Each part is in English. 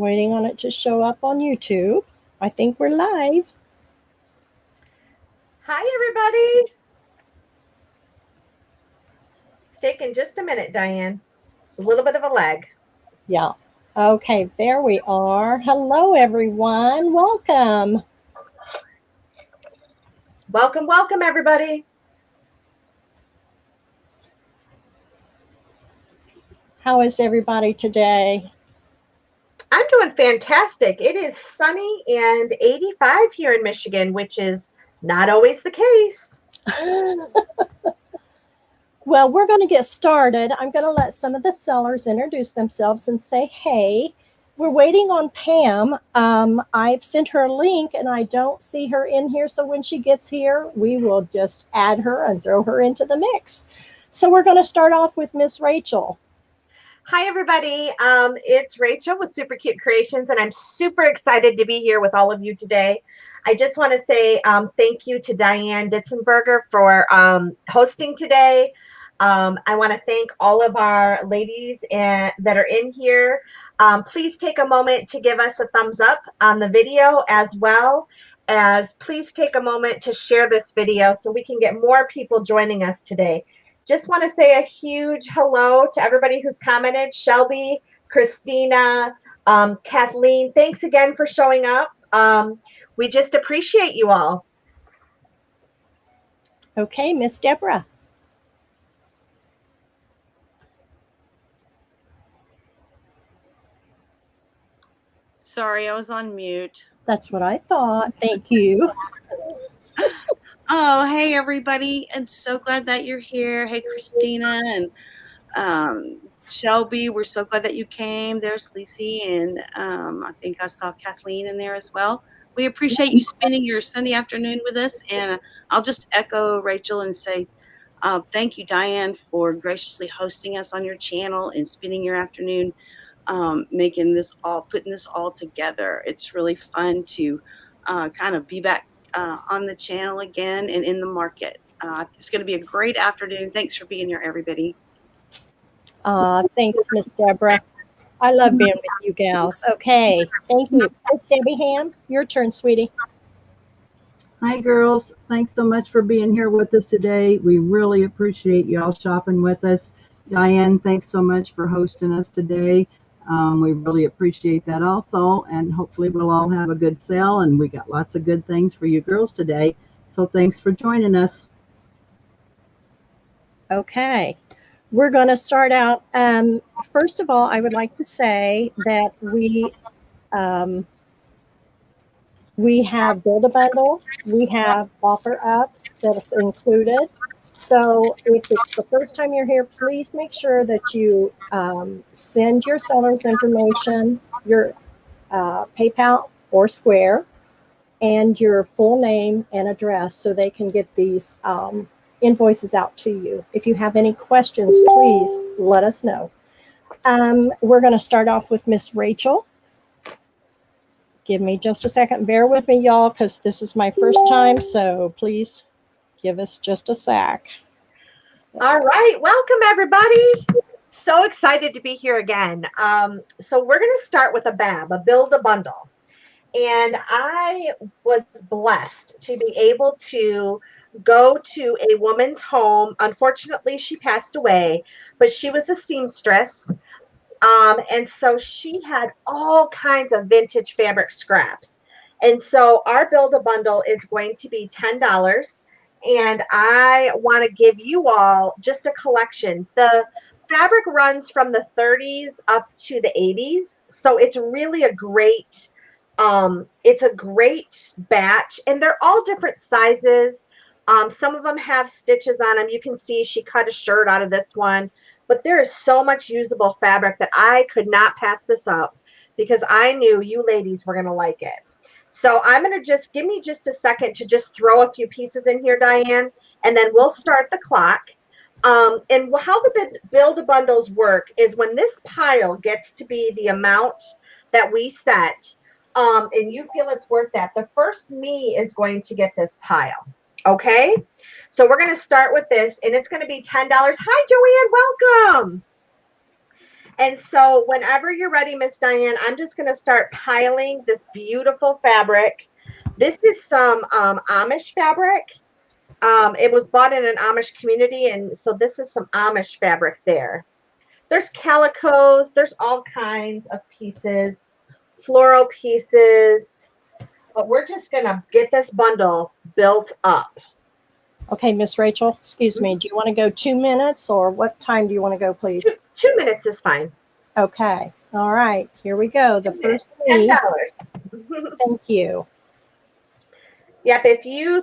Waiting on it to show up on YouTube. I think we're live. Hi, everybody. It's taking just a minute, Diane. It's a little bit of a lag. Yeah. Okay, there we are. Hello, everyone. Welcome. Welcome, welcome, everybody. How is everybody today? I'm doing fantastic. It is sunny and 85 here in Michigan, which is not always the case. Well, we're going to get started. I'm going to let some of the sellers introduce themselves and say, hey, we're waiting on Pam. I've sent her a link and I don't see her in here. So when she gets here, we will just add her and throw her into the mix. So we're going to start off with Miss Rachel. Hi, everybody. It's Rachel with Super Cute Creations, and I'm super excited to be here with all of you today. I just want to say thank you to Diane Ditzenberger for hosting today. I want to thank all of our ladies that are in here. Please take a moment to give us a thumbs up on the video, as well as please take a moment to share this video so we can get more people joining us today. Just want to say a huge hello to everybody who's commented. Shelby, Christina, Kathleen, thanks again for showing up. We just appreciate you all. Okay, Miss Debra. Sorry, I was on mute. That's what I thought. Thank you. Oh, hey, everybody. I'm so glad that you're here. Hey, Christina and Shelby, we're so glad that you came. There's Lacey, and I think I saw Kathleen in there as well. We appreciate you spending your Sunday afternoon with us, and I'll just echo Rachel and say thank you, Diane, for graciously hosting us on your channel and spending your afternoon putting this all together. It's really fun to kind of be back on the channel again and in the market. It's going to be a great afternoon. Thanks for being here, everybody. Thanks, Miss Debra. I love being with you gals. Okay, thank you. Miss Debbie Ham, your turn, sweetie. Hi, girls. Thanks so much for being here with us today. We really appreciate y'all shopping with us. Diane, thanks so much for hosting us today. We really appreciate that also, and hopefully we'll all have a good sale, and we got lots of good things for you girls today. So thanks for joining us. Okay, we're going to start out. First of all, I would like to say that we have Build a Bundle. We have offer ups that's included. So if it's the first time you're here, please make sure that you send your seller's information, your PayPal or Square, and your full name and address so they can get these invoices out to you. If you have any questions, please let us know. We're going to start off with Miss Rachel. Give me just a second. Bear with me, y'all, because this is my first time, so please give us just a sec. All right. Welcome, everybody. So excited to be here again. So we're going to start with a Build a Bundle. And I was blessed to be able to go to a woman's home. Unfortunately, she passed away, but she was a seamstress. And so she had all kinds of vintage fabric scraps. And so our Build a Bundle is going to be $10. And I want to give you all just a collection. The fabric runs from the 30s up to the 80s. So it's really a great batch, and they're all different sizes. Some of them have stitches on them. You can see she cut a shirt out of this one, but there is so much usable fabric that I could not pass this up because I knew you ladies were going to like it. So I'm going to give me just a second to just throw a few pieces in here, Diane, and then we'll start the clock. And how the Build a Bundles work is when this pile gets to be the amount that we set, and you feel it's worth that, the first me is going to get this pile. Okay? So we're going to start with this, and it's going to be $10. Hi, Joanne. Welcome. And so whenever you're ready, Miss Diane, I'm just going to start piling this beautiful fabric. This is some Amish fabric. It was bought in an Amish community, and so this is some Amish fabric there. There's calicos. There's all kinds of pieces, floral pieces. But we're just going to get this bundle built up. Okay, Miss Rachel, excuse me. Do you want to go 2 minutes, or what time do you want to go, please? 2 minutes is fine. Okay. All right. Here we go. The first $10. lead. Thank you. Yep.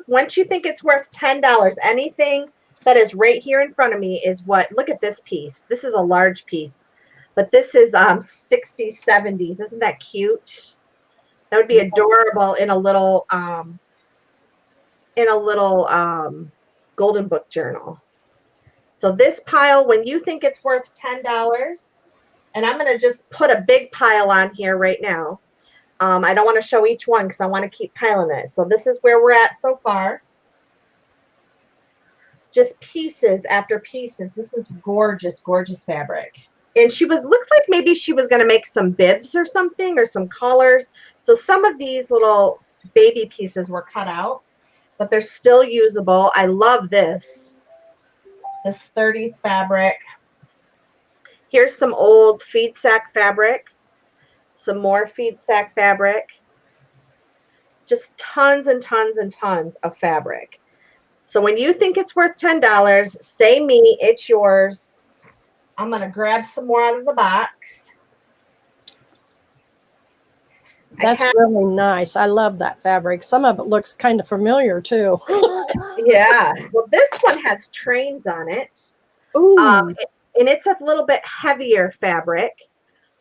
Once you think it's worth $10, anything that is right here in front of me is what, look at this piece. This is a large piece, but this is 60s, 70s. Isn't that cute? That would be adorable in a little Golden Book journal. So this pile, when you think it's worth $10, and I'm going to just put a big pile on here right now. I don't want to show each one because I want to keep piling it. So this is where we're at so far. Just pieces after pieces. This is gorgeous, gorgeous fabric. And looks like maybe she was going to make some bibs or something, or some collars. So some of these little baby pieces were cut out, but they're still usable. I love this 30s fabric. Here's some old feed sack fabric, some more feed sack fabric, just tons and tons and tons of fabric. So when you think it's worth $10, say me, it's yours. I'm going to grab some more out of the box. That's really nice. I love that fabric. Some of it looks kind of familiar too. Yeah. Well, this one has trains on it. Ooh. And it's a little bit heavier fabric.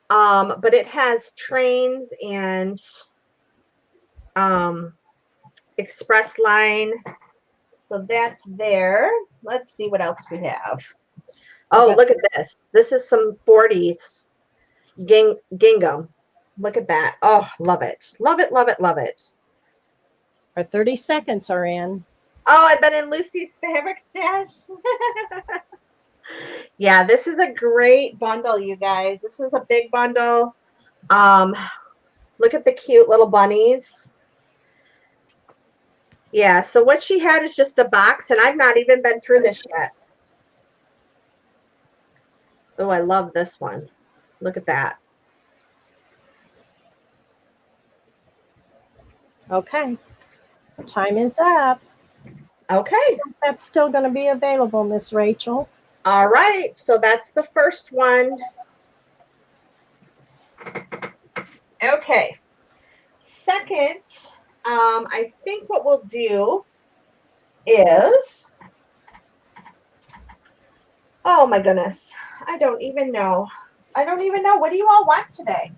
But it has trains and express line. So that's there. Let's see what else we have. Oh, look at this. This is some 40s gingham. Look at that. Oh, love it. Love it, love it, love it. Our 30 seconds are in. Oh, I've been in Lucy's fabric stash. Yeah, this is a great bundle, you guys. This is a big bundle. Look at the cute little bunnies. Yeah, so what she had is just a box, and I've not even been through this yet. Oh, I love this one. Look at that. Okay. Time is up. Okay. That's still going to be available, Miss Rachel. All right. So that's the first one. Okay. Second, I think what we'll do is, oh my goodness, I don't even know. What do you all want today?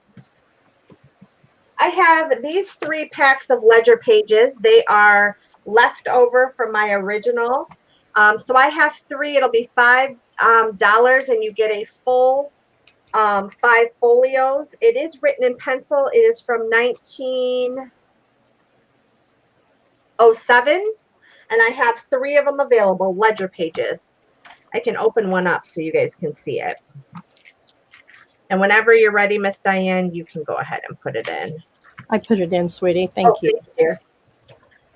I have these 3 packs of ledger pages. They are left over from my original. So I have 3. It'll be $5, and you get a full 5 folios. It is written in pencil. It is from 1907, and I have 3 of them available, ledger pages. I can open one up so you guys can see it. And whenever you're ready, Miss Diane, you can go ahead and put it in. I put it in, sweetie. Thank you. Thank you.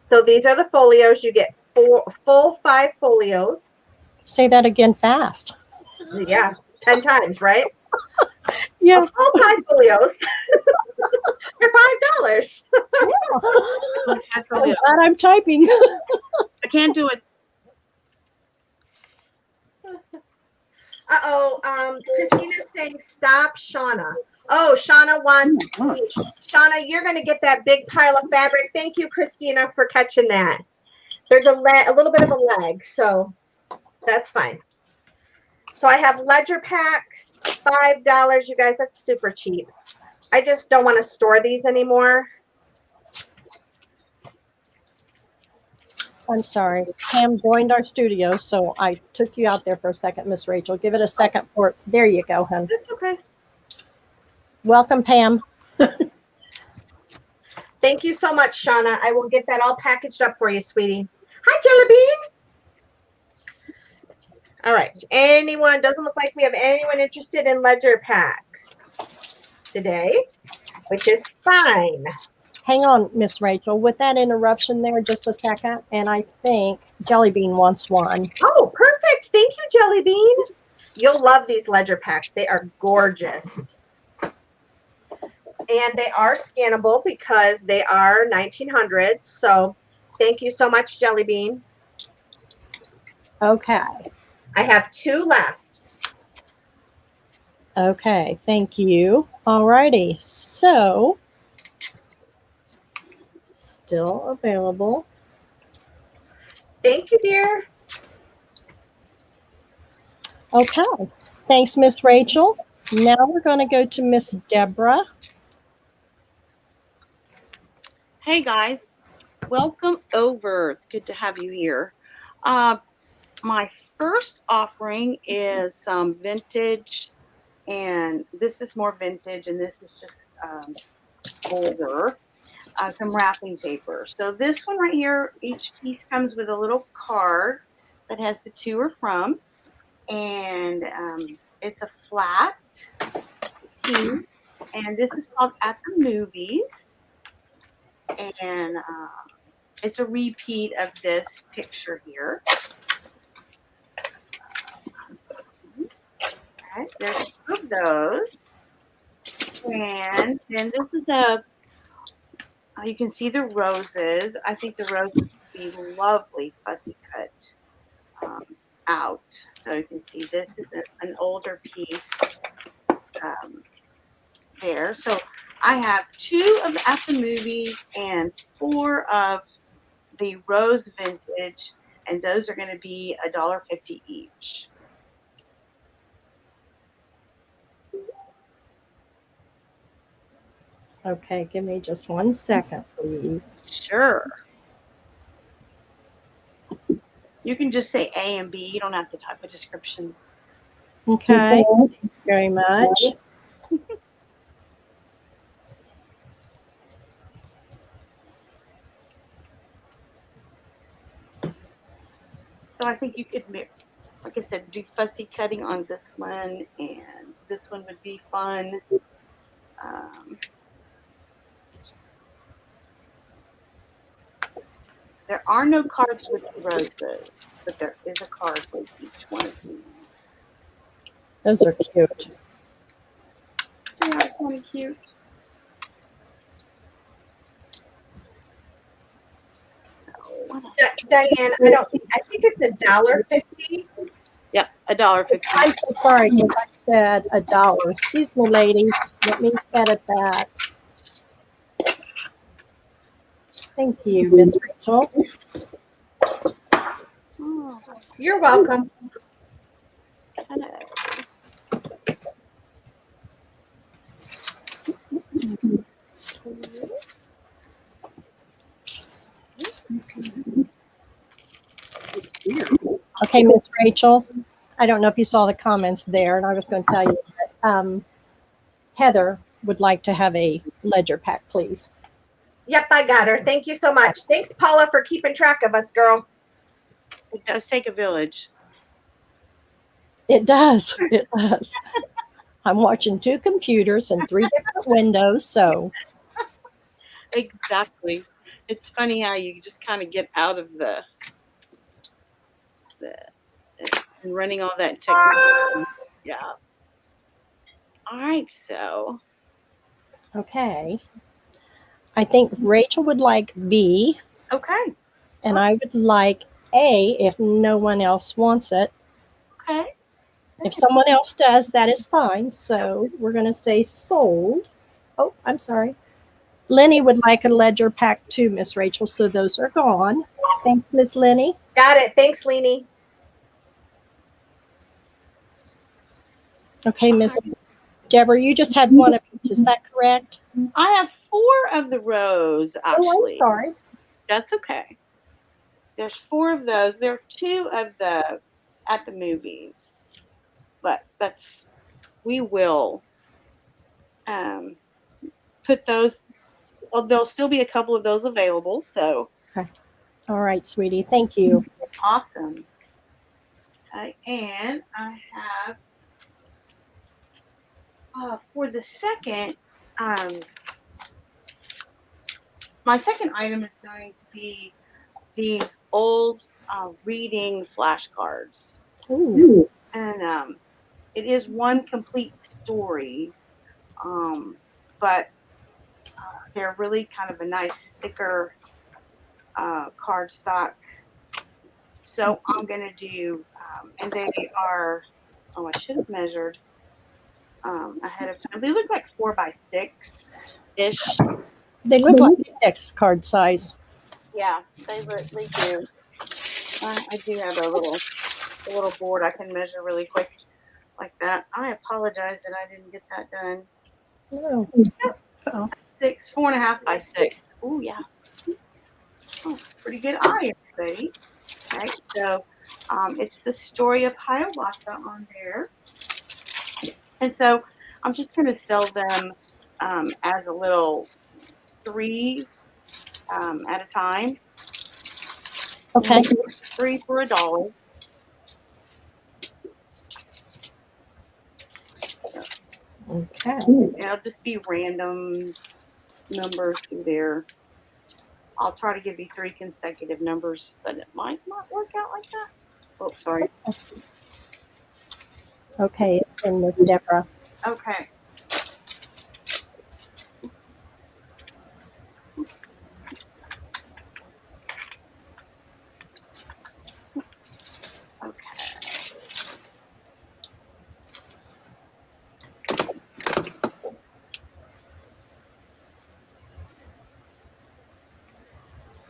So these are the folios. You get full 5 folios. Say that again fast. Yeah, 10 times, right? Yeah. Full 5 folios for $5. I'm glad I'm typing. I can't do it. Christina's saying stop, Shauna. Oh, Shauna wants, Shauna, you're going to get that big pile of fabric. Thank you, Christina, for catching that. There's a little bit of a lag, so that's fine. So I have ledger packs, $5. You guys, that's super cheap. I just don't want to store these anymore. I'm sorry. Pam joined our studio, so I took you out there for a second, Miss Rachel. Give it a second for, there you go, hon. That's okay. Welcome, Pam. Thank you so much, Shauna. I will get that all packaged up for you, sweetie. Hi, Jelly Bean. All right. Anyone? Doesn't look like we have anyone interested in ledger packs today, which is fine. Hang on, Miss Rachel. With that interruption there, just a second, and I think Jelly Bean wants one. Oh, perfect. Thank you, Jelly Bean. You'll love these ledger packs. They are gorgeous. And they are scannable because they are 1900s. So thank you so much, Jelly Bean. Okay. I have 2 left. Okay, thank you. Alrighty, so still available. Thank you, dear. Okay, thanks, Miss Rachel. Now we're going to go to Miss Debra. Hey guys, welcome over. It's good to have you here. My first offering is some vintage, and this is more vintage, and this is just older. Some wrapping paper. So this one right here, each piece comes with a little card that has the to or from, and it's a flat piece, and this is called At the Movies, and it's a repeat of this picture here. Okay, there's 2 of those, and then this is you can see the roses. I think the roses would be lovely fussy cut out. So you can see this is an older piece there. So I have 2 of At the Movies and 4 of the rose vintage, and those are going to be $1.50 each. Okay, give me just 1 second, please. Sure. You can just say A and B. You don't have to type a description. Okay, thank you very much. So I think you could, like I said, do fussy cutting on this one, and this one would be fun. There are no cards with the roses, but there is a card with each one of these. Those are cute. They are kind of cute. Diane, I think it's $1.50. Yep, $1.50. I'm so sorry because I said $1. Excuse me, ladies. Let me edit that. Thank you, Miss Rachel. Oh, You're welcome. hello. Okay, Miss Rachel. I don't know if you saw the comments there, and I was going to tell you that Heather would like to have a ledger pack, please. Yep, I got her. Thank you so much. Thanks, Paula, for keeping track of us, girl. It does take a village. It does. It does. I'm watching 2 computers and 3 different windows, so. Exactly. It's funny how you just kind of get out of the running all that technology. Yeah. All right, so. Okay. I think Rachel would like B, Okay. and I would like A if no one else wants it. Okay. If someone else does, that is fine. So we're going to say sold. Oh, I'm sorry. Lenny would like a ledger pack too, Miss Rachel. So those are gone. Thanks, Miss Lenny. Got it. Thanks, Leanie. Okay, Miss Deborah, you just had 1 of each. Is that correct? I have 4 of the rows, actually. Oh, I'm sorry. That's okay. There's 4 of those. There are 2 of the At the Movies, but we will put those. Well, there'll still be a couple of those available. So, All right, sweetie. Thank you. awesome. Okay, and I have for the second, my second item is going to be these old reading flashcards. Ooh. And it is one complete story, but they're really kind of a nice thicker cardstock. So I'm going to do, and they are, oh, I should have measured ahead of time. They look like 4x6-ish. They look like index card size. Yeah, they do. I do have a little board I can measure really quick like that. I apologize that I didn't get that done. No. Oh. 4.5 by 6. Oh yeah. Oh, pretty good eye, everybody. Okay, so it's the story of Hiawatha on there. And so I'm just going to sell them as a little 3 at a time. Okay. 3 for $1. Okay. It'll just be random numbers through there. I'll try to give you 3 consecutive numbers, but it might not work out like that. Oh, sorry. Okay, it's in Miss Debra. Okay. Okay.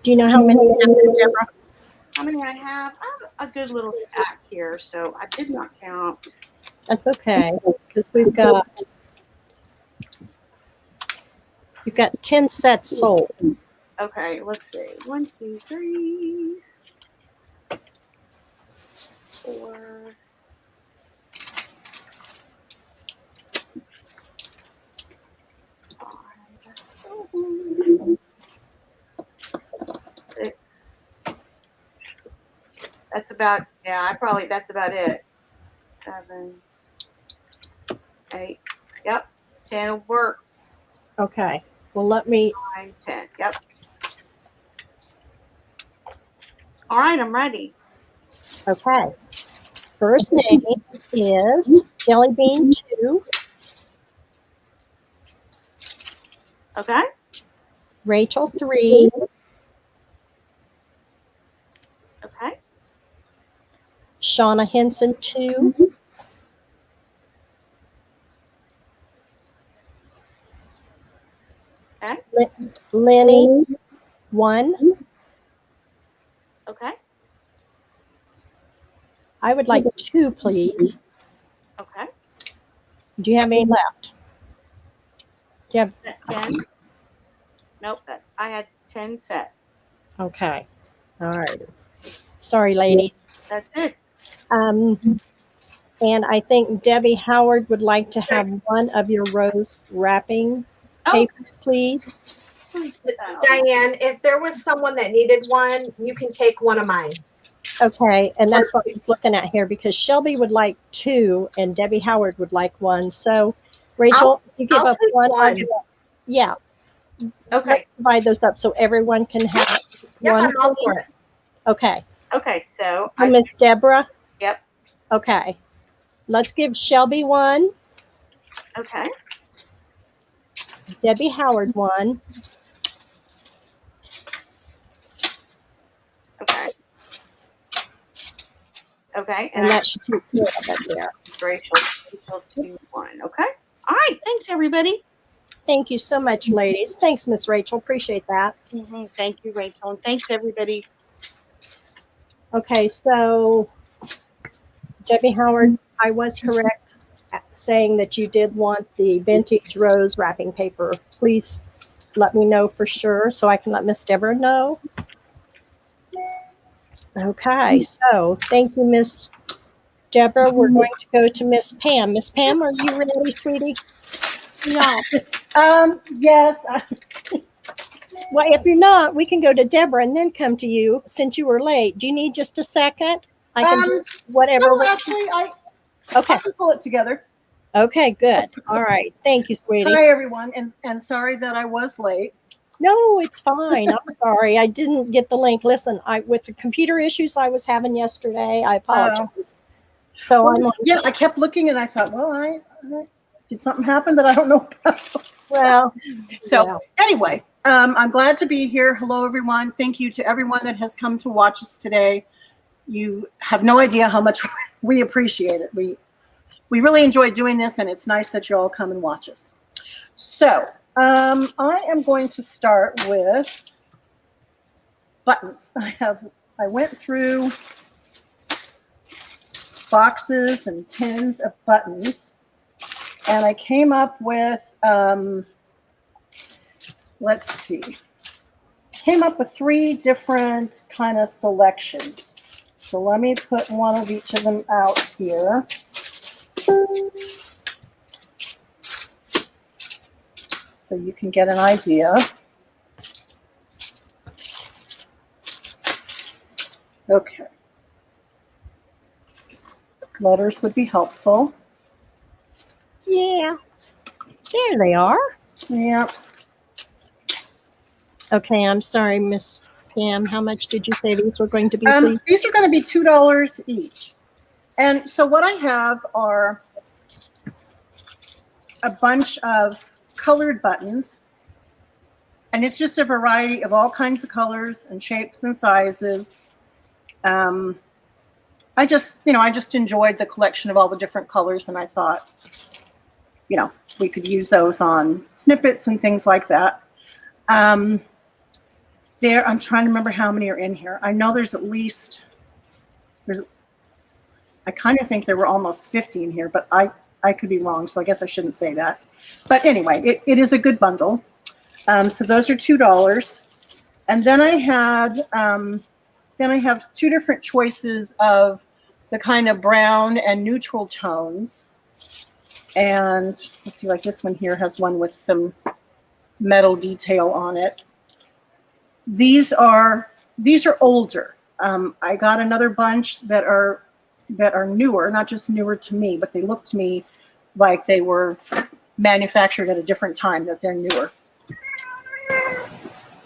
Do you know how many you have, Miss Debra? How many I have? I have a good little stack here, so I did not count. That's okay, because you've got 10 sets sold. Okay, let's see. 1, 2, 3, 4. 5, 6. That's about, yeah, that's about it. 7, 8. Yep. 10 will work. Okay. Well, let me. 9, 10. Yep. All right, I'm ready. Okay. First name is Jelly Bean 2. Okay. Rachel 3. Okay. Shauna Henson 2. Okay. Lenny 1. Okay. I would like 2, please. Okay. Do you have any left? Do you have? That 10? Nope. I had 10 sets. Okay. All right. Sorry, ladies. That's it. And I think Debbie Howard would like to have one of your rose wrapping papers, please. Diane, if there was someone that needed one, you can take one of mine. Okay, and that's what I was looking at here because Shelby would like 2 and Debbie Howard would like 1. So, Rachel, you give I'll up take one. one. Yeah. Okay. Let's divide those up so everyone can have Yep, one. I'm all for it. Okay. Okay, so So Miss Deborah? Yep. Okay. Let's give Shelby 1. Okay. Debbie Howard 1. Okay. Okay. And that should take care of it there. Rachel 2, 1. Okay. All right. Thanks, everybody. Thank you so much, ladies. Thanks, Miss Rachel. Appreciate that. Mm-hmm. Thank you, Rachel. And thanks, everybody. Okay, so Debbie Howard, I was correct saying that you did want the vintage rose wrapping paper. Please let me know for sure so I can let Miss Deborah know. Okay, so thank you, Miss Deborah. We're going to go to Miss Pam. Miss Pam, are you ready, sweetie? Yeah. Yes. Well, if you're not, we can go to Deborah and then come to you since you were late. Do you need just a second? I can do whatever. No, actually, Okay. I can pull it together. Okay, good. All right. Thank you, sweetie. Hi, everyone, and sorry that I was late. No, it's fine. I'm sorry. I didn't get the link. Listen, with the computer issues I was having yesterday, I apologize. So Well, I'm like, yeah, I kept looking and I thought, well, I did something happen that I don't know about? well, So yeah. anyway, I'm glad to be here. Hello, everyone. Thank you to everyone that has come to watch us today. You have no idea how much we appreciate it. We really enjoy doing this, and it's nice that you all come and watch us. So I am going to start with buttons. I went through boxes and tins of buttons, and I came up with let's see, came up with 3 different kind of selections. So let me put one of each of them out here. So you can get an idea. Okay. Letters would be helpful. Yeah. There they are. Yeah. Okay, I'm sorry, Miss Pam. How much did you say these were going to be, please? These are going to be $2 each. And so what I have are a bunch of colored buttons. And it's just a variety of all kinds of colors and shapes and sizes. I just enjoyed the collection of all the different colors, and I thought, we could use those on snippets and things like that. I'm trying to remember how many are in here. I know I kind of think there were almost 50 in here, but I could be wrong, so I guess I shouldn't say that. But anyway, it is a good bundle. So those are $2. And then I have 2 different choices of the kind of brown and neutral tones. And let's see, like this one here has one with some metal detail on it. These are older. I got another bunch that are newer, not just newer to me, but they look to me like they were manufactured at a different time, that they're newer.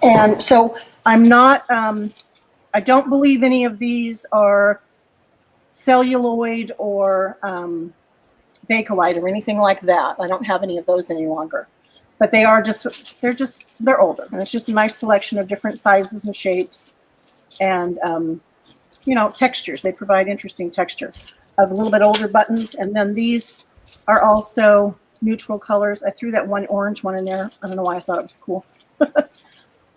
And so I'm not, I don't believe any of these are celluloid or Bakelite or anything like that. I don't have any of those any longer. But they're older. And it's just a nice selection of different sizes and shapes and, textures. They provide interesting texture of a little bit older buttons. And then these are also neutral colors. I threw that one orange one in there. I don't know why I thought it was cool.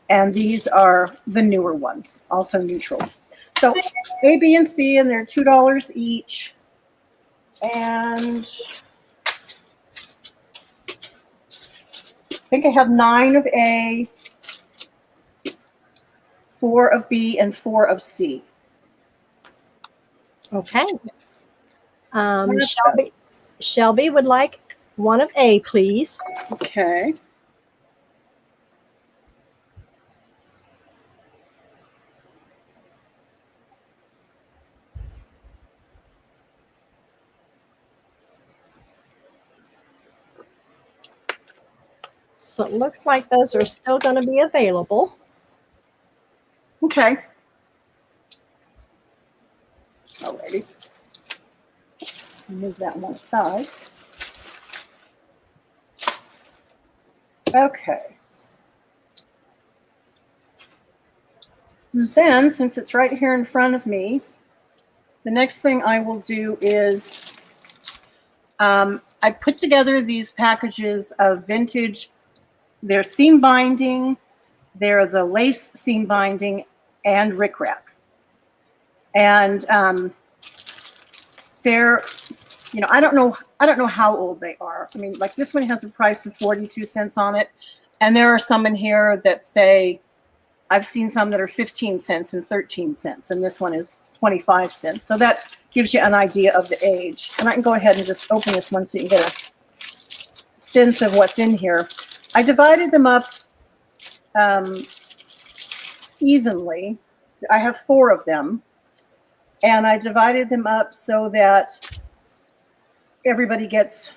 And these are the newer ones, also neutrals. So A, B, and C, and they're $2 each. And I think I have 9 of A, 4 of B, and 4 of C. Okay. Shelby would like 1 of A, please. Okay. So it looks like those are still going to be available. Okay. Alrighty. Move that one aside. Okay. And then, since it's right here in front of me, the next thing I will do is I put together these packages of vintage. They're seam binding, they're the lace seam binding, and rickrack. And they're, I don't know how old they are. I mean, like this one has a price of 42 cents on it. And there are some in here that say, I've seen some that are 15 cents and 13 cents. And this one is 25 cents. So that gives you an idea of the age. And I can go ahead and just open this one so you can get a sense of what's in here. I divided them up evenly. I have 4 of them. And I divided them up so that everybody gets,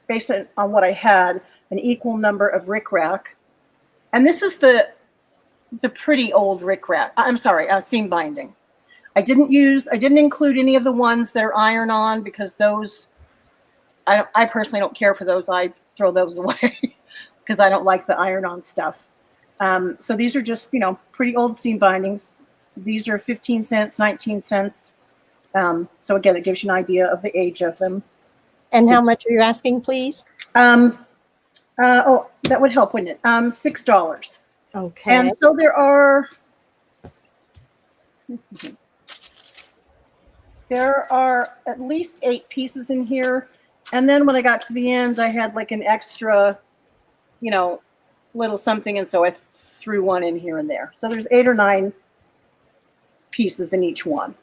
based on what I had, an equal number of rickrack. And this is the pretty old rickrack. I'm sorry, seam binding. I didn't include any of the ones that are iron-on because those, I personally don't care for those. I throw those away because I don't like the iron-on stuff. So these are just, pretty old seam bindings. These are 15 cents, 19 cents. So again, it gives you an idea of the age of them. And how much are you asking, please? Oh, that would help, wouldn't it? $6. Okay. And so there are at least 8 pieces in here. And then when I got to the end, I had like an extra, little something. And so I threw one in here and there. So there's 8 or 9 pieces in each one.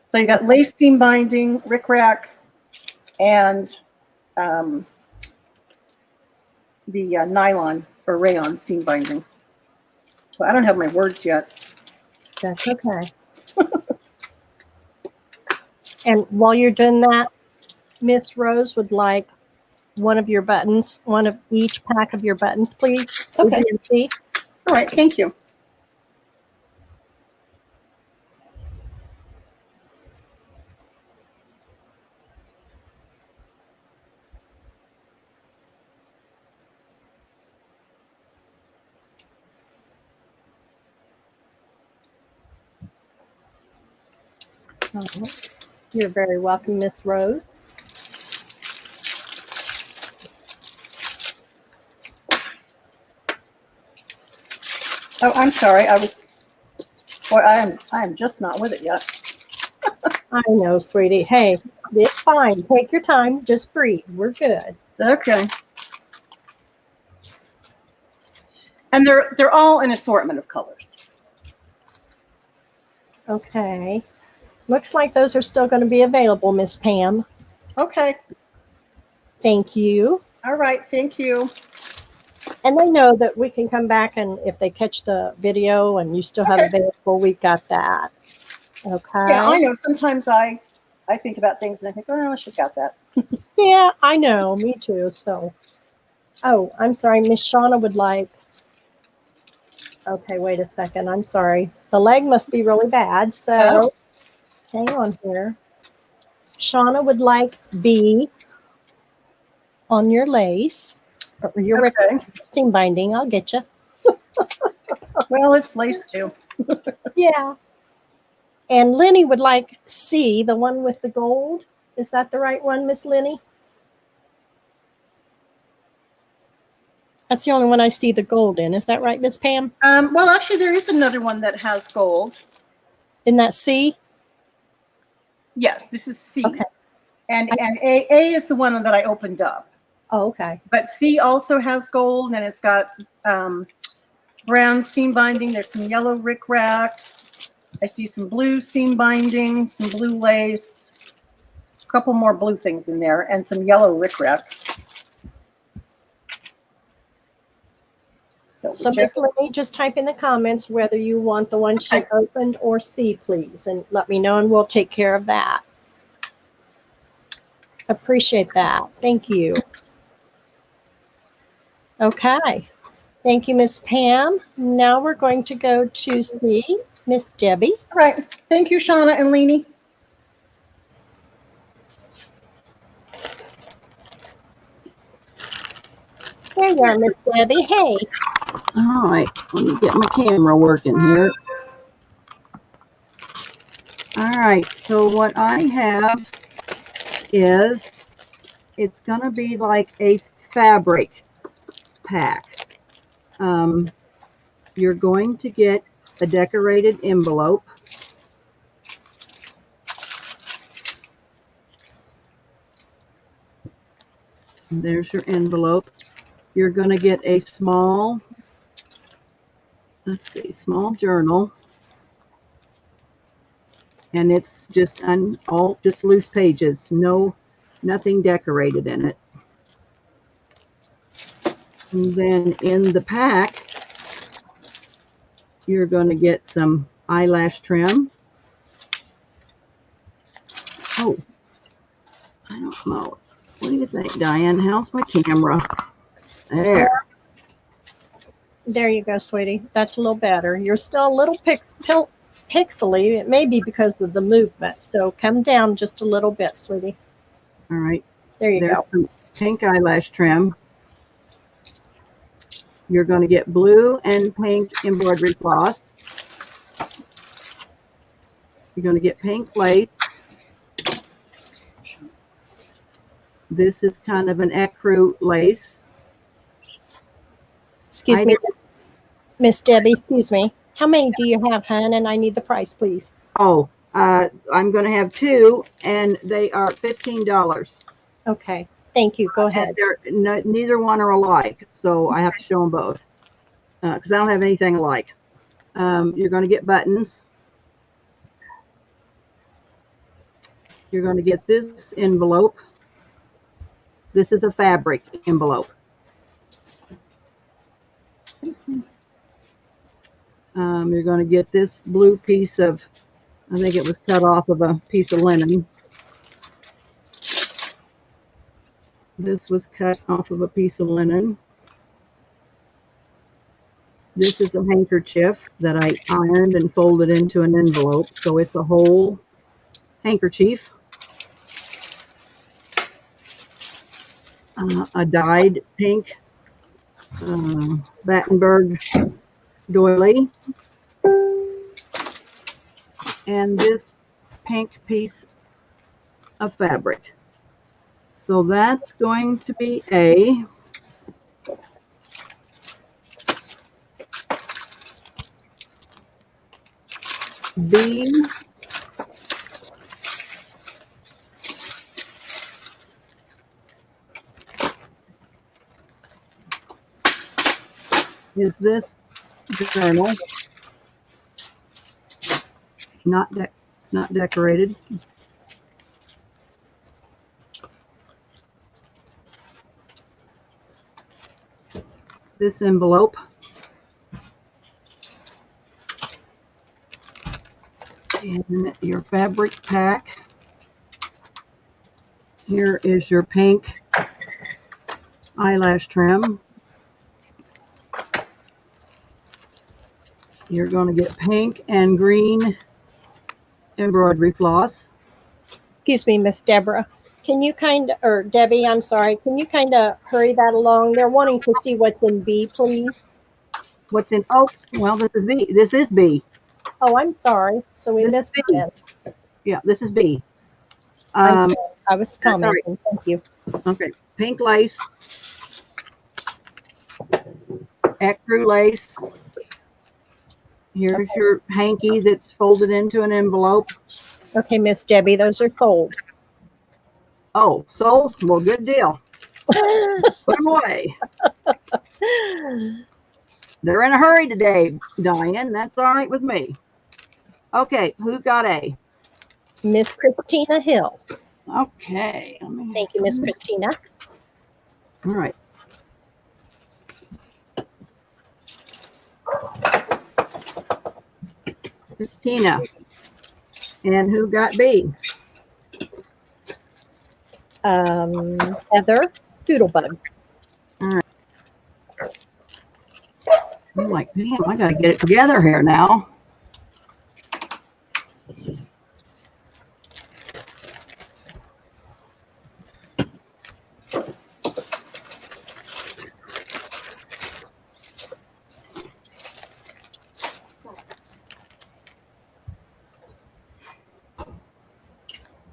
So you got lace seam binding, rickrack, and the nylon or rayon seam binding. Well, I don't have my words yet. That's okay. And while you're doing that, Miss Rose would like one of your buttons, one of each pack of your buttons, please. Okay. AT&T. All right, thank you. You're very welcome, Miss Rose. Oh, I'm sorry. I am just not with it yet. I know, sweetie. Hey, it's fine. Take your time. Just breathe. We're good. Okay. And they're all an assortment of colors. Okay. Looks like those are still going to be available, Miss Pam. Okay. Thank you. All right. Thank you. And they know that we can come back, and if they catch the video and you still have available, we've got that. Okay. Yeah, I know. Sometimes I think about things and I think, oh, I should have got that. Yeah, I know. Me too. So, oh, I'm sorry. Miss Shauna would like. Okay, wait a second. I'm sorry. The leg must be really bad. So, hang on here. Shauna would like B on your lace or your seam binding. I'll get you. Well, it's lace too. Yeah. And Lenny would like C, the one with the gold. Is that the right one, Miss Lenny? That's the only one I see the gold in. Is that right, Miss Pam? Well, actually, there is another one that has gold. Isn't that C? Yes, this is C. Okay. And A is the one that I opened up. Oh, okay. But C also has gold, and it's got brown seam binding. There's some yellow rickrack. I see some blue seam binding, some blue lace, a couple more blue things in there, and some yellow rickrack. So Miss Lenny, just type in the comments whether you want the one she opened or C, please, and let me know, and we'll take care of that. Appreciate that. Thank you. Okay. Thank you, Miss Pam. Now we're going to go to C, Miss Debbie. All right. Thank you, Shauna and Leanie. There you are, Miss Debbie. Hey. All right, let me get my camera working here. All right, so what I have is, it's gonna be like a fabric pack. You're going to get a decorated envelope. There's your envelope. You're going to get a small, small journal. And it's just just loose pages, nothing decorated in it. And then in the pack, you're going to get some eyelash trim. Oh, I don't know. What do you think, Diane? How's my camera? There. There you go, sweetie. That's a little better. You're still a little pixely. It may be because of the movement. So come down just a little bit, sweetie. All right. There you There's go. some pink eyelash trim. You're going to get blue and pink embroidery floss. You're going to get pink lace. This is kind of an ecru lace. Excuse me, Miss Debbie, excuse me. How many do you have, hon? And I need the price, please. Oh, I'm going to have 2, and they are $15. Okay. Thank you. Go ahead. Neither one are alike, so I have to show them both because I don't have anything alike. You're going to get buttons. You're going to get this envelope. This is a fabric envelope. You're going to get this blue piece of, I think it was cut off of a piece of linen. This was cut off of a piece of linen. This is a handkerchief that I ironed and folded into an envelope, so it's a whole handkerchief. A dyed pink Battenberg doily, and this pink piece of fabric. So that's going to be A. B. Is this journal? Not decorated. This envelope. And your fabric pack. Here is your pink eyelash trim. You're going to get pink and green embroidery floss. Excuse me, Miss Deborah. Can you or Debbie, I'm sorry. Can you kind of hurry that along? They're wanting to see what's in B, please. What's in, oh, well, this is B. This is B. Oh, I'm sorry. So we This missed is B. it. Yeah, this is B. I'm sorry. I was commenting. Thank you. Okay, pink lace. Ecru lace. Here's your hanky that's folded into an envelope. Okay, Miss Debbie, those are sold. Oh, sold? Well, good deal. Put them away. They're in a hurry today, Diane. That's all right with me. Okay, who got A? Miss Christina Hill. Okay. Thank you, Miss Christina. All right. Christina. And who got B? Heather Doodlebug. All right. I'm like, damn, I got to get it together here now.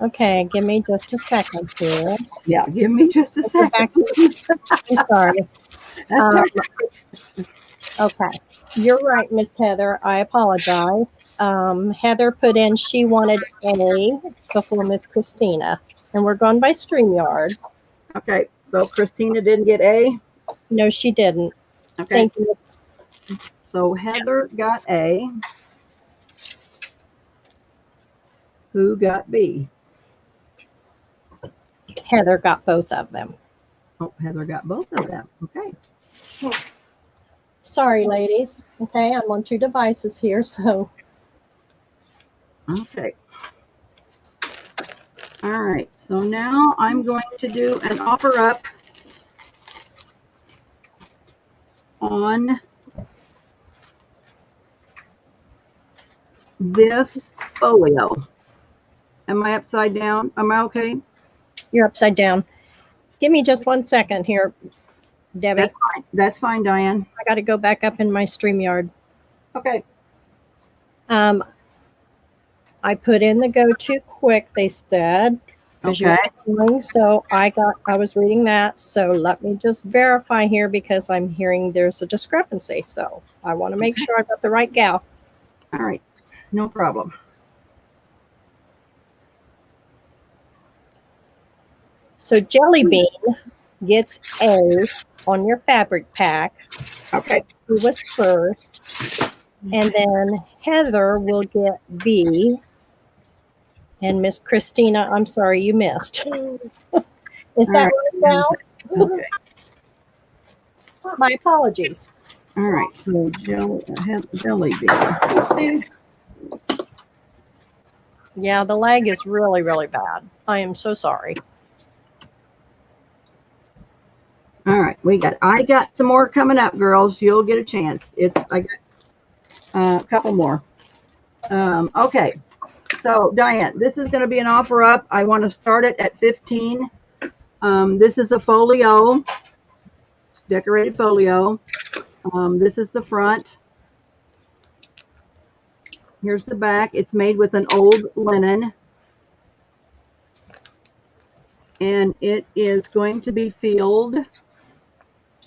Okay, give me just a second here. Yeah, give me just a second. I'm sorry. That's all right. Okay, you're right, Miss Heather. I apologize. Heather put in she wanted A before Miss Christina, and we're going by StreamYard. Okay, so Christina didn't get A. No, she didn't. Okay, Thank you, Miss. so Heather got A. Who got B? Heather got both of them. Oh, Heather got both of them. Okay. Sorry, ladies. Okay, I'm on 2 devices here, so Okay. All right, so now I'm going to do an offer up on this folio. Am I upside down? Am I okay? You're upside down. Give me just 1 second here, Debbie. That's fine. That's fine, Diane. I got to go back up in my StreamYard. Okay. I put in the go too quick, they said. as you Okay. were going. So I was reading that. So let me just verify here because I'm hearing there's a discrepancy. So I want to make sure I got the right gal. All right. No problem. So Jelly Bean gets A on your fabric pack. Okay. Who was first. And then Heather will get B. And Miss Christina, I'm sorry you missed. Is that right now? Okay. My apologies. All right. So Jelly Bean. Yeah, the lag is really, really bad. I am so sorry. All right. I got some more coming up, girls. You'll get a chance. I got a couple more. Okay. So Diane, this is going to be an offer up. I want to start it at 15. This is a folio, decorated folio. This is the front. Here's the back. It's made with an old linen. And it is going to be filled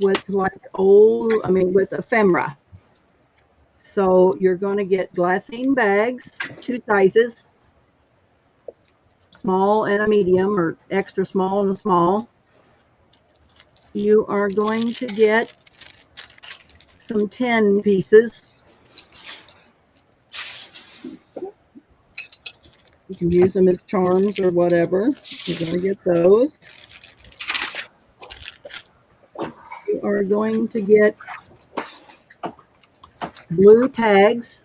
with with ephemera. So you're going to get glassine bags, 2 sizes, small and a medium, or extra small and a small. You are going to get some 10 pieces. You can use them as charms or whatever. You're going to get those. You are going to get blue tags.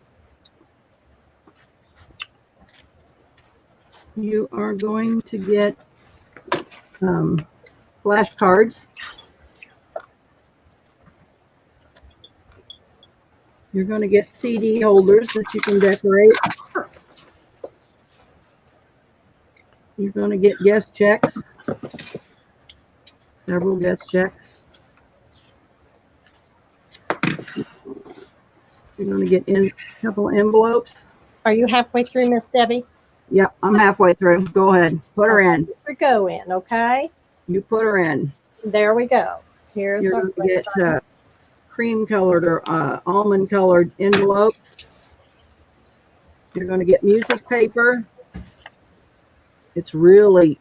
You are going to get flashcards. You're going to get CD holders that you can decorate. You're going to get guest checks, several guest checks. You're going to get a couple envelopes. Are you halfway through, Miss Debbie? Yep, I'm halfway through. Go ahead. Put her in. Go in, okay? You put her in. There we go. Here's You're our going to get cream colored or almond colored envelopes. You're going to get music paper. It's really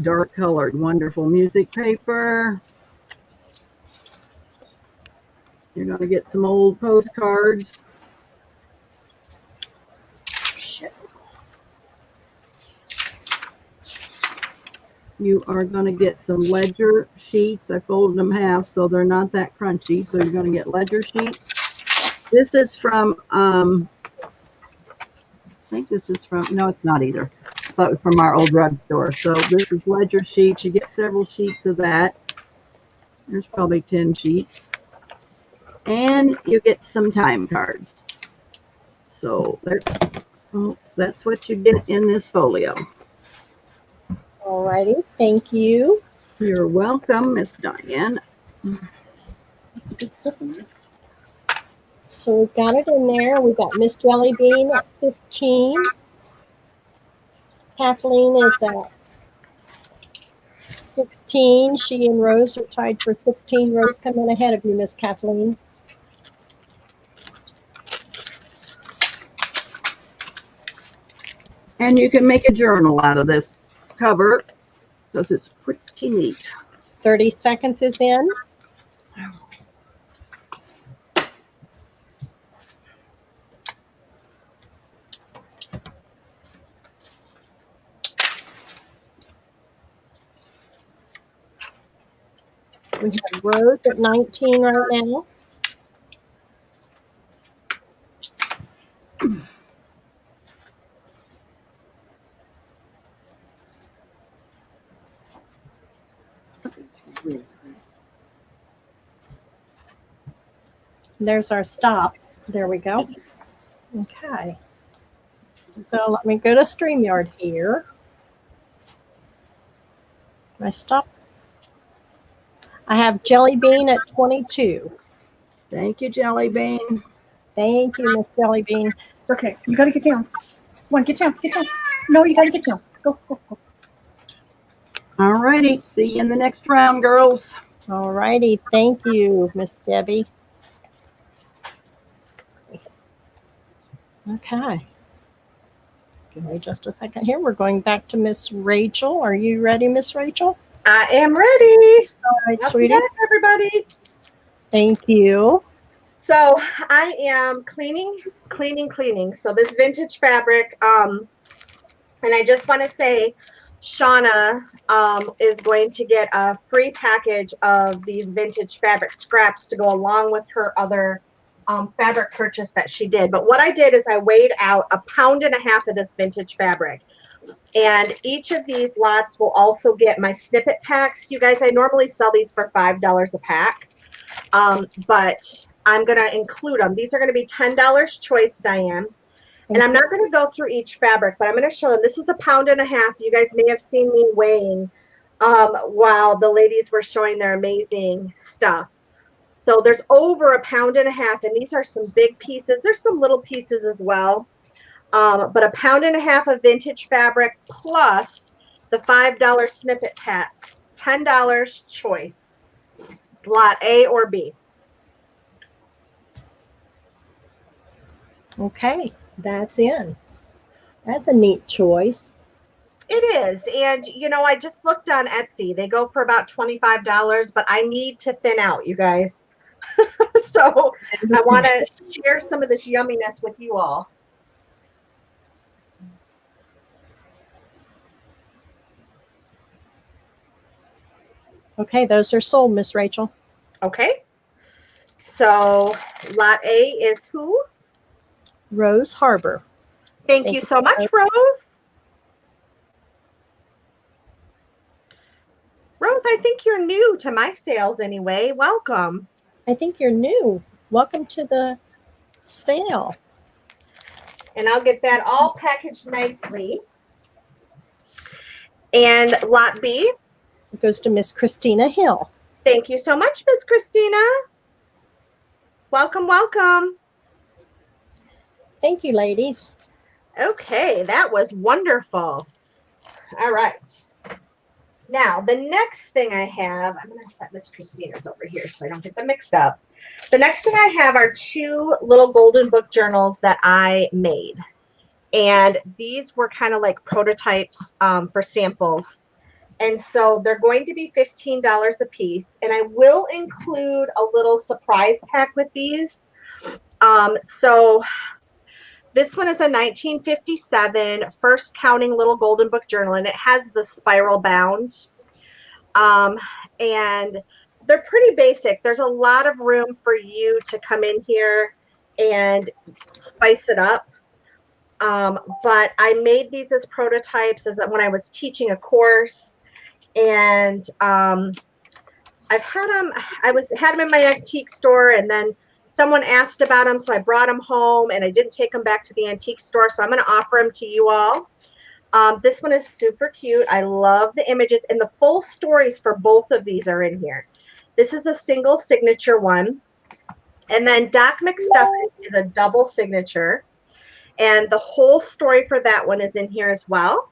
dark colored, wonderful music paper. You're going to get some old postcards. Shit. You are going to get some ledger sheets. I folded them half so they're not that crunchy. So you're going to get ledger sheets. This is from, I think this is from, no, it's not either. I thought it was from our old rug store. So this is ledger sheets. You get several sheets of that. There's probably 10 sheets. And you get some time cards. So that's what you get in this folio. All righty. Thank you. You're welcome, Miss Diane. That's good stuff in there. So we've got it in there. We've got Miss Jelly Bean at 15. Kathleen is at 16. She and Rose are tied for 16. Rose coming ahead of you, Miss Kathleen. And you can make a journal out of this cover because it's pretty neat. 30 seconds is in. We have Rose at 19 right now. There's our stop. There we go. Okay. So let me go to StreamYard here. I stop. I have Jelly Bean at 22. Thank you, Jelly Bean. Thank you, Miss Jelly Bean. Okay, you got to get down. Come on, get down, get down. No, you got to get down. Go, go, go. All righty. See you in the next round, girls. All righty. Thank you, Miss Debbie. Okay. Give me just a second here. We're going back to Miss Rachel. Are you ready, Miss Rachel? I am ready. All right, Welcome sweetie. back, everybody. Thank you. So I am cleaning. So this vintage fabric, and I just want to say, Shauna is going to get a free package of these vintage fabric scraps to go along with her other fabric purchase that she did. But what I did is I weighed out 1.5 pounds of this vintage fabric. And each of these lots will also get my snippet packs. You guys, I normally sell these for $5 a pack, but I'm going to include them. These are going to be $10 choice, Diane. And I'm not going to go through each fabric, but I'm going to show them. This is 1.5 pounds. You guys may have seen me weighing while the ladies were showing their amazing stuff. So there's over 1.5 pounds, and these are some big pieces. There's some little pieces as well. But 1.5 pounds of vintage fabric plus the $5 snippet packs, $10 choice, lot A or B. Okay, that's in. That's a neat choice. It is. And, you know, I just looked on Etsy. They go for about $25, but I need to thin out, you guys. So I want to share some of this yumminess with you all. Okay, those are sold, Miss Rachel. Okay. So lot A is who? Rose Harbor. Thank you so much, Rose. Rose, I think you're new to my sales anyway. Welcome. I think you're new. Welcome to the sale. And I'll get that all packaged nicely. And lot B. It goes to Miss Christina Hill. Thank you so much, Miss Christina. Welcome, welcome. Thank you, ladies. Okay, that was wonderful. All right. Now, the next thing I have, I'm going to set Miss Christina's over here so I don't get them mixed up. The next thing I have are 2 little golden book journals that I made. And these were kind of like prototypes for samples. And so they're going to be $15 a piece. And I will include a little surprise pack with these. So this one is a 1957 first counting little golden book journal, and it has the spiral bound. And they're pretty basic. There's a lot of room for you to come in here and spice it up. But I made these as prototypes as when I was teaching a course, and I've had them. I had them in my antique store, and then someone asked about them, so I brought them home, and I didn't take them back to the antique store, so I'm going to offer them to you all. This one is super cute. I love the images, and the full stories for both of these are in here. This is a single signature one, and then Doc McStuffin is a double signature, and the whole story for that one is in here as well.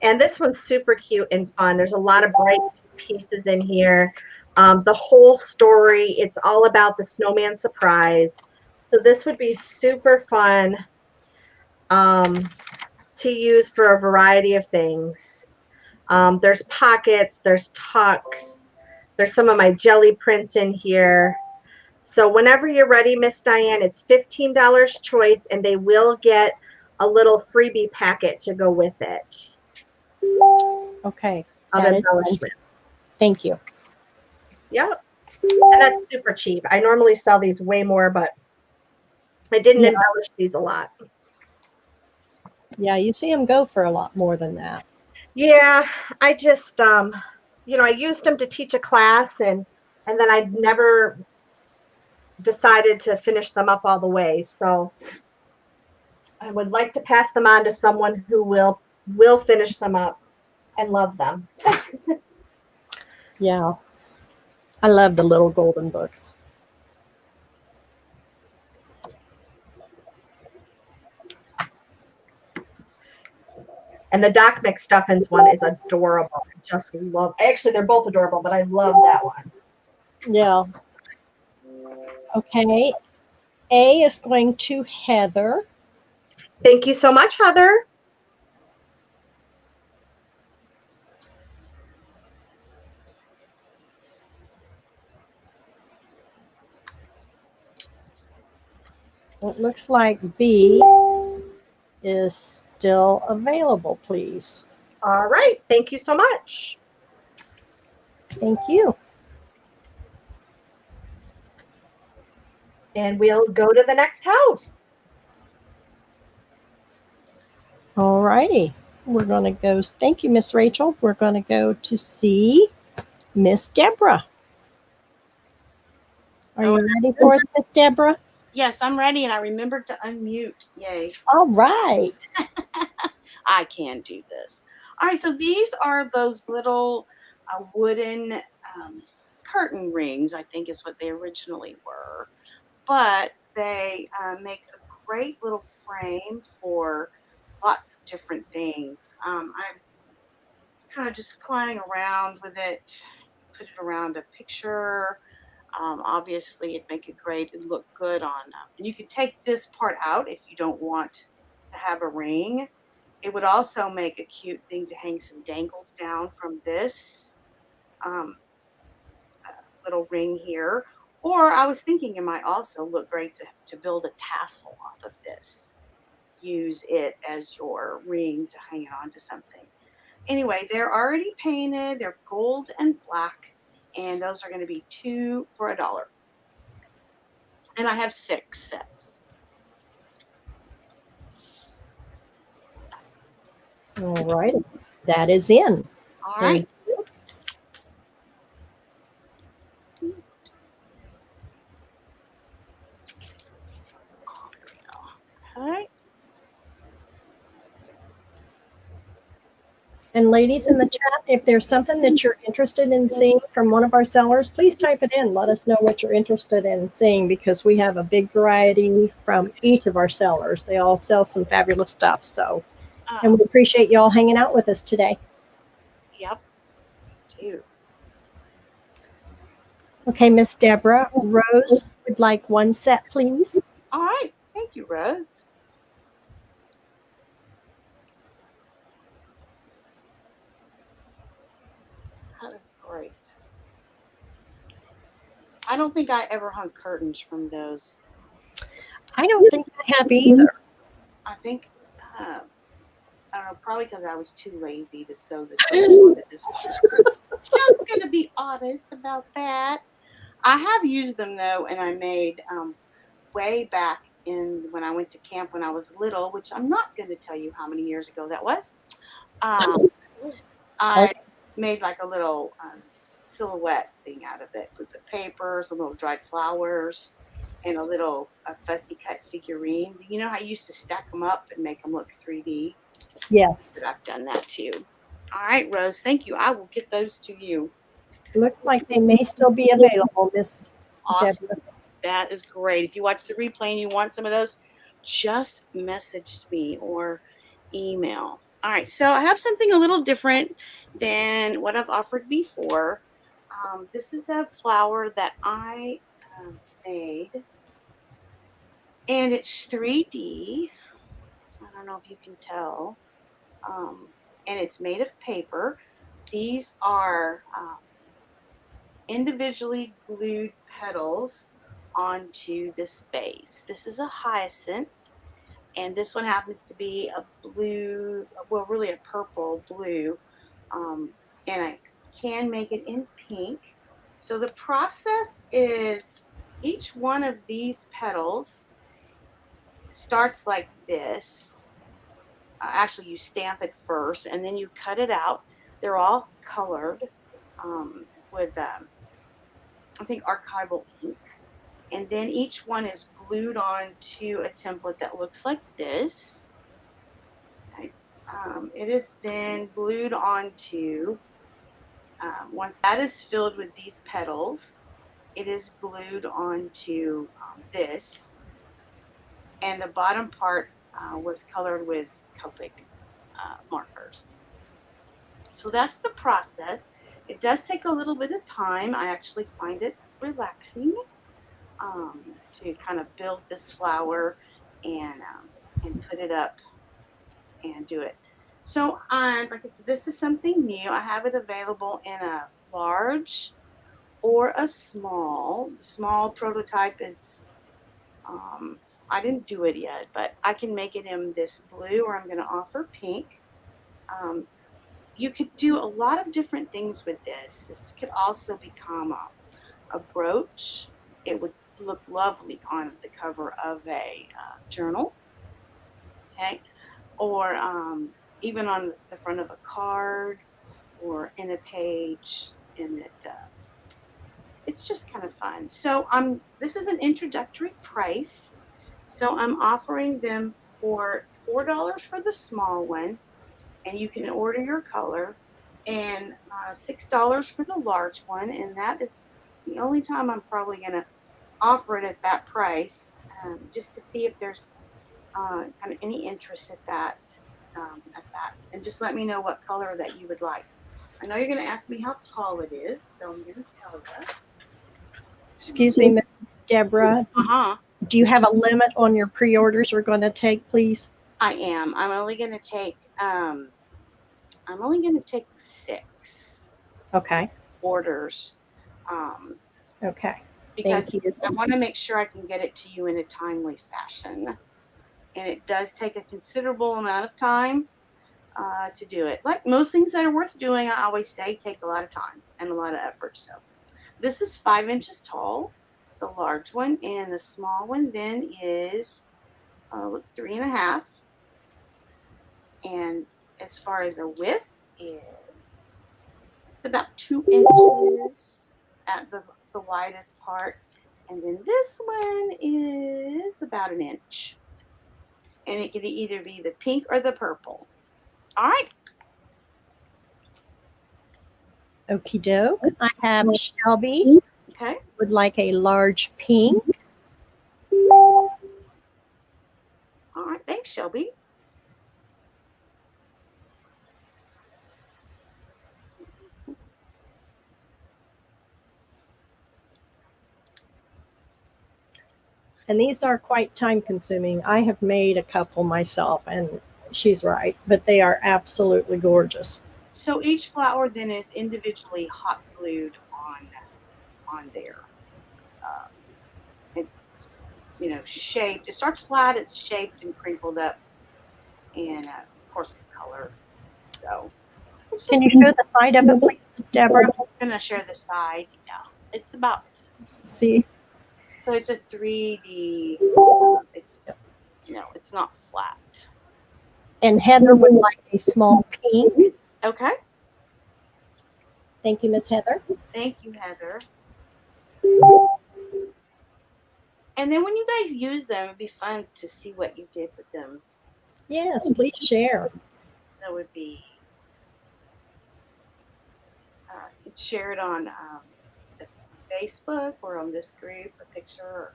And this one's super cute and fun. There's a lot of bright pieces in here. The whole story, it's all about the snowman surprise. So this would be super fun to use for a variety of things. There's pockets, there's tucks, there's some of my jelly prints in here. So whenever you're ready, Miss Diane, it's $15 choice, and they will get a little freebie packet to go with it. Okay. Of embellishments. Thank you. Yep. And that's super cheap. I normally sell these way more, but I didn't embellish these a lot. Yeah, you see them go for a lot more than that. Yeah, I just I used them to teach a class, and then I never decided to finish them up all the way. So I would like to pass them on to someone who will finish them up and love them. Yeah. I love the little golden books. And the Doc McStuffins one is adorable. I just love. Actually, they're both adorable, but I love that one. Yeah. Okay. A is going to Heather. Thank you so much, Heather. It looks like B is still available, please. All right. Thank you so much. Thank you. And we'll go to the next house. All righty. We're going to go. Thank you, Miss Rachel. We're going to go to see Miss Debra. Are you ready for us, Miss Debra? Yes, I'm ready, and I remembered to unmute. Yay. All right. I can do this. All right, so these are those little wooden curtain rings, I think is what they originally were. But they make a great little frame for lots of different things. I was kind of just playing around with it, put it around a picture. Obviously, it'd look good on, and you can take this part out if you don't want to have a ring. It would also make a cute thing to hang some dangles down from this little ring here. Or I was thinking it might also look great to build a tassel off of this. Use it as your ring to hang it onto something. Anyway, they're already painted. They're gold and black. And those are going to be $2 for $1. And I have 6 sets. All right. That is in. All right. Okay. And ladies in the chat, if there's something that you're interested in seeing from one of our sellers, please type it in. Let us know what you're interested in seeing, because we have a big variety from each of our sellers. They all sell some fabulous stuff. So, and we appreciate you all hanging out with us today. Yep. Too. Okay, Miss Debra, Rose would like 1 set, please. All right. Thank you, Rose. That is great. I don't think I ever hung curtains from those. I don't think I have either. I think, I don't know, probably because I was too lazy to sew the curtain. Just going to be honest about that. I have used them, though, and I made way back when I went to camp when I was little, which I'm not going to tell you how many years ago that was. I made like a little silhouette thing out of it with the paper, some little dried flowers, and a fussy cut figurine. You know how I used to stack them up and make them look 3D? Yes. But I've done that too. All right, Rose, thank you. I will get those to you. Looks like they may still be available, Miss Awesome. Debra. That is great. If you watch the replay and you want some of those, just message me or email. All right, so I have something a little different than what I've offered before. This is a flower that I made, and it's 3D. I don't know if you can tell. And it's made of paper. These are individually glued petals onto this base. This is a hyacinth, and this one happens to be a blue, well, really a purple blue, and I can make it in pink. So the process is each one of these petals starts like this. Actually, you stamp it first, and then you cut it out. They're all colored. with, I think, archival ink. And then each one is glued onto a template that looks like this. Okay. It is then glued onto, once that is filled with these petals, it is glued onto this. And the bottom part was colored with Copic markers. So that's the process. It does take a little bit of time. I actually find it relaxing to kind of build this flower and put it up and do it. So like I said, this is something new. I have it available in a large or a small. The small prototype is, I didn't do it yet, but I can make it in this blue, or I'm going to offer pink. You could do a lot of different things with this. This could also become a brooch. It would look lovely on the cover of a journal, okay, or even on the front of a card or in a page, and it's just kind of fun. So this is an introductory price, so I'm offering them for $4 for the small one, and you can order your color, and $6 for the large one, and that is the only time I'm probably going to offer it at that price, just to see if there's kind of any interest at that, and just let me know what color that you would like. I know you're going to ask me how tall it is, so I'm going to tell you. Excuse me, Miss Debra. Do you have a limit on your pre-orders we're going to take, please? I am. I'm only going to take 6 Okay. orders. Okay. Because Thank you. I want to make sure I can get it to you in a timely fashion. And it does take a considerable amount of time to do it. Like most things that are worth doing, I always say take a lot of time and a lot of effort. So this is 5 inches tall, the large one, and the small one then is 3.5. And as far as the width is, it's about 2 inches at the widest part. And then this one is about 1 inch. And it can either be the pink or the purple. All right. Okie doke. I have Shelby. Okay. Would like a large pink. All right. Thanks, Shelby. And these are quite time consuming. I have made a couple myself, and she's right, but they are absolutely gorgeous. So each flower then is individually hot glued on there. It's shaped. It starts flat. It's shaped and crinkled up, and of course the color. So can you show the side of it, please, Miss Debra? I'm gonna share the side. Yeah, it's about. See. So it's a 3D. It's it's not flat. And Heather would like a small pink. Okay. Thank you, Miss Heather. Thank you, Heather. And then when you guys use them, it'd be fun to see what you did with them. Yes, please share. That would be share it on Facebook or on this group, a picture.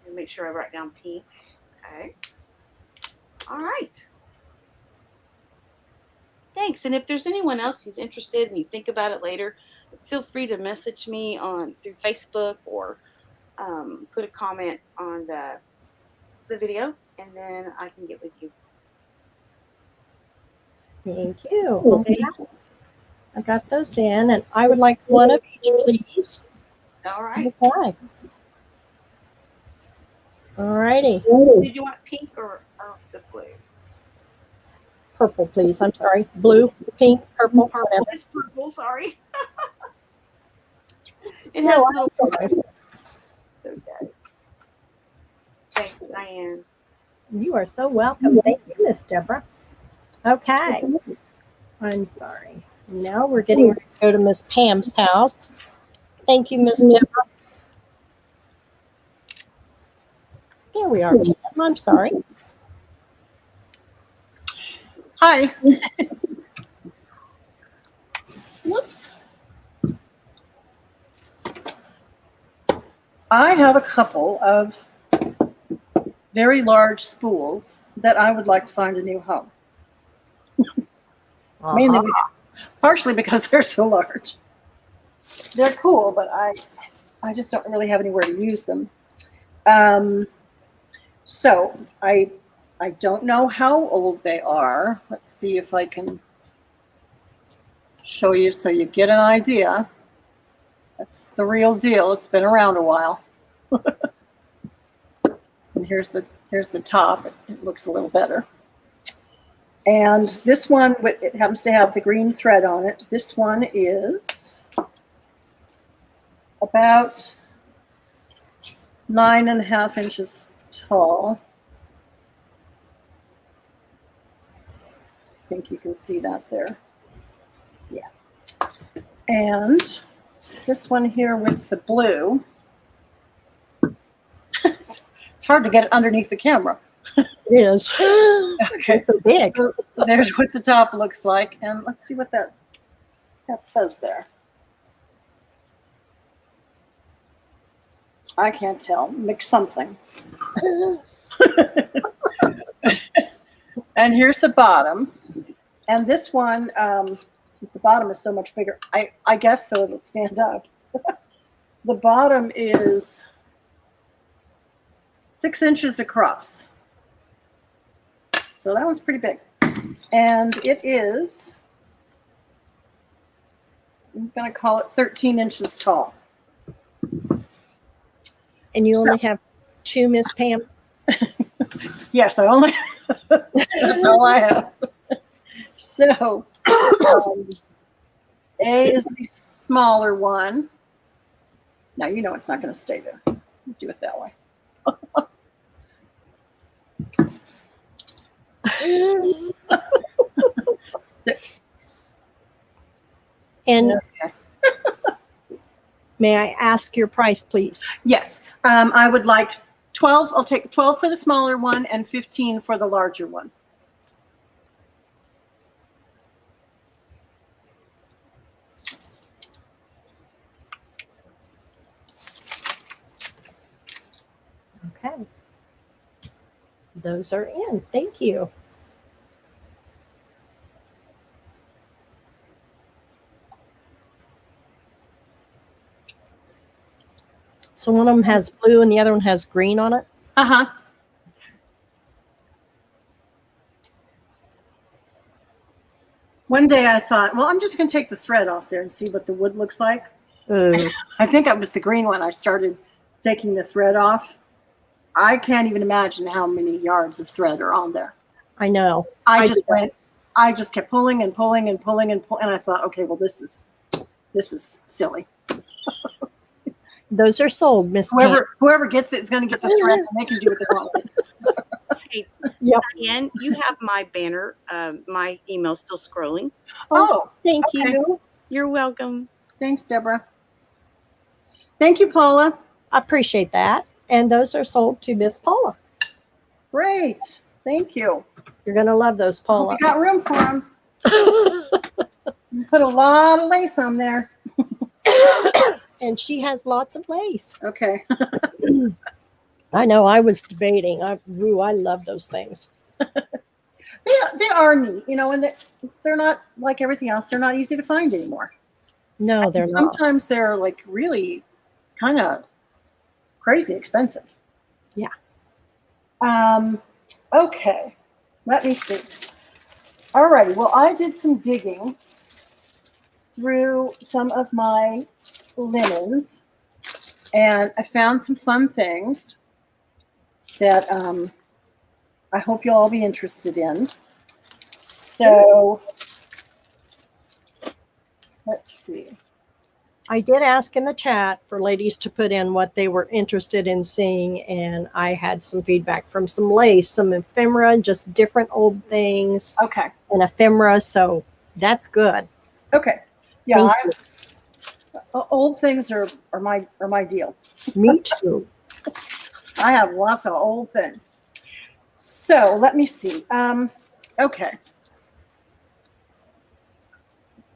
And make sure I write down pink. Okay. All right. Thanks. And if there's anyone else who's interested and you think about it later, feel free to message me through Facebook or put a comment on the video, and then I can get with you. Thank you. Okay. I got those in, and I would like one of each, please. All right. Okay. All righty. Did you want pink or the blue? Purple, please. I'm sorry. Blue, pink, purple, Purple. whatever. It's purple. Sorry. It has little. Okay. Thanks, Diane. You are so welcome. Thank you, Miss Debra. Okay. I'm sorry. Now we're getting ready to go to Miss Pam's house. Thank you, Miss Debra. There we are, Pam. I'm sorry. Hi. Whoops. I have a couple of very large spools that I would like to find a new home. Mainly, partially because they're so large. They're cool, but I just don't really have anywhere to use them. So I don't know how old they are. Let's see if I can show you so you get an idea. That's the real deal. It's been around a while. And here's the top. It looks a little better. And this one, it happens to have the green thread on it. This one is about 9.5 inches tall. I think you can see that there. Yeah. And this one here with the blue. It's hard to get it underneath the camera. It is. Okay. So big. So there's what the top looks like. And let's see what that says there. I can't tell. Mix something. And here's the bottom. And this one, since the bottom is so much bigger, I guess so it'll stand up. The bottom is 6 inches across. So that one's pretty big. And it is, I'm going to call it 13 inches tall. And you only have 2, Miss Pam? Yes, I only, that's all I have. So, A is the smaller one. Now, you know it's not going to stay there. Do it that way. And Okay. may I ask your price, please? Yes, I would like 12. I'll take 12 for the smaller one and 15 for the larger one. Okay. Those are in. Thank you. So one of them has blue and the other one has green on it? Uh-huh. One day I thought, well, I'm just going to take the thread off there and see what the wood looks like. I think it was the green one. I started taking the thread off. I can't even imagine how many yards of thread are on there. I know. I just kept pulling and pulling and pulling and pulling, and I thought, okay, well, this is silly. Those are sold, Miss Pam. Whoever gets it is going to get the thread, and they can do what they want with it. Hey, Yep. Diane, you have my banner. My email's still scrolling. Oh, Thank okay. you. You're welcome. Thanks, Deborah. Thank you, Paula. I appreciate that. And those are sold to Miss Paula. Great. Thank you. You're going to love those, Paula. We got room for them. You put a lot of lace on there. And she has lots of lace. Okay. I know. I was debating. I love those things. They are neat, and they're not like everything else. They're not easy to find anymore. No, they're not. Sometimes they're like really kind of crazy expensive. Yeah. Okay. Let me see. All right. Well, I did some digging through some of my linens, and I found some fun things that I hope you'll all be interested in. So let's see. I did ask in the chat for ladies to put in what they were interested in seeing, and I had some feedback from some lace, some ephemera, just different old things, Okay. and ephemera. So that's good. Okay. Yeah. Thank Old things are my deal. Me too. I have lots of old things. So let me see. Okay.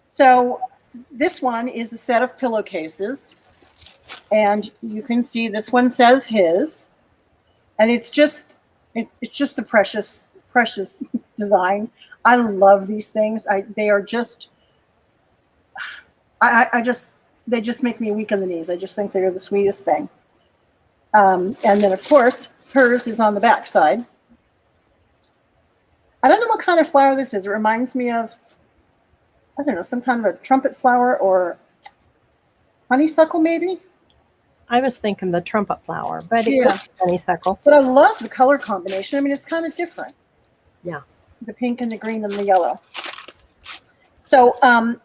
So this one is a set of pillowcases, and you can see this one says his, and it's just a precious design. I love these things. They are just they just make me weak in the knees. I just think they're the sweetest thing. And then of course hers is on the back side. I don't know what kind of flower this is. It reminds me of, I don't know, some kind of a trumpet flower or honeysuckle maybe. I was thinking the trumpet flower, but it Yeah. is honeysuckle. But I love the color combination. I mean, it's kind of different. Yeah. The pink and the green and the yellow. So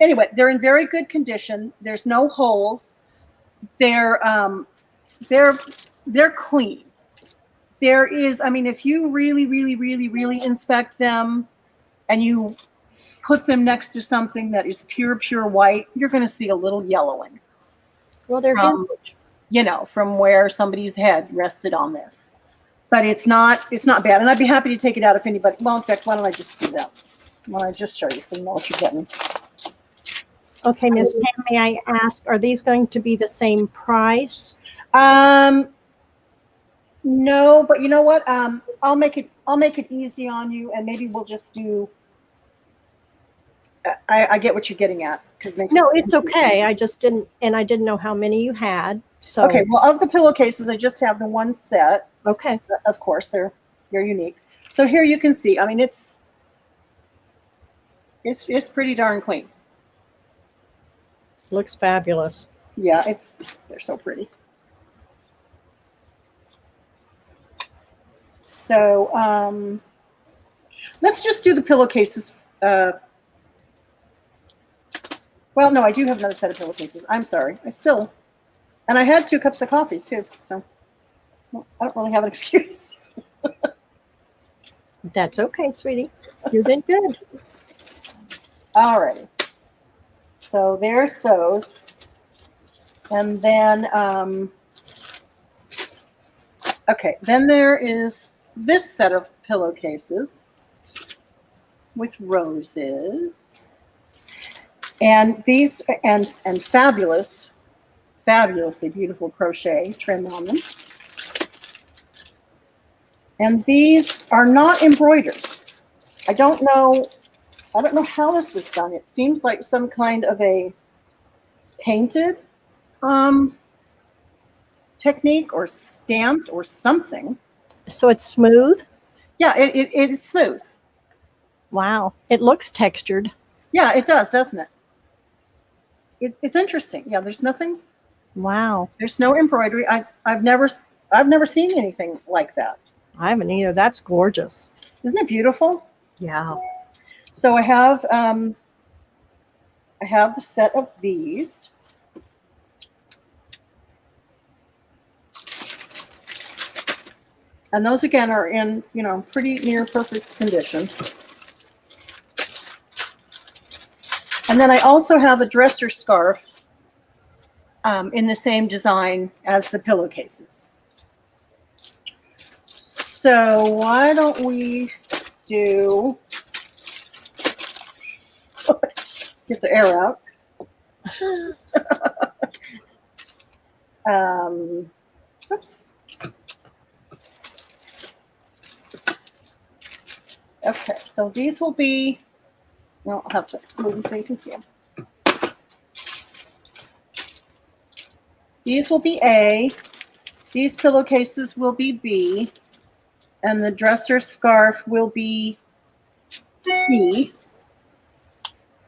anyway, they're in very good condition. There's no holes. They're clean. There is, I mean, if you really inspect them and you put them next to something that is pure white, you're going to see a little yellowing. Well, they're vintage. You know, from where somebody's head rested on this. But it's not bad. And I'd be happy to take it out if anybody, well, in fact, why don't I just do that? Why don't I just show you so you know what you're getting? Okay, Ms. Pam, may I ask, are these going to be the same price? No, but you know what? I'll make it easy on you, and maybe we'll just do. I get what you're getting at, because No, it's okay. I just didn't know how many you had. So Okay, well, of the pillowcases, I just have the one set. okay. Of course, they're unique. So here you can see. I mean, it's pretty darn clean. Looks fabulous. Yeah, they're so pretty. So let's just do the pillowcases. Well, no, I do have another set of pillowcases. I'm sorry. And I had 2 cups of coffee too. So well, I don't really have an excuse. That's okay, sweetie. You did good. All right. So there's those. And then, okay, then there is this set of pillowcases with roses. And these, and fabulously beautiful crochet trim on them. And these are not embroidered. I don't know how this was done. It seems like some kind of a painted technique or stamped or something. So it's smooth? Yeah, it is smooth. Wow. It looks textured. Yeah, it does, doesn't it? It's interesting. Yeah, there's nothing. Wow. There's no embroidery. I've never seen anything like that. I haven't either. That's gorgeous. Isn't it beautiful? Yeah. So I have a set of these. And those again are in, pretty near perfect condition. And then I also have a dresser scarf in the same design as the pillowcases. So why don't we do, get the air out. Oops. Okay, so these will be, well, I'll have to move them so you can see them. These will be A, these pillowcases will be B, and the dresser scarf will be C.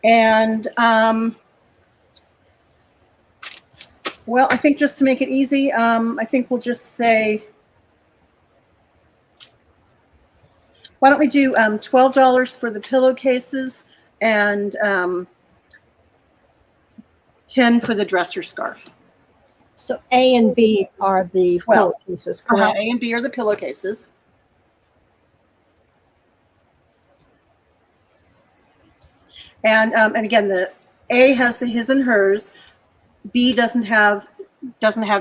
And, well, I think just to make it easy, I think we'll just say, why don't we do $12 for the pillowcases and $10 for the dresser scarf. So A and B are the 12 pillowcases, correct? A and B are the pillowcases. And again, A has the his and hers. B doesn't have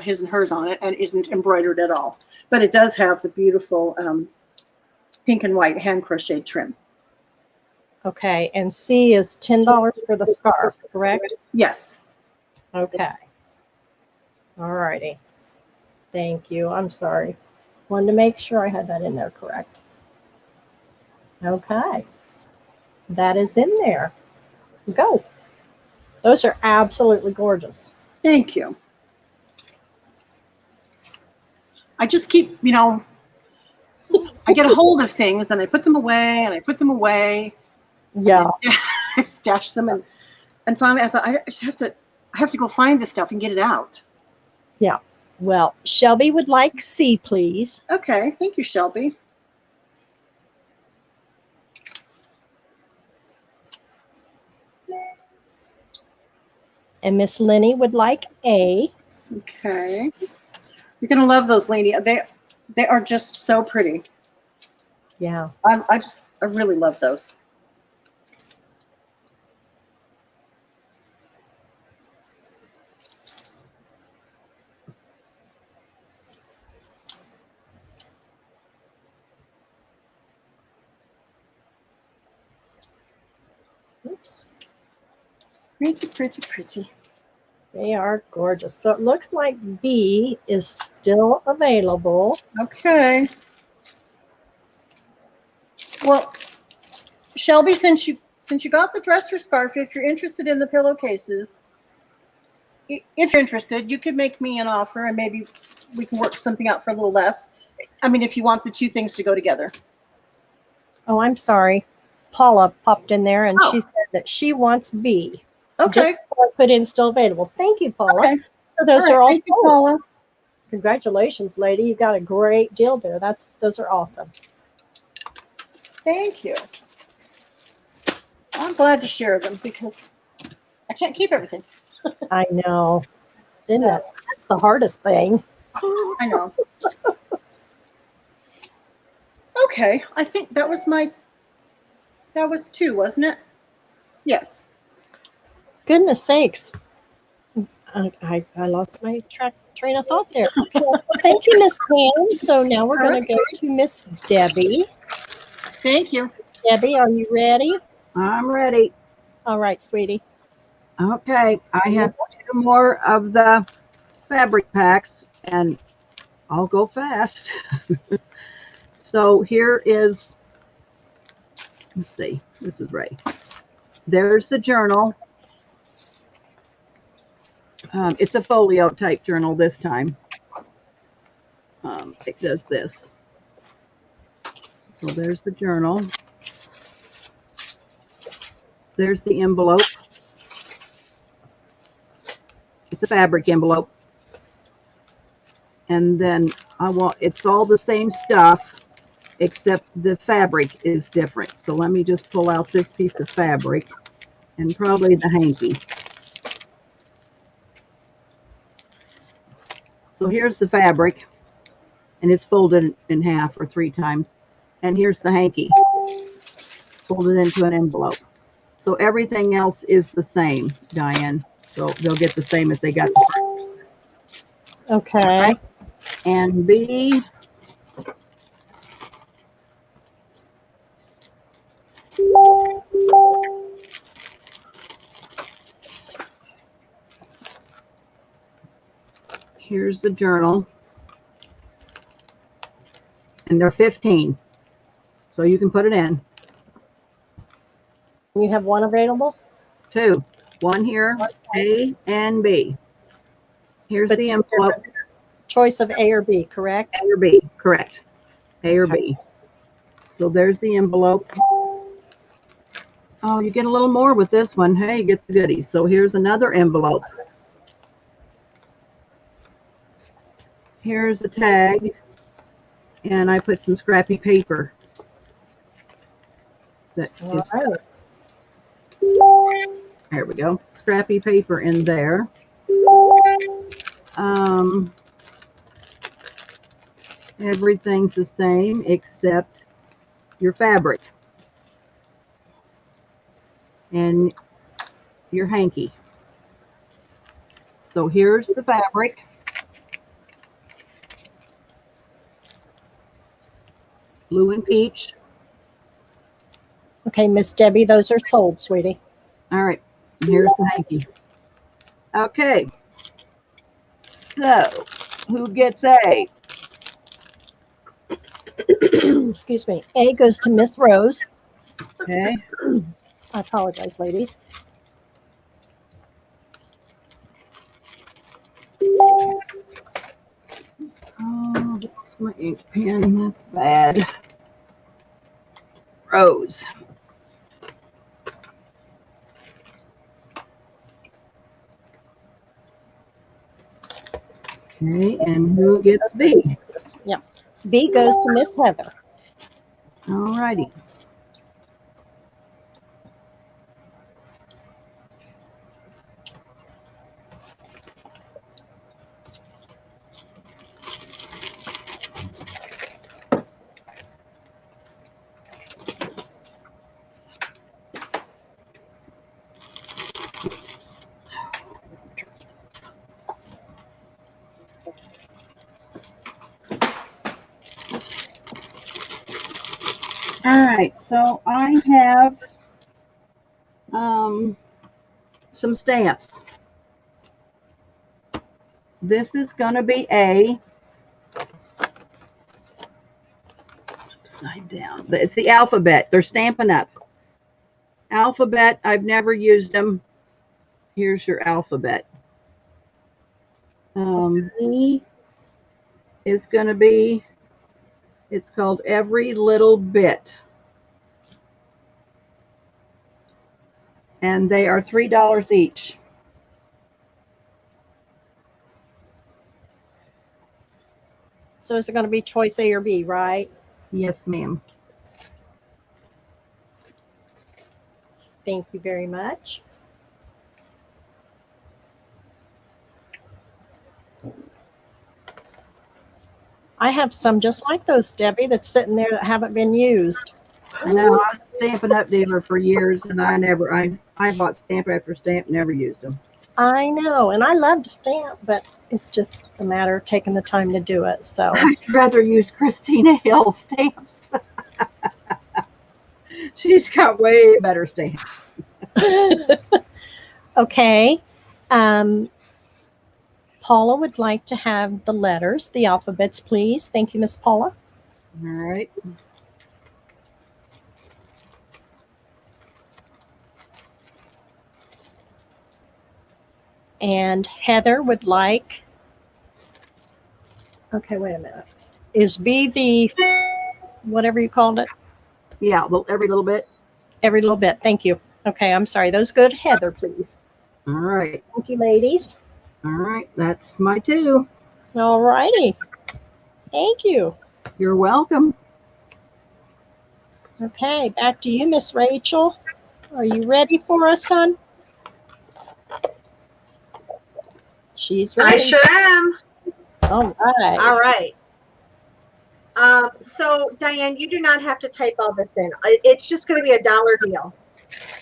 his and hers on it and isn't embroidered at all. But it does have the beautiful pink and white hand crocheted trim. Okay, and C is $10 for the scarf, correct? Yes. Okay. All righty. Thank you. I'm sorry. Wanted to make sure I had that in there correct. Okay. That is in there. Go. Those are absolutely gorgeous. Thank you. I just keep, I get a hold of things and I put them away and I put them away. Yeah. I stash them and finally I thought I have to go find this stuff and get it out. Yeah. Well, Shelby would like C, please. Okay. Thank you, Shelby. And Miss Lenny would like A. Okay. You're gonna love those, Lainey. They are just so pretty. Yeah. I really love those. Oops. Pretty, pretty, pretty. They are gorgeous. So it looks like B is still available. Okay. Well, Shelby, since you got the dress or scarf, if you're interested in the pillowcases, if you're interested, you could make me an offer and maybe we can work something out for a little less. I mean, if you want the two things to go together. Oh, I'm sorry. Paula popped in there and Oh. she said that she wants B. Okay. Just before I put in still available. Thank you, Paula. Okay. So those All right. are all Thank you, sold. Paula. Congratulations, lady. You got a great deal there. Those are awesome. Thank you. I'm glad to share them because I can't keep everything. I know. Isn't So, it? That's the hardest thing. I know. Okay. I think that was two, wasn't it? Yes. Goodness sakes. I lost my train of thought there. Okay. Thank you, Miss Pam. So now we're going to go to Miss Debbie. Thank you. Debbie, are you ready? I'm ready. All right, sweetie. Okay, I have 2 more of the fabric packs and I'll go fast. So here is, let's see, this is Ray. There's the journal. It's a folio type journal this time. It does this. So there's the journal. There's the envelope. It's a fabric envelope. And then it's all the same stuff, except the fabric is different. So let me just pull out this piece of fabric and probably the hanky. So here's the fabric, and it's folded in half or 3 times. And here's the hanky, folded into an envelope. So everything else is the same, Diane. So they'll get the same as they got the first. Okay. And B, here's the journal. And they're 15. So you can put it in. You have one available? 2. 1 here, A and B. Here's But the envelope. Choice of A or B, correct? A or B, correct. A or B. So there's the envelope. Oh, you get a little more with this one. Hey, you get the goodies. So here's another envelope. Here's a tag. And I put some scrappy paper. That All is, right. there we go. Scrappy paper in there. Everything's the same except your fabric. And your hanky. So here's the fabric. Blue and peach. Okay, Miss Debbie, those are sold, sweetie. All right, here's the hanky. Okay, so who gets A? Excuse me. A goes to Miss Rose. Okay, I apologize, ladies. oh, that's my ink pen, that's bad. Rose. Okay, and who gets B? Yeah. B goes to Miss Heather. All righty. All right, so I have some stamps. This is going to be A. Upside down. It's the alphabet. They're Stampin' Up. Alphabet, I've never used them. Here's your alphabet. E is going to be, it's called Every Little Bit. And they are $3 each. So is it going to be choice A or B, right? Yes, ma'am. Thank you very much. I have some just like those, Debbie, that's sitting there that haven't been used. I know, I was a Stampin' Up dealer for years, and I bought stamp after stamp, never used them. I know, and I love to stamp, but it's just a matter of taking the time to do it. So I'd rather use Christina Hill stamps. She's got way better stamps. okay. Paula would like to have the letters, the alphabets, please. Thank you, Miss Paula. All right. And Heather would like, okay, wait a minute. Is B the, whatever you called it? Yeah, well, every little bit. Every little bit. Thank you. Okay, I'm sorry. Those go to Heather, please. All right. Thank you, ladies. All right. That's my two. All righty. Thank you. You're welcome. Okay, back to you, Miss Rachel. Are you ready for us, hon? She's ready. I sure am. All right. All right. So Diane, you do not have to type all this in. It's just going to be $1 deal.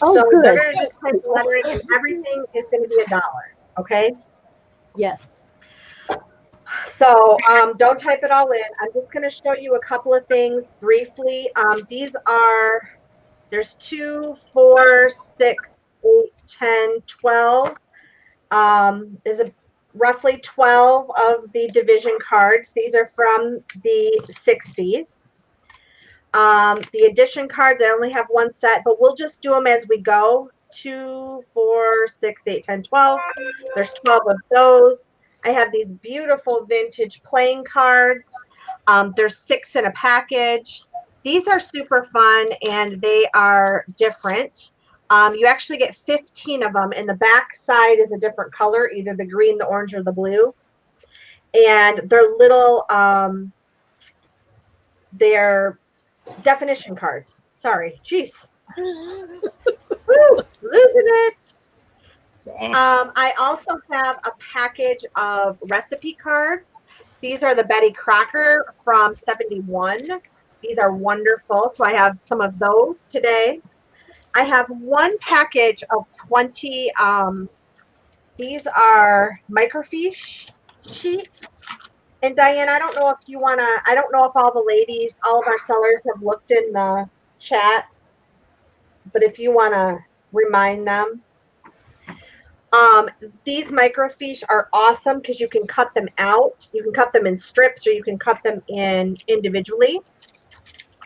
Oh, so good. they're going to just type the letter in, and everything is going to be $1. Okay. Yes. So don't type it all in. I'm just going to show you a couple of things briefly. These are, there's 2, 4, 6, 8, 10, 12. There's roughly 12 of the division cards. These are from the 60s. The addition cards, I only have one set, but we'll just do them as we go. 2, 4, 6, 8, 10, 12. There's 12 of those. I have these beautiful vintage playing cards. There's 6 in a package. These are super fun and they are different. You actually get 15 of them, and the back side is a different color, either the green, the orange, or the blue. And they're little, they're definition cards. Sorry, jeez. Woo, losing it. I also have a package of recipe cards. These are the Betty Crocker from 71. These are wonderful. So I have some of those today. I have one package of 20. These are microfiche sheets. And Diane, I don't know if you want to, I don't know if all the ladies, all of our sellers have looked in the chat, but if you want to remind them. These microfiche are awesome because you can cut them out. You can cut them in strips or you can cut them in individually.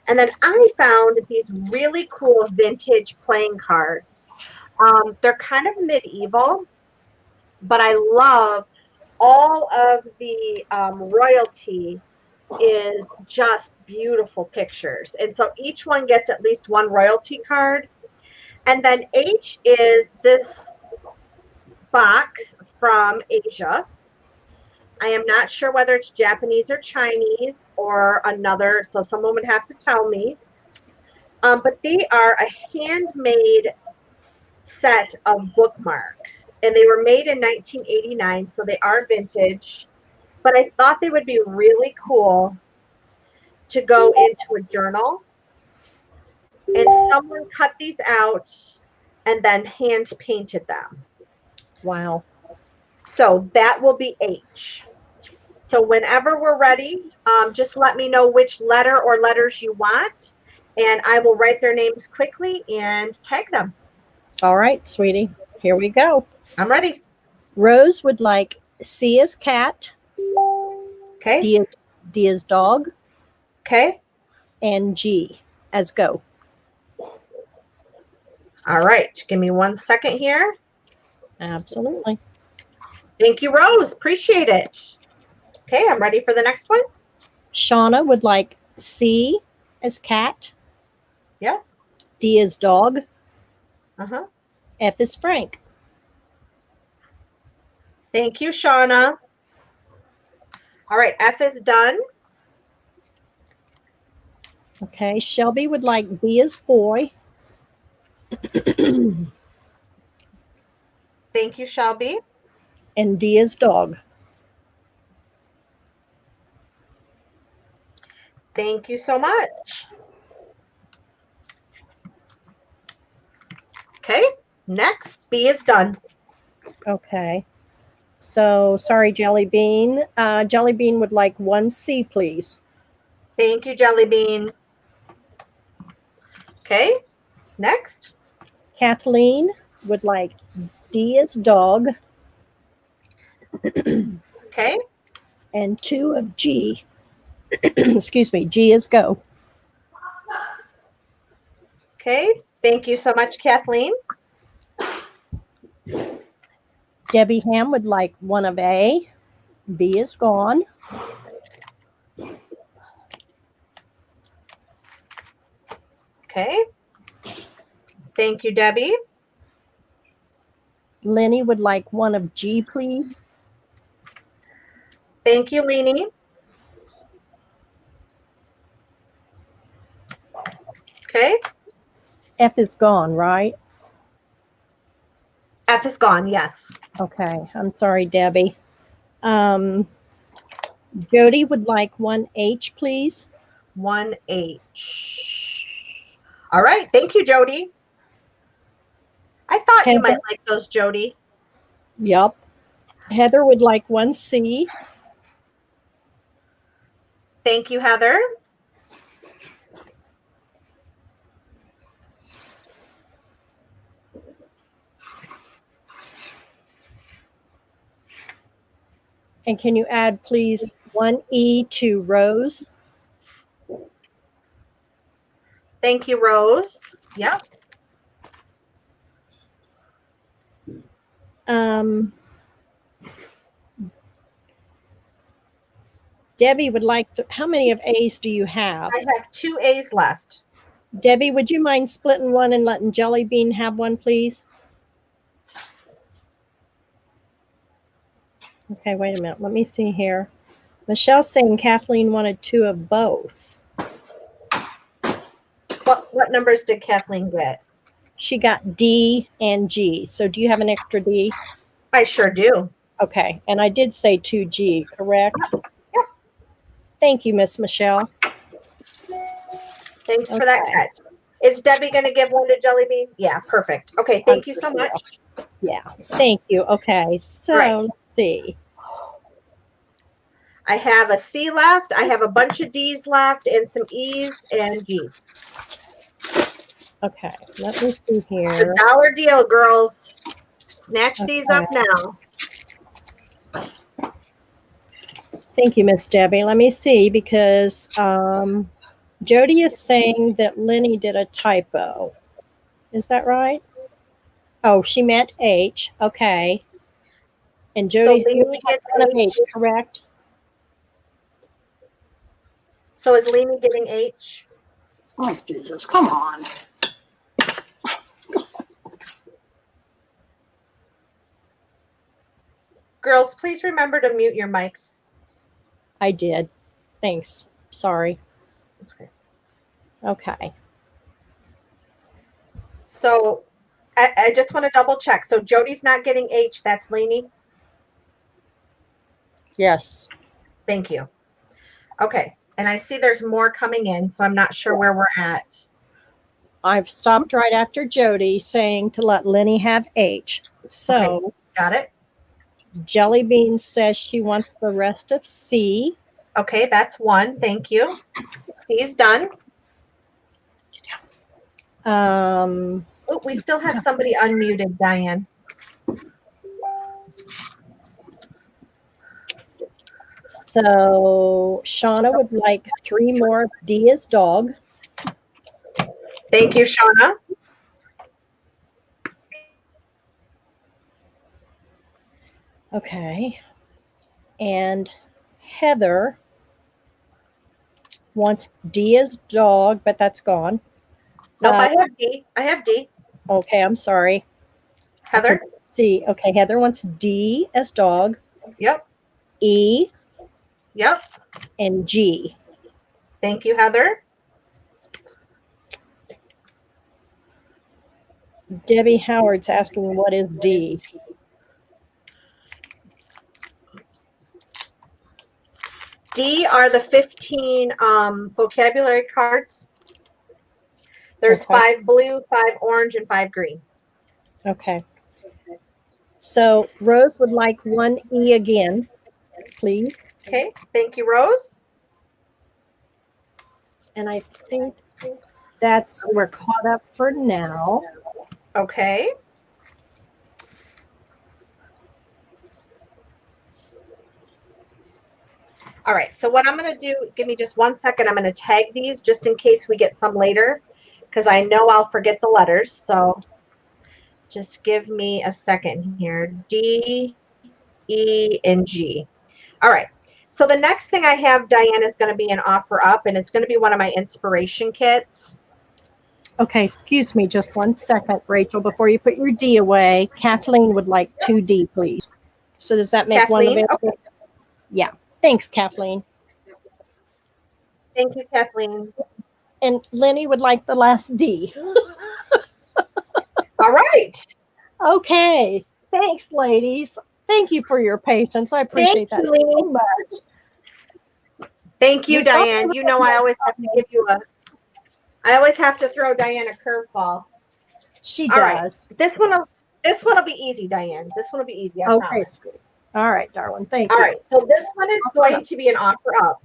And then I found these really cool vintage playing cards. They're kind of medieval, but I love all of the royalty is just beautiful pictures. And so each one gets at least one royalty card. And then H is this box from Asia. I am not sure whether it's Japanese or Chinese or another, so someone would have to tell me. But they are a handmade set of bookmarks, and they were made in 1989, so they are vintage. But I thought they would be really cool to go into a journal. And someone cut these out and then hand painted them. Wow. So that will be H. So whenever we're ready, just let me know which letter or letters you want, and I will write their names quickly and tag them. All right, sweetie. Here we go. I'm ready. Rose would like C as cat, Okay. D as dog, Okay. and G as go. All right. Give me 1 second here. Absolutely. Thank you, Rose. Appreciate it. Okay, I'm ready for the next one. Shauna would like C as cat. Yeah. D as dog. Uh-huh. F as Frank. Thank you, Shauna. All right, F is done. Okay, Shelby would like B as boy. Thank you, Shelby. And D as dog. Thank you so much. Okay, next, B is done. Okay. So, sorry, Jelly Bean. Jelly Bean would like 1C, please. Thank you, Jelly Bean. Okay, next. Kathleen would like D as dog. Okay. And 2 of G. Excuse me, G is go. Okay, thank you so much, Kathleen. Debbie Ham would like 1 of A. B is gone. Okay. Thank you, Debbie. Lenny would like 1 of G, please. Thank you, Leanie. Okay. F is gone, right? F is gone, yes. Okay, I'm sorry, Debbie. Jody would like 1H, please. 1H. All right, thank you, Jody. I thought you might like those, Jody. Yep. Heather would like 1C. Thank you, Heather. And can you add, please, 1E to Rose? Thank you, Rose. Yep. Debbie would like, how many of A's do you have? I have 2 A's left. Debbie, would you mind splitting 1 and letting Jelly Bean have 1, please? Okay, wait a minute. Let me see here. Michelle's saying Kathleen wanted 2 of both. What numbers did Kathleen get? She got D and G. So do you have an extra D? I sure do. Okay, and I did say 2G, correct? Yep. Thank you, Miss Michelle. Thanks for that catch. Is Debbie going to give one to Jelly Bean? Yeah, perfect. Okay, thank you so much. Yeah, thank you. Okay, so Right. let's see. I have a C left. I have a bunch of D's left and some E's and G's. Okay, let me see It's here. a dollar deal, girls. Snatch these up Okay. now. Thank you, Miss Debbie. Let me see, because Jody is saying that Lenny did a typo. Is that right? Oh, she meant H. Okay. And Jody, So you Lena have gets one of H. H, correct? So is Lena getting H? Oh, Jesus, come on. Girls, please remember to mute your mics. I did. Thanks. Sorry. That's okay. Okay. So I just want to double check. So Jody's not getting H. That's Lena. Yes. Thank you. Okay. And I see there's more coming in, so I'm not sure where we're at. I've stopped right after Jody saying to let Lenny have H. So Okay. Got it. Jelly Bean says she wants the rest of C. Okay, that's one. Thank you. C's done. Oh, we still have somebody unmuted, Diane. So Shauna would like 3 more D as dog. Thank you, Shauna. Okay. And Heather wants D as dog, but that's gone. Nope, I have D. I have D. Okay, I'm sorry. Heather? C. Okay, Heather wants D as dog, Yep. E, Yep. and G. Thank you, Heather. Debbie Howard's asking what is D. D are the 15 vocabulary cards. There's Okay. 5 blue, 5 orange, and 5 green. Okay. So Rose would like 1 E again, please. Okay, thank you, Rose. And I think we're caught up for now. Okay. All right, so what I'm going to do, give me just 1 second. I'm going to tag these just in case we get some later, because I know I'll forget the letters. So just give me a second here. D, E, and G. All right. So the next thing I have, Diane, is going to be an offer up, and it's going to be one of my inspiration kits. Okay, excuse me just 1 second, Rachel, before you put your D away. Kathleen would like 2 D, please. So does that make Kathleen? one available? Okay. Yeah. Thanks, Kathleen. Thank you, Kathleen. And Lenny would like the last D. All right. Okay. Thanks, ladies. Thank you for your patience. I appreciate that so much. Thank you, We thought Diane. we You were know I always have to give you I always have to throw Diane a curveball. She All right. does. This one will be easy, Diane. This one will be easy. I Okay, promise. sweet. All right, darling. Thank All you. right. So this one is going to be an offer up.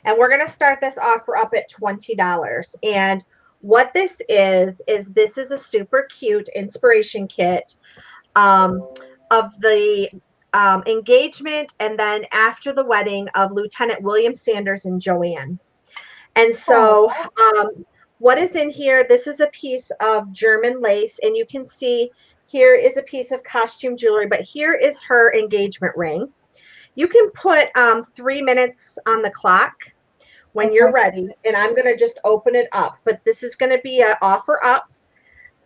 And we're going to start this offer up at $20. And what this is this is a super cute inspiration kit of the engagement and then after the wedding of Lieutenant William Sanders and Joanne. And so what is in here, this is a piece of German lace, and you can see here is a piece of costume jewelry, but here is her engagement ring. You can put 3 minutes on the clock when you're ready, and I'm going to just open it up. But this is going to be an offer up.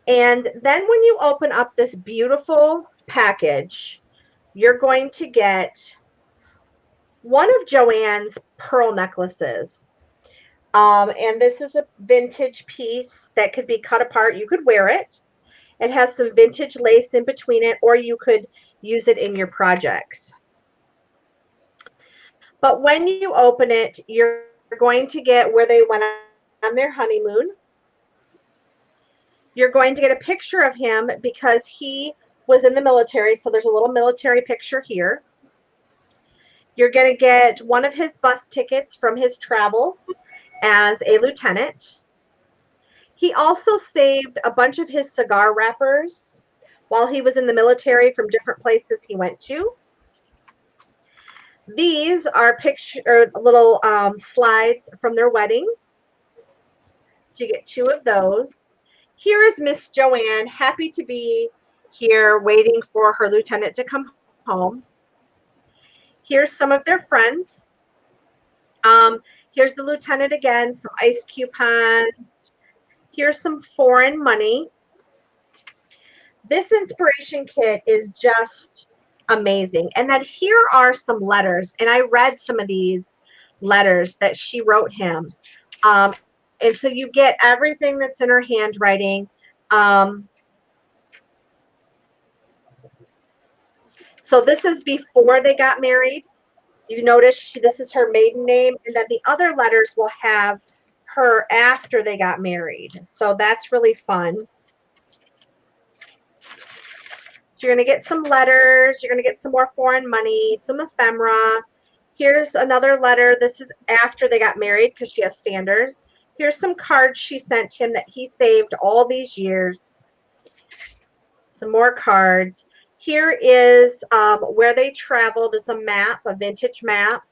And then when you open up this beautiful package, you're going to get one of Joanne's pearl necklaces. And this is a vintage piece that could be cut apart. You could wear it. It has some vintage lace in between it, or you could use it in your projects. But when you open it, you're going to get where they went on their honeymoon. You're going to get a picture of him because he was in the military, so there's a little military picture here. You're going to get one of his bus tickets from his travels as a lieutenant. He also saved a bunch of his cigar wrappers while he was in the military from different places he went to. These are little slides from their wedding. So you get 2 of those. Here is Miss Joanne, happy to be here waiting for her lieutenant to come home. Here's some of their friends. Here's the lieutenant again, some ice coupons. Here's some foreign money. This inspiration kit is just amazing. And then here are some letters. And I read some of these letters that she wrote him. And so you get everything that's in her handwriting. So this is before they got married. You notice this is her maiden name. And then the other letters will have her after they got married. So that's really fun. So you're going to get some letters. You're going to get some more foreign money, some ephemera. Here's another letter. This is after they got married because she has Sanders. Here's some cards she sent him that he saved all these years. Some more cards. Here is where they traveled. It's a map, a vintage map.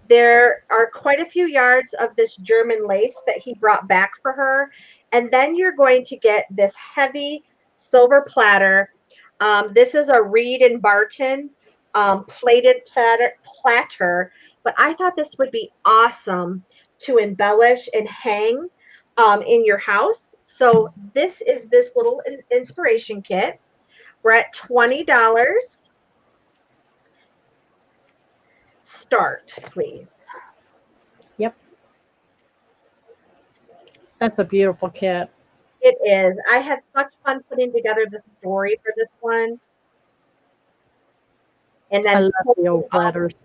There are quite a few yards of this German lace that he brought back for her. And then you're going to get this heavy silver platter. This is a Reid and Barton plated platter. But I thought this would be awesome to embellish and hang in your house. So this is this little inspiration kit. We're at $20. Start, please. Yep. That's a beautiful kit. It is. I had such fun putting together the story for this one. And then I love the old letters.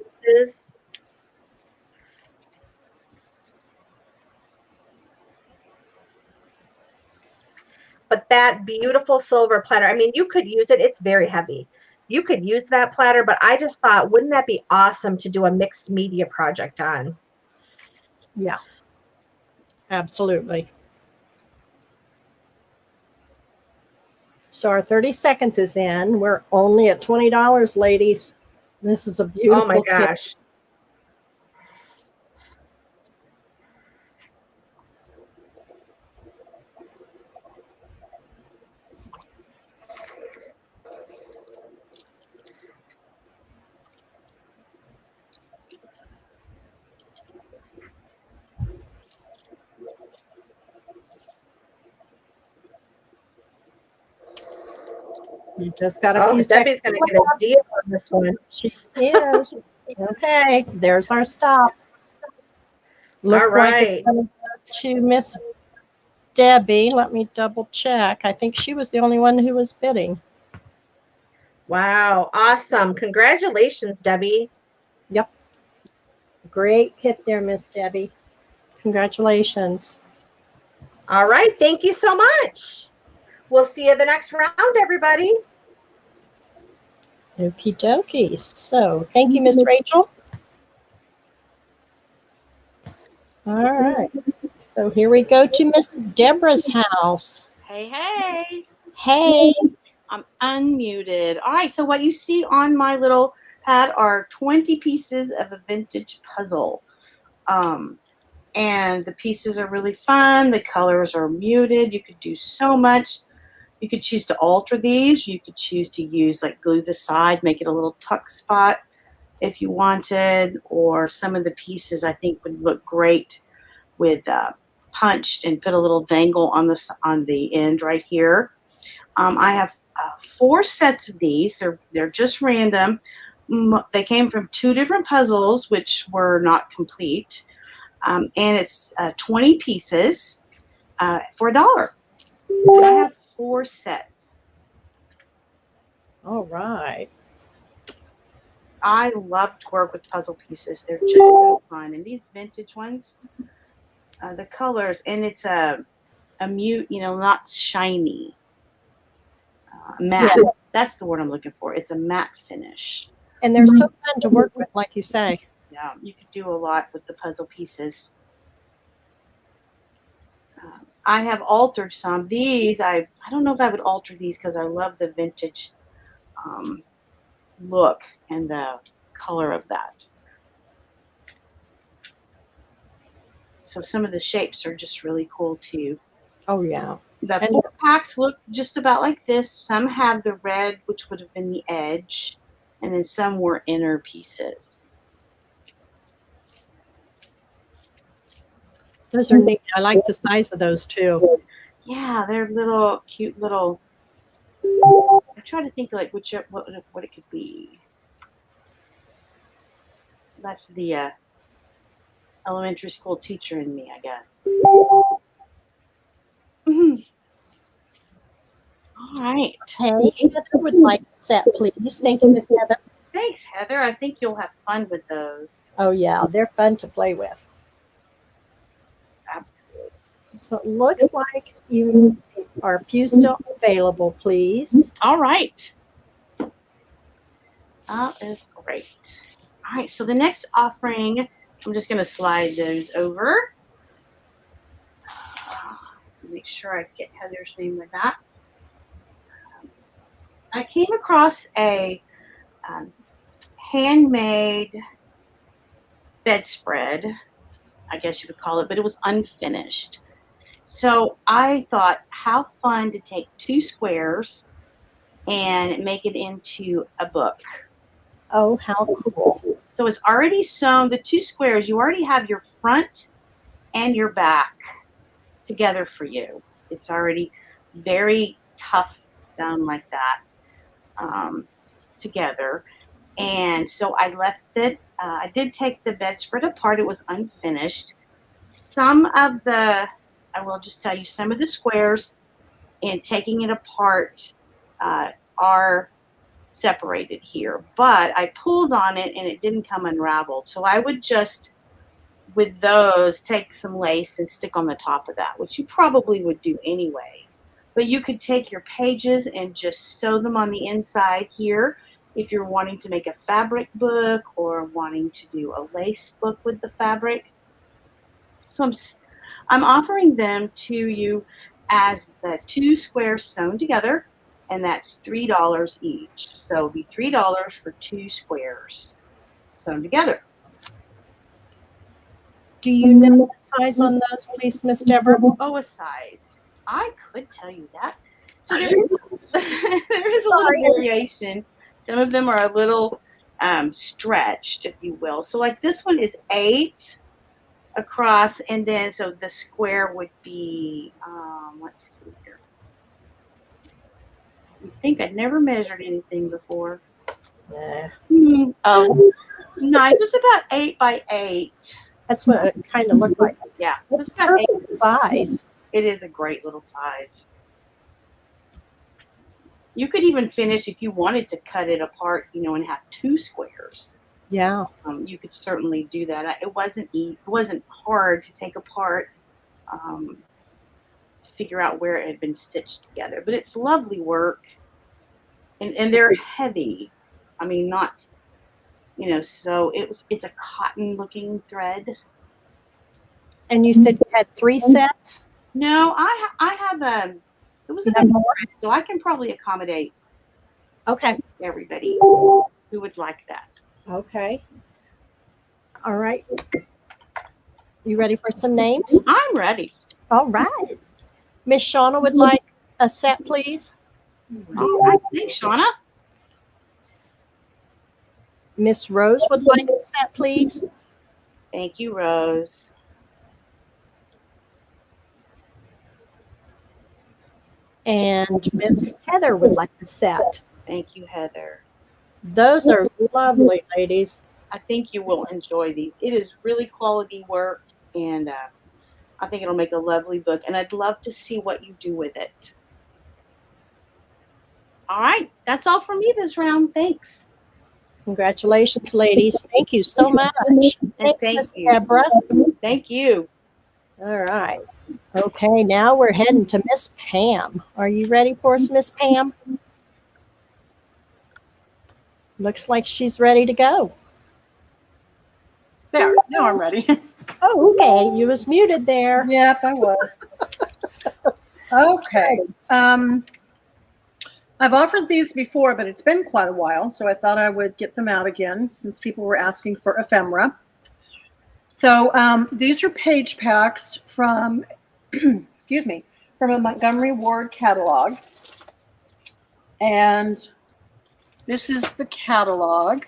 But that beautiful silver platter, I mean, you could use it. It's very heavy. You could use that platter, but I just thought, wouldn't that be awesome to do a mixed media project on? Yeah, absolutely. So our 30 seconds is in. We're only at $20, ladies. This is a beautiful Oh my gosh. kit. You just got a few Debbie's seconds. going to get a deal on this one. She is. Okay, there's our stop. Looks All right. like it's going to go to Miss Debbie. Let me double check. I think she was the only one who was bidding. Wow. Awesome. Congratulations, Debbie. Yep. Great kit there, Miss Debbie. Congratulations. All right. Thank you so much. We'll see you the next round, everybody. Okie dokie. So thank you, Miss Rachel. All right. So here we go to Miss Debra's house. Hey, hey. Hey. I'm unmuted. All right. So what you see on my little pad are 20 pieces of a vintage puzzle. And the pieces are really fun. The colors are muted. You could do so much. You could choose to alter these. You could choose to use like glue the side, make it a little tuck spot if you wanted, or some of the pieces I think would look great with punched and put a little dangle on the end right here. I have 4 sets of these. They're just random. They came from 2 different puzzles, which were not complete. And it's 20 pieces for $1. I have 4 sets. All right. I love to work with puzzle pieces. They're just so fun. And these vintage ones, the colors, and it's a mute, not shiny. Matte. Yeah. That's the word I'm looking for. It's a matte finish. And they're so fun to work with, like you say. Yeah, you could do a lot with the puzzle pieces. I have altered some. These, I don't know if I would alter these because I love the vintage look and the color of that. So some of the shapes are just really cool too. Oh, yeah. The And- 4 packs look just about like this. Some have the red, which would have been the edge, and then some were inner pieces. Those are neat. I like the size of those too. Yeah, they're little, cute little. I try to think like what it could be. That's the elementary school teacher in me, I guess. All right. Hey, Heather would like a set, please. Thank you, Miss Heather. Thanks, Heather. I think you'll have fun with those. Oh, yeah. They're fun to play with. Absolutely. So it looks like you are a few still available, please. All right. That is great. All right. So the next offering, I'm just going to slide those over. Make sure I get Heather's name with that. I came across a handmade bedspread, I guess you would call it, but it was unfinished. So I thought, how fun to take 2 squares and make it into a book. Oh, how cool. So it's already sewn, the 2 squares, you already have your front and your back together for you. It's already very tough sewn like that together. And so I left it. I did take the bedspread apart. It was unfinished. Some of the, I will just tell you, some of the squares in taking it apart are separated here. But I pulled on it and it didn't come unraveled. So I would just, with those, take some lace and stick on the top of that, which you probably would do anyway. But you could take your pages and just sew them on the inside here if you're wanting to make a fabric book or wanting to do a lace book with the fabric. So I'm offering them to you as the 2 squares sewn together, and that's $3 each. So it'll be $3 for 2 squares sewn together. Do you know the size on those, please, Miss Debra? Oh, a size. I could tell you that. So there is a little variation. Some of them are a little stretched, if you will. So like this one is 8 across, and then so the square would be, let's see here. I think I'd never measured anything before. Yeah. Oh, nice. It's about 8 by 8. That's what it kind of looked like. Yeah, It's it's about 8. perfect size. It is a great little size. You could even finish if you wanted to cut it apart, and have 2 squares. Yeah. You could certainly do that. It wasn't hard to take apart to figure out where it had been stitched together. But it's lovely work, and they're heavy. I mean, not, So it's a cotton looking thread. And you said you had 3 sets? No, I have it was a You bit have more? so I can probably accommodate Okay. everybody who would like that. Okay. All right. You ready for some names? I'm ready. All right. Miss Shauna would like a set, please. All right, thanks, Shauna. Miss Rose would like a set, please. Thank you, Rose. And Miss Heather would like a set. Thank you, Heather. Those are lovely, ladies. I think you will enjoy these. It is really quality work, and I think it'll make a lovely book, and I'd love to see what you do with it. All right, that's all for me this round. Thanks. Congratulations, ladies. Thank you so much. Thanks, thank Miss you. Debra. Thank you. All right. Okay, now we're heading to Miss Pam. Are you ready for us, Miss Pam? Looks like she's ready to go. There, now I'm ready. Oh, okay. You was muted there. Yep, I was. Okay. I've offered these before, but it's been quite a while, so I thought I would get them out again since people were asking for ephemera. So these are page packs from, excuse me, from a Montgomery Ward catalog. And this is the catalog.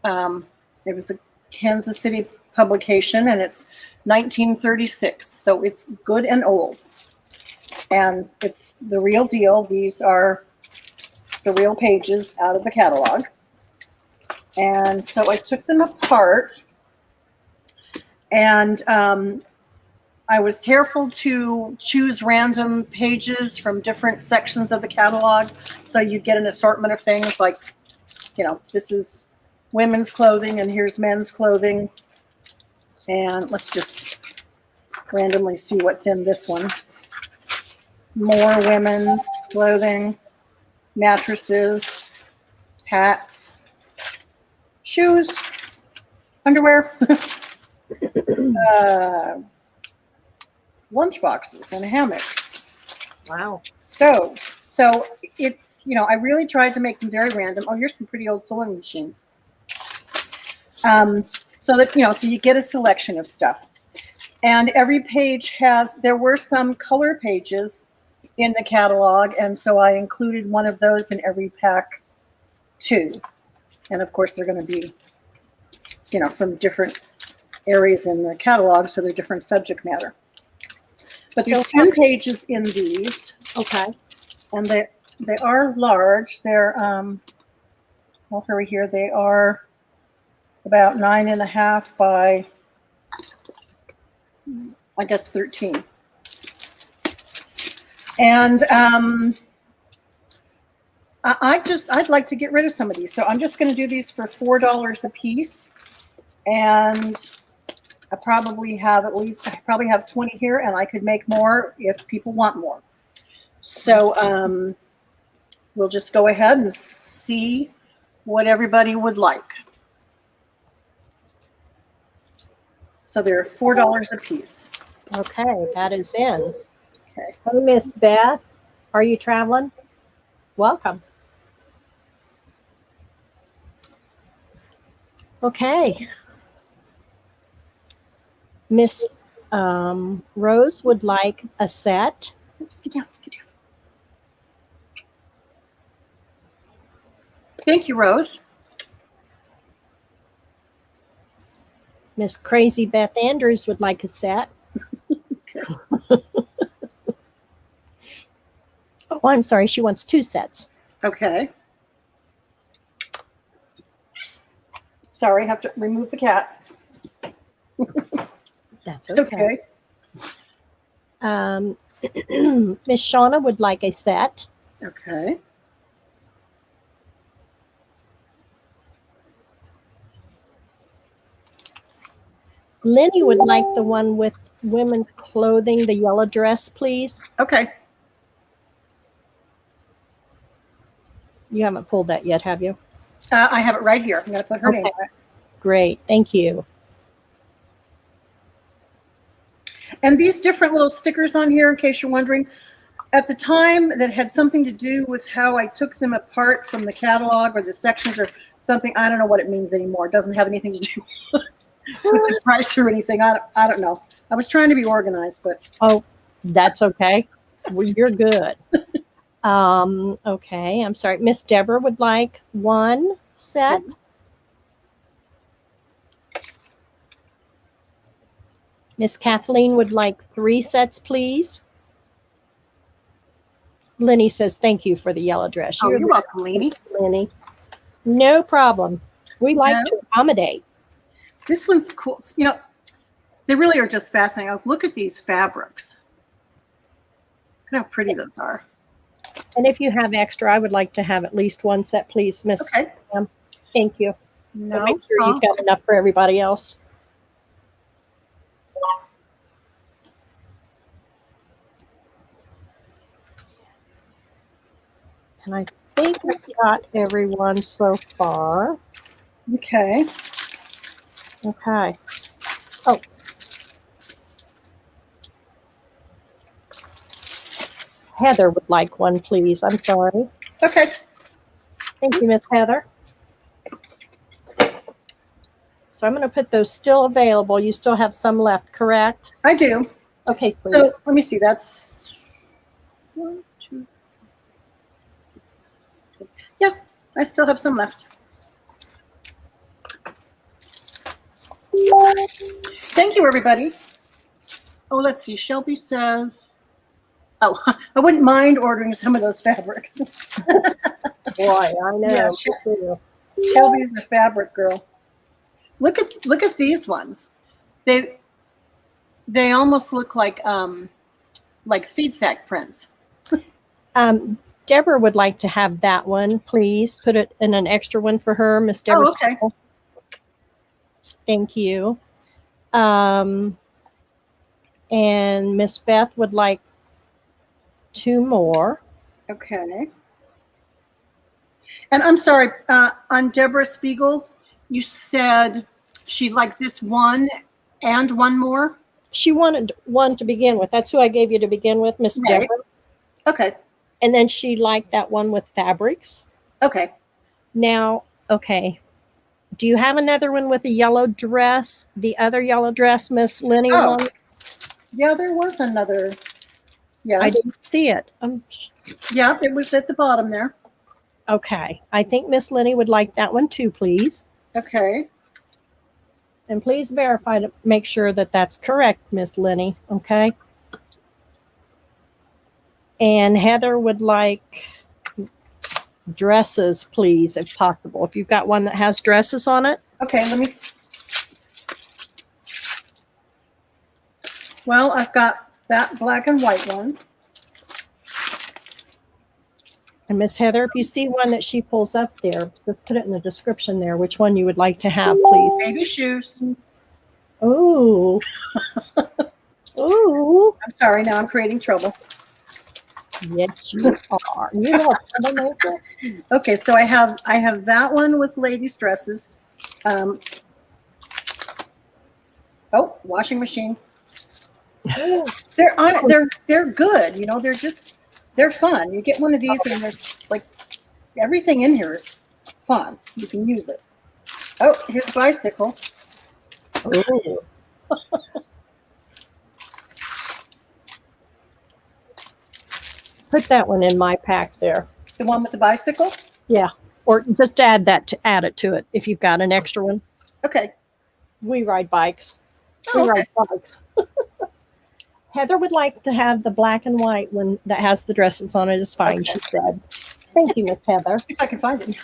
It was a Kansas City publication, and it's 1936, so it's good and old. And it's the real deal. These are the real pages out of the catalog. And so I took them apart, and I was careful to choose random pages from different sections of the catalog, so you get an assortment of things like, you know, this is women's clothing and here's men's clothing. And let's just randomly see what's in this one. More women's clothing, mattresses, hats, shoes, underwear, lunch boxes and hammocks. Wow. Stoves. So it, you know, I really tried to make them very random. Oh, here's some pretty old sewing machines. So that, you know, so you get a selection of stuff. And every page has, there were some color pages in the catalog, and so I included one of those in every pack too. And of course, they're going to be, you know, from different areas in the catalog, so they're different subject matter. But there's 10 pages in these. Okay. And they are large. They're, well, over here, they are about 9.5 by, I guess, 13. And I'd like to get rid of some of these. So I'm just going to do these for $4 a piece. And I probably have at least, I probably have 20 here, and I could make more if people want more. So we'll just go ahead and see what everybody would like. So they're $4 a piece. Okay, that is in. Okay. Hey, Miss Beth, are you traveling? Welcome. Okay. Miss Rose would like a set. Oops, get down, get down. Thank you, Rose. Miss Crazy Beth Andrews would like a set. Oh, I'm sorry. She wants 2 sets. Okay. Sorry, I have to remove the cat. That's okay. Okay. Miss Shauna would like a set. Okay. Lenny would like the one with women's clothing, the yellow dress, please. Okay. You haven't pulled that yet, have you? I have it right here. I'm going to put her name on it. Great. Thank you. And these different little stickers on here, in case you're wondering, at the time that had something to do with how I took them apart from the catalog or the sections or something. I don't know what it means anymore. It doesn't have anything to do with the price or anything. I don't know. I was trying to be organized, but. Oh, that's okay. Well, you're good. Okay. I'm sorry. Miss Debra would like 1 set. Miss Kathleen would like 3 sets, please. Lenny says, thank you for the yellow dress. Oh, you're welcome, Lenny. Lenny. No problem. We like to accommodate. This one's cool. You know, they really are just fascinating. Like, look at these fabrics. Look how pretty those are. And if you have extra, I would like to have at least 1 set, please, Miss. Okay. Thank you. No But make sure you've got enough for everybody else. And I think I've got everyone so far. Okay. Okay. Oh. Heather would like one, please. I'm sorry. Okay. Thank you, Miss Heather. So I'm going to put those still available. You still have some left, correct? I do. Okay, sweet. So let me see. That's 1, 2, 6, 7. Yeah, I still have some left. Thank you, everybody. Oh, let's see. Shelby says, oh, I wouldn't mind ordering some of those fabrics. Boy, I know. Yeah, Shelby's the fabric girl. Look at these ones. They almost look like feed sack prints. Deborah would like to have that one, please. Put it in an extra one for her, Miss Debra. Oh, okay. Spiegel. Thank you. And Miss Beth would like 2 more. Okay. And I'm sorry, on Debra Spiegel, you said she'd like this one and one more? She wanted one to begin with. That's who I gave you to begin with, Miss Right. Deborah. Okay. And then she liked that one with fabrics. Okay. Now, okay. Do you have another one with a yellow dress? The other yellow dress, Miss Lenny? Oh. One? Yeah, there was another. Yes. I didn't see it. Yeah, it was at the bottom there. Okay. I think Miss Lenny would like that one too, please. Okay. And please verify to make sure that that's correct, Miss Lenny. Okay. And Heather would like dresses, please, if possible. If you've got one that has dresses on it. Okay, let me. Well, I've got that black and white one. And Miss Heather, if you see one that she pulls up there, just put it in the description there, which one you would like to have, please. Baby shoes. Ooh. Ooh. I'm sorry, now I'm creating trouble. Yes, you are. You know, troublemaker. Okay, so I have that one with ladies' dresses. Oh, washing machine. They're on it. They're good. You know, they're fun. You get one of these and there's like everything in here is fun. You can use it. Oh, here's a bicycle. Ooh. Put that one in my pack there. The one with the bicycle? Yeah. Or just add it to it if you've got an extra one. Okay. We ride bikes. Oh, We okay. ride bikes. Heather would like to have the black and white one that has the dresses on it is fine, Okay. she said. Thank you, Miss Heather. If I can find it.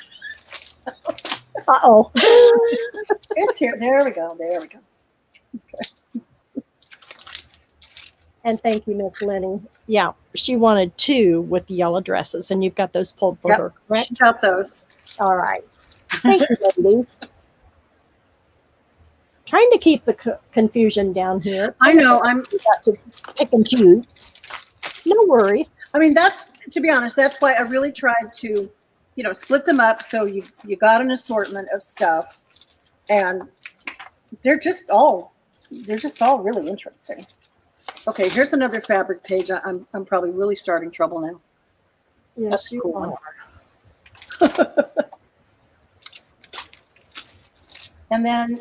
Uh-oh. It's here. There we go. There we go. And thank you, Miss Lenny. Yeah, she wanted 2 with the yellow dresses, and you've got those pulled for Yep. her, correct? She got those. All right. Thank you, ladies. Trying to keep the confusion down here. I know. We got to pick and choose. No worries. I mean, that's, to be honest, that's why I really tried to, split them up so you got an assortment of stuff, and they're just all really interesting. Okay, here's another fabric page. I'm probably really starting trouble now. Yes, That's you cool. are. And then,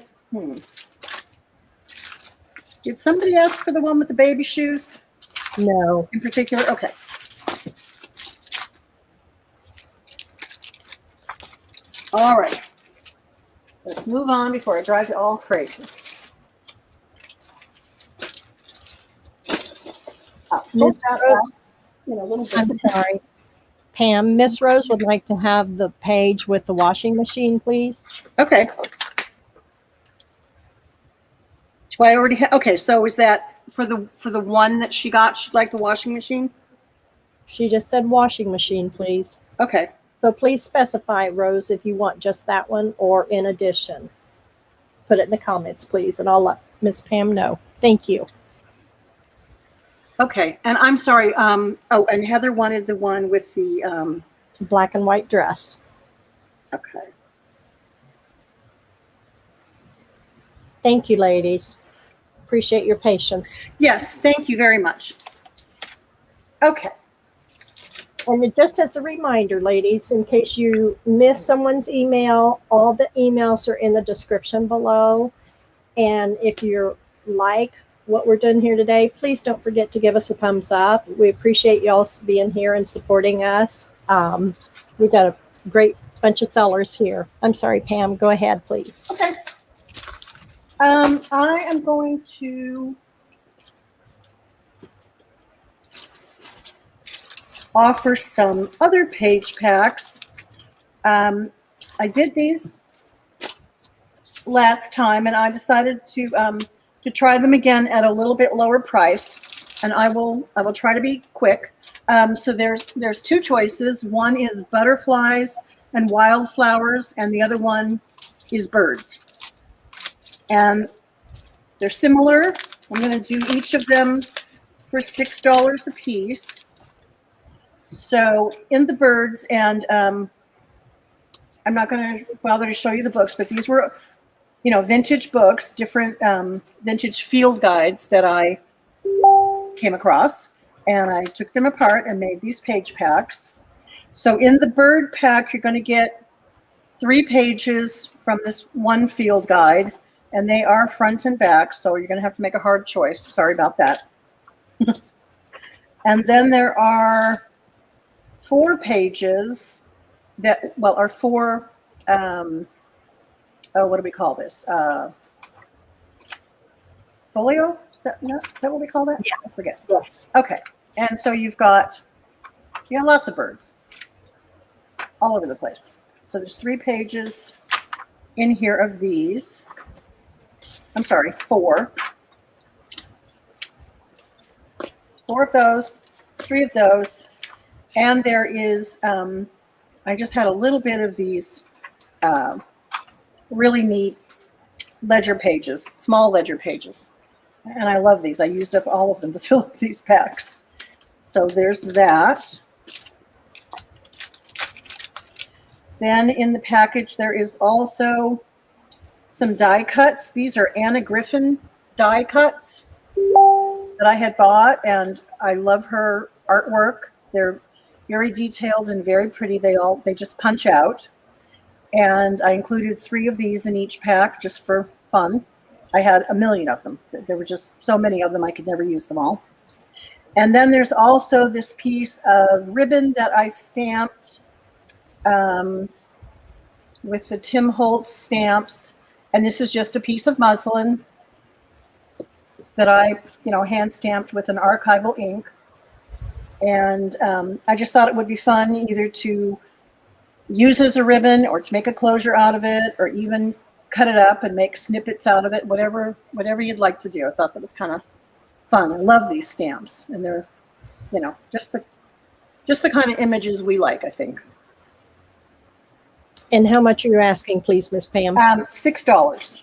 did somebody ask for the one with the baby shoes No. in particular? Okay. All right. Let's move on before I drive you all crazy. Miss Rose, a little bit. I'm sorry. Pam, Miss Rose would like to have the page with the washing machine, please. Okay. Do I already have? Okay, so is that for the one that she got? She'd like the washing machine. She just said washing machine, please. Okay. So please specify, Rose, if you want just that one or in addition. Put it in the comments, please, and I'll let Miss Pam know. Thank you. Okay, and I'm sorry. Oh, and Heather wanted the one with the It's a black and white dress. Okay. Thank you, ladies. Appreciate your patience. Yes, thank you very much. Okay. And just as a reminder, ladies, in case you miss someone's email, all the emails are in the description below. And if you like what we're doing here today, please don't forget to give us a thumbs up. We appreciate y'all being here and supporting us. We've got a great bunch of sellers here. I'm sorry, Pam, go ahead, please. Okay. I am going to offer some other page packs. I did these last time, and I decided to try them again at a little bit lower price. And I will try to be quick. So there's two choices. One is butterflies and wildflowers, and the other one is birds. And they're similar. I'm going to do each of them for $6 a piece. So in the birds, and I'm not going to bother to show you the books, but these were, vintage books, different vintage field guides that I came across, and I took them apart and made these page packs. So in the bird pack, you're going to get 3 pages from this one field guide, and they are front and back, so you're going to have to make a hard choice. Sorry about that. And then there are 4 pages that, are 4, what do we call this? Folio? Is that what we call that? Yeah. I forget. Yes. Okay. And so you got lots of birds all over the place. So there's 3 pages in here of these. I'm sorry, 4. 4 of those, 3 of those. And there is, I just had a little bit of these really neat ledger pages, small ledger pages. And I love these. I used up all of them to fill up these packs. So there's that. Then in the package, there is also some die cuts. These are Anna Griffin die cuts that I had bought, and I love her artwork. They're very detailed and very pretty. They just punch out. And I included 3 of these in each pack just for fun. I had a million of them. There were just so many of them I could never use them all. And then there's also this piece of ribbon that I stamped with the Tim Holtz stamps. And this is just a piece of muslin that I, hand stamped with an archival ink. And I just thought it would be fun either to use as a ribbon or to make a closure out of it, or even cut it up and make snippets out of it, whatever you'd like to do. I thought that was kind of fun. I love these stamps, and they're, just the kind of images we like, I think. And how much are you asking, please, Miss Pam? $6.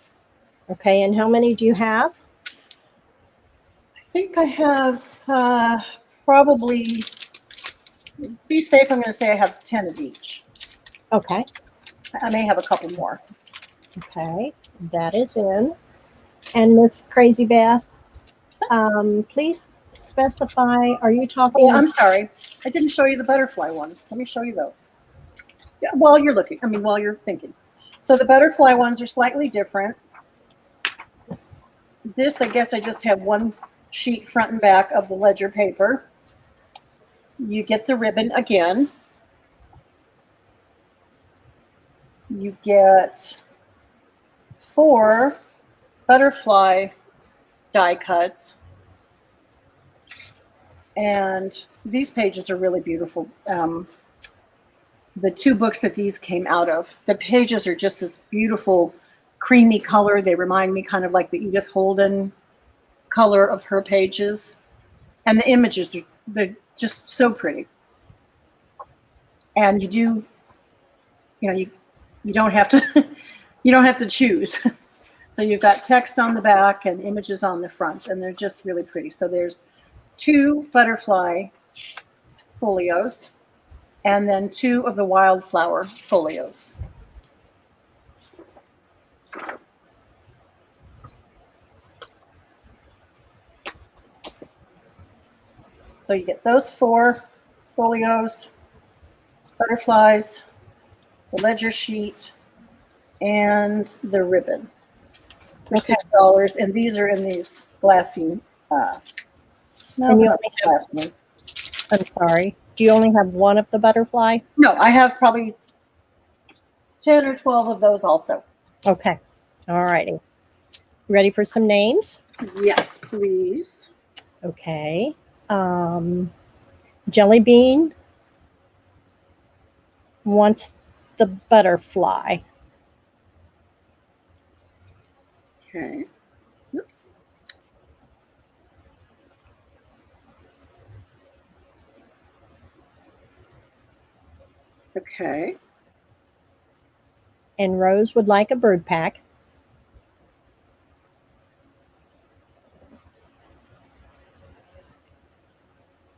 Okay, and how many do you have? I think I have probably, to be safe, I'm going to say I have 10 of each. Okay. I may have a couple more. Okay, that is in. And Miss Crazy Beth, please specify, are you talking? Oh, I'm sorry. I didn't show you the butterfly ones. Let me show you those. Yeah, while you're thinking. So the butterfly ones are slightly different. This, I guess I just have 1 sheet front and back of the ledger paper. You get the ribbon again. You get 4 butterfly die cuts. And these pages are really beautiful. The 2 books that these came out of, the pages are just this beautiful creamy color. They remind me kind of like the Edith Holden color of her pages. And the images they're just so pretty. And you don't have to choose. So you've got text on the back and images on the front, and they're just really pretty. So there's 2 butterfly folios. and then 2 of the wildflower folios. So you get those 4 folios, butterflies, the ledger sheet, and the ribbon for Okay. $6. And these are in these glassine. And you I'm sorry. Do you only have one of the butterfly? No, I have probably 10 or 12 of those also. Okay. All righty. Ready for some names? Yes, please. Okay. Jelly Bean wants the butterfly. Okay. Oops. Okay. And Rose would like a bird pack.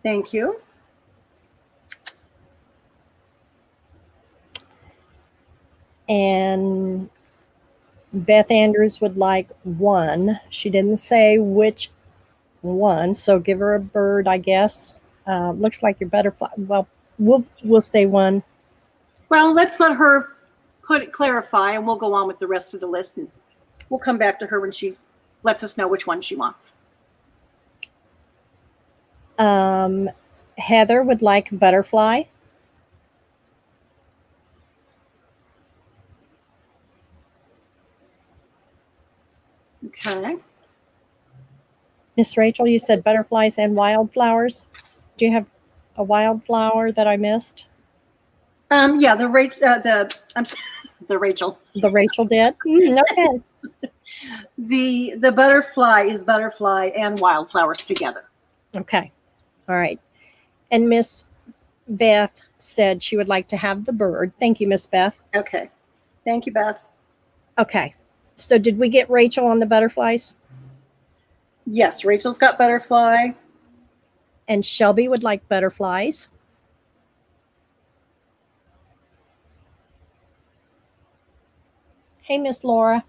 Thank you. And Beth Andrews would like 1. She didn't say which one, so give her a bird, I guess. Looks like your butterfly. Well, we'll say 1. Well, let's let her clarify, and we'll go on with the rest of the list, and we'll come back to her when she lets us know which one she wants. Heather would like butterfly. Okay. Miss Rachel, you said butterflies and wildflowers. Do you have a wildflower that I missed? Yeah, the Rachel. The Rachel did? Okay. The butterfly is butterfly and wildflowers together. Okay. All right. And Miss Beth said she would like to have the bird. Thank you, Miss Beth. Okay. Thank you, Beth. Okay. So did we get Rachel on the butterflies? Yes, Rachel's got butterfly. And Shelby would like butterflies. Hey, Miss Laura.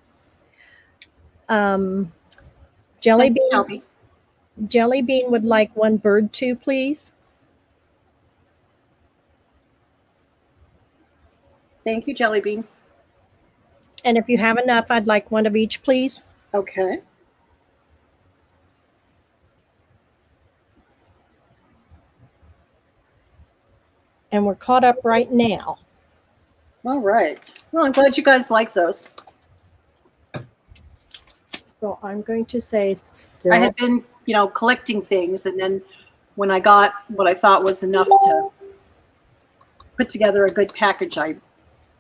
Jelly Thank you, Bean. Shelby. Jelly Bean would like 1 bird too, please. Thank you, Jelly Bean. And if you have enough, I'd like 1 of each, please. Okay. And we're caught up right now. All right. Well, I'm glad you guys like those. So I'm going to say still. I had been, collecting things, and then when I got what I thought was enough to put together a good package, I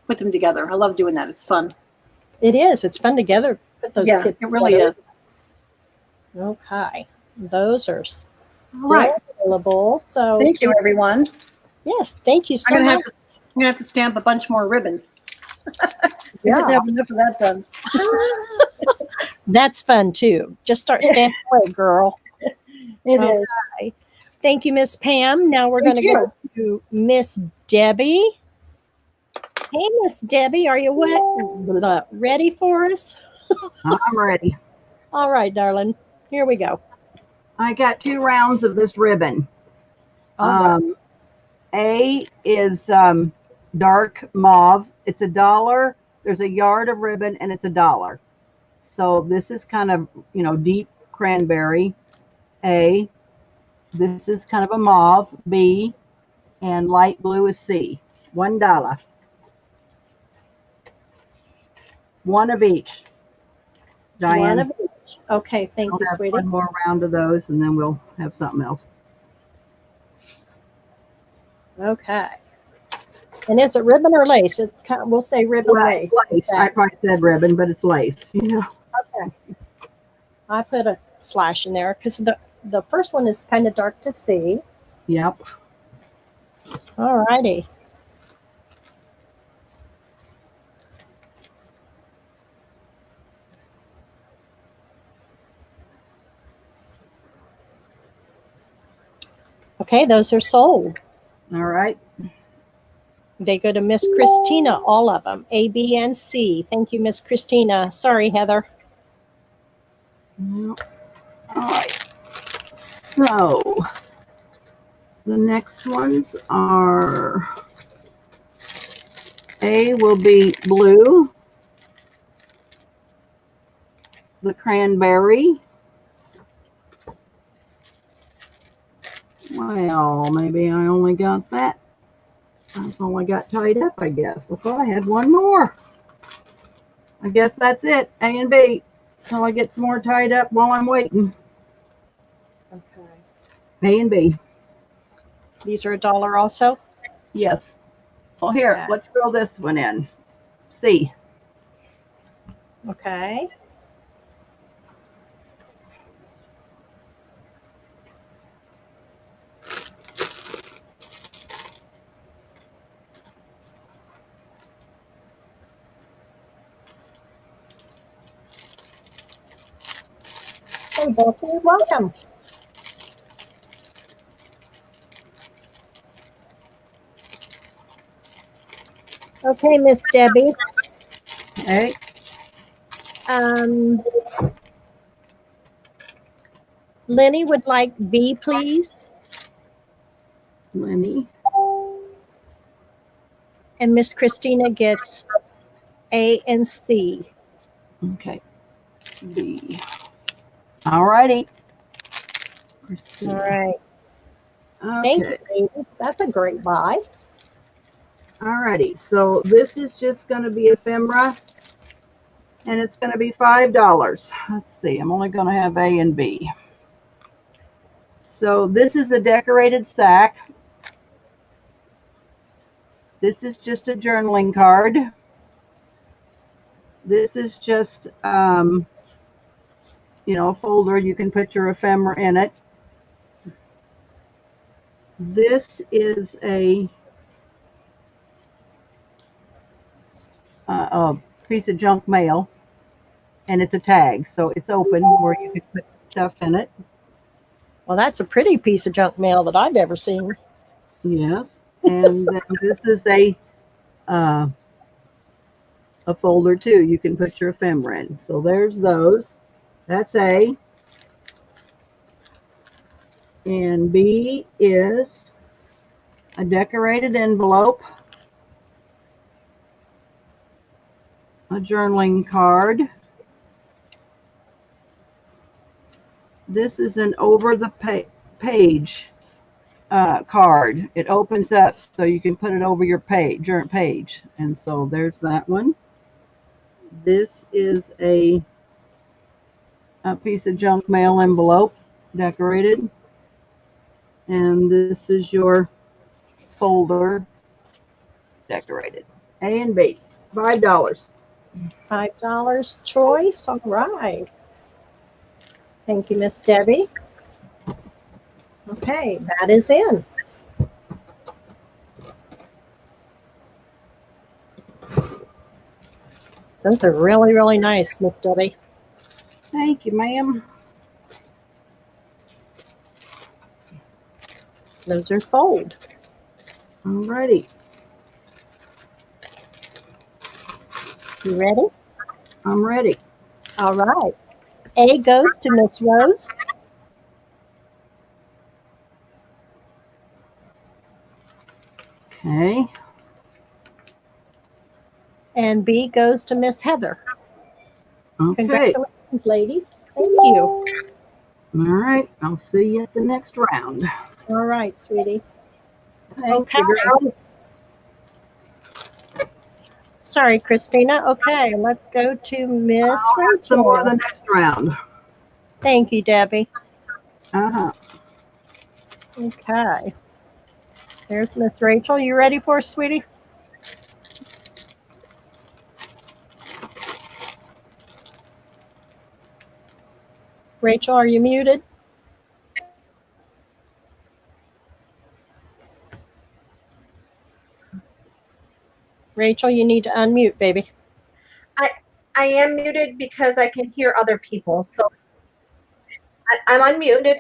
put them together. I love doing that. It's fun. It is. It's fun together. Put those Yeah, kids it really together. is. Okay. Those are still All right. available. So Thank you, everyone. yes, thank you so I'm much. gonna have to stamp a bunch more ribbon. I Yeah. didn't have enough of that done. That's fun too. Just start stamping away, girl. It Okay. is. Thank you, Miss Pam. Now we're going Thank to go to Miss Debbie. Hey, Miss Debbie, are you ready for us? I'm ready. All right, darling. Here we go. I got 2 rounds of this ribbon. All right. A is dark mauve. It's $1. There's a yard of ribbon and it's $1. So this is kind of, deep cranberry. A. This is kind of a mauve. B. And light blue is C. $1. 1 of each. Diane, One of each. Okay, thank we'll you, have sweetie. 1 more round of those and then we'll have something else. Okay. And is it ribbon or lace? It's we'll say ribbon Well, lace. it's lace. I probably said ribbon, but it's lace. Okay. I put a slash in there because the first one is kind of dark to see. Yep. All righty. Okay, those are sold. All right. They go to Miss Christina, all of them, A, B, and C. Thank you, Miss Christina. Sorry, Heather. All right. So the next ones are, A will be blue, the cranberry. Well, maybe I only got that. That's all I got tied up, I guess. I thought I had one more. I guess that's it, A and B, until I get some more tied up while I'm waiting. Okay. A and B. These are $1 also? Yes. Well, here, Okay. let's throw this one in. C. Okay. Hey, Becky, welcome. Okay, Miss Debbie. A. Lenny would like B, please. Lenny. And Miss Christina gets A and C. Okay. B. All righty. All right. Okay. Thank you, ladies. That's a great buy. Alrighty, so this is just going to be ephemera, and it's going to be $5. Let's see, I'm only going to have A and B. So this is a decorated sack. This is just a journaling card. This is just, a folder. You can put your ephemera in it. This is a piece of junk mail, and it's a tag, so it's open where you can put stuff in it. Well, that's a pretty piece of junk mail that I've ever seen. Yes, and then this is a folder too. You can put your ephemera in. So there's those. That's A. And B is a decorated envelope, a journaling card. This is an over the page card. It opens up so you can put it over your page. And so there's that one. This is a piece of junk mail envelope, decorated. And this is your folder, decorated. A and B, $5. $5 choice. All right. Thank you, Miss Debbie. Okay, that is in. Those are really, really nice, Miss Debbie. Thank you, ma'am. Those are sold. Alrighty. You ready? I'm ready. All right. A goes to Miss Rose. Okay. And B goes to Miss Heather. Okay. Congratulations, ladies. Thank you. All right. I'll see you at the next round. All right, sweetie. Thank Okay. you, girl. Sorry, Christina. Okay, let's go to Miss Some more Rachel. the next round. Thank you, Debbie. Uh-huh. Okay. There's Miss Rachel. You ready for us, sweetie? Rachel, are you muted? Rachel, you need to unmute, baby. I am muted because I can hear other people. So I'm unmuted.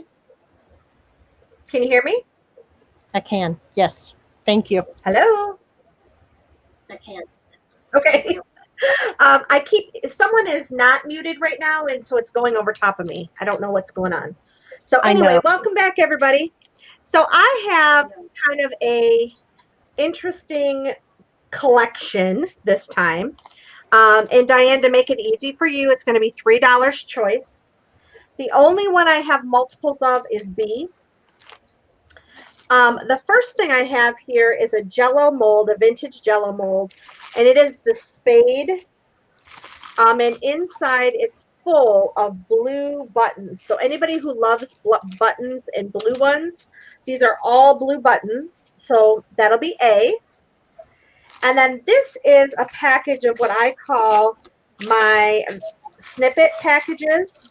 Can you hear me? I can. Yes. Thank you. Hello? I can't. Okay. Someone is not muted right now, and so it's going over top of me. I don't know what's going on. So I anyway, know. welcome back, everybody. So I have kind of a interesting collection this time. And Diane, to make it easy for you, it's going to be $3 choice. The only one I have multiples of is B. The first thing I have here is a Jello mold, a vintage Jello mold, and it is the spade. And inside it's full of blue buttons. So anybody who loves buttons and blue ones, these are all blue buttons. So that'll be A. And then this is a package of what I call my snippet packages.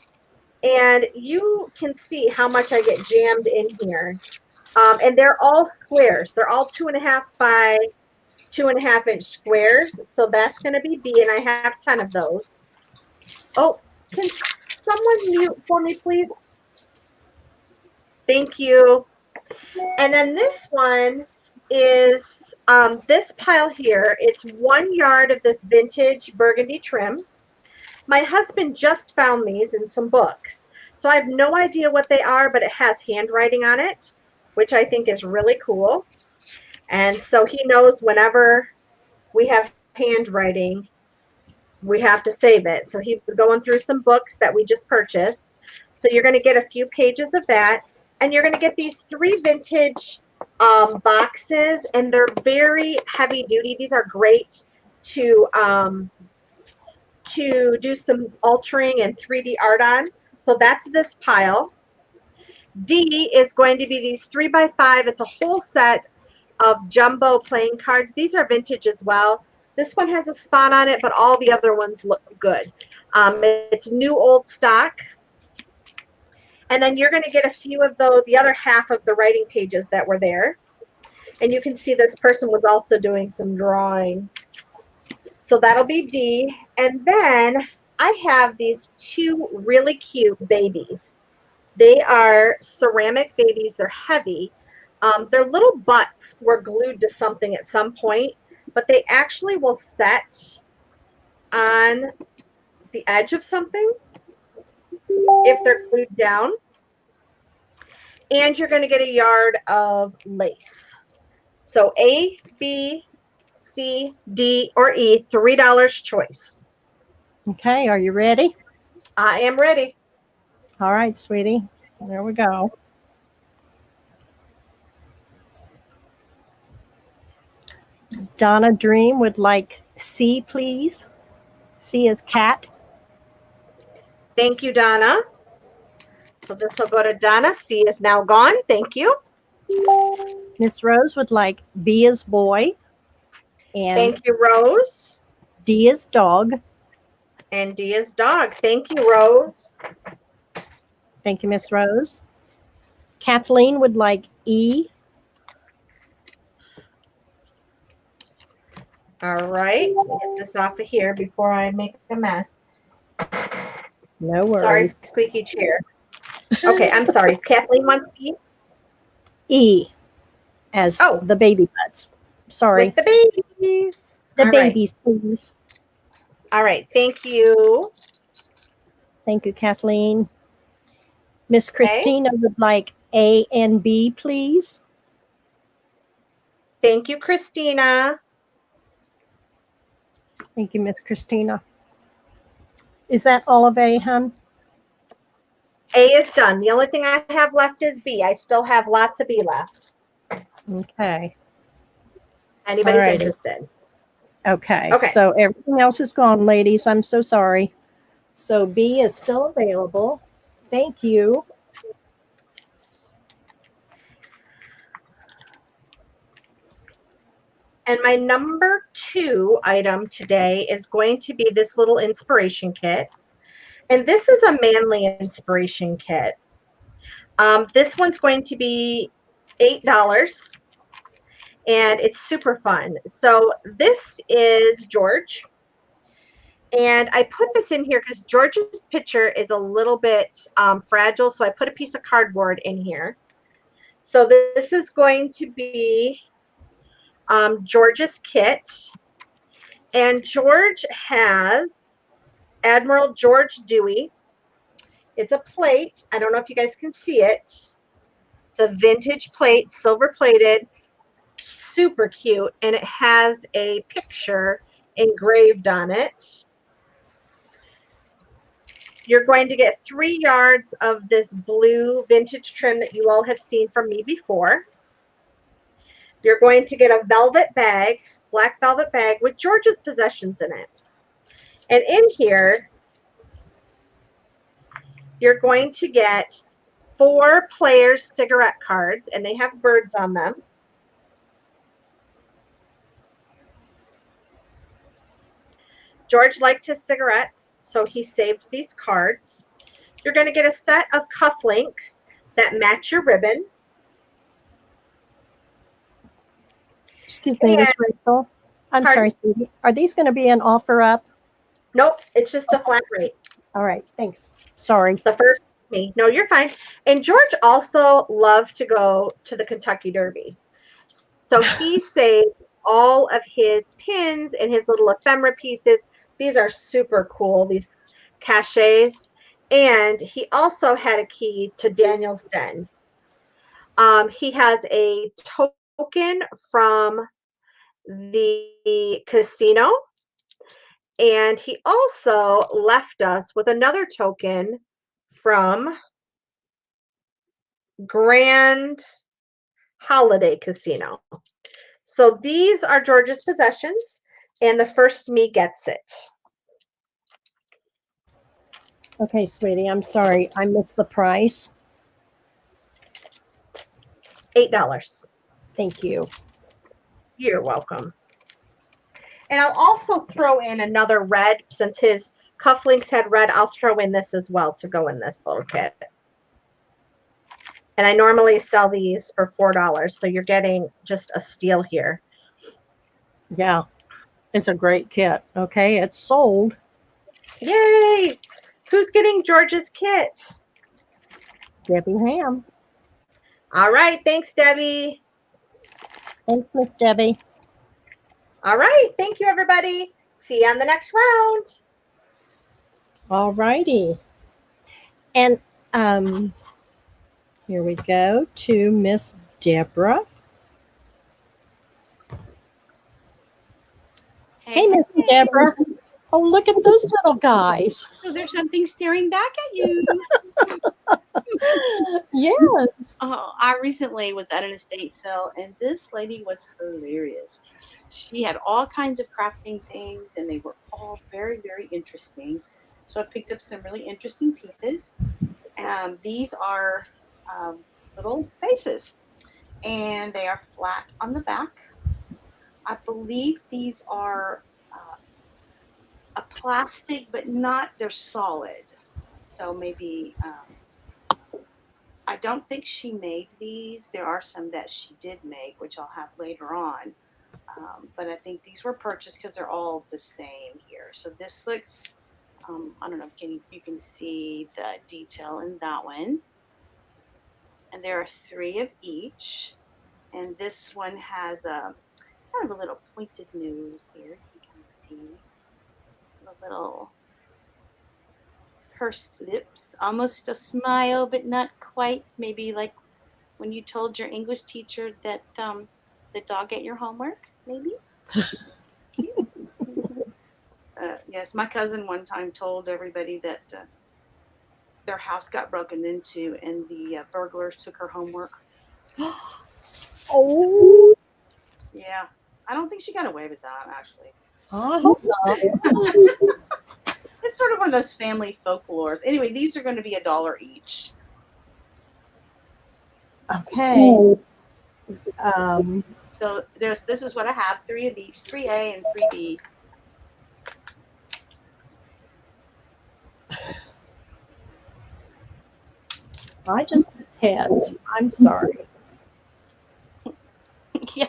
And you can see how much I get jammed in here. And they're all squares. They're all 2.5 by 2.5 inch squares. So that's going to be B, and I have 10 of those. Oh, can someone mute for me, please? Thank you. And then this one is this pile here. It's 1 yard of this vintage burgundy trim. My husband just found these in some books. So I have no idea what they are, but it has handwriting on it, which I think is really cool. And so he knows whenever we have handwriting, we have to save it. So he was going through some books that we just purchased. So you're going to get a few pages of that. And you're going to get these 3 vintage boxes, and they're very heavy duty. These are great to do some altering and 3D art on. So that's this pile. D is going to be these 3 by 5. It's a whole set of jumbo playing cards. These are vintage as well. This one has a spot on it, but all the other ones look good. It's new old stock. And then you're going to get a few of those, the other half of the writing pages that were there. And you can see this person was also doing some drawing. So that'll be D. And then I have these 2 really cute babies. They are ceramic babies. They're heavy. Their little butts were glued to something at some point, but they actually will set on the edge of something if they're glued down. And you're going to get a yard of lace. So A, B, C, D, or E, $3 choice. Okay, are you ready? I am ready. All right, sweetie. There we go. Donna Dream would like C, please. C is cat. Thank you, Donna. So this will go to Donna. C is now gone. Thank you. Miss Rose would like B is boy. And Thank you, Rose. D is dog. And D is dog. Thank you, Rose. Thank you, Miss Rose. Kathleen would like E. All right. Let me get this off of here before I make a mess. No Sorry, worries. squeaky chair. Okay, I'm sorry. Kathleen wants E. E as the baby butts. Sorry. With the babies. The All right. babies, please. All right. Thank you. Thank you, Kathleen. Miss Christina would like A and B, please. Thank you, Christina. Thank you, Miss Christina. Is that all of A, hon? A is done. The only thing I have left is B. I still have lots of B left. Okay. Anybody's Alrighty. interested? Okay. Okay. So everything else is gone, ladies. I'm so sorry. So B is still available. Thank you. And my number 2 item today is going to be this little inspiration kit. And this is a manly inspiration kit. This one's going to be $8. And it's super fun. So this is George. And I put this in here because George's picture is a little bit fragile. So I put a piece of cardboard in here. So this is going to be George's kit. And George has Admiral George Dewey. It's a plate. I don't know if you guys can see it. It's a vintage plate, silver plated, super cute, and it has a picture engraved on it. You're going to get 3 yards of this blue vintage trim that you all have seen from me before. You're going to get a velvet bag, black velvet bag with George's possessions in it. And in here, you're going to get 4 players' cigarette cards, and they have birds on them. George liked his cigarettes, so he saved these cards. You're going to get a set of cufflinks that match your ribbon. Excuse me, Miss Rachel. I'm sorry, Stevie. Are these going to be an offer up? Nope, it's just a flat rate. All right, thanks. Sorry. The first me. No, you're fine. And George also loved to go to the Kentucky Derby. So he saved all of his pins and his little ephemera pieces. These are super cool, these cachets. And he also had a key to Daniel's Den. He has a token from the casino. And he also left us with another token from Grand Holiday Casino. So these are George's possessions, and the first me gets it. Okay, sweetie, I'm sorry. I missed the price. $8. Thank you. You're welcome. And I'll also throw in another red, since his cufflinks had red, I'll throw in this as well to go in this little kit. And I normally sell these for $4, so you're getting just a steal here. Yeah, it's a great kit. Okay, it's sold. Yay! Who's getting George's kit? Debbie Ham. All right, thanks, Debbie. Thanks, Miss Debbie. All right, thank you, everybody. See you on the next round. All righty. And here we go to Miss Debra. Hey, Miss Debra. Oh, look at those little guys. Oh, there's something staring back at you. Yes. Oh, I recently was at an estate sale, and this lady was hilarious. She had all kinds of crafting things, and they were all very, very interesting. So I picked up some really interesting pieces. These are little faces, and they are flat on the back. I believe these are a plastic, but they're solid. So maybe, I don't think she made these. There are some that she did make, which I'll have later on. But I think these were purchased because they're all the same here. So this looks, I don't know if you can see the detail in that one. And there are 3 of each. And this one has a kind of a little pointed nose there. You can see a little pursed lips, almost a smile, but not quite. Maybe like when you told your English teacher that the dog ate your homework, maybe. Yes, my cousin one time told everybody that their house got broken into and the burglars took her homework. Oh. Yeah, I don't think she got away with that, actually. I hope not. It's sort of one of those family folklores. Anyway, these are going to be $1 each. Okay. So this is what I have, 3 of each, 3A and 3B. I just put heads. I'm sorry. Yeah,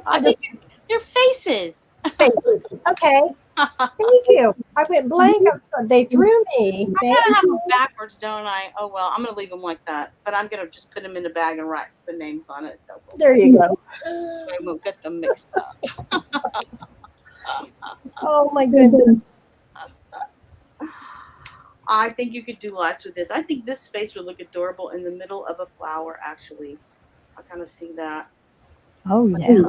I think they're faces. Faces. Okay. Thank you. I went blank. They threw me. I gotta have them backwards, don't I? Oh well, I'm gonna leave them like that. But I'm gonna just put them in the bag and write the names on it. So There you go. I won't get them mixed up. Oh my goodness. I think you could do lots with this. I think this space would look adorable in the middle of a flower, actually. I kind of see that. Oh yeah.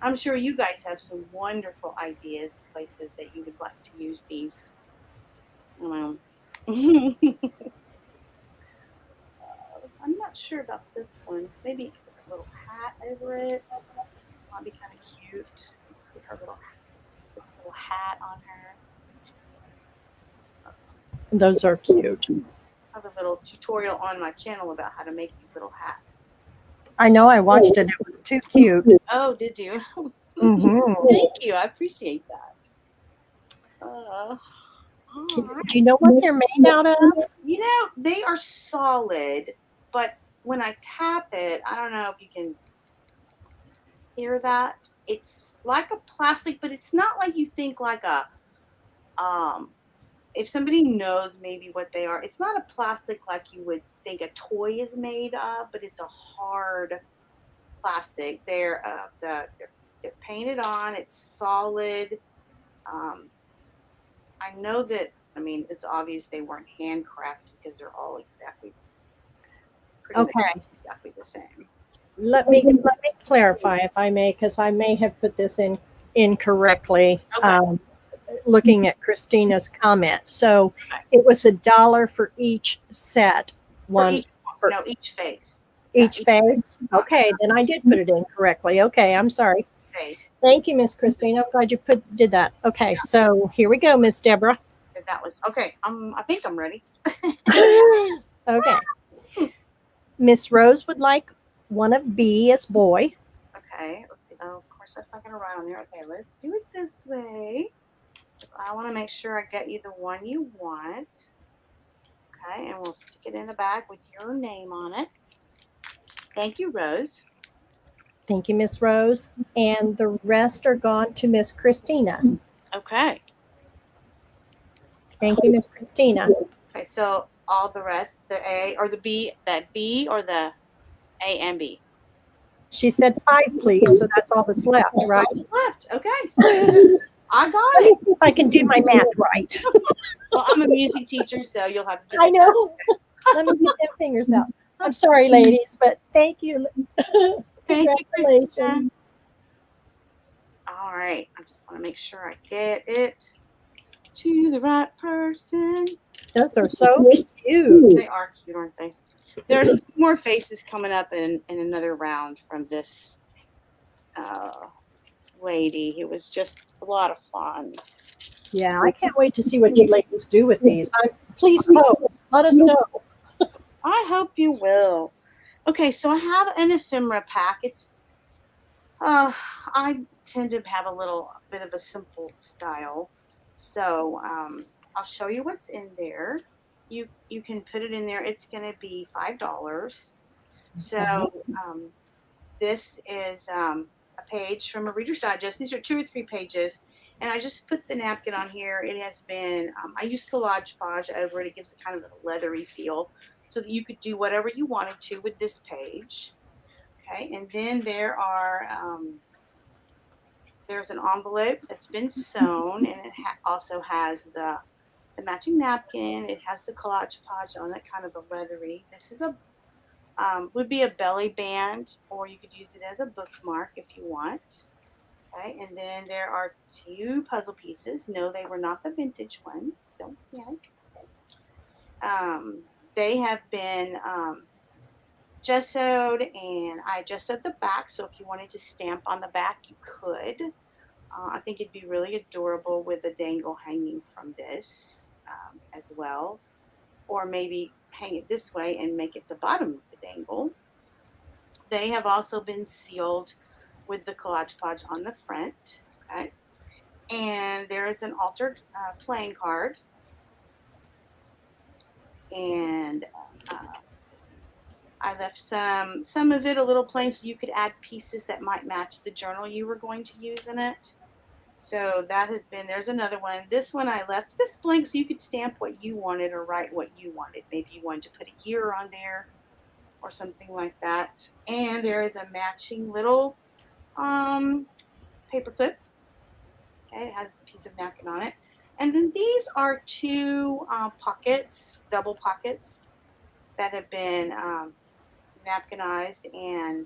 I'm sure you guys have some wonderful ideas, places that you would like to use these. I'm not sure about this one. Maybe put a little hat over it. That'd be kind of cute. Let's see her little hat on her. Those are cute. I have a little tutorial on my channel about how to make these little hats. I know I watched it. It was too cute. Oh, did you? Mhm. Thank you. I appreciate that. All Do right. you know what they're made out of? You know, they are solid, but when I tap it, I don't know if you can hear that. It's like a plastic, but it's not like you think like a if somebody knows maybe what they are, it's not a plastic like you would think a toy is made of, but it's a hard plastic. They're painted on. It's solid. I know that. I mean, it's obvious they weren't handcrafted because they're all pretty much Okay. exactly the same. Let me clarify if I may, because I may have put this in incorrectly. Okay. Looking at Christina's comment, so it was $1 for each set. Each face. Each face. Okay, then I did put it in correctly. Okay, I'm sorry. Face. Thank you, Miss Christina. I'm glad you did that. Okay, so here we go, Miss Debra. That was okay. I think I'm ready. Okay. Miss Rose would like one of B as boy. Okay, let's see. Oh, of course, that's not going to run on there. Okay, let's do it this way. I want to make sure I get you the one you want. Okay, and we'll stick it in a bag with your name on it. Thank you, Rose. Thank you, Miss Rose. And the rest are gone to Miss Christina. Okay. Thank you, Miss Christina. Okay, so all the rest, the A or the B, that B or the A and B? She said 5, please. So that's all that's left, right? All that's left. Okay. I got Let me it. see if I can do my math right. Well, I'm a music teacher, so you'll have to. I know. Let me get them fingers out. I'm sorry, ladies, but thank you. Thank you, Congratulations. Christina. All right. I just want to make sure I get it to the right person. Those are so cute. They are cute, aren't they? There's more faces coming up in another round from this lady. It was just a lot of fun. Yeah, I can't wait to see what you ladies do with these. Please post. Let us know. I hope you will. Okay, so I have an ephemera pack. It's I tend to have a little bit of a simple style. So I'll show you what's in there. You can put it in there. It's going to be $5. So this is a page from a Reader's Digest. These are 2 or 3 pages. And I just put the napkin on here. It has been, I use Collage Podge over it. It gives it kind of a leathery feel so that you could do whatever you wanted to with this page. Okay, and then there are, there's an envelope that's been sewn, and it also has the matching napkin. It has the Collage Podge on it, kind of a leathery. This is would be a belly band, or you could use it as a bookmark if you want. Okay, and then there are 2 puzzle pieces. No, they were not the vintage ones. Don't panic. Okay. They have been gessoed, and I gessoed the back, so if you wanted to stamp on the back, you could. I think it'd be really adorable with a dangle hanging from this as well, or maybe hang it this way and make it the bottom of the dangle. They have also been sealed with the Collage Podge on the front. Okay, and there is an altered playing card, and I left some of it a little plain so you could add pieces that might match the journal you were going to use in it. So that has been, there's another one. This one I left this blank so you could stamp what you wanted or write what you wanted. Maybe you wanted to put a year on there or something like that. And there is a matching little paper clip. Okay, it has a piece of napkin on it. And then these are two pockets, double pockets, that have been napkinized and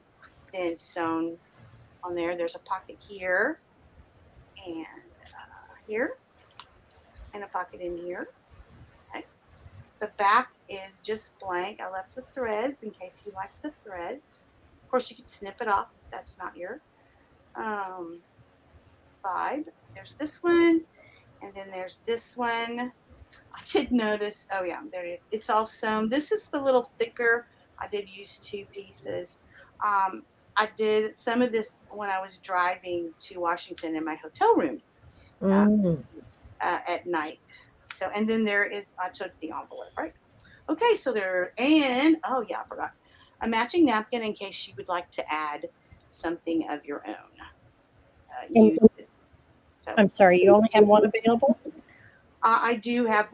then sewn on there. There's a pocket here and here, and a pocket in here. Okay. The back is just blank. I left the threads in case you like the threads. Of course, you could snip it off. That's not your vibe. There's this one, and then there's this one. I did notice, oh yeah, there it is. It's all sewn. This is the little thicker. I did use two pieces. I did some of this when I was driving to Washington in my hotel room at night. So, and then there is, I took the envelope, right? Okay, so there, and, oh yeah, I forgot. A matching napkin in case you would like to add something of your own. Use it. So, I'm sorry, you only have one available? I do have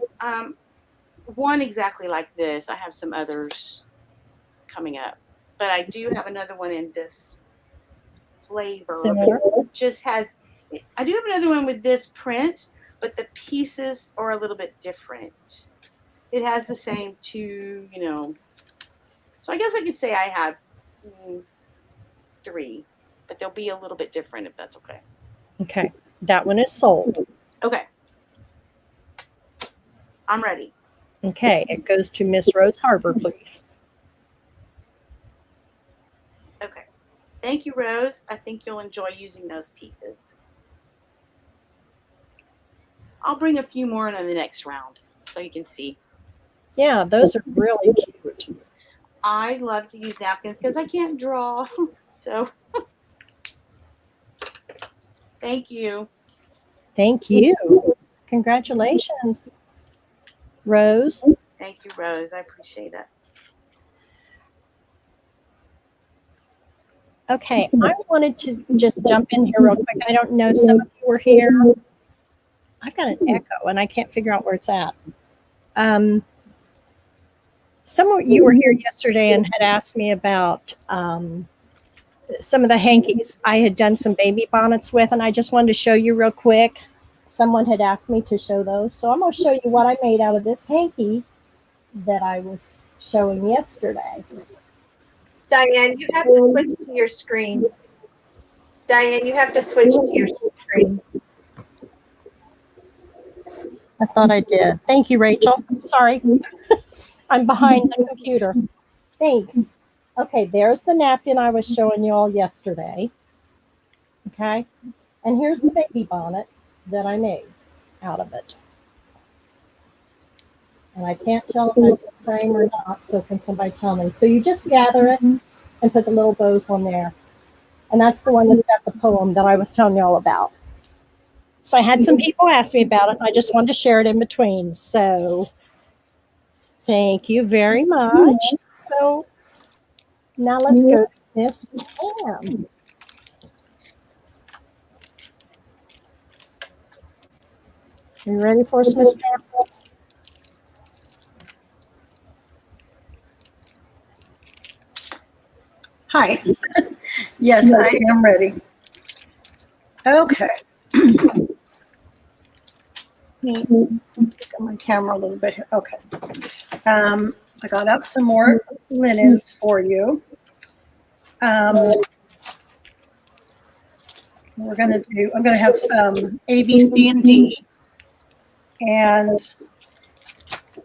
one exactly like this. I have some others coming up, but I do have another one in this flavor. Similar. Just has, I do have another one with this print, but the pieces are a little bit different. It has the same two, you know. So I guess I could say I have 3, but they'll be a little bit different if that's okay. Okay, that one is sold. Okay. I'm ready. Okay, it goes to Miss Rose Harbor, please. Okay. Thank you, Rose. I think you'll enjoy using those pieces. I'll bring a few more in the next round so you can see. Yeah, those are really cute. I love to use napkins because I can't draw. So thank you. Thank you. Congratulations, Rose. Thank you, Rose. I appreciate it. Okay, I wanted to just jump in here real quick. I don't know, some of you were here. I've got an echo and I can't figure out where it's at. Some of you were here yesterday and had asked me about some of the hankies I had done some baby bonnets with, and I just wanted to show you real quick. Someone had asked me to show those. So I'm going to show you what I made out of this hanky that I was showing yesterday. Diane, you have to switch to your screen. Diane, you have to switch to your screen. I thought I did. Thank you, Rachel. Sorry. I'm behind the computer. Thanks. Okay, there's the napkin I was showing you all yesterday. Okay. And here's the baby bonnet that I made out of it. And I can't tell if I did frame or not, so can somebody tell me? So you just gather it and put the little bows on there. And that's the one that's got the poem that I was telling you all about. So I had some people ask me about it, and I just wanted to share it in between. So thank you very much. So now let's go to Miss Pam. You ready for us, Miss Pam? Hi. Yes, I am ready. Okay. Let me pick up my camera a little bit here. Okay. I got out some more linens for you. I'm going to have A, B, C, and D. And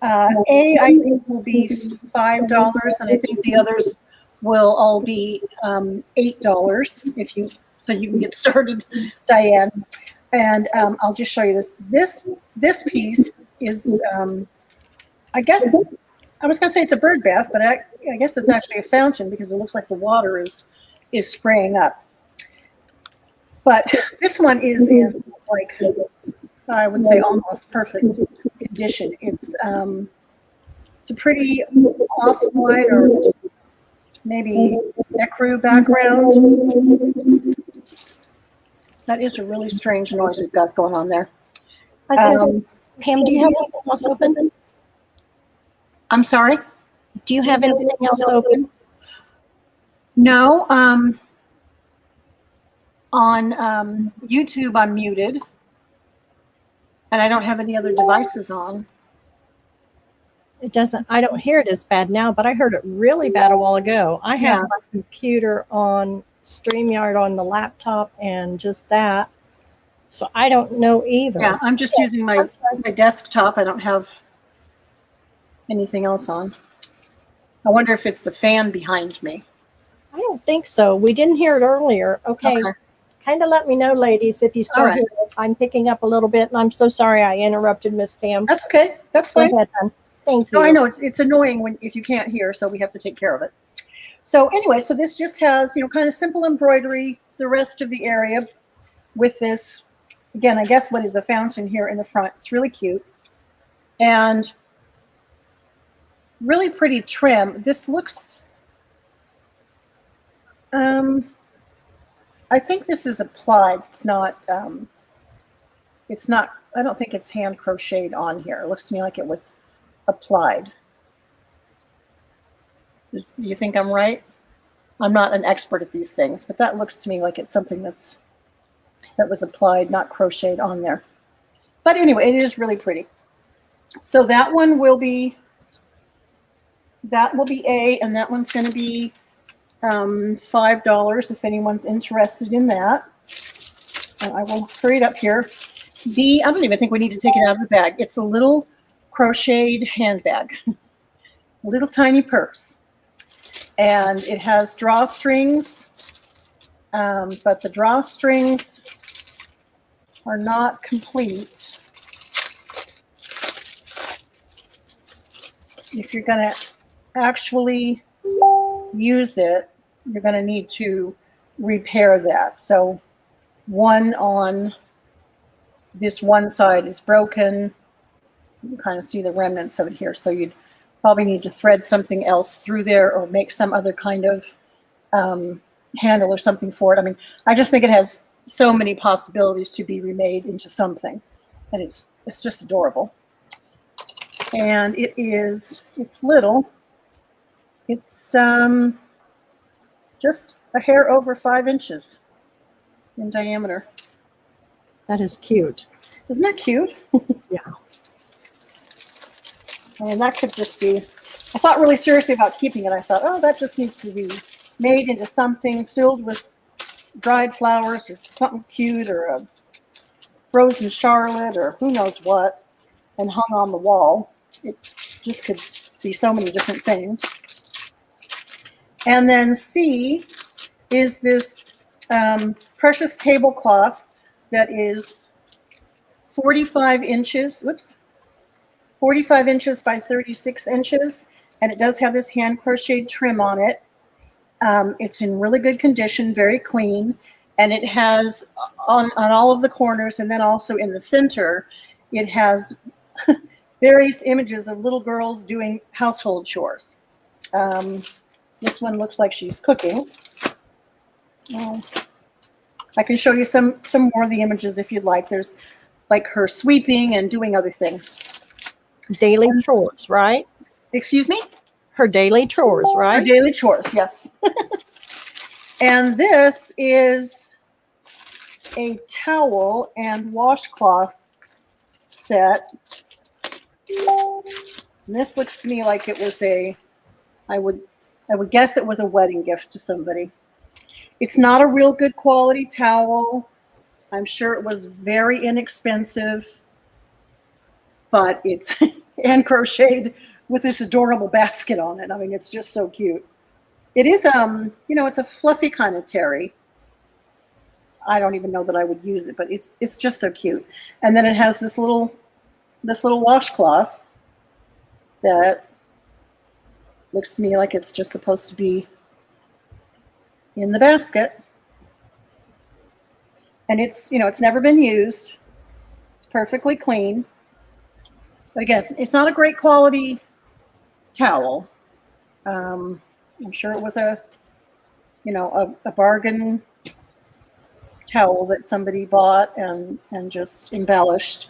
A, I think, will be $5, and I think the others will all be $8 so you can get started, Diane. And I'll just show you this. This piece is, I guess, I was going to say it's a bird bath, but I guess it's actually a fountain because it looks like the water is spraying up. But this one is in, like, I would say almost perfect condition. It's a pretty off-white or maybe ecru background. That is a really strange noise we've got going on there. Pam, do you have anything else open? I'm sorry? Do you have anything else open? No. On YouTube, I'm muted. And I don't have any other devices on. It doesn't, I don't hear it as bad now, but I heard it really bad a while ago. I have Yeah. my computer on StreamYard on the laptop and just that. So I don't know either. Yeah, I'm just using my desktop. I don't have anything else on. I wonder if it's the fan behind me. I don't think so. We didn't hear it earlier. Okay. Kind of let me know, ladies, if you still right. hear it. I'm picking up a little bit, and I'm so sorry I interrupted Miss Pam. That's okay. That's Go fine. ahead, hon. Thank you. No, I know it's annoying if you can't hear, so we have to take care of it. So anyway, so this just has, kind of simple embroidery, the rest of the area with this, again, I guess what is a fountain here in the front. It's really cute. And really pretty trim. This looks, I think this is applied. It's not, I don't think it's hand crocheted on here. It looks to me like it was applied. Do you think I'm right? I'm not an expert at these things, but that looks to me like it's something that was applied, not crocheted on there. But anyway, it is really pretty. So that one will be A, and that one's going to be $5 if anyone's interested in that. And I will hurry it up here. B, I don't even think we need to take it out of the bag. It's a little crocheted handbag, a little tiny purse. And it has drawstrings, but the drawstrings are not complete. If you're going to actually use it, you're going to need to repair that. So one on this one side is broken. You can kind of see the remnants of it here. So you'd probably need to thread something else through there or make some other kind of handle or something for it. I mean, I just think it has so many possibilities to be remade into something, and it's just adorable. And it's little. It's just a hair over 5 inches in diameter. That is cute. Isn't that cute? Yeah. I mean, that could just be, I thought really seriously about keeping it. I thought, oh, that just needs to be made into something filled with dried flowers or something cute, or a frozen Charlotte or who knows what, and hung on the wall. It just could be so many different things. And then C is this precious tablecloth that is 45 inches. Whoops. 45 inches by 36 inches, and it does have this hand crocheted trim on it. It's in really good condition, very clean, and it has on all of the corners, and then also in the center, it has various images of little girls doing household chores. This one looks like she's cooking. I can show you some more of the images if you'd like. There's like her sweeping and doing other things. Daily chores, right? Excuse me? Her daily chores, right? Her daily chores, yes. And this is a towel and washcloth set. And this looks to me like it was I would guess it was a wedding gift to somebody. It's not a real good quality towel. I'm sure it was very inexpensive, but it's hand crocheted with this adorable basket on it. I mean, it's just so cute. It is, it's a fluffy kind of terry. I don't even know that I would use it, but it's just so cute. And then it has this little washcloth that looks to me like it's just supposed to be in the basket. And it's never been used. It's perfectly clean. But again, it's not a great quality towel. I'm sure it was a bargain towel that somebody bought and just embellished.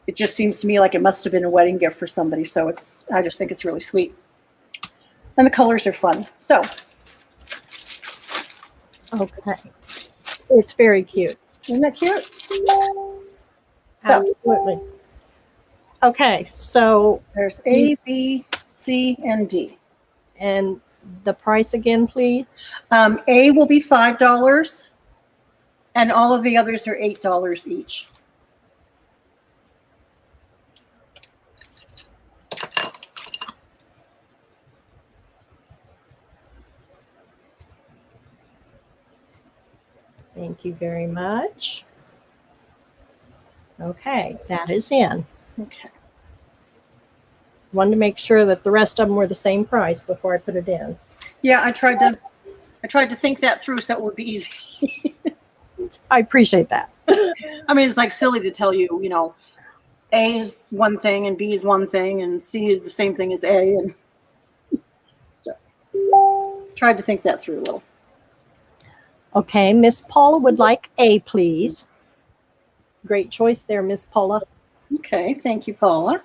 It just seems to me like it must have been a wedding gift for somebody. So I just think it's really sweet. And the colors are fun. So. Okay. It's very cute. Isn't that cute? So, Absolutely. Okay, so, There's A, B, C, and D. and the price again, please? A will be $5, and all of the others are $8 each. Thank you very much. Okay, that is in. Okay. Wanted to make sure that the rest of them were the same price before I put it in. Yeah, I tried to think that through so it would be easy. I appreciate that. I mean, it's like silly to tell you, you know, A is one thing and B is one thing and C is the same thing as A, and so tried to think that through a little. Okay, Miss Paula would like A, please. Great choice there, Miss Paula. Okay, thank you, Paula.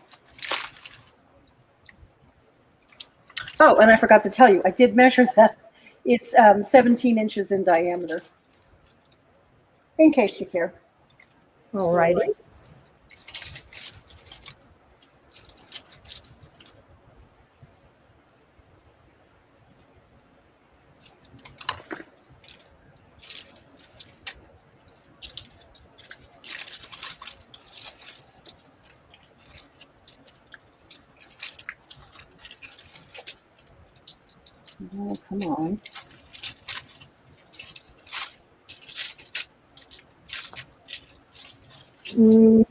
Oh, and I forgot to tell you, I did measure that. It's 17 inches in diameter, in case you care. All righty. Oh, come on.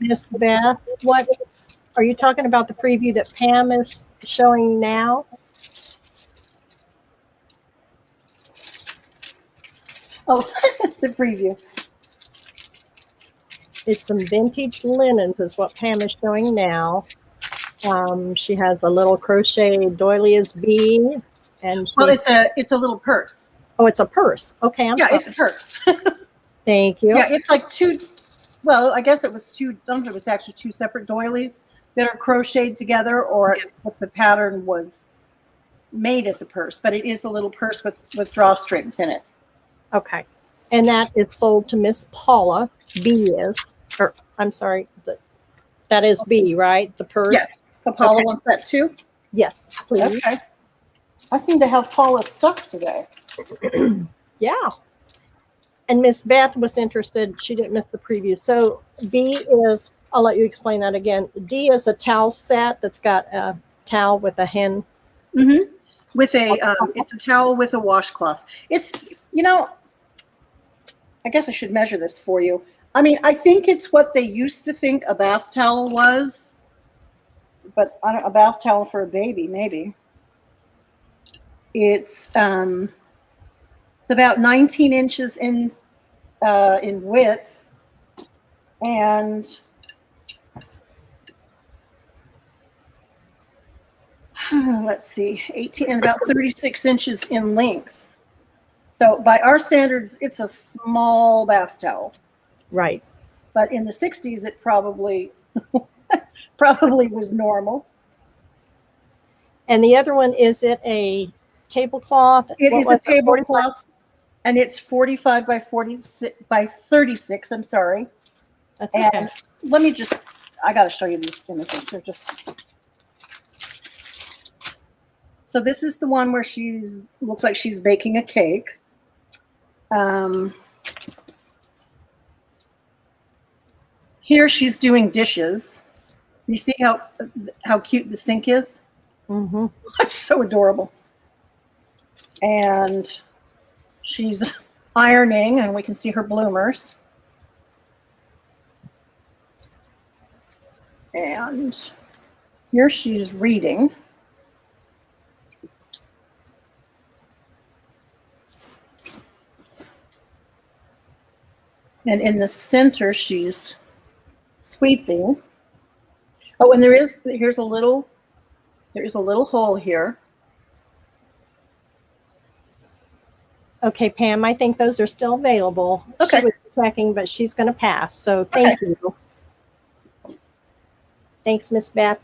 Miss Beth, what are you talking about, the preview that Pam is showing now? Oh, the preview. It's some vintage linens is what Pam is showing now. She has a little crochet doilies bead, and Well, it's a little purse. oh, it's a purse. Okay, I'm Yeah, sorry. it's a purse. Thank you. Yeah, it's like two. Well, I guess it was two. I don't know if it was actually two separate doilies that are crocheted together, or if the pattern was made as a purse. But it is a little purse with drawstrings in it. Okay, and that is sold to Miss Paula. B is, or I'm sorry, that is B, right? The purse. Yes, Paula Okay. wants that too. Yes, please. Okay. I seem to have Paula stuck today. Yeah. And Miss Beth was interested. She didn't miss the preview. So B is, I'll let you explain that again. D is a towel set that's got a towel with a hen. Mm-hmm. With a, it's a towel with a washcloth. It's, you know, I guess I should measure this for you. I mean, I think it's what they used to think a bath towel was, but I don't, a bath towel for a baby, maybe. It's about 19 inches in width, and let's see, 18 and about 36 inches in length. So by our standards, it's a small bath towel. Right. But in the 60s, it probably probably was normal. And the other one, is it a tablecloth? It What is was a tablecloth, and it's 45 by 46 by 36. I'm sorry. That's okay. And let me just, I got to show you these images. They're just. So this is the one where looks like she's baking a cake. Here she's doing dishes. You see how cute the sink is? Mm-hmm. It's so adorable. And she's ironing, and we can see her bloomers. And here she's reading. And in the center, she's sweeping. Oh, and there is a little hole here. Okay, Pam, I think those are still available. Okay. She was checking, but she's going to pass. So thank you. Thanks, Miss Beth.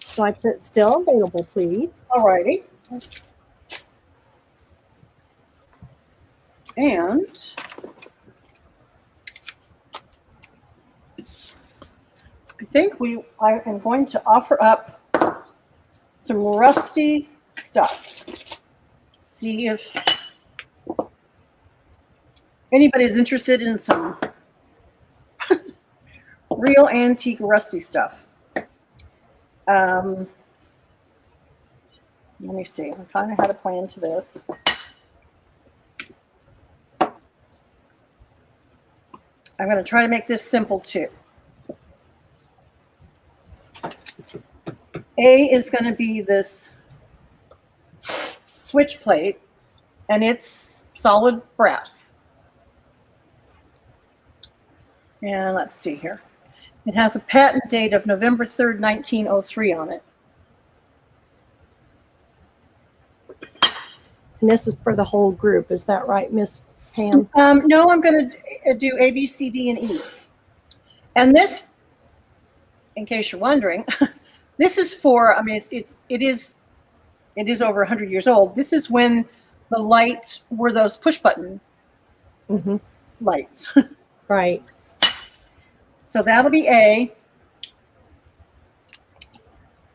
So I put still available, please. All righty. And think I am going to offer up some rusty stuff. See if anybody is interested in some real antique rusty stuff. Let me see. I kind of had a plan to this. I'm going to try to make this simple too. A is going to be this switch plate, and it's solid brass. And let's see here. It has a patent date of November 3rd, 1903 on it. And this is for the whole group. Is that right, Miss Pam? No, I'm going to do A, B, C, D, and E. And this, in case you're wondering, this is for, I mean, it is over 100 years old. This is when the lights were those push button lights. Right. So that'll be A.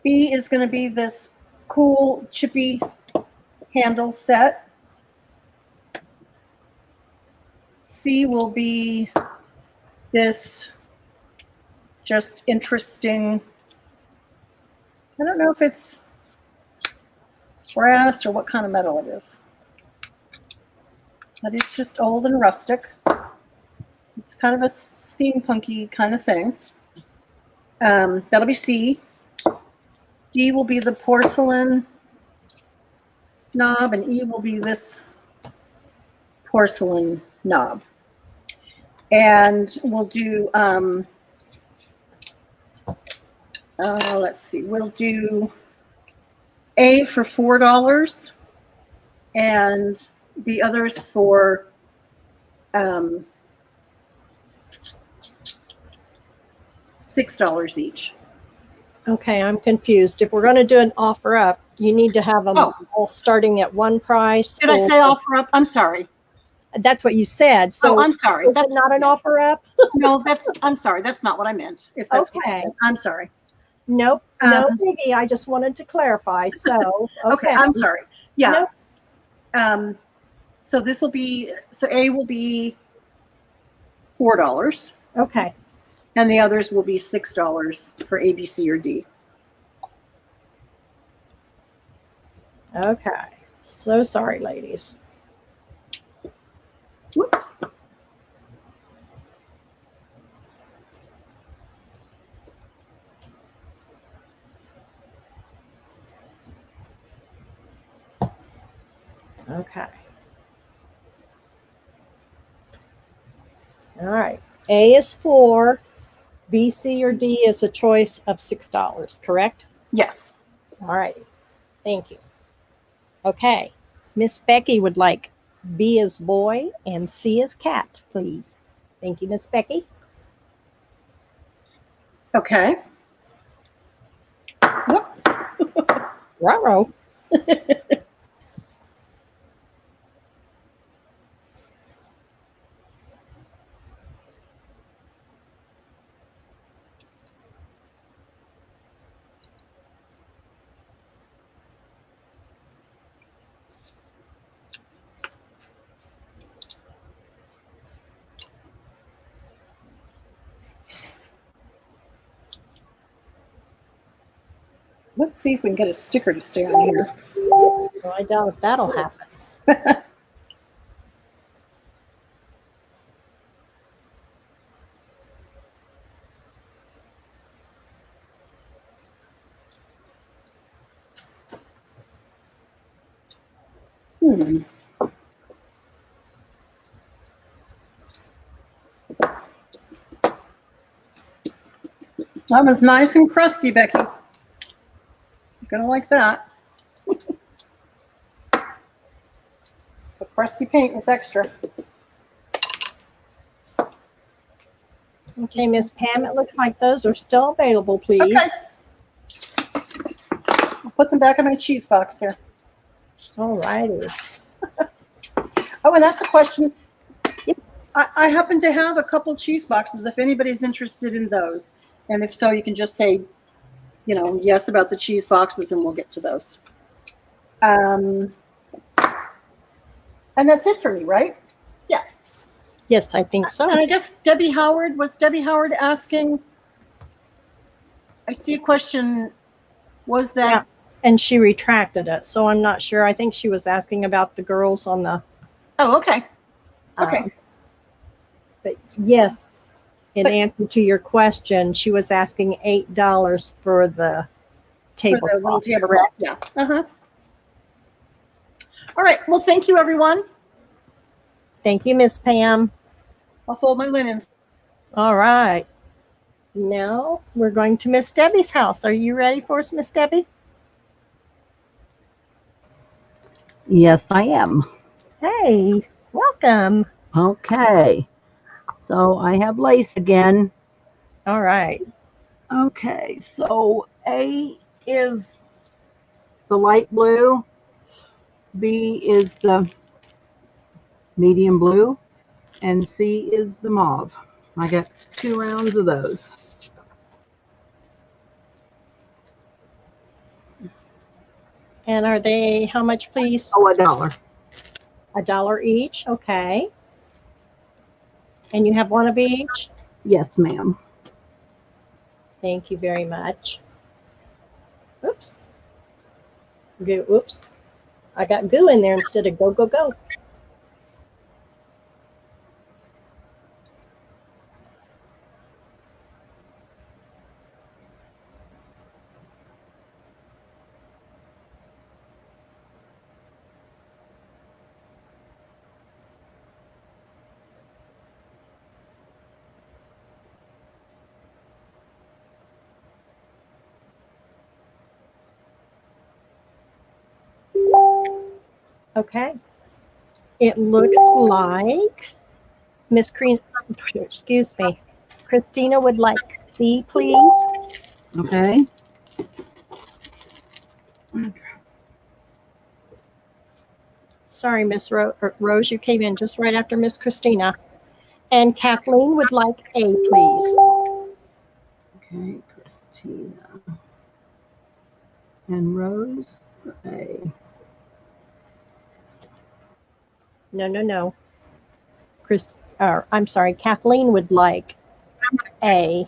B is going to be this cool chippy handle set. C will be this just interesting, I don't know if it's brass or what kind of metal it is, but it's just old and rustic. It's kind of a steampunky kind of thing. That'll be C. D will be the porcelain knob, and E will be this porcelain knob. And we'll do, let's see, we'll do A for $4 and the others for $6 each. Okay, I'm confused. If we're going to do an offer up, you need to have them all starting at one price. Did I say offer up? I'm sorry. That's what you said. So I'm sorry. Is that's not an offer up. No, I'm sorry. That's not what I meant. If that's what I said. I'm sorry. Nope. No biggie. I just wanted to clarify. So okay. I'm sorry. Yeah. Nope. So this will be, so A will be $4. Okay. And the others will be $6 for A, B, C, or D. Okay. So sorry, ladies. Whoop. Okay. All right. A is $4. B, C, or D is a choice of $6, correct? Yes. All right. Thank you. Okay. Miss Becky would like B as boy and C as cat, please. Thank you, Miss Becky. Okay. Whoop. Ruh-roh. Let's see if we can get a sticker to stay on here. Well, I doubt if that'll happen. That was nice and crusty, Becky. You're gonna like that. The crusty paint was extra. Okay, Miss Pam, it looks like those are still available, please. Okay. I'll put them back in my cheese box here. All righty. Oh, and that's a question. Yes. I happen to have a couple cheese boxes if anybody's interested in those. And if so, you can just say, yes about the cheese boxes, and we'll get to those. And that's it for me, right? Yeah. Yes, I think so. And I guess Debbie Howard asking, I see a question, was that? Yeah, and she retracted it, so I'm not sure. I think she was asking about the girls on the. Oh, okay. Okay. But yes, in But- answer to your question, she was asking $8 for the For the little tablecloth. tablecloth, yeah. Uh-huh. All right. Well, thank you, everyone. Thank you, Miss Pam. I'll fold my linens. All right. Now we're going to Miss Debbie's house. Are you ready for us, Miss Debbie? Yes, I am. Hey, welcome. Okay. So I have lace again. All right. Okay, so A is the light blue, B is the medium blue, and C is the mauve. I got 2 rounds of those. And are they how much, please? Oh, $1. $1 each. Okay. And you have one of each? Yes, ma'am. Thank you very much. Oops. Goo. Oops. I got goo in there instead of go, go, go. Okay. It looks like Miss excuse me, Christina would like C, please. Okay. Sorry, Miss Rose, you came in just right after Miss Christina. And Kathleen would like A, please. Okay, Christina. And Rose for A. No. I'm sorry, Kathleen would like A.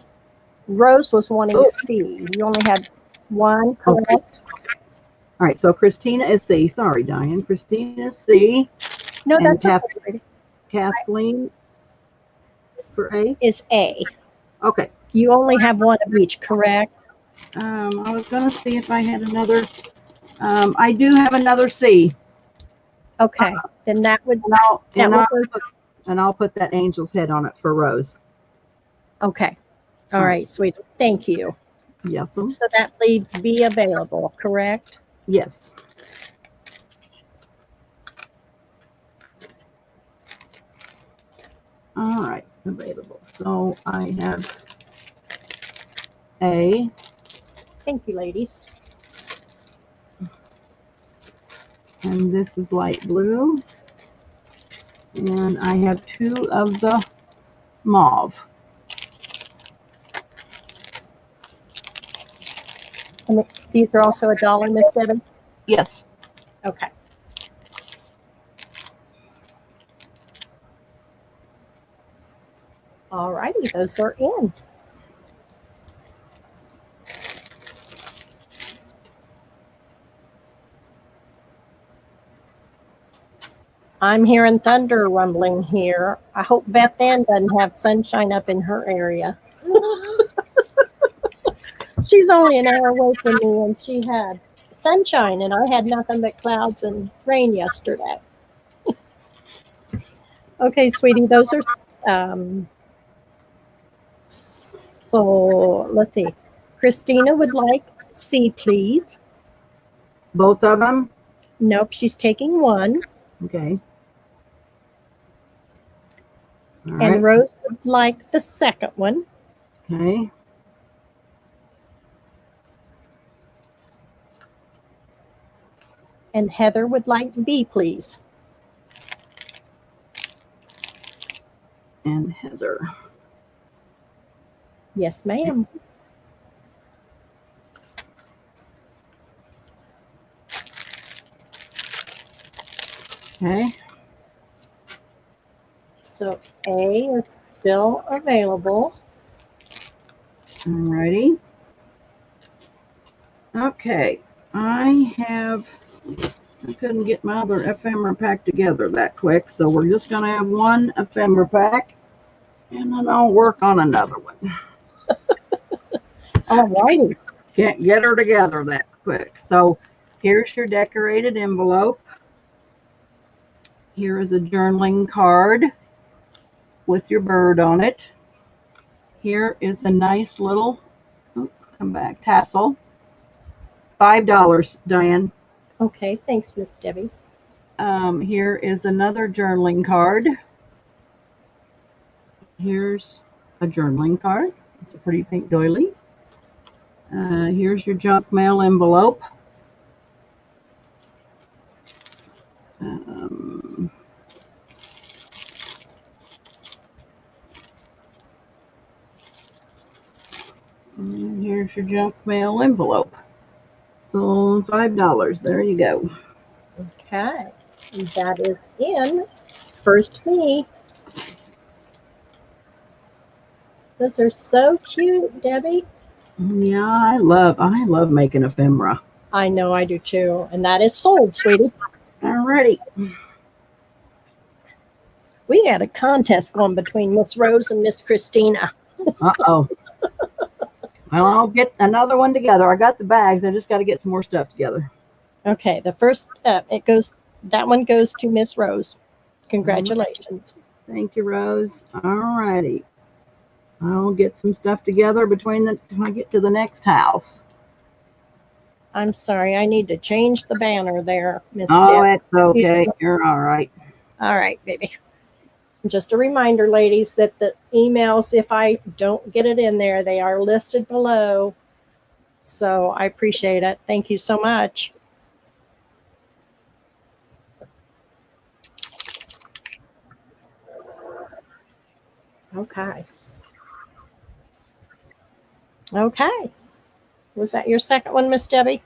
Rose was wanting C. You only had one, correct? All right, so Christina is C. Sorry, Diane. Christina is C. No, And that's okay, sweetie. Kathleen for A. Is A. Okay. You only have one of each, correct? I was going to see if I had another. I do have another C. Okay, then that would. And I'll put that angel's head on it for Rose. Okay. All right, sweetie. Thank you. Yes. So that leaves B available, correct? Yes. All right, available. So I have A. Thank you, ladies. And this is light blue. And I have 2 of the mauve. And these are also $1, Miss Debbie? Yes. Okay. All righty, those are in. I'm hearing thunder rumbling here. I hope Beth Ann doesn't have sunshine up in her area. She's only an hour away from me, and she had sunshine, and I had nothing but clouds and rain yesterday. Okay, sweetie, those are so let's see. Christina would like C, please. Both of them? Nope, she's taking one. Okay. All And right. Rose would like the second one. Okay. And Heather would like B, please. And Heather. Yes, ma'am. Okay. So A is still available. Alrighty. Okay. I couldn't get my other ephemera pack together that quick, so we're just going to have one ephemera pack, and then I'll work on another one. All righty. Can't get her together that quick. So here's your decorated envelope. Here is a journaling card with your bird on it. Here is a nice little, come back, tassel. $5, Diane. Okay, thanks, Miss Debbie. Here is another journaling card. Here's a journaling card. It's a pretty pink doily. Here's your junk mail envelope. And here's your junk mail envelope. So $5. There you go. Okay, that is in First Me. Those are so cute, Debbie. Yeah, I love making ephemera. I know I do too, and that is sold, sweetie. Alrighty. We had a contest going between Miss Rose and Miss Christina. Uh-oh. Well, I'll get another one together. I got the bags. I just got to get some more stuff together. Okay, the first that one goes to Miss Rose. Congratulations. Thank you, Rose. Alrighty. I'll get some stuff together when I get to the next house. I'm sorry, I need to change the banner there, Miss Oh, Deb. it's okay. You're all right. All right, baby. Just a reminder, ladies, that the emails, if I don't get it in there, they are listed below. So I appreciate it. Thank you so much. Okay. Okay. Was that your second one, Miss Debbie?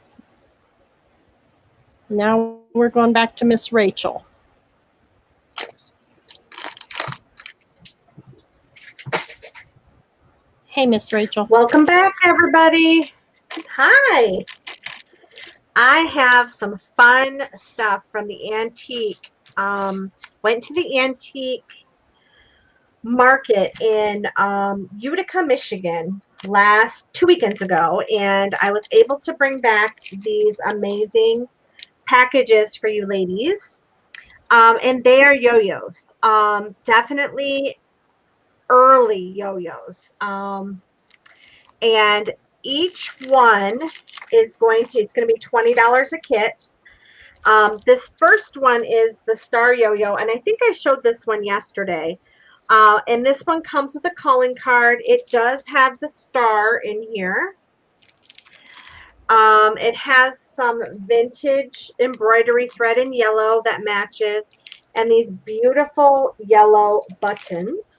Now we're going back to Miss Rachel. Hey, Miss Rachel. Welcome back, everybody. Hi. I have some fun stuff from the antique. Went to the antique market in Utica, Michigan 2 weekends ago, and I was able to bring back these amazing packages for you ladies. And they are yo-yos. Definitely early yo-yos. And each one is it's going to be $20 a kit. This first one is the Star Yo-Yo, and I think I showed this one yesterday. And this one comes with a calling card. It does have the star in here. It has some vintage embroidery thread in yellow that matches, and these beautiful yellow buttons.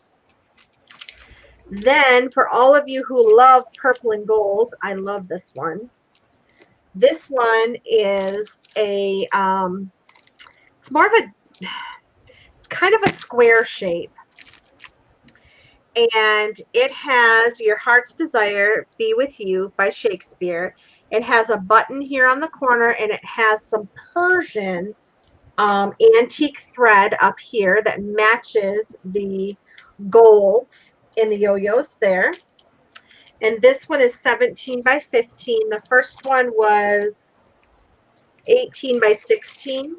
Then, for all of you who love purple and gold, I love this one. This one is it's kind of a square shape. And it has Your Heart's Desire Be With You by Shakespeare. It has a button here on the corner, and it has some Persian antique thread up here that matches the golds in the yo-yos there. And this one is 17 by 15. The first one was 18 by 16.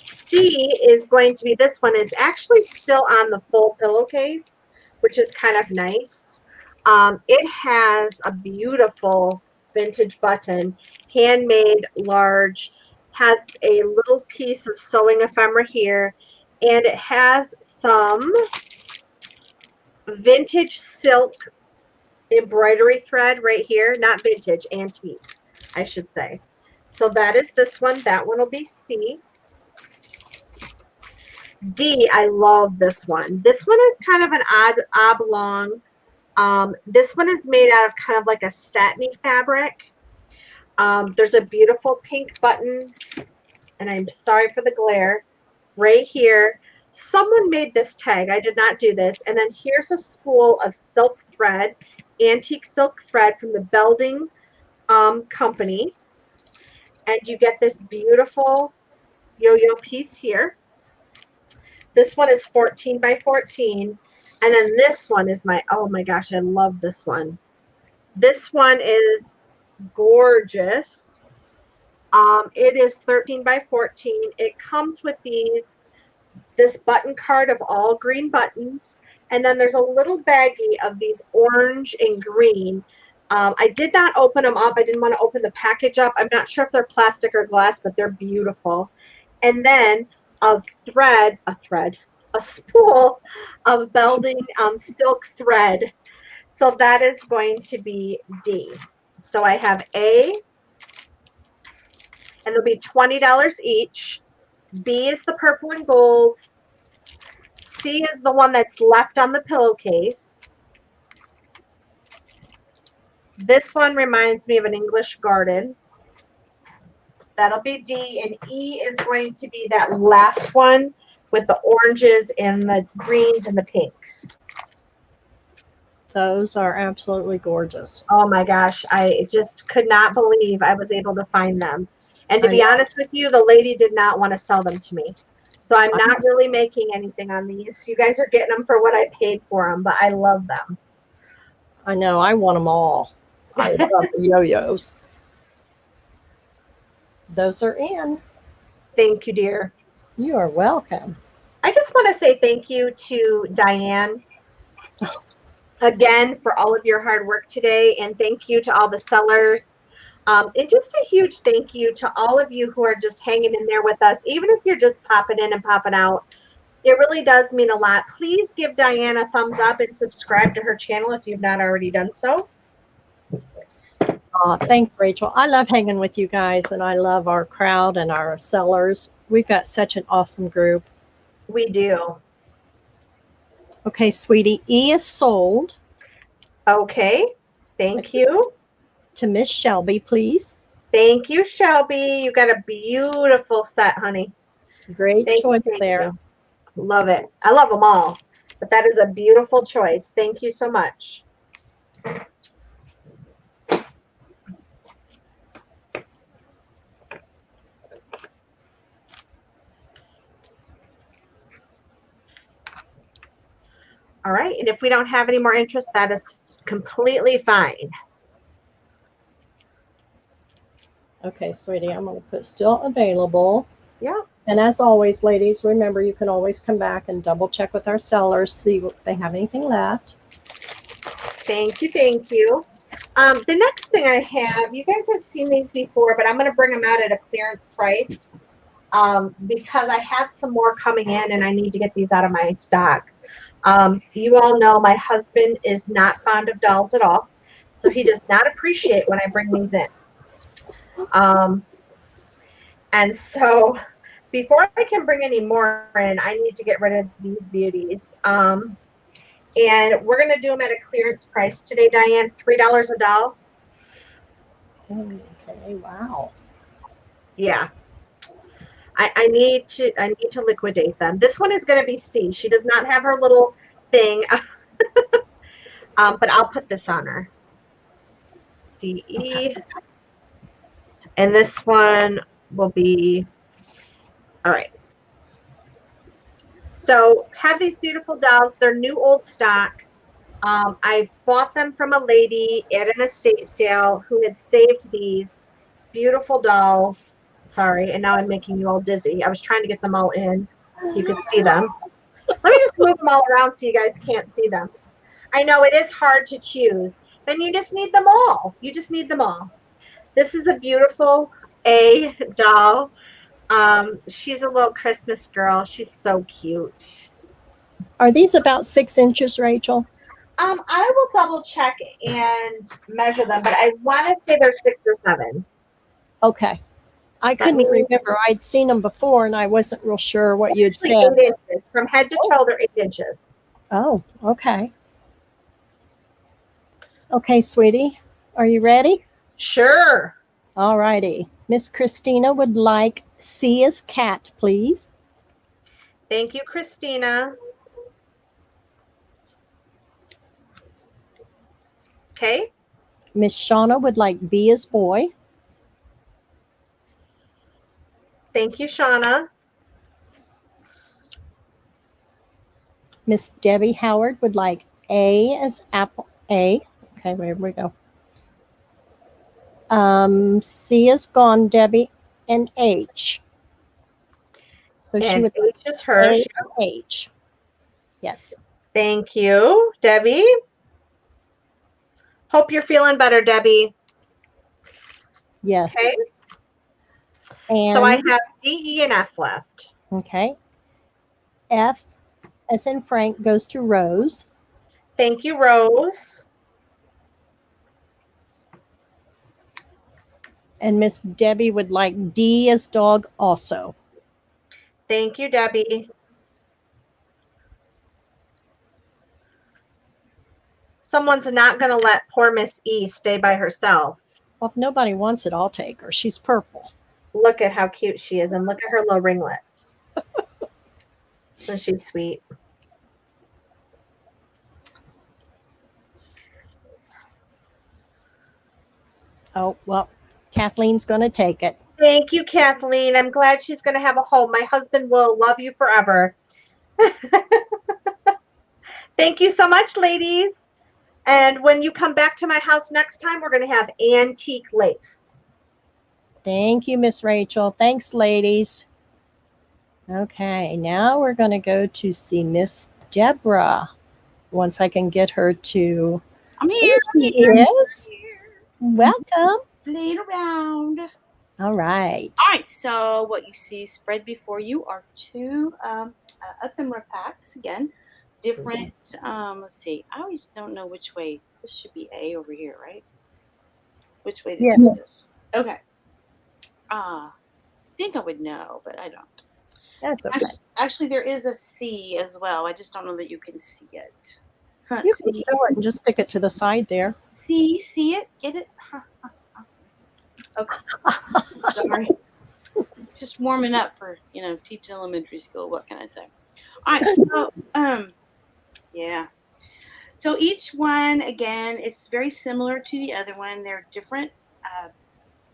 C is going to be this one. It's actually still on the full pillowcase, which is kind of nice. It has a beautiful vintage button, handmade, large, has a little piece of sewing ephemera here, and it has some vintage silk embroidery thread right here. Not vintage, antique, I should say. So that is this one. That one will be C. D, I love this one. This one is kind of an oblong. This one is made out of kind of like a satiny fabric. There's a beautiful pink button, and I'm sorry for the glare, right here. Someone made this tag. I did not do this. And then here's a spool of silk thread, antique silk thread from the Belding company. And you get this beautiful yo-yo piece here. This one is 14 by 14. And then this one is oh my gosh, I love this one. This one is gorgeous. It is 13 by 14. It comes with this button card of all green buttons. And then there's a little baggie of these orange and green. I did not open them up. I didn't want to open the package up. I'm not sure if they're plastic or glass, but they're beautiful. And then a spool of Belding silk thread. So that is going to be D. So I have A, and they'll be $20 each. B is the purple and gold. C is the one that's left on the pillowcase. This one reminds me of an English garden. That'll be D, and E is going to be that last one with the oranges and the greens and the pinks. Those are absolutely gorgeous. Oh my gosh, I just could not believe I was able to find them. And to be honest with you, the lady did not want to sell them to me. So I'm not really making anything on these. You guys are getting them for what I paid for them, but I love them. I know, I want them all. I love the yo-yos. Those are in. Thank you, dear. You are welcome. I just want to say thank you to Diane again for all of your hard work today, and thank you to all the sellers. And just a huge thank you to all of you who are just hanging in there with us, even if you're just popping in and popping out. It really does mean a lot. Please give Diane a thumbs up and subscribe to her channel if you've not already done so. Thanks, Rachel. I love hanging with you guys, and I love our crowd and our sellers. We've got such an awesome group. We do. Okay, sweetie, E is sold. Okay. Thank you. To Miss Shelby, please. Thank you, Shelby. You got a beautiful set, honey. Great choice there. You. Love it. I love them all, but that is a beautiful choice. Thank you so much. All right, and if we don't have any more interest, that is completely fine. Okay, sweetie, I'm going to put still available. Yeah. And as always, ladies, remember you can always come back and double check with our sellers, see if they have anything left. Thank you, thank you. The next thing I have, you guys have seen these before, but I'm going to bring them out at a clearance price because I have some more coming in and I need to get these out of my stock. You all know my husband is not fond of dolls at all, so he does not appreciate when I bring these in. And so before I can bring any more in, I need to get rid of these beauties. And we're going to do them at a clearance price today, Diane, $3 a doll. Okay, wow. Yeah. I need to liquidate them. This one is going to be C. She does not have her little thing, but I'll put this on her. DE. And this one will be, all right. So have these beautiful dolls. They're new old stock. I bought them from a lady at an estate sale who had saved these beautiful dolls. Sorry, and now I'm making you all dizzy. I was trying to get them all in so you could see them. Let me just move them all around so you guys can't see them. I know it is hard to choose. Then you just need them all. You just need them all. This is a beautiful A doll. She's a little Christmas girl. She's so cute. Are these about 6 inches, Rachel? I will double check and measure them, but I want to say they're 6 or 7. Okay. I couldn't remember. I'd seen them before, and I wasn't real sure what you'd Actually, said. 8 inches. From head to toe, they're 8 inches. Oh, okay. Okay, sweetie, are you ready? Sure. All righty. Miss Christina would like C as cat, please. Thank you, Christina. Okay. Miss Shauna would like B as boy. Thank you, Shauna. Miss Debbie Howard would like A as apple. A. Okay, where we go. C is gone, Debbie, and H. So she And would H is hers. A and H. Yes. Thank you, Debbie. Hope you're feeling better, Debbie. Yes. Okay. And So I have D, E, and F left. okay. F as in Frank goes to Rose. Thank you, Rose. And Miss Debbie would like D as dog also. Thank you, Debbie. Someone's not going to let poor Miss E stay by herself. Well, if nobody wants it, I'll take her. She's purple. Look at how cute she is, and look at her little ringlets. Isn't she sweet? Oh, well, Kathleen's going to take it. Thank you, Kathleen. I'm glad she's going to have a home. My husband will love you forever. Thank you so much, ladies. And when you come back to my house next time, we're going to have antique lace. Thank you, Miss Rachel. Thanks, ladies. Okay, now we're going to go to see Miss Debra. Once I can get her to... I'm here. There she is. Welcome. Playing around. All right. All right, so what you see spread before you are two ephemera packs. Again, different, let's see. I always don't know which way. This should be A over here, right? Which way to do this? Okay. I think I would know, but I don't. That's okay. Actually, there is a C as well. I just don't know that you can see it. You can show it and just stick it to the side there. See it? Get it? Okay. Sorry. Just warming up for, teach elementary school. What can I say? All right. So, yeah. So each one, again, it's very similar to the other one. They're different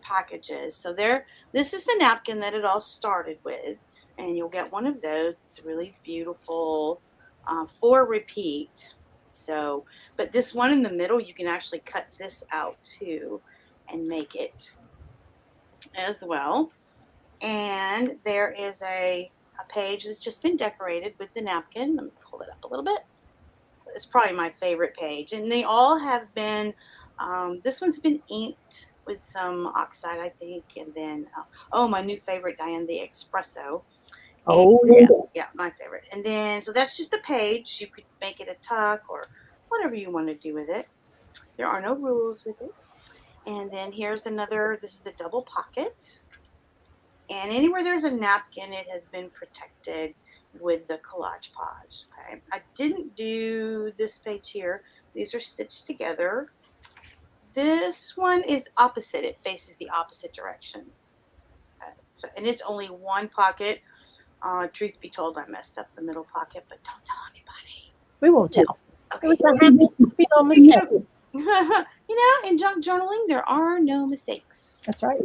packages. So this is the napkin that it all started with, and you'll get one of those. It's really beautiful for repeat. So, but this one in the middle, you can actually cut this out too and make it as well. And there is a page that's just been decorated with the napkin. Let me pull it up a little bit. It's probably my favorite page. And they all have been, this one's been inked with some oxide, I think. And then, my new favorite, Diane, the espresso. Oh, yeah, my favorite. And then, so that's just a page. You could make it a tuck or whatever you want to do with it. There are no rules with it. And then here's another, this is a double pocket. And anywhere there's a napkin, it has been protected with the Collage Podge. Okay. I didn't do this page here. These are stitched together. This one is opposite. It faces the opposite direction. Okay. So, and it's only one pocket. Truth be told, I messed up the middle pocket, but don't tell anybody. we won't tell. Okay. It was a happy little mistake. In junk journaling, there are no mistakes. That's right.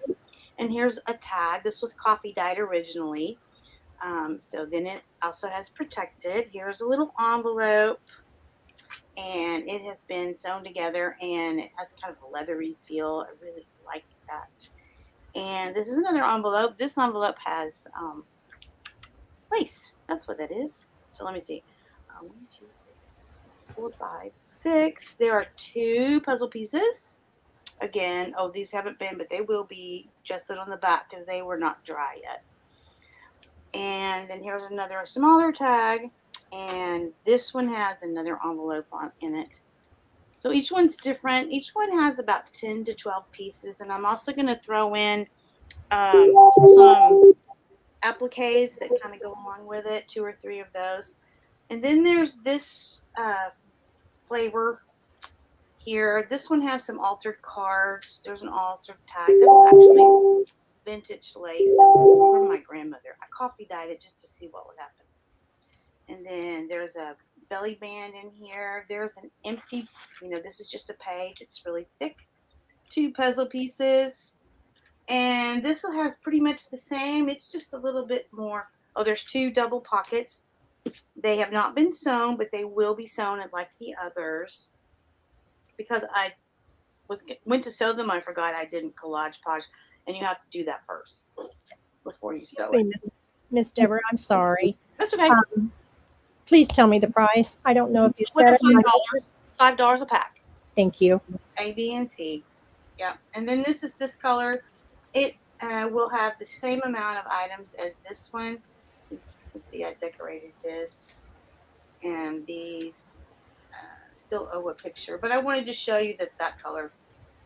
And here's a tag. This was coffee dyed originally. So then it also has protected. Here's a little envelope. And it has been sewn together. And it has kind of a leathery feel. I really like that. And this is another envelope. This envelope has lace. That's what that is. So let me see. 1, 2, 3, 4, 5, 6. There are 2 puzzle pieces. Again, these haven't been, but they will be adjusted on the back because they were not dry yet. And then here's another smaller tag. And this one has another envelope in it. So each one's different. Each one has about 10 to 12 pieces. And I'm also going to throw in some appliques that kind of go along with it, 2 or 3 of those. And then there's this flavor here. This one has some altered cards. There's an altered tag. That's actually vintage lace that was from my grandmother. I coffee dyed it just to see what would happen. And then there's a belly band in here. There's an empty, this is just a page. It's really thick. 2 puzzle pieces. And this has pretty much the same. It's just a little bit more. Oh, there's 2 double pockets. They have not been sewn, but they will be sewn like the others. Because I went to sew them, I forgot I didn't collage podge. And you have to do that first before you sew it. Miss Debra, I'm sorry. That's okay. Please tell me the price. I don't know if you said it. $5 a pack. Thank you. A, B, and C. Yeah. And then this is this color. It will have the same amount of items as this one. Let's see, I decorated this. And these still owe a picture. But I wanted to show you that color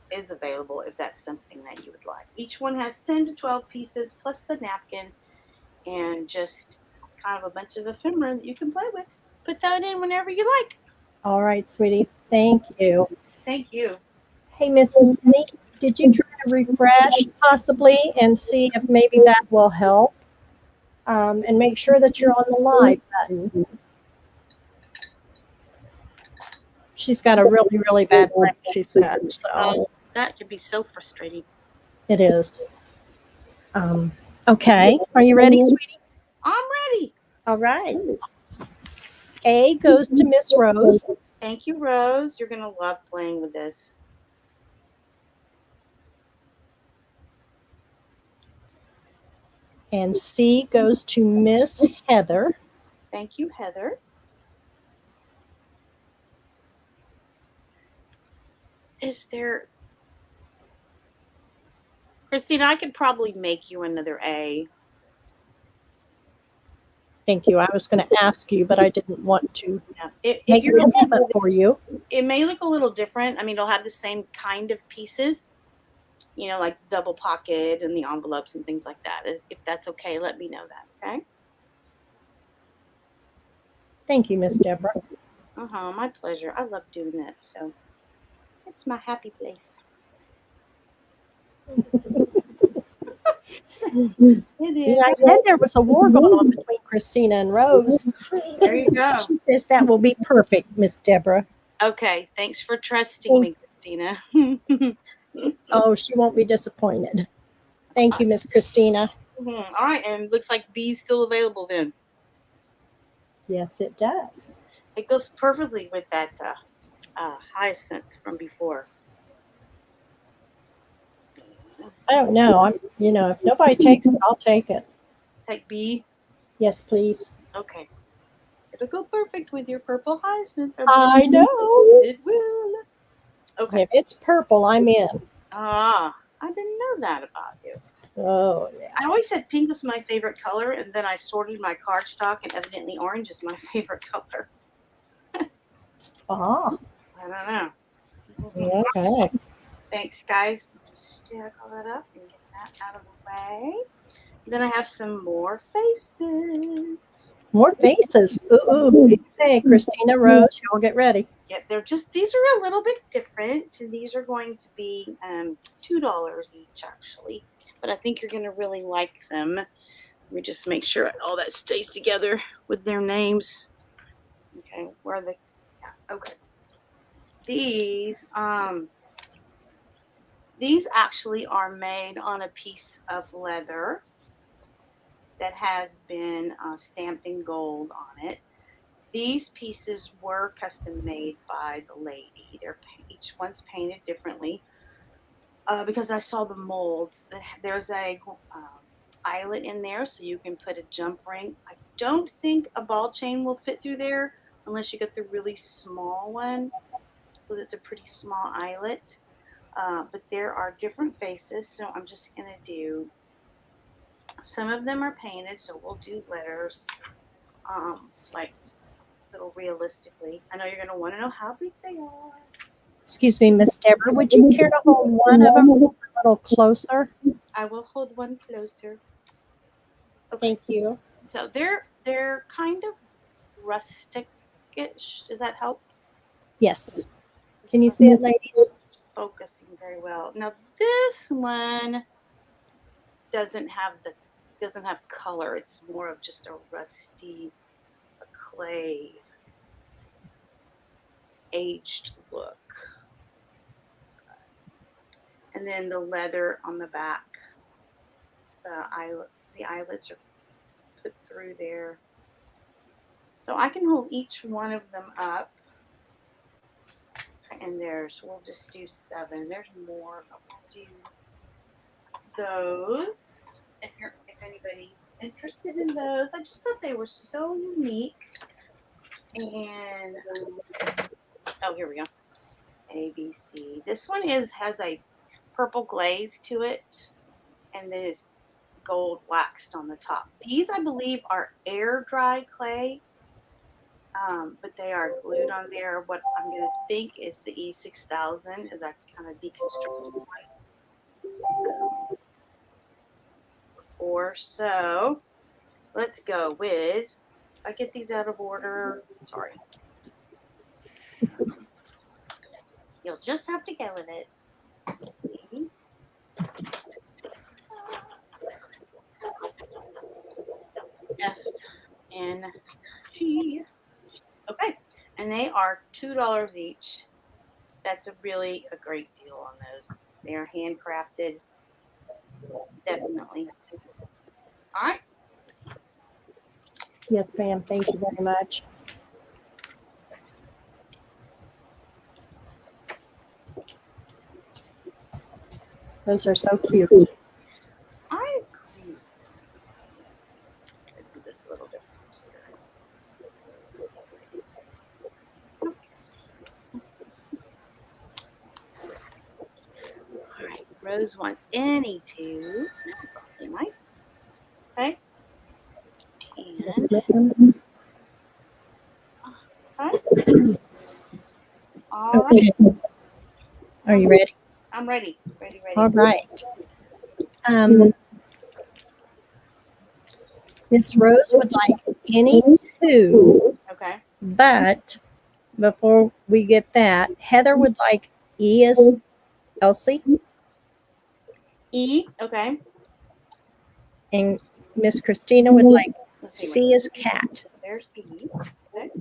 is available if that's something that you would like. Each one has 10 to 12 pieces plus the napkin and just kind of a bunch of ephemera that you can play with. Put that in whenever you like. All right, sweetie. Thank you. Thank you. Hey, Miss Annie, did you try to refresh possibly and see if maybe that will help? And make sure that you're on the live button. She's got a really, really bad leg, she said. So that could be so frustrating. it is. Okay. Are you ready, sweetie? I'm ready. All right. A goes to Miss Rose. Thank you, Rose. You're going to love playing with this. And C goes to Miss Heather. Thank you, Heather. Is there... Christina, I could probably make you another A. Thank you. I was going to ask you, but I didn't want to If make you're an amendment for you. It may look a little different. I mean, it'll have the same kind of pieces, like the double pocket and the envelopes and things like that. If that's okay, let me know that, okay? Thank you, Miss Debra. My pleasure. I love doing that, so it's my happy place. It is. I said there was a war going on between Christina and Rose. There you go. She says that will be perfect, Miss Debra. Okay, thanks for trusting me, Christina. Oh, she won't be disappointed. Thank you, Miss Christina. All right, and looks like B's still available then. Yes, it does. It goes perfectly with that hyacinth from before. I don't know. If nobody takes it, I'll take it. Take B? Yes, please. Okay. It'll go perfect with your purple hyacinth. I know. It will. Okay. If it's purple, I'm in. I didn't know that about you. Oh, yeah. I always said pink was my favorite color, and then I sorted my cardstock, and evidently orange is my favorite color. Ah. I don't know. Okay. Thanks, guys. Stack all that up and get that out of the way. Then I have some more faces. More faces. Ooh. Say, Christina, Rose, y'all get ready. Yeah, these are a little bit different. These are going to be $2 each, actually. But I think you're going to really like them. Let me just make sure all that stays together with their names. Okay, where are they? Yeah, okay. These actually are made on a piece of leather that has been stamped in gold on it. These pieces were custom made by the lady. Each one's painted differently because I saw the molds. There's a eyelet in there, so you can put a jump ring. I don't think a ball chain will fit through there unless you get the really small one, because it's a pretty small eyelet. But there are different faces, so I'm just going to do, some of them are painted, so we'll do letters, like little realistically. I know you're going to want to know how big they are. Excuse me, Miss Deborah, would you care to hold one of them a little closer? I will hold one closer. Thank you. So they're kind of rustic-ish. Does that help? Yes. Can you see it, ladies? It's focusing very well. Now this one doesn't have color. It's more of just a rusty clay aged look. And then the leather on the back, the eyelets are put through there. So I can hold each one of them up. And we'll just do 7. There's more, but we'll do those. If anybody's interested in those, I just thought they were so unique. And oh, here we go. ABC. This one has a purple glaze to it, and then it's gold waxed on the top. These, I believe, are air dry clay, but they are glued on there. What I'm going to think is the E6000, as I kind of deconstructed one before. So let's go with. I get these out of order. Sorry. You'll just have to go with it. F and G. Okay, and they are $2 each. That's a great deal on those. They are handcrafted. Definitely. All right. Yes, ma'am. Thank you very much. Those are so cute. I agree. Let's do this a little different here. All right. Rose wants any two. That's nice. Okay. Yes, And ma'am. okay. All right. Okay. Are you ready? I'm ready. Ready. All right. Miss Rose would like any two, Okay. but before we get that, Heather would like E as Elsie, E. Okay. and Miss Christina would like Let's see. C as cat. There's E. Okay.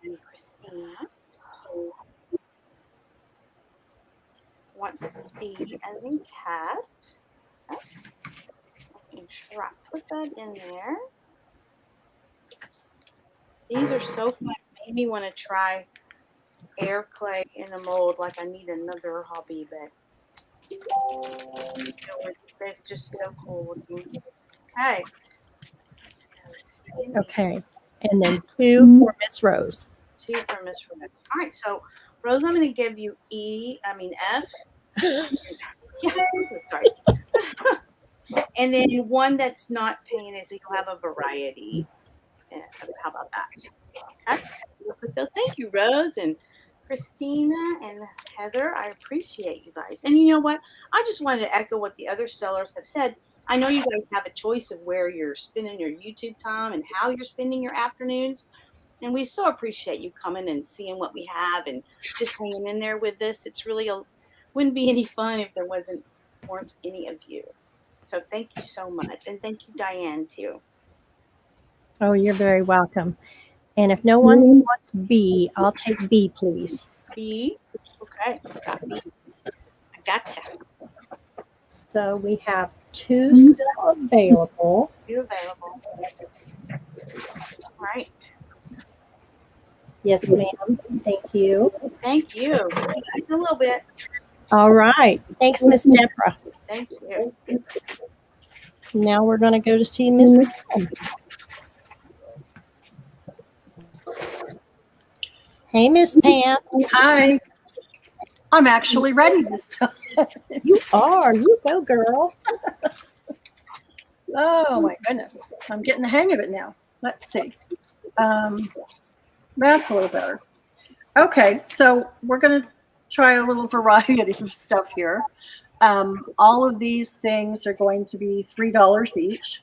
And Christina wants C as in cat. Okay. And try put that in there. These are so fun. Made me want to try air clay in a mold. Like I need another hobby, but they're just so cool looking. Okay. Okay. And then 2 for Miss Rose. 2 for Miss Rose. All right, so Rose, I'm going to give you F. Yeah, sorry. And then one that's not painted, so you'll have a variety. How about that? Okay. So thank you, Rose and Christina and Heather. I appreciate you guys. And you know what? I just wanted to echo what the other sellers have said. I know you guys have a choice of where you're spending your YouTube time and how you're spending your afternoons. And we so appreciate you coming and seeing what we have and just hanging in there with us. It's really wouldn't be any fun if there weren't any of you. So thank you so much. And thank you, Diane, too. Oh, you're very welcome. And if no one wants B, I'll take B, please. B. Okay. Got B. I gotcha. So we have 2 still available. You available. All right. Yes, ma'am. Thank you. Thank you. See you guys in a little bit. All right. Thanks, Miss Deborah. Thank you. Now we're going to go to see Miss Pam. Hey, Miss Pam. Hi. I'm actually ready this time. You are. You go, girl. Oh my goodness. I'm getting the hang of it now. Let's see. That's a little better. Okay, so we're going to try a little variety of stuff here. All of these things are going to be $3 each.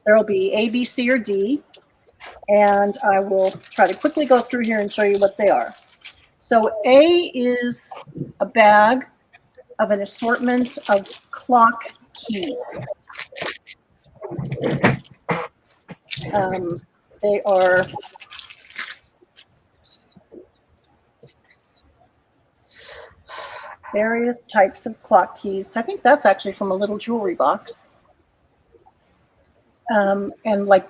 There will be A, B, C, or D, and I will try to quickly go through here and show you what they are. So A is a bag of an assortment of clock keys. They are various types of clock keys. I think that's actually from a little jewelry box. And like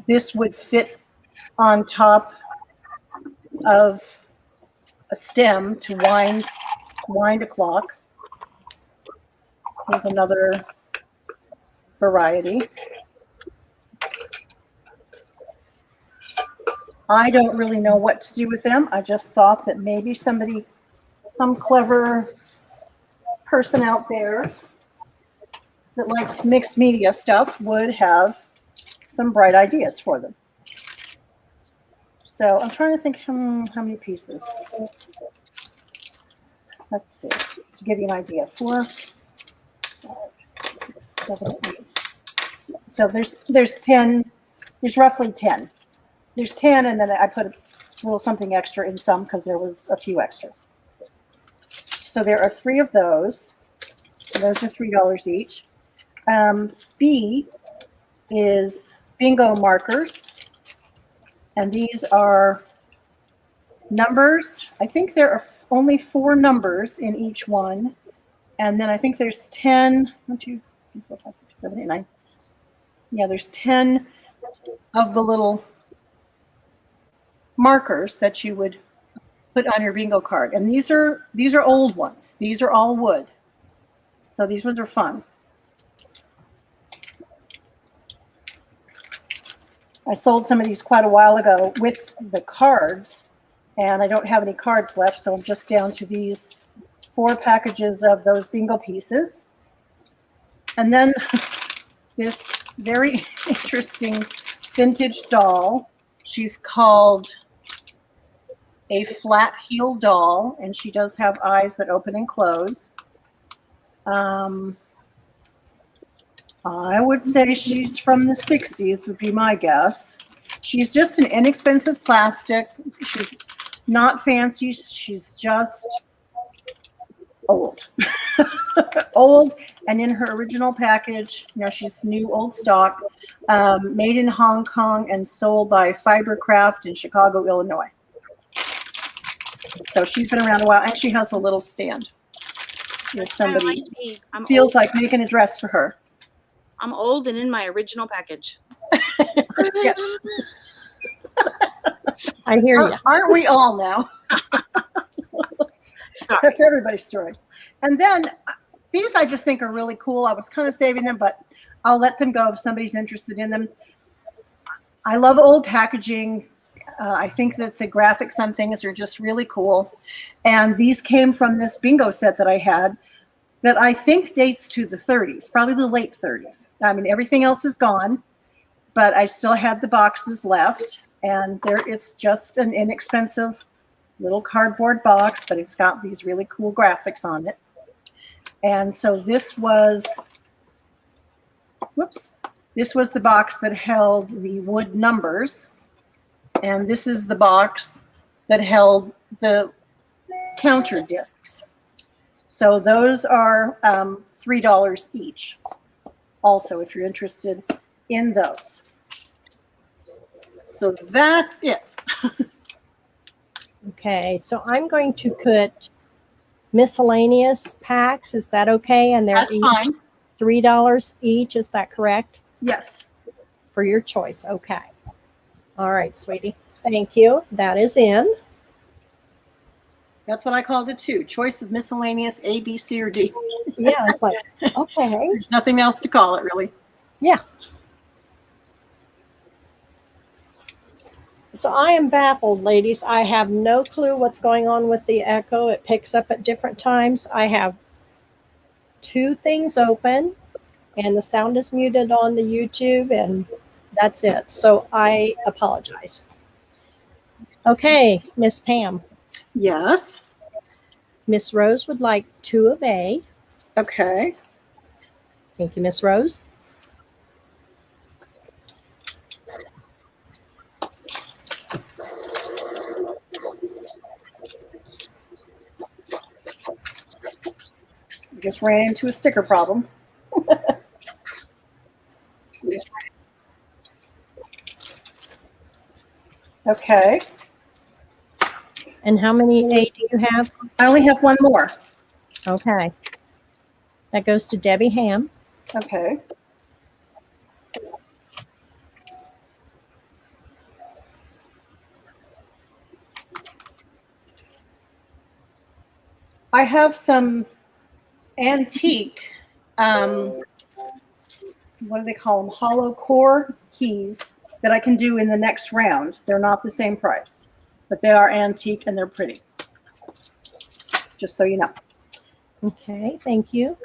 this would fit on top of a stem to wind a clock. Here's another variety. I don't really know what to do with them. I just thought that maybe some clever person out there that likes mixed media stuff would have some bright ideas for them. So I'm trying to think how many pieces. Let's see, to give you an idea. 4, 5, 6, 7, 8. So there's 10. There's roughly 10. There's 10, and then I put a little something extra in some because there was a few extras. So there are 3 of those. So those are $3 each. B is bingo markers. And these are numbers. I think there are only 4 numbers in each one. And then I think there's 10, 1, 2, 3, 4, 5, 6, 7, 8, 9. Yeah, there's 10 of the little markers that you would put on your bingo card. And these are old ones. These are all wood. So these ones are fun. I sold some of these quite a while ago with the cards, and I don't have any cards left, so I'm just down to these 4 packages of those bingo pieces. And then this very interesting vintage doll. She's called a flat heel doll, and she does have eyes that open and close. I would say she's from the 60s would be my guess. She's just an inexpensive plastic. She's not fancy. She's just old. Old, and in her original package, she's new old stock, made in Hong Kong and sold by Fibercraft in Chicago, Illinois. So she's been around a while, and she has a little stand. If somebody feels like making a dress for her. I'm old and in my original package. Yeah. I hear you. Aren't we all now? Sorry. That's everybody's story. And then these I just think are really cool. I was kind of saving them, but I'll let them go if somebody's interested in them. I love old packaging. I think that the graphics on things are just really cool. And these came from this bingo set that I had that I think dates to the 30s, probably the late 30s. I mean, everything else is gone, but I still had the boxes left. And it's just an inexpensive little cardboard box, but it's got these really cool graphics on it. And so this was the box that held the wood numbers. And this is the box that held the counter discs. So those are $3 each. Also, if you're interested in those. So that's it. Okay, so I'm going to put miscellaneous packs. Is that okay? And they're That's fine. $3 each. Is that correct? Yes. For your choice. Okay. All right, sweetie. Thank you. That is in. That's what I called it too. Choice of miscellaneous A, B, C, or D. Yeah, it's like, okay. There's nothing else to call it, really. Yeah. So I am baffled, ladies. I have no clue what's going on with the echo. It picks up at different times. I have 2 things open, and the sound is muted on the YouTube, and that's it. So I apologize. Okay, Miss Pam. Yes. Miss Rose would like 2 of A. Okay. Thank you, Miss Rose. Just ran into a sticker problem. Okay. And how many A do you have? I only have one more. Okay. That goes to Debbie Ham. Okay. I have some antique, what do they call them? Hollow core keys that I can do in the next round. They're not the same price, but they are antique and they're pretty. Just so you know. Okay, thank you.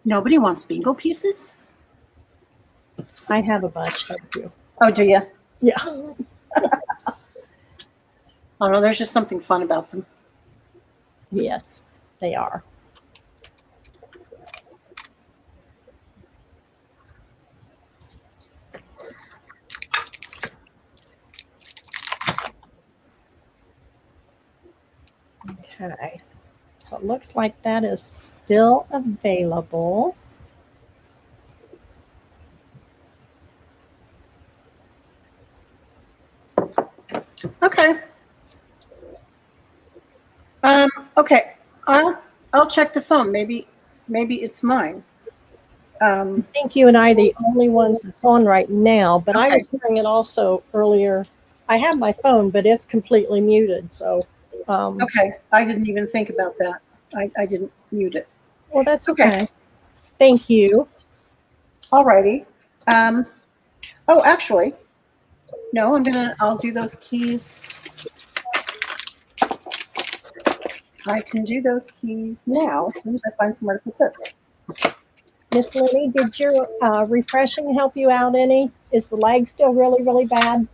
Nobody wants bingo pieces? I have a bunch, thank you. Oh, do you? Yeah. Oh no, there's just something fun about them. Yes, they are. Okay. So it looks like that is still available. Okay. Okay. I'll check the phone. Maybe it's mine. I think you and I are the only ones that's on right now, but I Okay. was hearing it also earlier. I have my phone, but it's completely muted. So, Okay. I didn't even think about that. I didn't mute it. well, that's Okay. okay. Thank you. Alrighty. Oh, actually, no, I'll do those keys. I can do those keys now as soon as I find somewhere to put this. Miss Lenny, did your refreshing help you out any? Is the leg still really, really bad?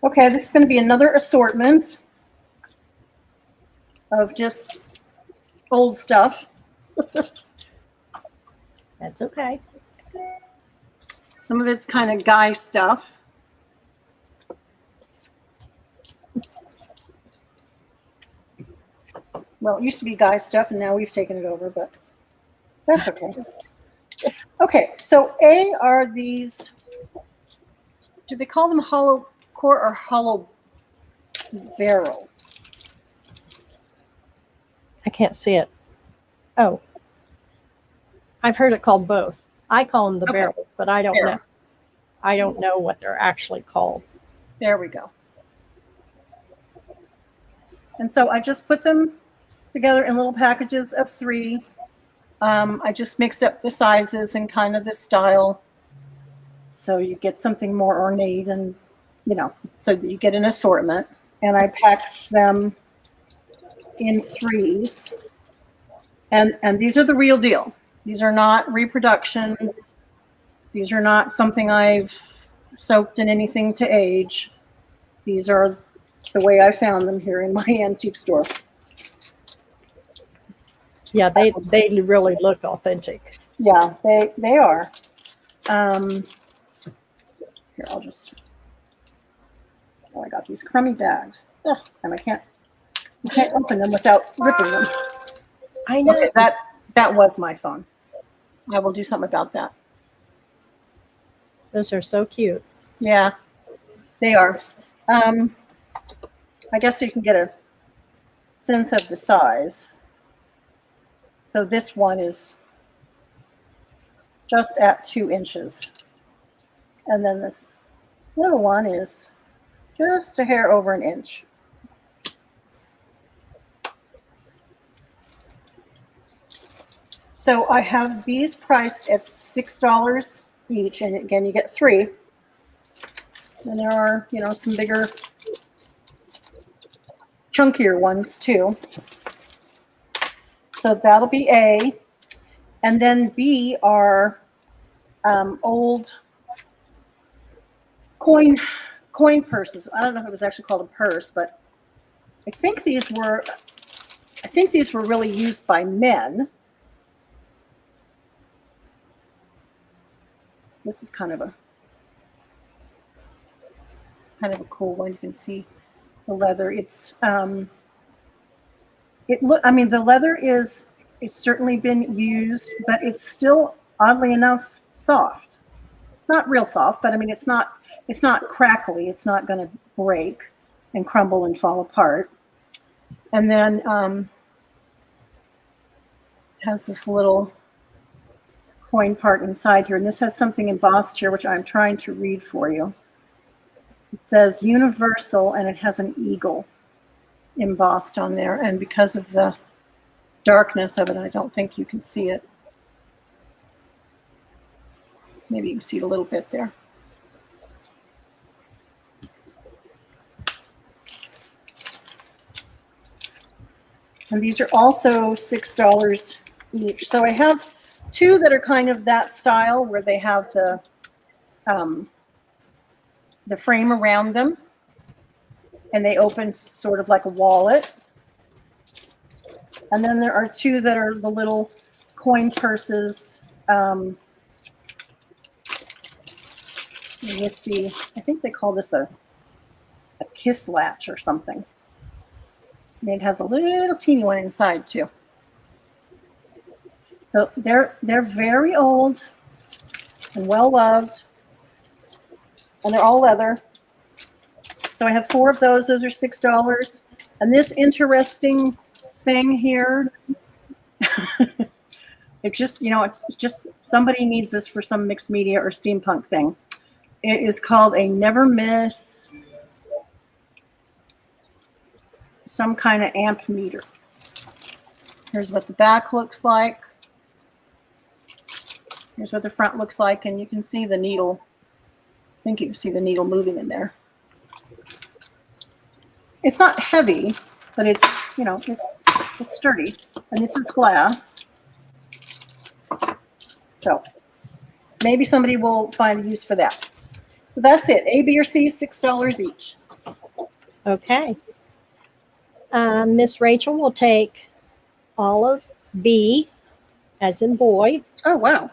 Okay, this is going to be another assortment of just old stuff. That's okay. Some of it's kind of guy stuff. Well, it used to be guy stuff, and now we've taken it over, but that's okay. Okay, so A are these, do they call them hollow core or hollow barrel? I can't see it. Oh, I've heard it called both. I call them the Okay. barrels, but I don't Barrel. know. I don't know what they're actually called. There we go. And so I just put them together in little packages of 3. I just mixed up the sizes and kind of the style. So you get something more ornate and, so that you get an assortment. And I packaged them in 3s. And these are the real deal. These are not reproduction. These are not something I've soaked in anything to age. These are the way I found them here in my antique store. Yeah, they really look authentic. Yeah, they are. Here, I'll just. Oh, I got these crummy bags. Ugh, and I can't open them without ripping them. I know. Okay, that was my phone. I will do something about that. Those are so cute. Yeah, they are. I guess you can get a sense of the size. So this one is just at 2 inches. And then this little one is just a hair over an inch. So I have these priced at $6 each, and again, you get 3. And there are, you know, some bigger, chunkier ones too. So that'll be A. And then B are old coin purses. I don't know if it was actually called a purse, but I think these were really used by men. This is kind of a cool one. You can see the leather. It's the leather is certainly been used, but it's still oddly enough soft. Not real soft, but I mean it's not crackly. It's not going to break and crumble and fall apart. And then has this little coin part inside here, and this has something embossed here, which I'm trying to read for you. It says Universal, and it has an eagle embossed on there, and because of the darkness of it, I don't think you can see it. Maybe you can see it a little bit there. And these are also $6 each. So I have 2 that are kind of that style where they have the frame around them, and they open sort of like a wallet. And then there are 2 that are the little coin purses with the, I think they call this a kiss latch or something. And it has a little teeny one inside too. So they're very old and well loved, and they're all leather. So I have 4 of those. Those are $6. And this interesting thing here, it's just somebody needs this for some mixed media or steampunk thing. It is called a Never Miss, some kind of amp meter. Here's what the back looks like. Here's what the front looks like, and you can see the needle. I think you can see the needle moving in there. It's not heavy, but it's sturdy. And this is glass. So maybe somebody will find a use for that. So that's it. A, B, or C, $6 each. Okay. Miss Rachel will take olive, B, as in boy. Oh, wow.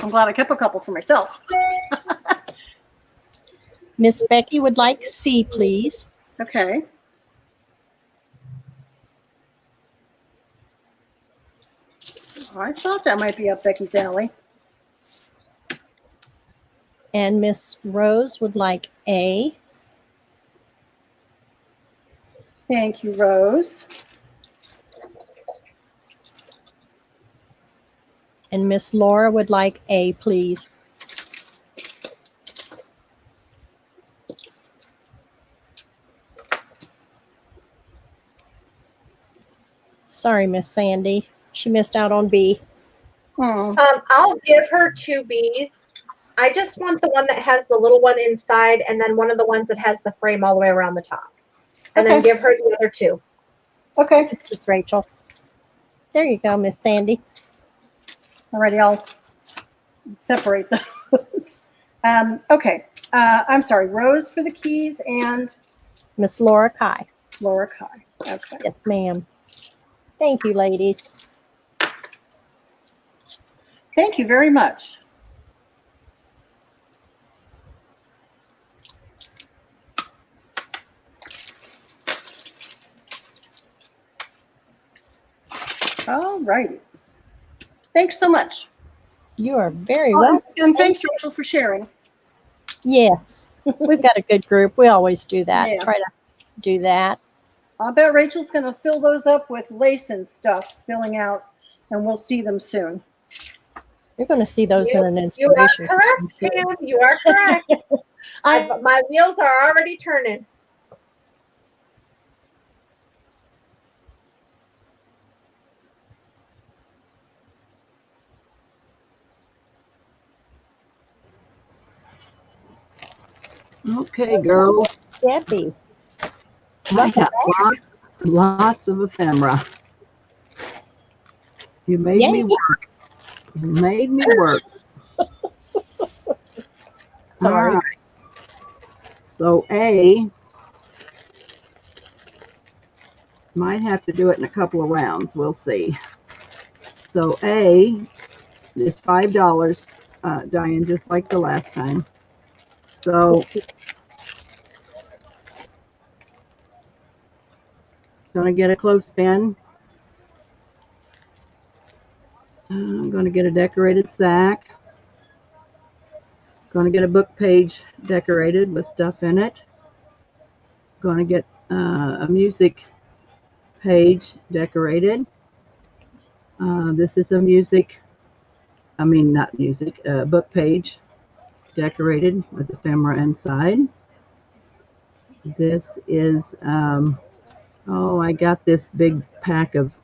I'm glad I kept a couple for myself. Miss Becky would like C, please. Okay. Oh, I thought that might be up Becky's alley. And Miss Rose would like A. Thank you, Rose. And Miss Laura would like A, please. Sorry, Miss Sandy. She missed out on B. Oh. I'll give her 2 Bs. I just want the one that has the little one inside, and then one of the ones that has the frame all the way around the top. And then give her the other 2. Okay. It's Rachel. There you go, Miss Sandy. Alrighty, I'll separate those. Okay. I'm sorry. Rose for the keys and Miss Laura Kai. Laura Kai. Okay. Yes, ma'am. Thank you, ladies. Thank you very much. All righty. Thanks so much. You are very welcome. And thanks, Rachel, for sharing. Yes. We've got a good group. We always do that. Yeah. Try to do that. I'll bet Rachel's going to fill those up with lace and stuff spilling out, and we'll see them soon. You're going to see those in an You are inspiration. correct, Pam. You are correct. My wheels are already turning. Okay, girls. Debbie. I got lots of ephemera. You made Yay. me work. You made me work. Sorry. All right. So A, might have to do it in a couple of rounds. We'll see. So A is $5, Diane, just like the last time. So gonna get a clothespin. I'm gonna get a decorated sack. Gonna get a book page decorated with stuff in it. Gonna get a music page decorated. This is a book page decorated with ephemera inside. This is, I got this big pack of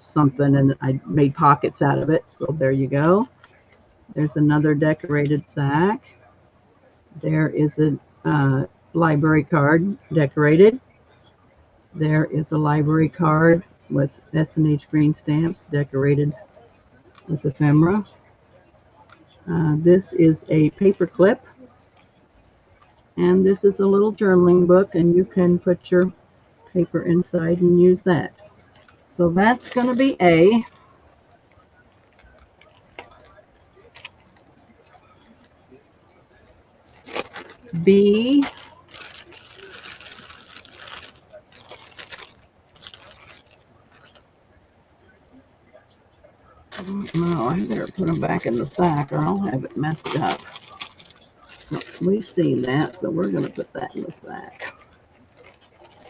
something and I made pockets out of it. So there you go. There's another decorated sack. There is a library card decorated. There is a library card with S&H green stamps decorated with ephemera. This is a paper clip. And this is a little journaling book, and you can put your paper inside and use that. So that's going to be A. B. No, I better put them back in the sack or I'll have it messed up. So we've seen that, so we're going to put that in the sack.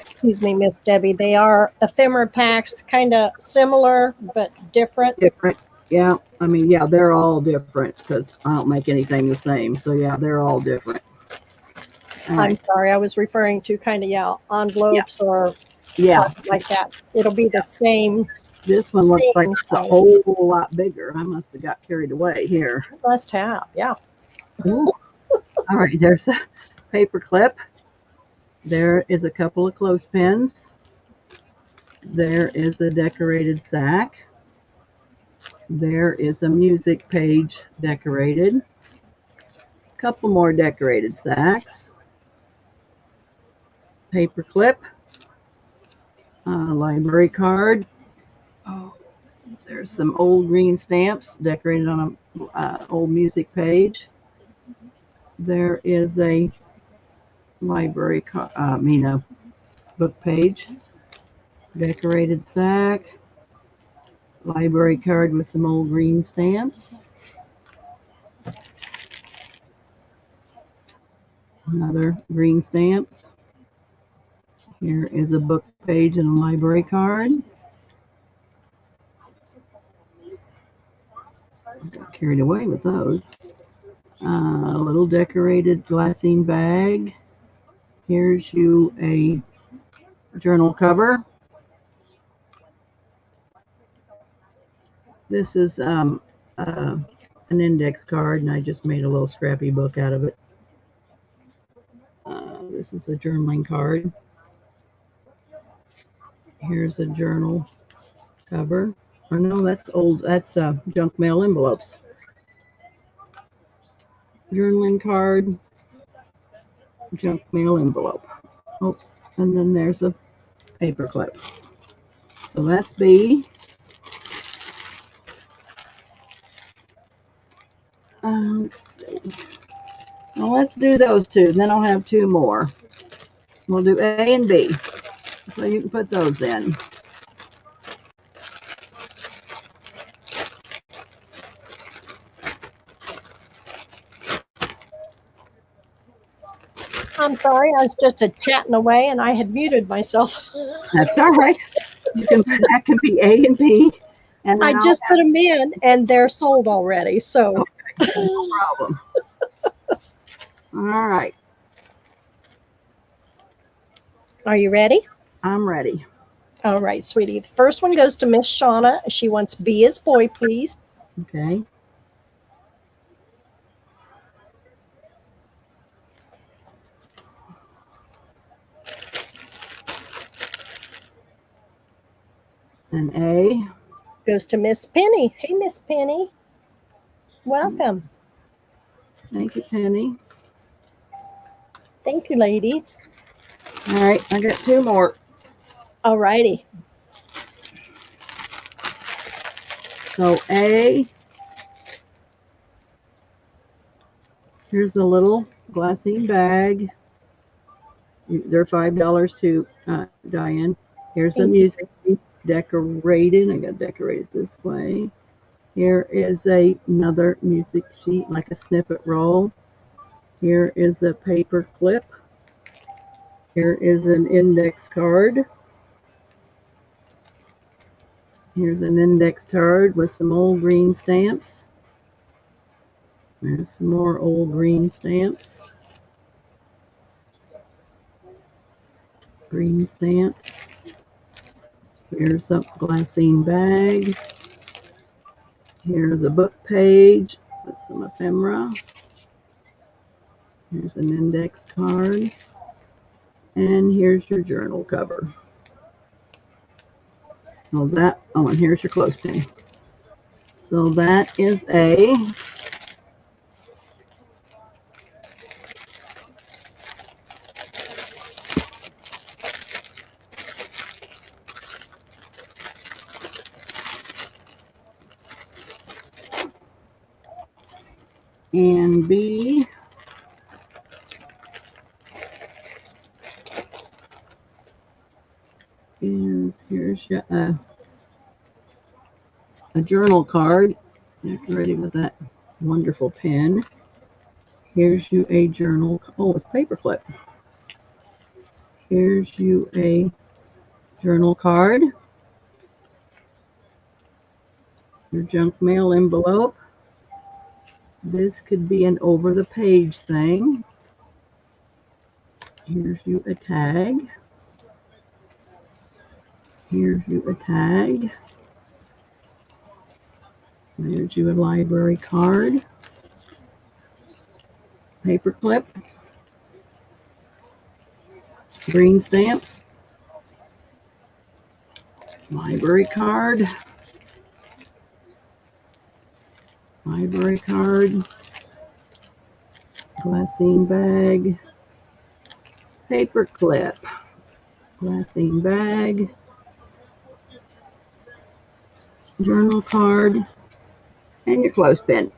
Excuse me, Miss Debbie. They are ephemera packs, kind of similar but different. Different. Yeah, I mean, yeah, they're all different because I don't make anything the same. So yeah, they're all different. All I'm right. sorry, I was referring to kind of, envelopes or like that. It'll be the same. This one looks like it's a whole lot bigger. I must have got carried away here. Must have, yeah. Ooh. All right, there's a paper clip. There is a couple of clothespins. There is a decorated sack. There is a music page decorated. A couple more decorated sacks. Paper clip. Library card. Oh, there's some old green stamps decorated on a old music page. There is a library book page, decorated sack, library card with some old green stamps, another green stamps. Here is a book page and a library card. I got carried away with those. A little decorated glassine bag. Here's you a journal cover. This is an index card, and I just made a little scrappy book out of it. This is a journaling card. Here's a journal cover. Oh no, that's old. That's junk mail envelopes. Journaling card, junk mail envelope. Oh, and then there's a paper clip. So that's B. Let's see. Well, let's do those two. Then I'll have two more. We'll do A and B. So you can put those in. I'm sorry, I was just chatting away and I had muted myself. That's all right. You can, that can be A and B. And I then just put them in and they're sold already. So no problem. All right, are you ready? I'm ready. All right, sweetie. The first one goes to Miss Shauna. She wants B as boy, please. Okay. An A. Goes to Miss Penny. Hey, Miss Penny. Welcome. Thank you, Penny. Thank you, ladies. All right, I got two more. All righty. So A. Here's a little glassine bag. They're $5 too, Diane. Here's a Thank you. music sheet decorated. I got decorated this way. Here is another music sheet, like a snippet roll. Here is a paper clip. Here is an index card. Here's an index card with some old green stamps. There's some more old green stamps. Green stamps. Here's a glassine bag. Here's a book page with some ephemera. Here's an index card. And here's your journal cover. So that, oh, and here's your clothespin. So that is A. And B is, here's your, a journal card decorated with that wonderful pen. Here's you a journal, oh, it's paperclip. Here's you a journal card. Your junk mail envelope. This could be an over the page thing. Here's you a tag. Here's you a tag. There's you a library card. Paper clip. Green stamps. Library card. Library card. Glassine bag. Paper clip. Glassine bag. Journal card. And your clothespin.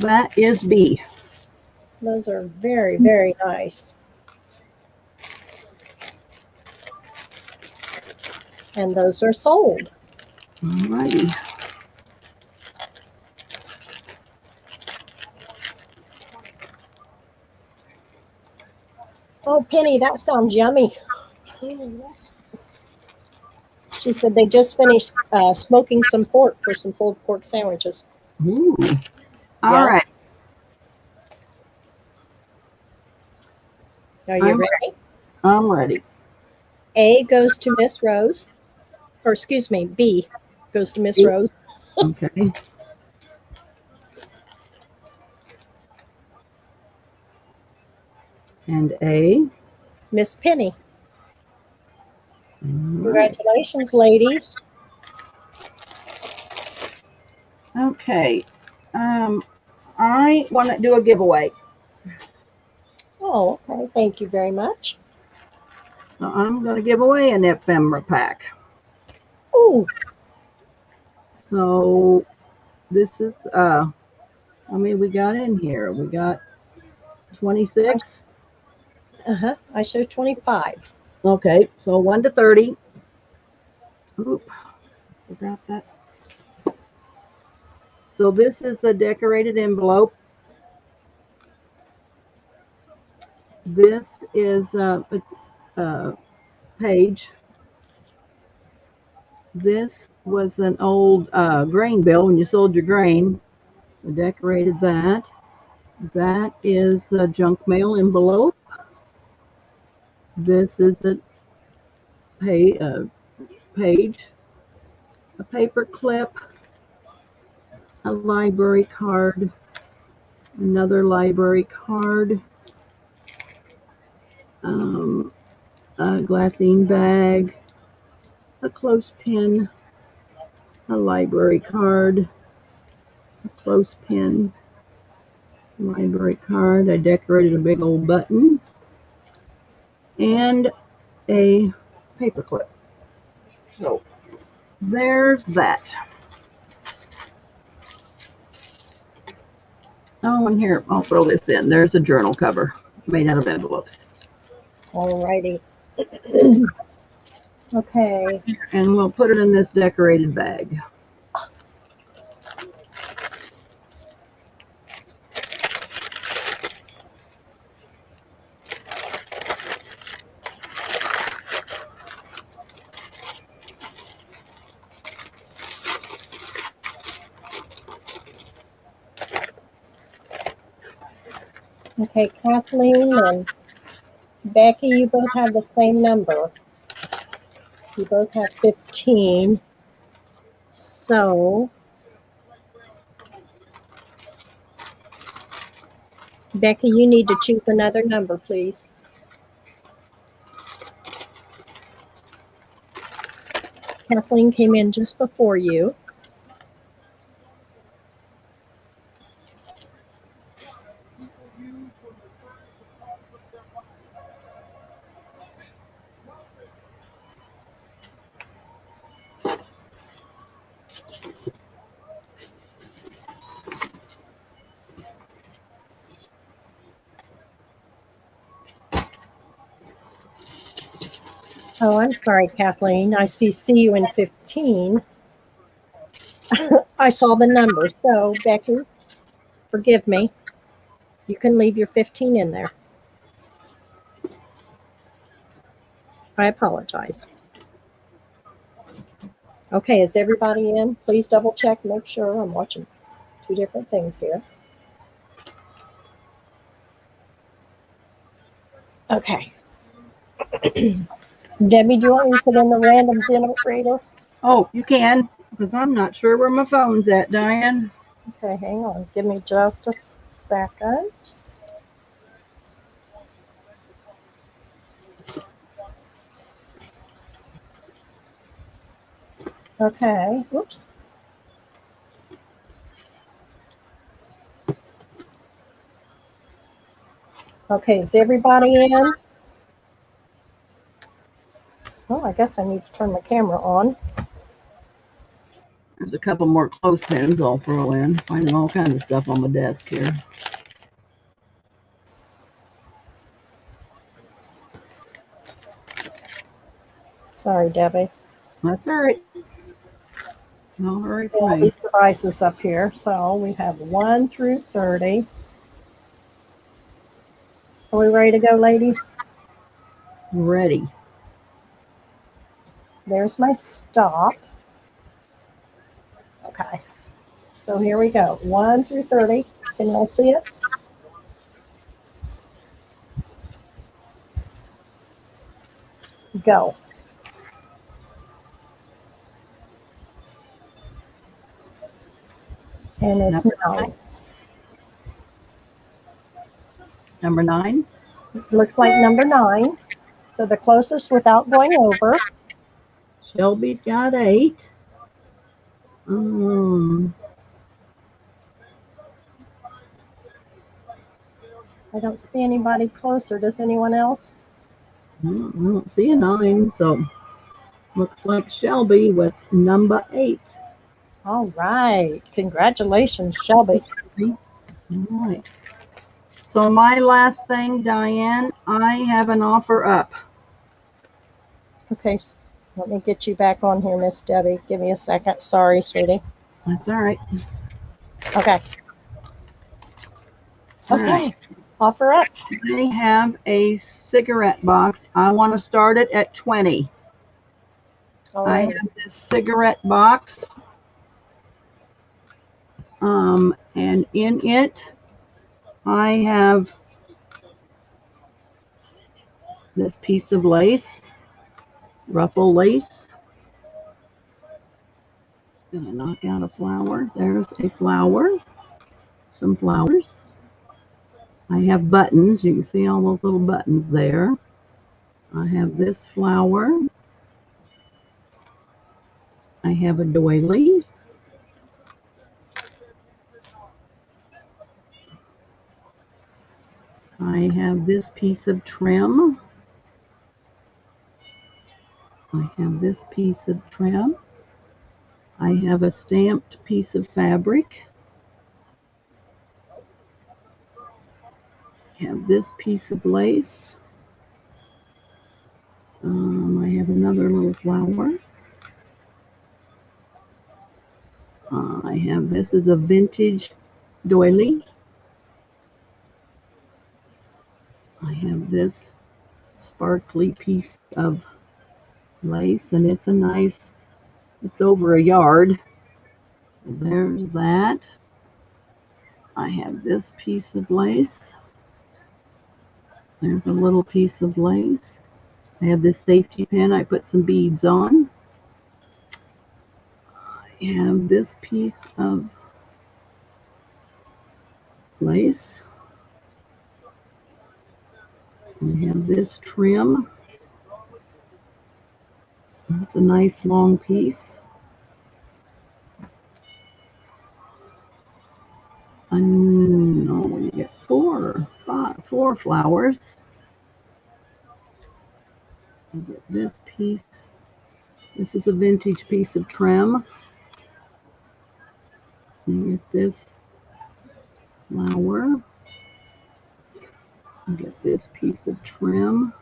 That is B. Those are very, very nice. And those are sold. Alrighty. Oh, Penny, that sounds yummy. She said they just finished smoking some pork for some pulled pork sandwiches. Ooh. Yeah. All right. Are you ready? I'm ready. A goes to Miss Rose. Or excuse me, B goes to Miss B. Rose. Okay. And A. Miss Penny. All right. Congratulations, ladies. Okay. I want to do a giveaway. Oh, okay. Thank you very much. So I'm going to give away an ephemera pack. Ooh, So this is, how many we got in here? We got 26. I show 25. Okay, so 1 to 30. Oop, forgot that. So this is a decorated envelope. This is a page. This was an old grain bill when you sold your grain. So decorated that. That is a junk mail envelope. This is a page, a paper clip, a library card, another library card, a glassine bag, a clothespin, a library card, a clothespin, library card. I decorated a big old button, and a paper clip. So there's that. Oh, and here, I'll throw this in. There's a journal cover made out of envelopes. Alrighty. Okay. And we'll put it in this decorated bag. Okay, Kathleen and Becky, you both have the same number. You both have 15. So, Becky, you need to choose another number, please. Kathleen came in just before you. Oh, I'm sorry, Kathleen. I see you in 15. I saw the number. So, Becky, forgive me. You can leave your 15 in there. I apologize. Okay, is everybody in? Please double check, make sure. I'm watching two different things here. Okay. Debbie, do you want me to put in the random generator? Oh, you can, because I'm not sure where my phone's at, Diane. Okay, hang on. Give me just a second. Okay, whoops. Okay, is everybody in? Well, I guess I need to turn my camera on. There's a couple more clothespins I'll throw in. Finding all kinds of stuff on my desk here. Sorry, Debbie. That's all right. No hurry for All me. these devices up here. So we have 1 through 30. Are we ready to go, ladies? Ready. There's my stop. Okay. So here we go. 1 through 30. Can you all see it? Go. And it's 9. Number 9. Looks like number 9. So the closest without going over. Shelby's got 8. I don't see anybody closer. Does anyone else? I don't see a 9, so looks like Shelby with number 8. All right. Congratulations, Shelby. All right. So my last thing, Diane, I have an offer up. Okay, so let me get you back on here, Miss Debbie. Give me a second. Sorry, sweetie. That's all right. Okay. All Okay. right. Offer up. I have a cigarette box. I want to start it at 20. All I right. have this cigarette box. And in it, I have this piece of lace, ruffle lace. Gonna knock out a flower. There's a flower, some flowers. I have buttons. You can see all those little buttons there. I have this flower. I have a doily. I have this piece of trim. I have this piece of trim. I have a stamped piece of fabric. I have this piece of lace. I have another little flower. I have this is a vintage doily. I have this sparkly piece of lace, and it's a nice, it's over a yard. So there's that. I have this piece of lace. There's a little piece of lace. I have this safety pin I put some beads on. I have this piece of lace. I have this trim. It's a nice long piece. No, you get four flowers. You get this piece. This is a vintage piece of trim. You get this flower. You get this piece of trim.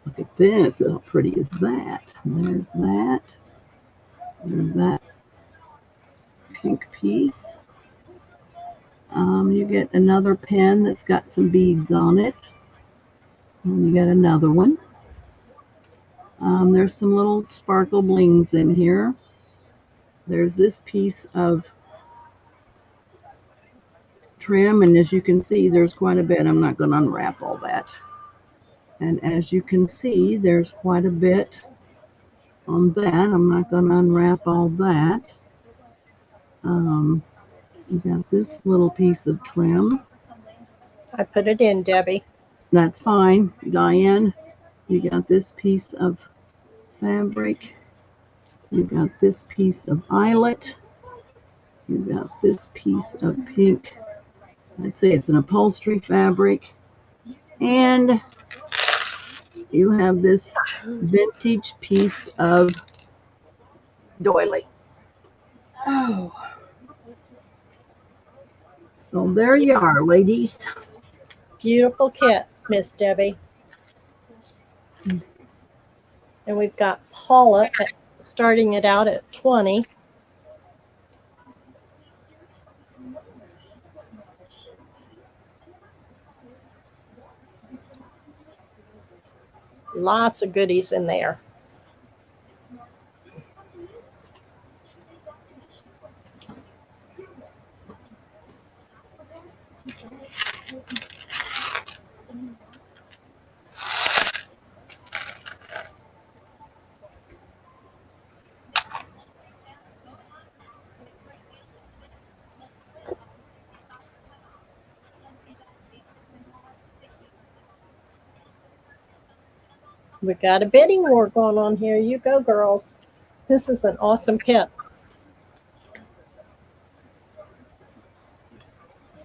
Look at this. How pretty is that? There's that. There's that pink piece. You get another pen that's got some beads on it. And you get another one. There's some little sparkle blings in here. There's this piece of trim, and as you can see, there's quite a bit. I'm not going to unwrap all that. And as you can see, there's quite a bit on that. I'm not going to unwrap all that. You got this little piece of trim. I put it in, Debbie. That's fine. Diane, you got this piece of fabric. You got this piece of eyelet. You got this piece of pink. I'd say it's an upholstery fabric. And you have this vintage piece of doily. Oh. So there you are, ladies. Beautiful kit, Miss Debbie. And we've got Paula starting it out at 20. Lots of goodies in there. We've got a bidding war going on here. You go, girls. This is an awesome kit.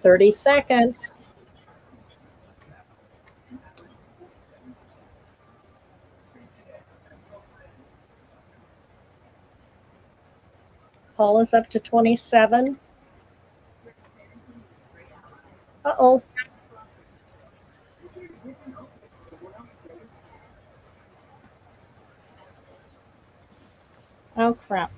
30 seconds. Paula's up to 27. Uh-oh. Oh, crap.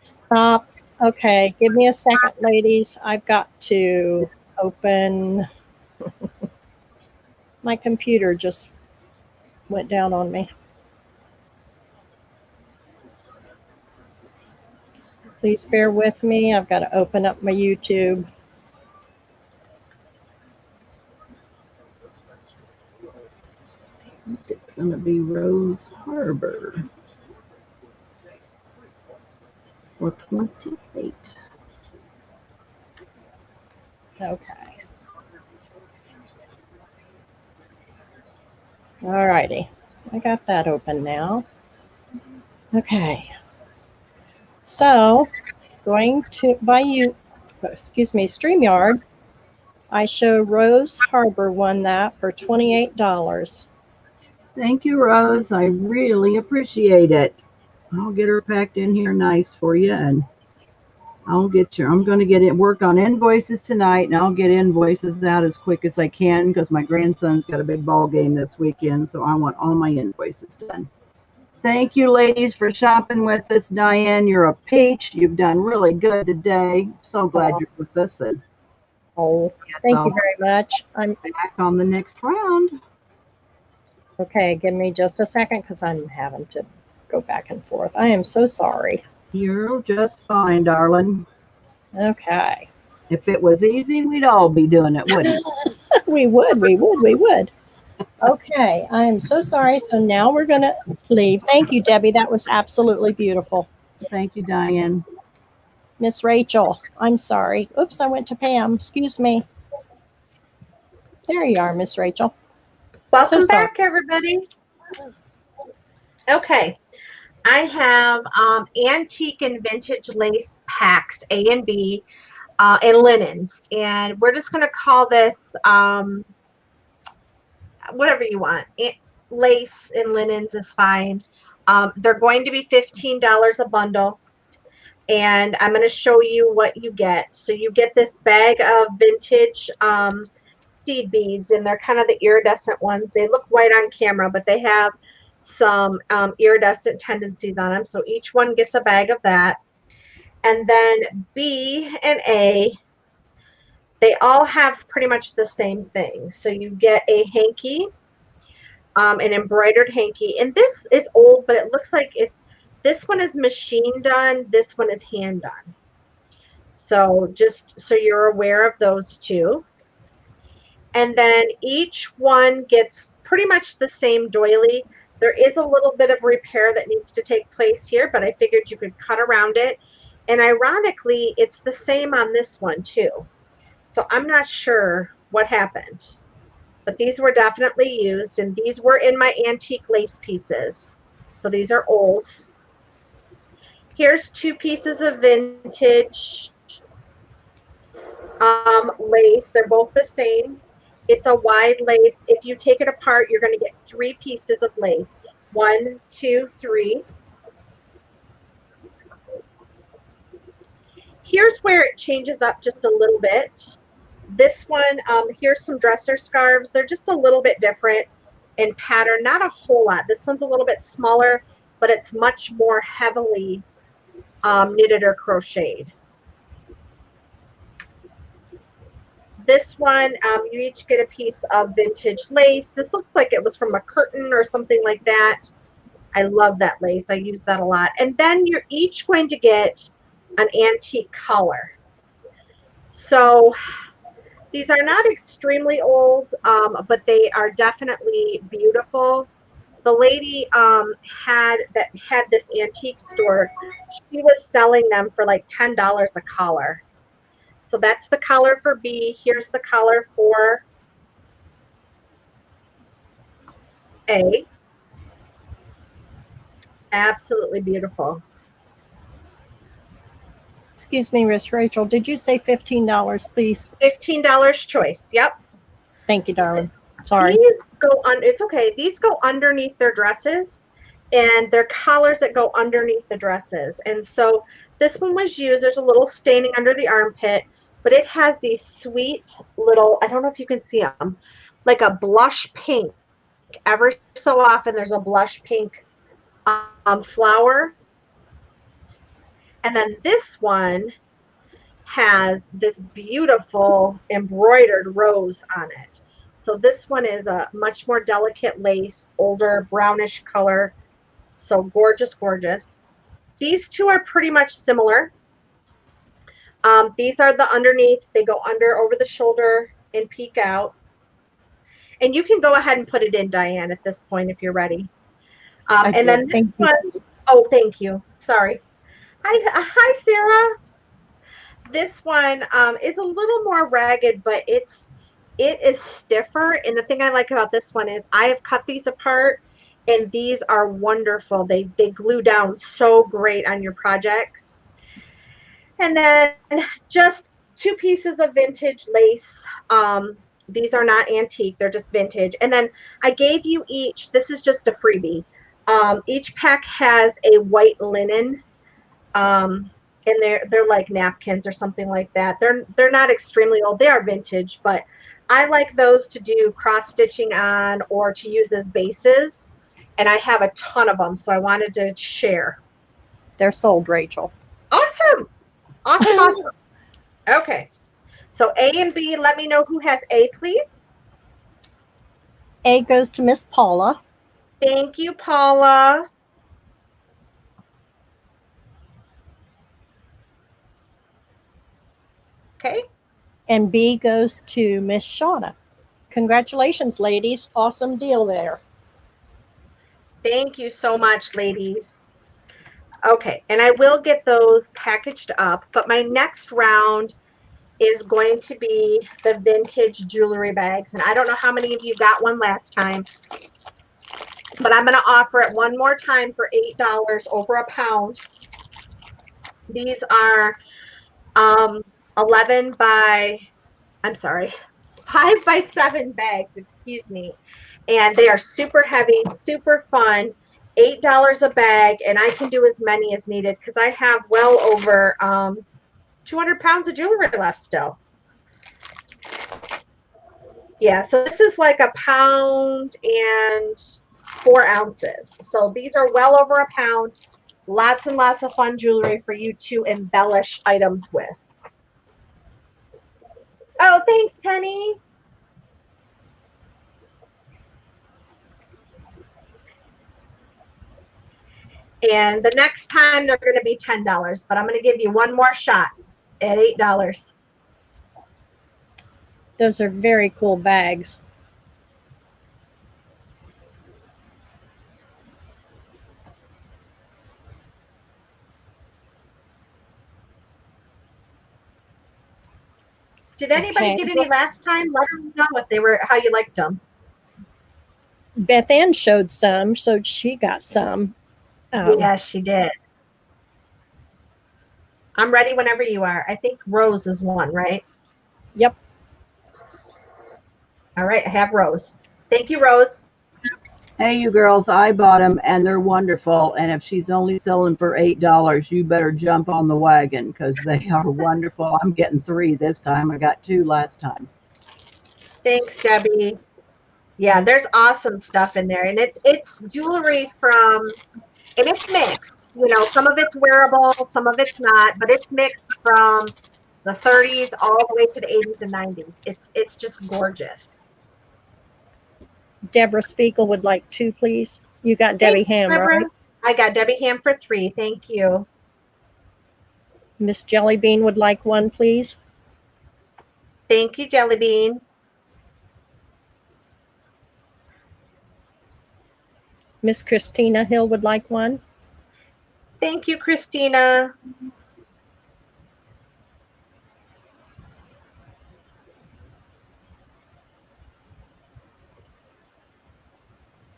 Stop. Okay, give me a second, ladies. I've got to open. My computer just went down on me. Please bear with me. I've got to open up my YouTube. It's going to be Rose Harbor for 28. Okay. All righty. I got that open now. Okay. So, going to StreamYard, I show Rose Harbor won that for $28. Thank you, Rose. I really appreciate it. I'll get her packed in here nice for you, and I'm going to get it work on invoices tonight, and I'll get invoices out as quick as I can because my grandson's got a big ball game this weekend, so I want all my invoices done. Thank you, ladies, for shopping with us. Diane, you're a peach. You've done really good today. So glad you're with us. And Thank you very much. I'm back on the next round. okay. Give me just a second because I'm having to go back and forth. I am so sorry. You're just fine, darling. Okay. If it was easy, we'd all be doing it, wouldn't we? we would. Okay, I am so sorry. So now we're going to leave. Thank you, Debbie. That was absolutely beautiful. Thank you, Diane. Miss Rachel, I'm sorry. Oops, I went to Pam. Excuse me. There you are, Miss Rachel. Welcome So sorry. back, everybody. Okay. I have antique and vintage lace packs, A and B, and linens. And we're just going to call this whatever you want. Lace and linens is fine. They're going to be $15 a bundle. And I'm going to show you what you get. So you get this bag of vintage seed beads, and they're kind of the iridescent ones. They look white on camera, but they have some iridescent tendencies on them. So each one gets a bag of that. And then B and A, they all have pretty much the same thing. So you get a hanky, an embroidered hanky. And this is old, but it looks like this one is machine done. This one is hand done. So just so you're aware of those two. And then each one gets pretty much the same doily. There is a little bit of repair that needs to take place here, but I figured you could cut around it. And ironically, it's the same on this one too. So I'm not sure what happened, but these were definitely used, and these were in my antique lace pieces. So these are old. Here's two pieces of vintage lace. They're both the same. It's a wide lace. If you take it apart, you're going to get 3 pieces of lace. 1, 2, 3. Here's where it changes up just a little bit. This one, here's some dresser scarves. They're just a little bit different in pattern, not a whole lot. This one's a little bit smaller, but it's much more heavily knitted or crocheted. This one, you each get a piece of vintage lace. This looks like it was from a curtain or something like that. I love that lace. I use that a lot. And then you're each going to get an antique collar. So these are not extremely old, but they are definitely beautiful. The lady had this antique store. She was selling them for like $10 a collar. So that's the collar for B. Here's the collar for A. Absolutely beautiful. Excuse me, Miss Rachel. Did you say $15, please? $15 choice. Yep. Thank you, darling. Sorry. These go on. It's okay. These go underneath their dresses, and they're collars that go underneath the dresses. And so this one was used. There's a little staining under the armpit, but it has these sweet little, I don't know if you can see them, like a blush pink. Ever so often there's a blush pink flower. And then this one has this beautiful embroidered rose on it. So this one is a much more delicate lace, older brownish color. So gorgeous, gorgeous. These two are pretty much similar. These are the underneath. They go under over the shoulder and peek out. And you can go ahead and put it in, Diane, at this point if you're ready. And then this one, oh, thank you. Sorry. Hi, Sarah. This one is a little more ragged, but it is stiffer. And the thing I like about this one is I have cut these apart, and these are wonderful. They glue down so great on your projects. And then just 2 pieces of vintage lace. These are not antique, they're just vintage. And then I gave you each, this is just a freebie. Each pack has a white linen, and they're like napkins or something like that. They're not extremely old, they are vintage, but I like those to do cross stitching on or to use as bases. And I have a ton of them, so I wanted to share. They're sold, Rachel. Awesome. Awesome, awesome. Okay. So A and B, let me know who has A, please. A goes to Miss Paula. Thank you, Paula. Okay. And B goes to Miss Shauna. Congratulations, ladies. Awesome deal there. Thank you so much, ladies. Okay, and I will get those packaged up, but my next round is going to be the vintage jewelry bags. And I don't know how many of you got one last time, but I'm going to offer it one more time for $8, over a pound. These are 5 by 7 bags, excuse me. And they are super heavy, super fun. $8 a bag, and I can do as many as needed because I have well over 200 pounds of jewelry left still. Yeah, so this is like 1 pound and 4 ounces. So these are well over a pound. Lots and lots of fun jewelry for you to embellish items with. Oh, thanks, Penny. And the next time they're going to be $10, but I'm going to give you one more shot at $8. Those are very cool bags. Did anybody get any last time? Let them know if they were, how you liked them. Beth Ann showed some, so she got some. Yes, she did. I'm ready whenever you are. I think Rose is one, right? Yep. All right, I have Rose. Thank you, Rose. Hey, you girls, I bought them and they're wonderful. And if she's only selling for $8, you better jump on the wagon because they are wonderful. I'm getting 3 this time. I got 2 last time. Thanks, Debbie. Yeah, there's awesome stuff in there, and it's jewelry from, and it's mixed. You know, some of it's wearable, some of it's not, but it's mixed from the 30s all the way to the 80s and 90s. It's just gorgeous. Debra Spiegel would like 2, please. You got Debbie Ham, right? I got Debbie Ham for 3. Thank you. Miss Jellybean would like 1, please. Thank you, Jellybean. Miss Christina Hill would like 1. Thank you, Christina.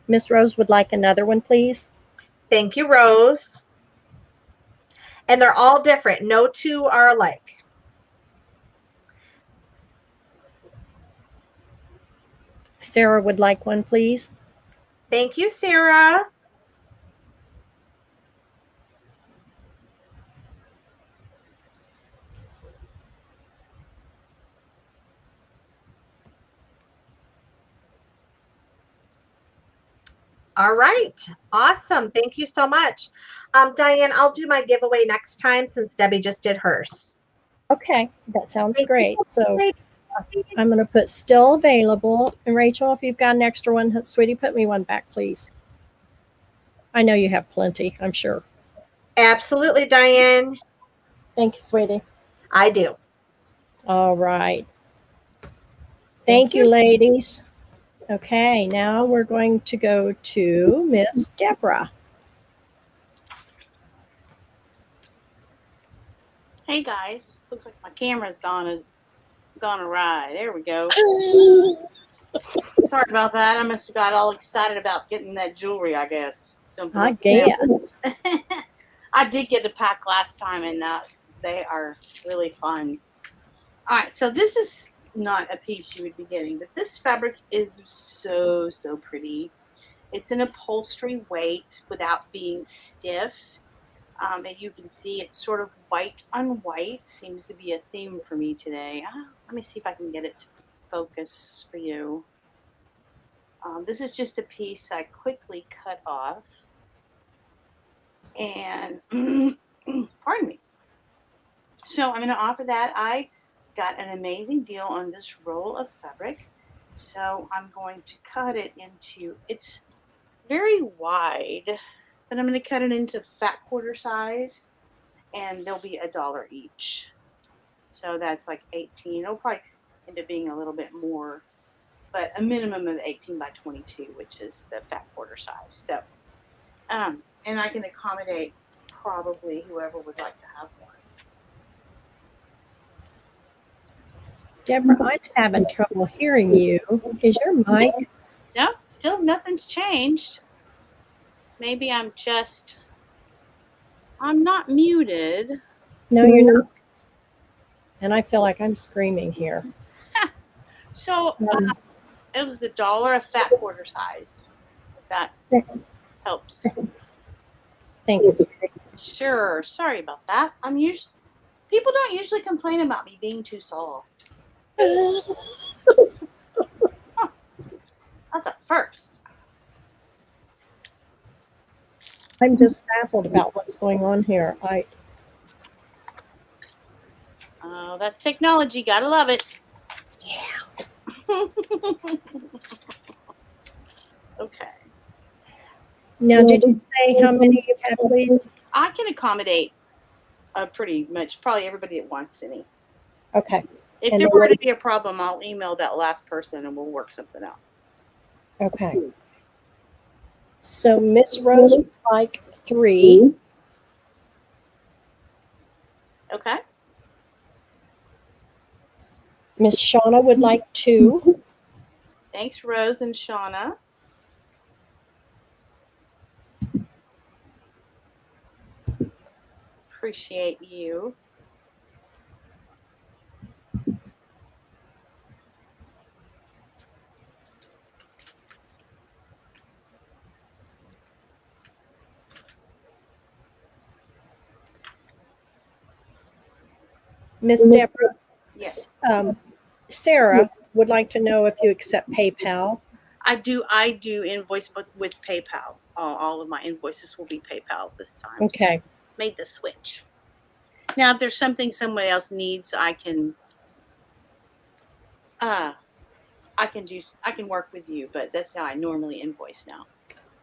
Miss Rose would like another one, please. Thank you, Rose. And they're all different. No 2 are alike. Sarah would like 1, please. Thank you, Sarah. All right. Awesome. Thank you so much. Diane, I'll do my giveaway next time since Debbie just did hers. Okay, that sounds Thank great. you. So Thank I'm going to put still available. And Rachel, if you've got an extra one, sweetie, put me one back, please. I know you have plenty, I'm sure. Absolutely, Diane. Thank you, sweetie. I do. All right. Thank you, ladies. Okay, now we're going to go to Miss Debra. Hey guys, looks like my camera's gone awry. There we go. Sorry about that. I must have got all excited about getting that jewelry, I guess. I guess. I did get a pack last time, and they are really fun. All right, so this is not a piece you would be getting, but this fabric is so, so pretty. It's an upholstery weight without being stiff. And you can see it's sort of white on white. Seems to be a theme for me today. Let me see if I can get it to focus for you. This is just a piece I quickly cut off. And, pardon me. So I'm going to offer that. I got an amazing deal on this roll of fabric. So I'm going to cut it into, it's very wide, but I'm going to cut it into fat quarter size, and they'll be $1 each. So that's like 18. It'll probably end up being a little bit more, but a minimum of 18 by 22, which is the fat quarter size. So, and I can accommodate probably whoever would like to have one. Deborah, I'm having trouble hearing you. Is your mic? No, still nothing's changed. Maybe I'm not muted. No, you're not. And I feel like I'm screaming here. So it was $1 a fat quarter size. If that helps. Thank you. Sure. Sorry about that. People don't usually complain about me being too soft. That's a first. I'm just baffled about what's going on here. Oh, that technology, gotta love it. Yeah. Okay. Now, did you say how many you have, please? I can accommodate pretty much probably everybody that wants any. Okay. If And there then were to be a problem, I'll email that last person and we'll work something out. Okay. So Miss Rose would like 3. Okay. Miss Shauna would like 2. Thanks, Rose and Shauna. Appreciate you. Miss Deborah, Yes. Sarah would like to know if you accept PayPal. I do invoice with PayPal. All of my invoices will be PayPal this time. Okay. Made the switch. Now, if there's something somebody else needs, I can work with you, but that's how I normally invoice now.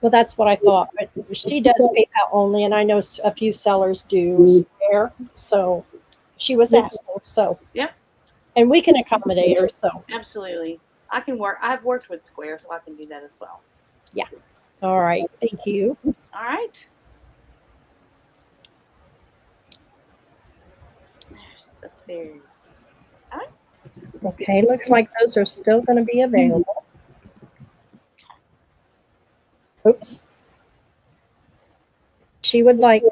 Well, that's what I thought. But she does PayPal only, and I know a few sellers do Square. So she was asking. So Yep. And we can accommodate her. So Absolutely. I can work. I've worked with Square, so I can do that as well. yeah. All right. Thank you. All right. So serious. Okay. Looks like those are still going to be available. Oops. Sarah would like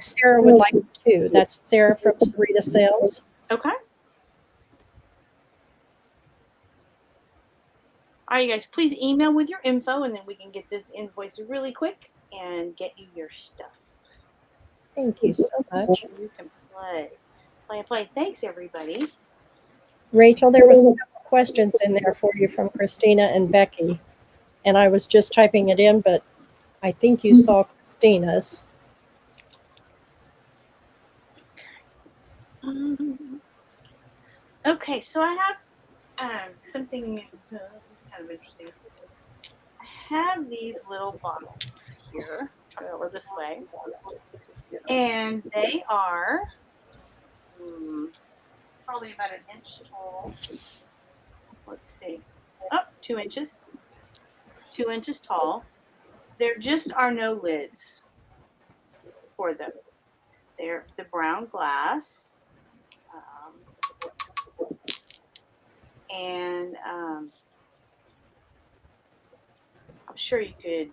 2. That's Sarah from Sarita Sales. Okay. All right, you guys, please email with your info, and then we can get this invoice really quick and get you your stuff. Thank you so much. You can play. Thanks, everybody. Rachel, there was some questions in there for you from Christina and Becky, and I was just typing it in, but I think you saw Christina's. Okay, so I have something kind of interesting. I have these little bottles here. Try it over this way, and they are probably about an inch tall. Let's see. Oh, 2 inches. 2 inches tall. There just are no lids for them. They're the brown glass. And I'm sure you could,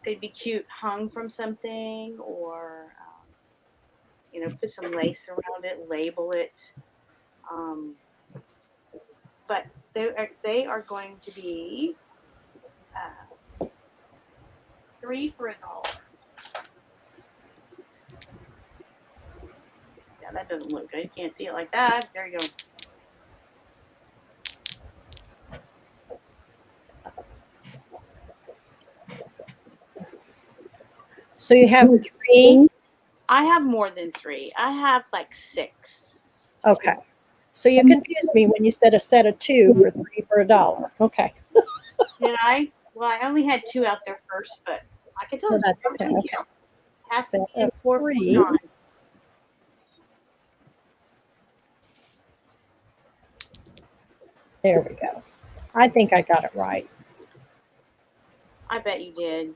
they'd be cute hung from something, or, you know, put some lace around it, label it. But they are going to be 3 for $1. Yeah, that doesn't look good. You can't see it like that. There you go. So you have 3? I have more than 3. I have like 6. Okay. So you confused me when you said a set of 2 for 3 for $1. Okay. Did I? Well, I only had 2 out there first, but I can tell No, you. that's okay. Okay. Half Set and of 4 for 3. $9. There we go. I think I got it right. I bet you did.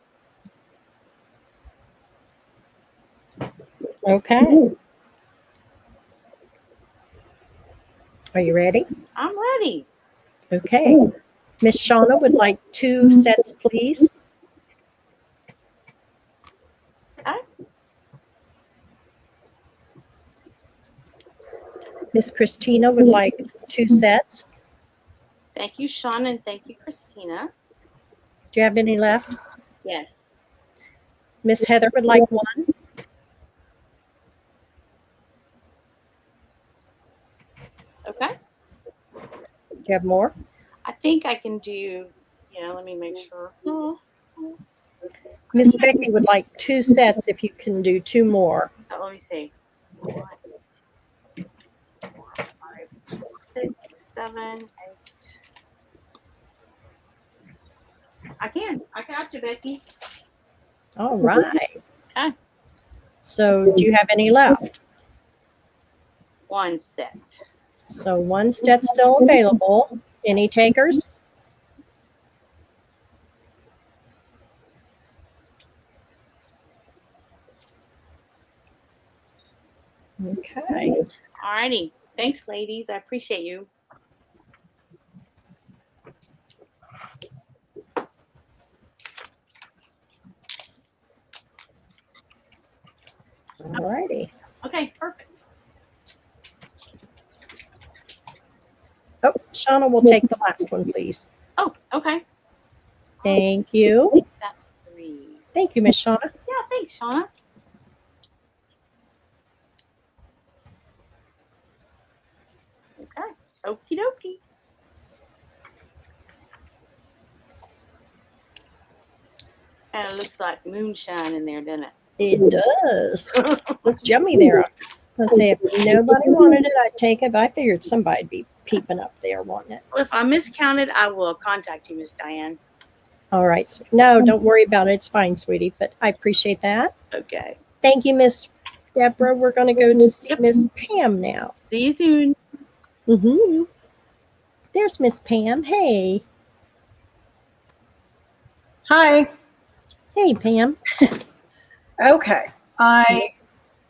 Okay. Are you ready? I'm ready. Okay. Miss Shauna would like 2 sets, please. Okay. Miss Christina would like 2 sets. Thank you, Sean, and thank you, Christina. Do you have any left? Yes. Miss Heather would like 1. Okay. Do you have more? I think I can do, yeah, let me make sure. Miss Becky would like 2 sets if you can do 2 more. So let me see. 1, 2, 4, 5, 6, 7, 8. I got you, Becky. All right. Okay. So do you have any left? 1 set. So 1 set still available. Any takers? Okay. All righty. Thanks, ladies. I appreciate you. All righty. Okay, perfect. Oh, Shauna will take the last one, please. Oh, okay. Thank you. That's 3. Thank you, Miss Shauna. Yeah, thanks, Shauna. Okay. Okie dokie. And it looks like moonshine in there, doesn't it? It does. Looks yummy there. Let's see, if nobody wanted it, I'd take it, but I figured somebody'd be peeping up there wanting it. Well, if I miscounted, I will contact you, Miss Diane. All right. No, don't worry about it. It's fine, sweetie, but I appreciate that. Okay. Thank you, Miss Deborah. We're going to go to see Miss Pam now. See you soon. Mm-hmm. There's Miss Pam. Hey. Hi. Hey, Pam. Okay. I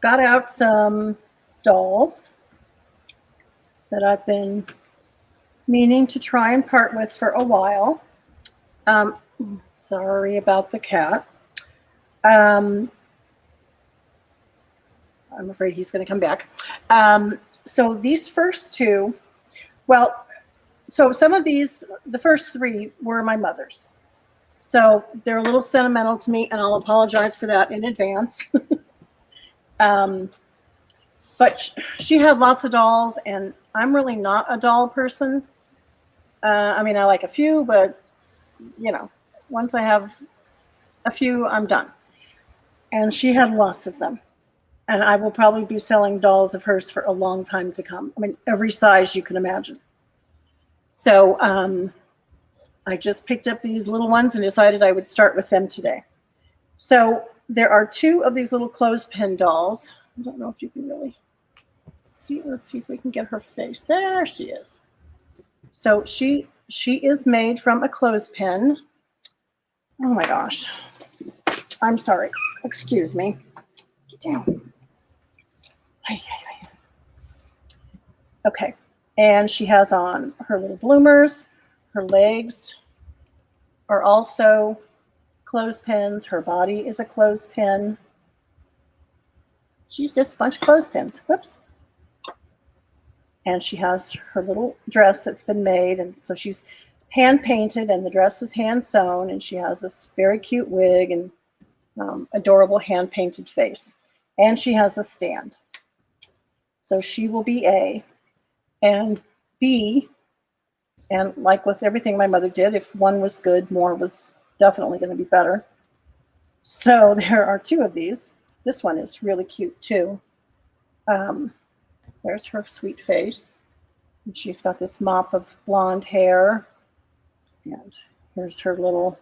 got out some dolls that I've been meaning to try and part with for a while. Sorry about the cat. I'm afraid he's going to come back. So these first 2, well, so some of these, the first 3 were my mother's. So they're a little sentimental to me, and I'll apologize for that in advance. But she had lots of dolls, and I'm really not a doll person. I mean, I like a few, but, you know, once I have a few, I'm done. And she had lots of them. And I will probably be selling dolls of hers for a long time to come. I mean, every size you can imagine. So I just picked up these little ones and decided I would start with them today. So there are 2 of these little clothespin dolls. I don't know if you can really see. Let's see if we can get her face. There she is. So she is made from a clothespin. Oh my gosh. I'm sorry. Excuse me. Get down. Okay. And she has on her little bloomers. Her legs are also clothespins. Her body is a clothespin. She's just a bunch of clothespins. Whoops. And she has her little dress that's been made. And so she's hand painted and the dress is hand sewn. And she has this very cute wig and adorable hand painted face. And she has a stand. So she will be A. And B, and like with everything my mother did, if one was good, more was definitely going to be better. So there are 2 of these. This one is really cute too. There's her sweet face. And she's got this mop of blonde hair. And here's her little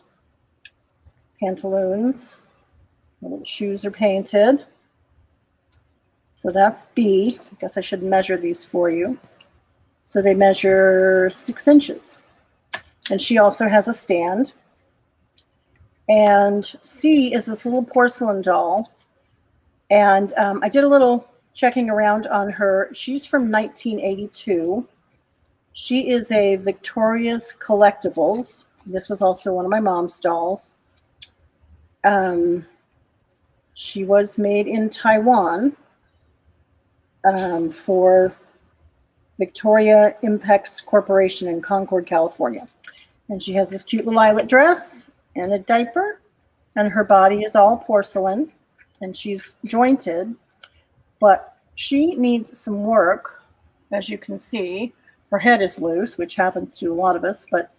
pantaloons. Her little shoes are painted. So that's B. I guess I should measure these for you. So they measure 6 inches. And she also has a stand. And C is this little porcelain doll. And I did a little checking around on her. She's from 1982. She is a Victoria's Collectibles. This was also one of my mom's dolls. She was made in Taiwan for Victoria Impex Corporation in Concord, California. And she has this cute little eyelet dress and a diaper, and her body is all porcelain, and she's jointed, but she needs some work. As you can see, her head is loose, which happens to a lot of us, but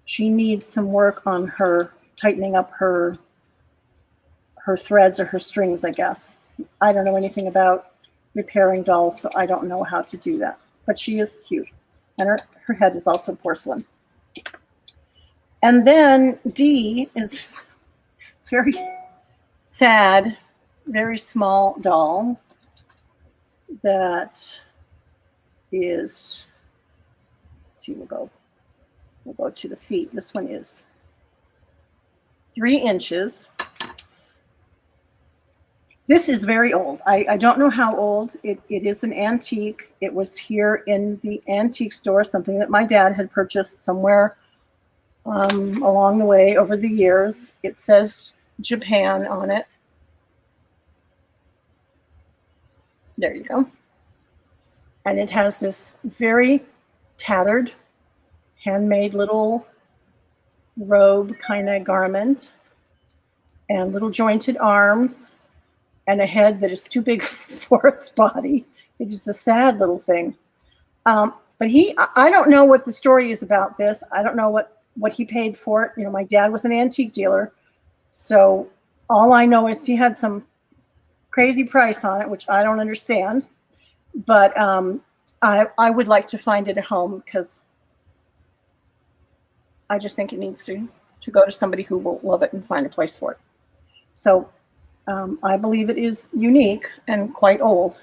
she needs some work on her tightening up her threads or her strings, I guess. I don't know anything about repairing dolls, so I don't know how to do that. But she is cute. And her head is also porcelain. And then D is very sad, very small doll that is, let's see, we'll go to the feet. This one is 3 inches. This is very old. I don't know how old. It is an antique. It was here in the antique store, something that my dad had purchased somewhere along the way over the years. It says Japan on it. There you go. And it has this very tattered, handmade little robe kind of garment and little jointed arms. And a head that is too big for its body. It is a sad little thing. But I don't know what the story is about this. I don't know what he paid for it. You know, my dad was an antique dealer. So all I know is he had some crazy price on it, which I don't understand. But I would like to find it at home because I just think it needs to go to somebody who will love it and find a place for it. So I believe it is unique and quite old.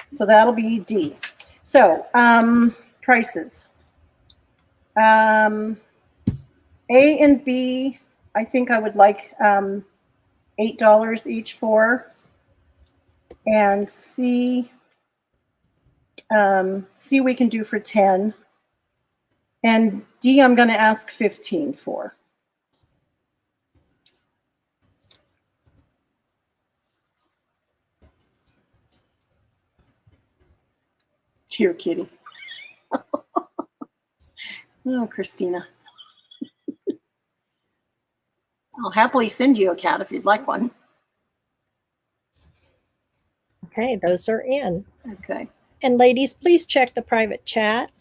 So that'll be D. So prices. A and B, I think I would like $8 each for. And C we can do for 10. And D I'm going to ask 15 for. Here, kitty. Oh, Christina. I'll happily send you a cat if you'd like one. Okay, those are in. Okay. And ladies, please check the private chat.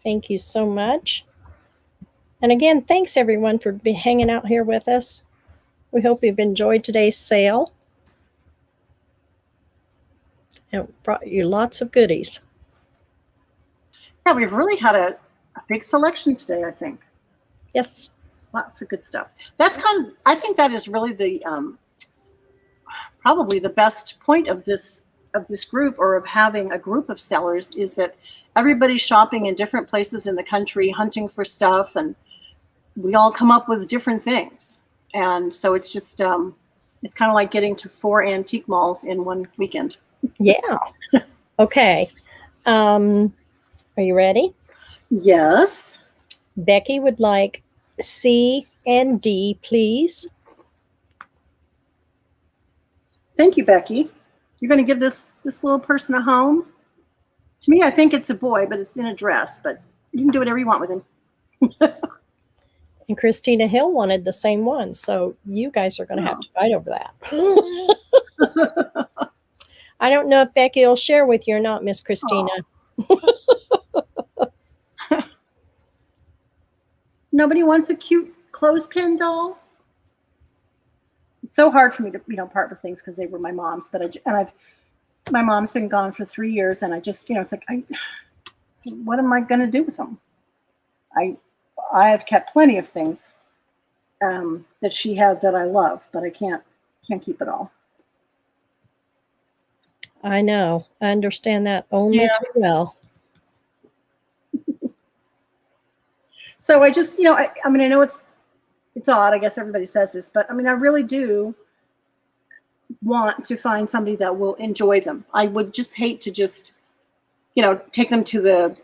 Thank you so much. And again, thanks everyone for hanging out here with us. We hope you've enjoyed today's sale. And it brought you lots of goodies. Yeah, we've really had a big selection today, I think. Yes. Lots of good stuff. That's I think that is really the probably the best point of this group, or of having a group of sellers, is that everybody's shopping in different places in the country, hunting for stuff, and we all come up with different things. And so it's just it's kind of like getting to 4 antique malls in one weekend. Yeah. Okay. Are you ready? Yes. Becky would like C and D, please. Thank you, Becky. You're going to give this little person a home? To me, I think it's a boy, but it's in a dress, but you can do whatever you want with him. And Christina Hill wanted the same one, so you guys are going to have to fight over that. I don't know if Becky will share with you or not, Miss Christina. Nobody wants a cute clothespin doll? It's so hard for me to, part with things because they were my mom's, but my mom's been gone for 3 years, and I just, it's like, what am I going to do with them? I have kept plenty of things that she had that I love, but I can't keep it all. I know. I understand that only too well. So I just, I know it's odd. I guess everybody says this, but I really do want to find somebody that will enjoy them. I would just hate to just, take them to the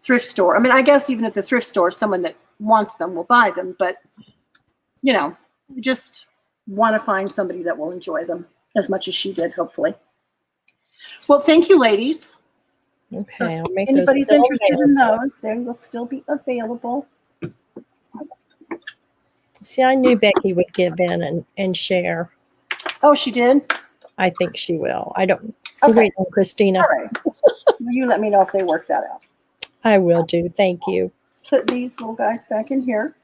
thrift store. I guess even at the thrift store, someone that wants them will buy them, but, just want to find somebody that will enjoy them as much as she did, hopefully. Well, thank you, ladies. Okay, I'll make Anybody's those interested in those, they will still be available. See, I knew Becky would give in and share. Oh, she did? I think she will. I don't. Okay. Wait on Christina. All right. You let me know if they work that out. I will do. Thank you. Put these little guys back in here.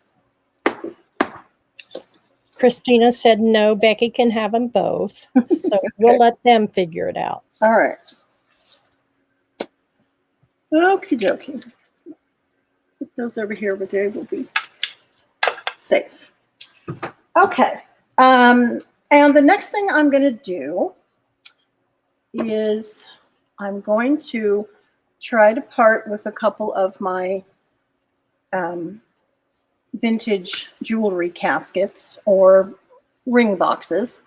Christina said no, Becky can have them both. So we'll let them figure it out. All right. Okie dokie. Put those over here where they will be safe. Okay. And the next thing I'm going to do is I'm going to try to part with a couple of my vintage jewelry caskets or ring boxes.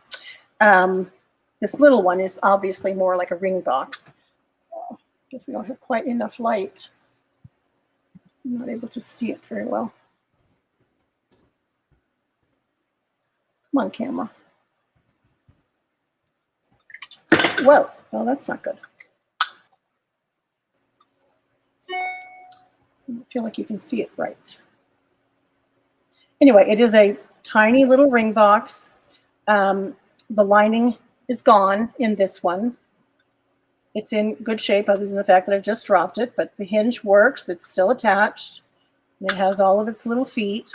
This little one is obviously more like a ring box. I guess we don't have quite enough light. I'm not able to see it very well. Come on, camera. Whoa, well, that's not good. I don't feel like you can see it right. Anyway, it is a tiny little ring box. The lining is gone in this one. It's in good shape other than the fact that I just dropped it, but the hinge works. It's still attached. It has all of its little feet.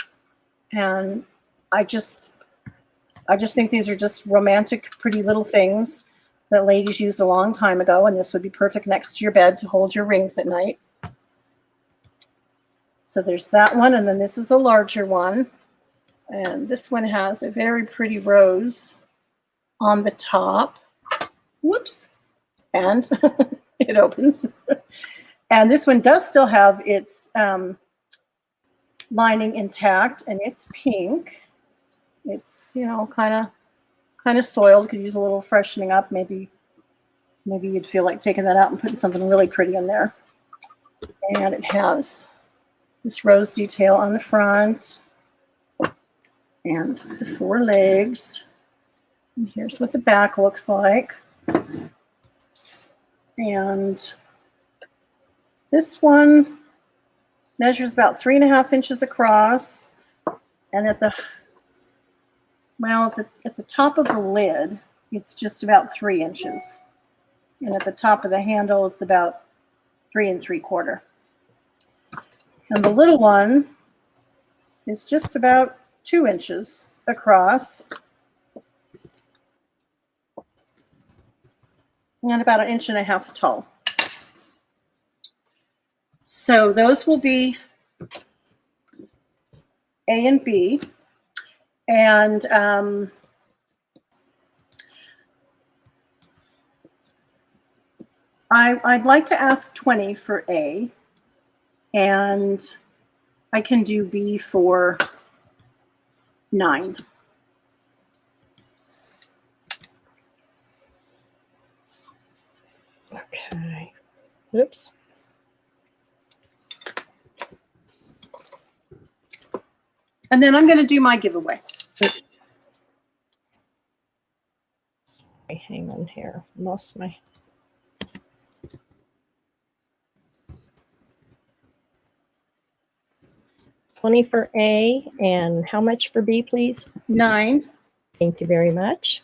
And I just think these are just romantic, pretty little things that ladies used a long time ago, and this would be perfect next to your bed to hold your rings at night. So there's that one, and then this is a larger one. And this one has a very pretty rose on the top. Whoops. And it opens. And this one does still have its lining intact, and it's pink. It's, kind of soiled. Could use a little freshening up. Maybe you'd feel like taking that out and putting something really pretty in there. And it has this rose detail on the front and the 4 legs. And here's what the back looks like. And this one measures about 3.5 inches across. And at the top of the lid, it's just about 3 inches. And at the top of the handle, it's about 3 3/4. And the little one is just about 2 inches across and about 1.5 inches tall. So those will be A and B. And I'd like to ask 20 for A, and I can do B for 9. Okay. Oops. And then I'm going to do my giveaway. Oops. Sorry, hang on here. Lost my. $20 for A, and how much for B, please? 9. Thank you very much.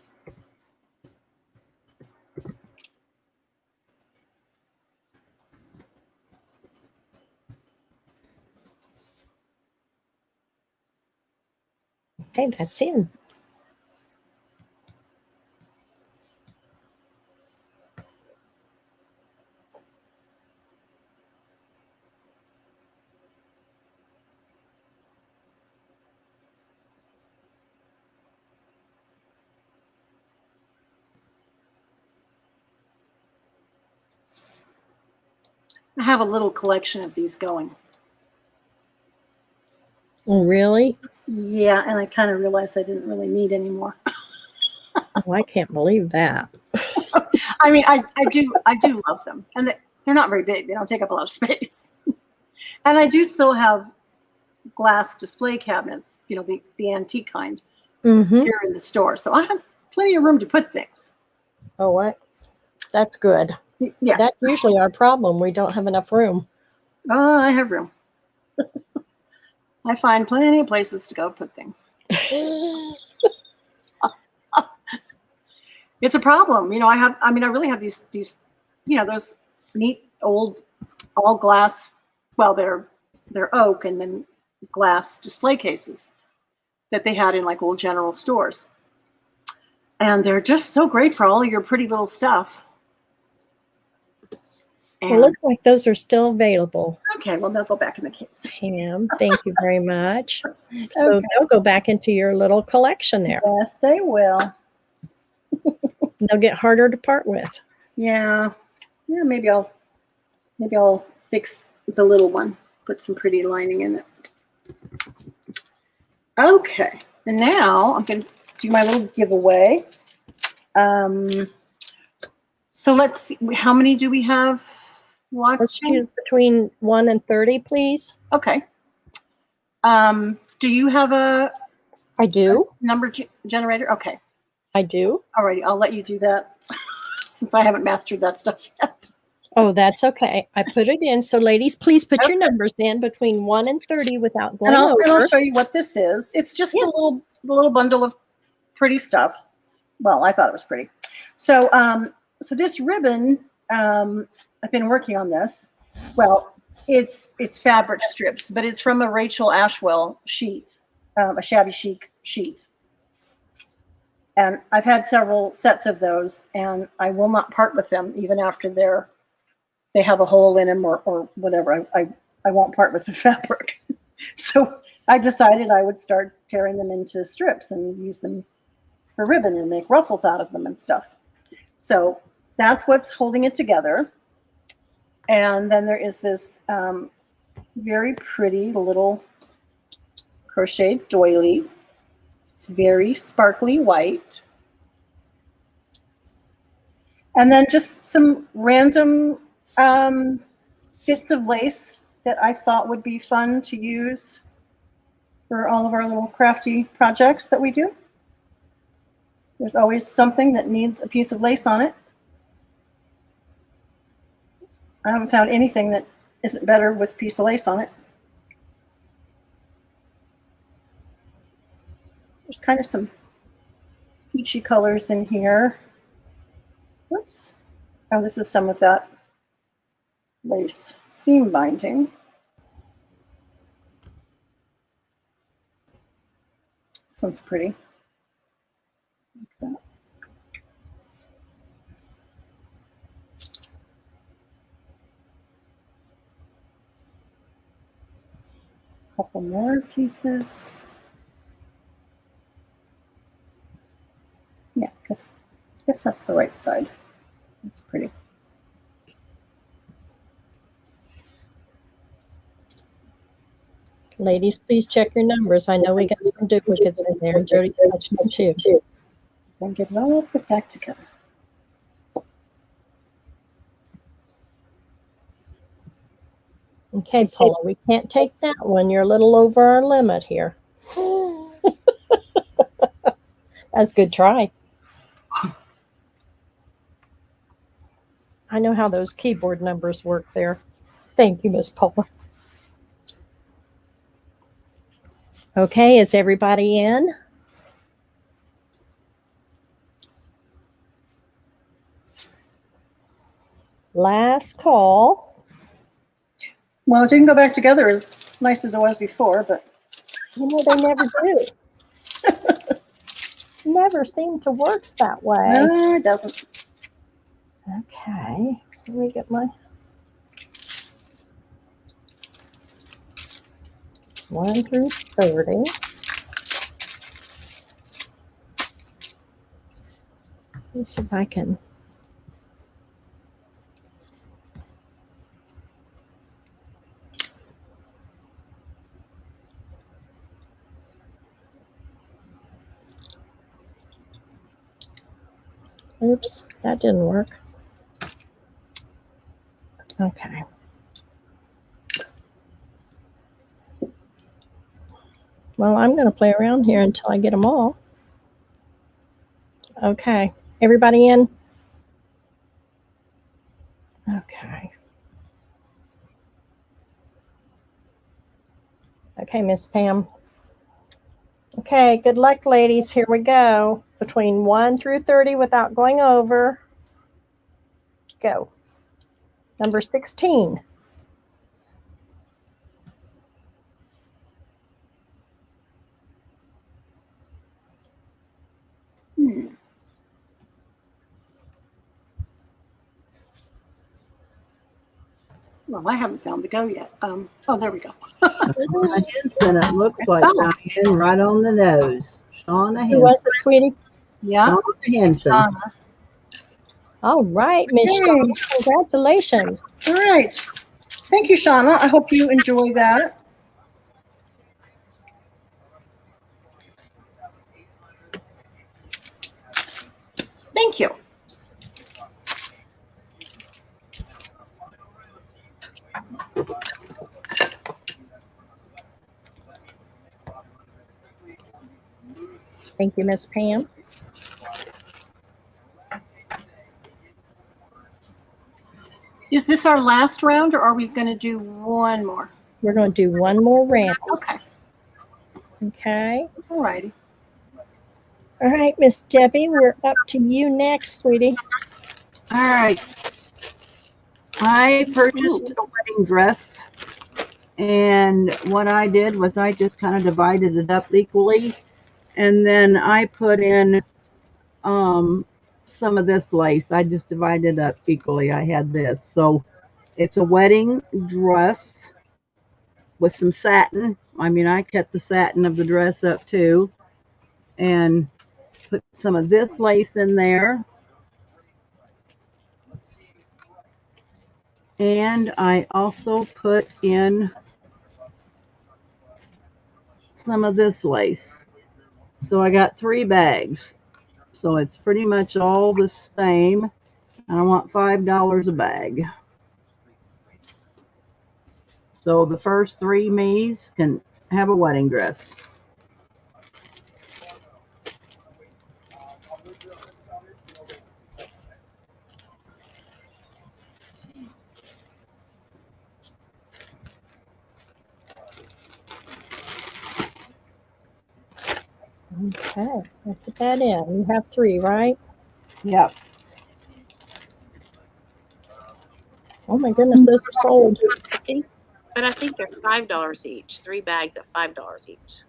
Okay, that's in. I have a little collection of these going. Oh, really? Yeah, and I kind of realized I didn't really need any more. Oh, I can't believe that. I mean, I do love them, and they're not very big. They don't take up a lot of space. And I do still have glass display cabinets, you know, the antique kind, Mm-hmm. here in the store. So I have plenty of room to put things. Oh, what? That's good. Yeah. That's usually our problem. We don't have enough room. Oh, I have room. I find plenty of places to go put things. It's a problem. You know, I really have these, you know, those neat old all glass, well, they're oak and then glass display cases that they had in like old general stores. And they're just so great for all your pretty little stuff. It looks like those are still available. Okay, well, they'll go back in the case. Pam, thank you very much. So Okay. they'll go back into your little collection there. Yes, they will. They'll get harder to part with. Yeah. Yeah, maybe I'll fix the little one, put some pretty lining in it. Okay, and now I'm going to do my little giveaway. So let's see, how many do we have Let's watching? choose between 1 and 30, please. Okay. Do you have a I do. number generator? Okay. I do. Alrighty, I'll let you do that since I haven't mastered that stuff yet. Oh, that's okay. I put it in. So ladies, please put your numbers in between 1 and 30 without going And over. I'll show you what this is. It's just a little bundle of pretty stuff. Well, I thought it was pretty. So, so this ribbon, I've been working on this. Well, it's fabric strips, but it's from a Rachel Ashwell sheet, a shabby chic sheet. And I've had several sets of those, and I will not part with them even after they have a hole in them or whatever. I won't part with the fabric. So I decided I would start tearing them into strips and use them for ribbon and make ruffles out of them and stuff. So that's what's holding it together. And then there is this very pretty little crocheted doily. It's very sparkly white. And then just some random bits of lace that I thought would be fun to use for all of our little crafty projects that we do. There's always something that needs a piece of lace on it. I haven't found anything that isn't better with a piece of lace on it. There's kind of some peachy colors in here. Whoops. Oh, this is some of that lace seam binding. This one's pretty. Like that. Couple more pieces. Yeah, I guess that's the right side. That's pretty. Ladies, please check your numbers. I know we got some duplicates in there, and Jody's touched them too. Then get it all put back together. Okay, Paula, we can't take that one. You're a little over our limit here. That's a good try. I know how those keyboard numbers work there. Thank you, Miss Paula. Okay, is everybody in? Last call. Well, it didn't go back together as nice as it was before, but You know, they never do. Never seem to work that way. no, it doesn't. Okay, let me get my 1 through 30. Let's see if I can. Oops, that didn't work. Okay. Well, I'm going to play around here until I get them all. Okay. Everybody in? Okay. Okay, Miss Pam. Okay, good luck, ladies. Here we go. Between 1 through 30 without going over. Go. Number 16. Well, I haven't found the go yet. Oh, there we go. Henson, it looks like Diane, right on the nose. Shauna Who was Henson. it, sweetie? Yeah. Shauna Henson. All right, Miss Yay. Shauna, congratulations. All right. Thank you, Shauna. I hope you enjoy that. Thank you. Thank you, Miss Pam. Is this our last round, or are we going to do one more? We're going to do one more round. Okay. Okay. All righty. All right, Miss Debbie, we're up to you next, sweetie. All right. I purchased a wedding dress, and what I did was I just kind of divided it up equally, and then I put in some of this lace. I just divided it up equally. I had this. So it's a wedding dress with some satin. I mean, I cut the satin of the dress up too, and put some of this lace in there. And I also put in some of this lace. So I got 3 bags. So it's pretty much all the same. And I want $5 a bag. So the first 3 me's can have a wedding dress. Okay, I'll put that in. You have 3, right? Yep. Oh my goodness, those are sold. But I think they're $5 each. 3 bags at $5 each.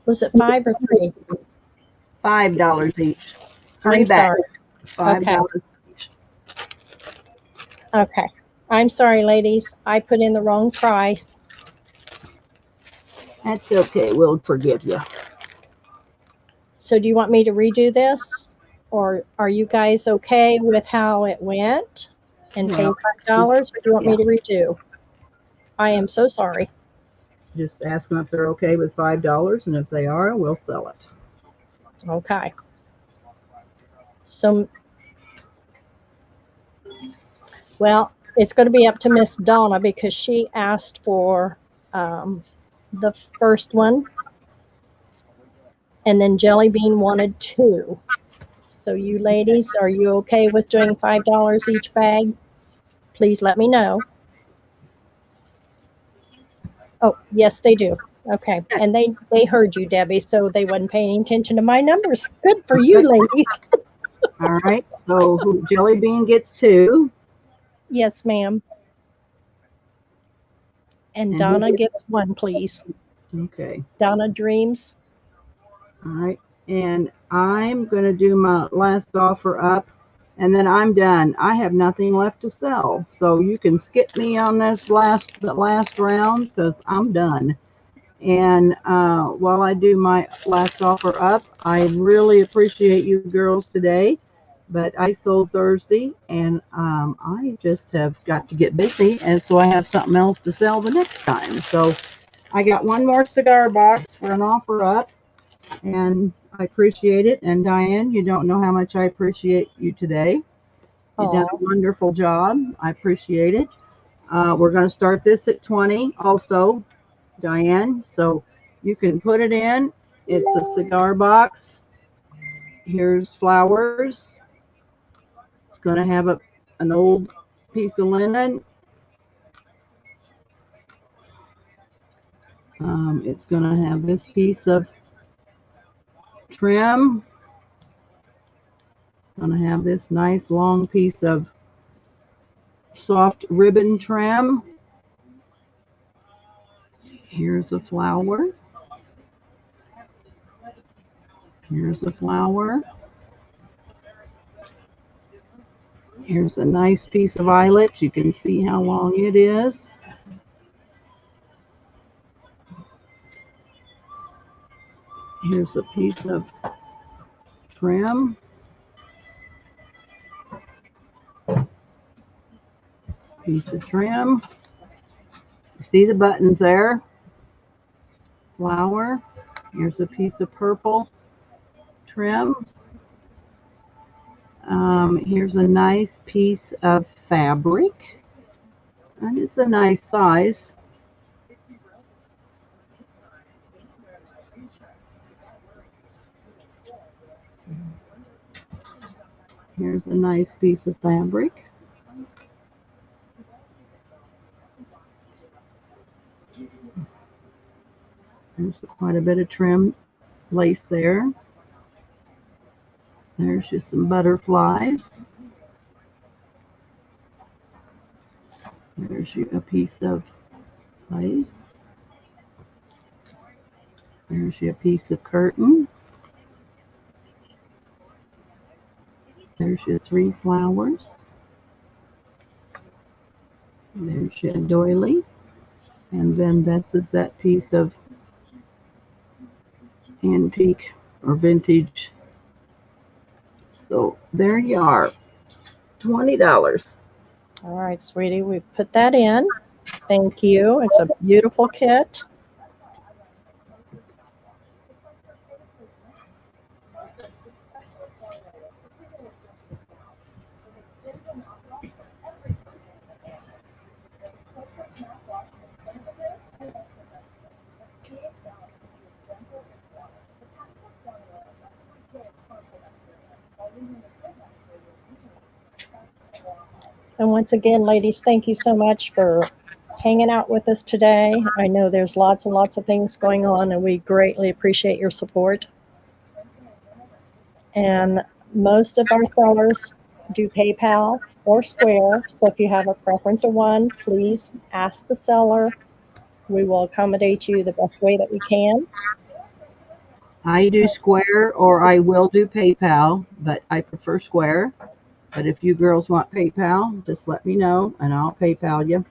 Was it 5 or 3? $5 each. I'm back. sorry. $5 each. Okay. I'm sorry, ladies. I put in the wrong price. That's okay. We'll forgive you. So do you want me to redo this? Or are you guys okay with how it went and pay Well, $5? Or do you want me yeah. to redo? I am so sorry. Just ask them if they're okay with $5, and if they are, we'll sell it. Okay. So, well, it's going to be up to Miss Donna because she asked for the first one. And then Jelly Bean wanted 2. So you ladies, are you okay with doing $5 each bag? Please let me know. Oh, yes, they do. Okay. And they heard you, Debbie, so they wasn't paying attention to my numbers. Good for you, ladies. All right. So Jelly Bean gets 2. Yes, ma'am. And Donna gets 1, please. Okay. Donna Dreams. All right. And I'm going to do my last offer up, and then I'm done. I have nothing left to sell. So you can skip me on the last round because I'm done. And while I do my last offer up, I really appreciate you girls today. But I sold Thursday, and I just have got to get busy, and so I have something else to sell the next time. So I got one more cigar box for an offer up, and I appreciate it. And Diane, you don't know how much I appreciate you today. You've done a wonderful job. I appreciate it. We're going to start this at 20 also, Diane. So you can put it in. It's a cigar box. Here's flowers. It's going to have an old piece of linen. It's going to have this piece of trim. Going to have this nice long piece of soft ribbon trim. Here's a flower. Here's a flower. Here's a nice piece of eyelet. You can see how long it is. Here's a piece of trim. Piece of trim. You see the buttons there? Flower. Here's a piece of purple trim. Here's a nice piece of fabric. And it's a nice size. Here's a nice piece of fabric. There's quite a bit of trim lace there. There's just some butterflies. There's a piece of lace. There's a piece of curtain. There's your 3 flowers. There's your doily. And then this is that piece of antique or vintage. So there you are, $20. All right, sweetie, we put that in. Thank you. It's a beautiful kit. And once again, ladies, thank you so much for hanging out with us today. I know there's lots and lots of things going on, and we greatly appreciate your support. And most of our sellers do PayPal or Square. So if you have a preference of one, please ask the seller. We will accommodate you the best way that we can. I do Square or I will do PayPal, but I prefer Square. But if you girls want PayPal, just let me know and I'll PayPal you.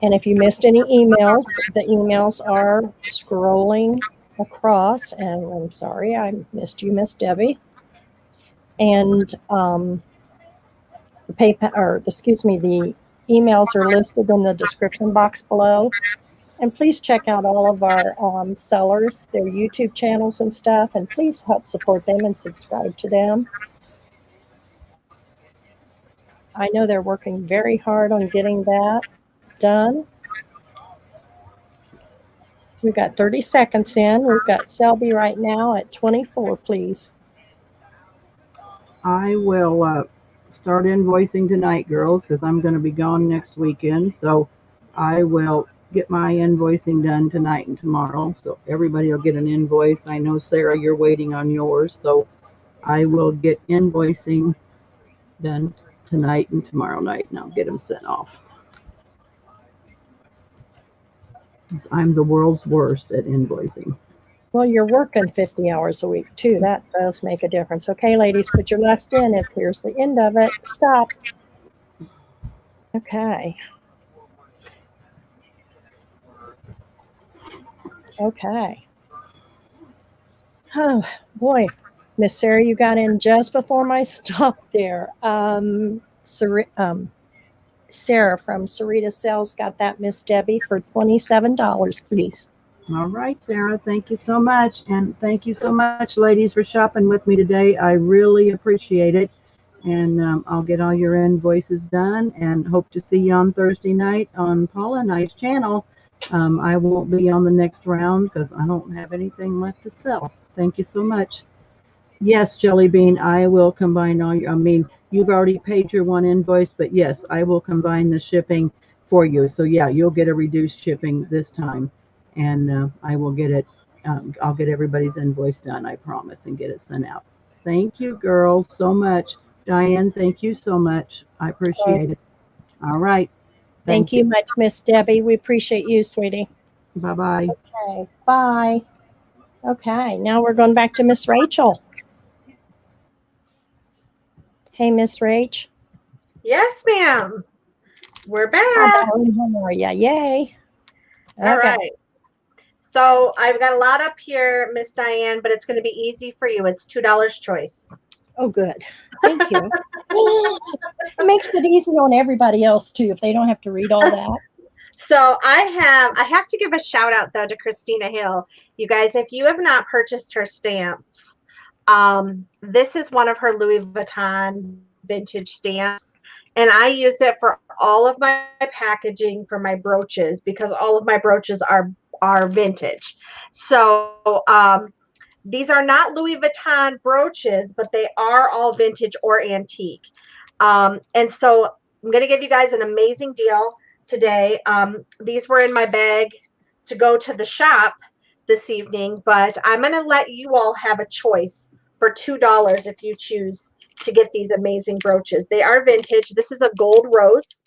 And if you missed any emails, the emails are scrolling across. And I'm sorry, I missed you, Miss Debbie. And the PayPal, or excuse me, the emails are listed in the description box below. And please check out all of our sellers, their YouTube channels and stuff, and please help support them and subscribe to them. I know they're working very hard on getting that done. We've got 30 seconds in. We've got Shelby right now at 24, please. I will start invoicing tonight, girls, because I'm going to be gone next weekend. So I will get my invoicing done tonight and tomorrow. So everybody will get an invoice. I know, Sarah, you're waiting on yours. So I will get invoicing done tonight and tomorrow night, and I'll get them sent off. I'm the world's worst at invoicing. Well, you're working 50 hours a week, too. That does make a difference. Okay, ladies, put your last in. If here's the end of it, stop. Okay. Okay. Oh, boy. Miss Sarah, you got in just before my stop there. Sarah from Sarita Sales got that, Miss Debbie, for $27, please. All right, Sarah, thank you so much. And thank you so much, ladies, for shopping with me today. I really appreciate it. And I'll get all your invoices done and hope to see you on Thursday night on Paula and I's channel. I won't be on the next round because I don't have anything left to sell. Thank you so much. Yes, Jelly Bean, I will combine all your, you've already paid your one invoice, but yes, I will combine the shipping for you. So yeah, you'll get a reduced shipping this time. And I will get it, I'll get everybody's invoice done, I promise, and get it sent out. Thank you, girls, so much. Diane, thank you so much. I appreciate it. All right. Thank you much, Miss Debbie. We appreciate you, sweetie. Bye-bye. Okay, bye. Okay, now we're going back to Miss Rachel. Hey, Miss Rach. Yes, ma'am. We're back. How are ya? Yay. All right. So I've got a lot up here, Miss Diane, but it's going to be easy for you. It's $2 choice. Oh, good. Thank you. It makes it easy on everybody else, too, if they don't have to read all that. So I have to give a shout out, though, to Christina Hill. You guys, if you have not purchased her stamps, this is one of her Louis Vuitton vintage stamps. And I use it for all of my packaging for my brooches because all of my brooches are vintage. So these are not Louis Vuitton brooches, but they are all vintage or antique. And so I'm going to give you guys an amazing deal today. These were in my bag to go to the shop this evening, but I'm going to let you all have a choice for $2 if you choose to get these amazing brooches. They are vintage. This is a gold rose.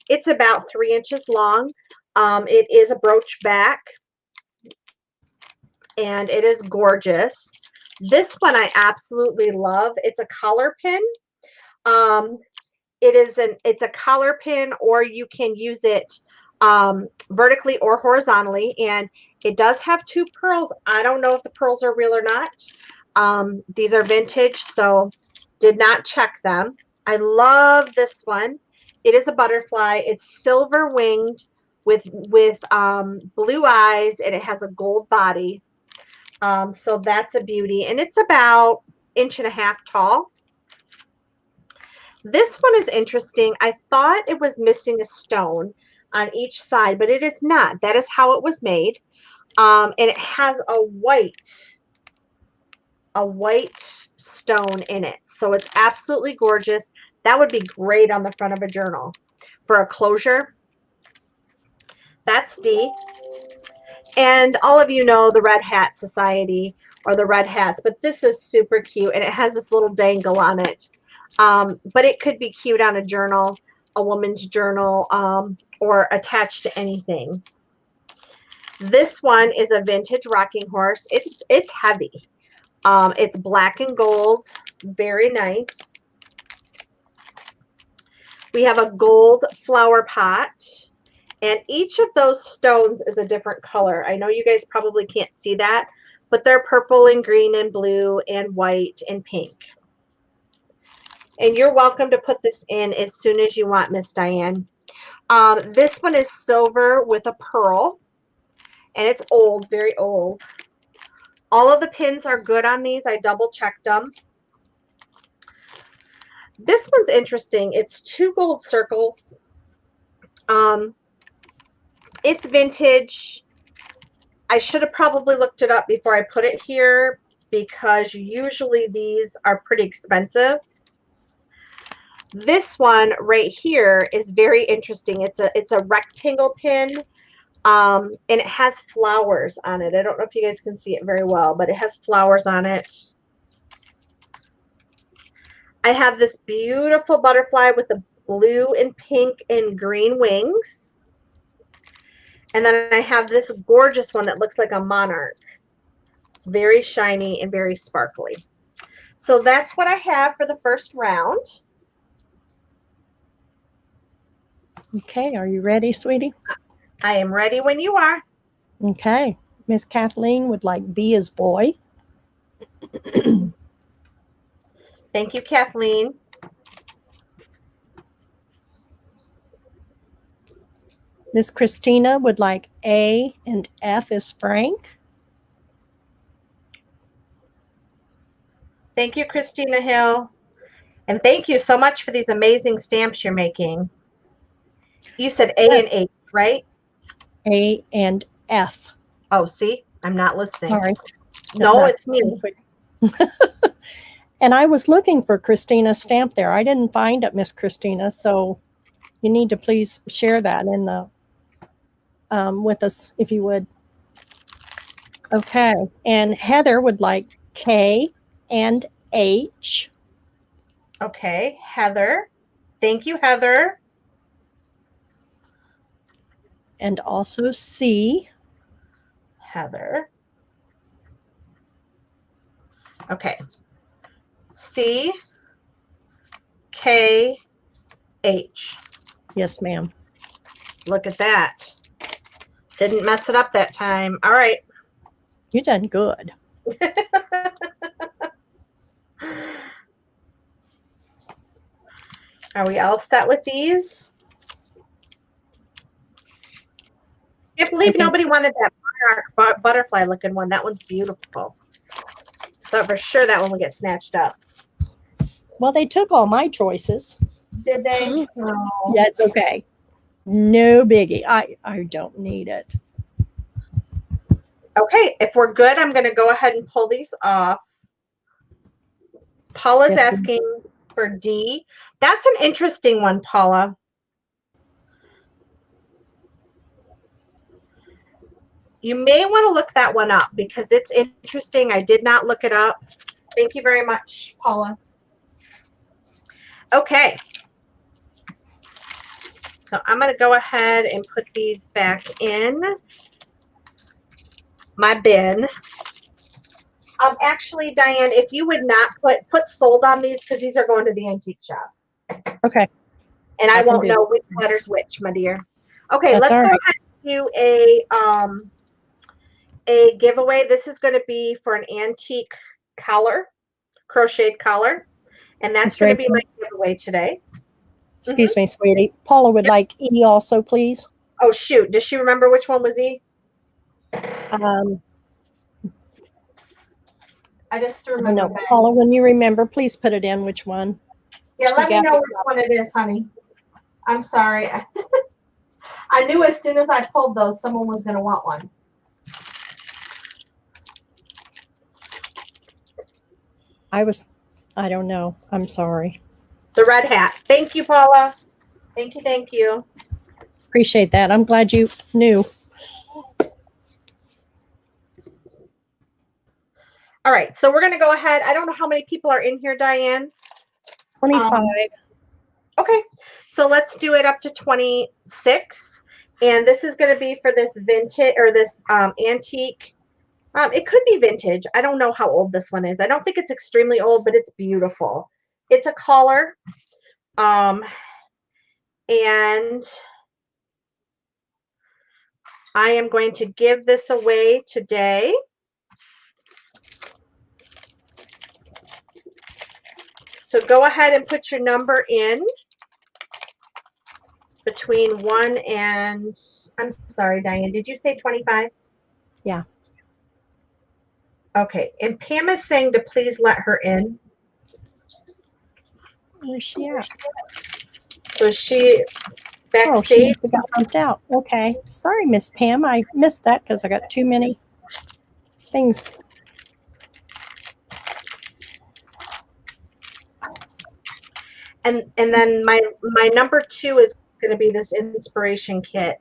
It's about 3 inches long. It is a brooch back, and it is gorgeous. This one I absolutely love. It's a collar pin. It's a collar pin, or you can use it vertically or horizontally, and it does have 2 pearls. I don't know if the pearls are real or not. These are vintage, so did not check them. I love this one. It is a butterfly. It's silver winged with blue eyes, and it has a gold body. So that's a beauty, and it's about 1.5 inches tall. This one is interesting. I thought it was missing a stone on each side, but it is not. That is how it was made. And it has a white stone in it. So it's absolutely gorgeous. That would be great on the front of a journal for a closure. That's D. And all of you know the Red Hat Society or the Red Hats, but this is super cute, and it has this little dangle on it. But it could be cute on a journal, a woman's journal, or attached to anything. This one is a vintage rocking horse. It's heavy. It's black and gold, very nice. We have a gold flower pot, and each of those stones is a different color. I know you guys probably can't see that, but they're purple and green and blue and white and pink. And you're welcome to put this in as soon as you want, Miss Diane. This one is silver with a pearl, and it's old, very old. All of the pins are good on these. I double checked them. This one's interesting. It's 2 gold circles. It's vintage. I should have probably looked it up before I put it here because usually these are pretty expensive. This one right here is very interesting. It's a rectangle pin, and it has flowers on it. I don't know if you guys can see it very well, but it has flowers on it. I have this beautiful butterfly with the blue and pink and green wings. And then I have this gorgeous one that looks like a monarch. It's very shiny and very sparkly. So that's what I have for the first round. Okay, are you ready, sweetie? I am ready when you are. Okay. Miss Kathleen would like B as boy. Thank you, Kathleen. Miss Christina would like A and F as Frank. Thank you, Christina Hill. And thank you so much for these amazing stamps you're making. You said A and H, right? A and F. Oh, see? I'm not listening. Sorry. No, it's me. And I was looking for Christina's stamp there. I didn't find it, Miss Christina. So you need to please share that in the with us, if you would. Okay. And Heather would like K and H. Okay, Heather. Thank you, Heather. And also C. Heather. Okay. C, K, H. Yes, ma'am. Look at that. Didn't mess it up that time. All right. You done good. Are we all set with these? I can't believe nobody wanted that monarch butterfly looking one. That one's beautiful. Thought for sure that one would get snatched up. Well, they took all my choices. Did they? No. Yeah, it's okay. No biggie. I don't need it. Okay, if we're good, I'm going to go ahead and pull these off. Paula's Yes, asking for D. That's an interesting one, Paula. You may want to look that one up because it's interesting. I did not look it up. Thank you very much, Paula. Okay. So I'm going to go ahead and put these back in my bin. Actually, Diane, if you would not put sold on these because these are going to the antique shop. Okay. And I can won't do know that. which letter's which, my dear. Okay, That's let's go all ahead right. and do a giveaway. This is going to be for an antique collar, crocheted collar. And that's Miss going to be Rachel? my giveaway today. Excuse me, sweetie. Paula would like E also, please. Oh, shoot. Does she remember which one was E? I just I don't remember know. that. Paula, when you remember, please put it in which one. Yeah, let me got know it. which one it is, honey. I'm sorry. I knew as soon as I pulled those, someone was going to want one. I don't know. I'm sorry. The red hat. Thank you, Paula. Thank you, thank you. Appreciate that. I'm glad you knew. All right, so we're going to go ahead. I don't know how many people are in here, Diane. 25. Okay, so let's do it up to 26. And this is going to be for this vintage or this antique. It could be vintage. I don't know how old this one is. I don't think it's extremely old, but it's beautiful. It's a collar. And I am going to give this away today. So go ahead and put your number in between 1 and, I'm sorry, Diane, did you say 25? Yeah. Okay, and Pam is saying to please let her in. Where's she at? So she Oh, she backstage. must have got bumped out. Okay. Sorry, Miss Pam. I missed that because I got too many things. And then my number 2 is going to be this inspiration kit.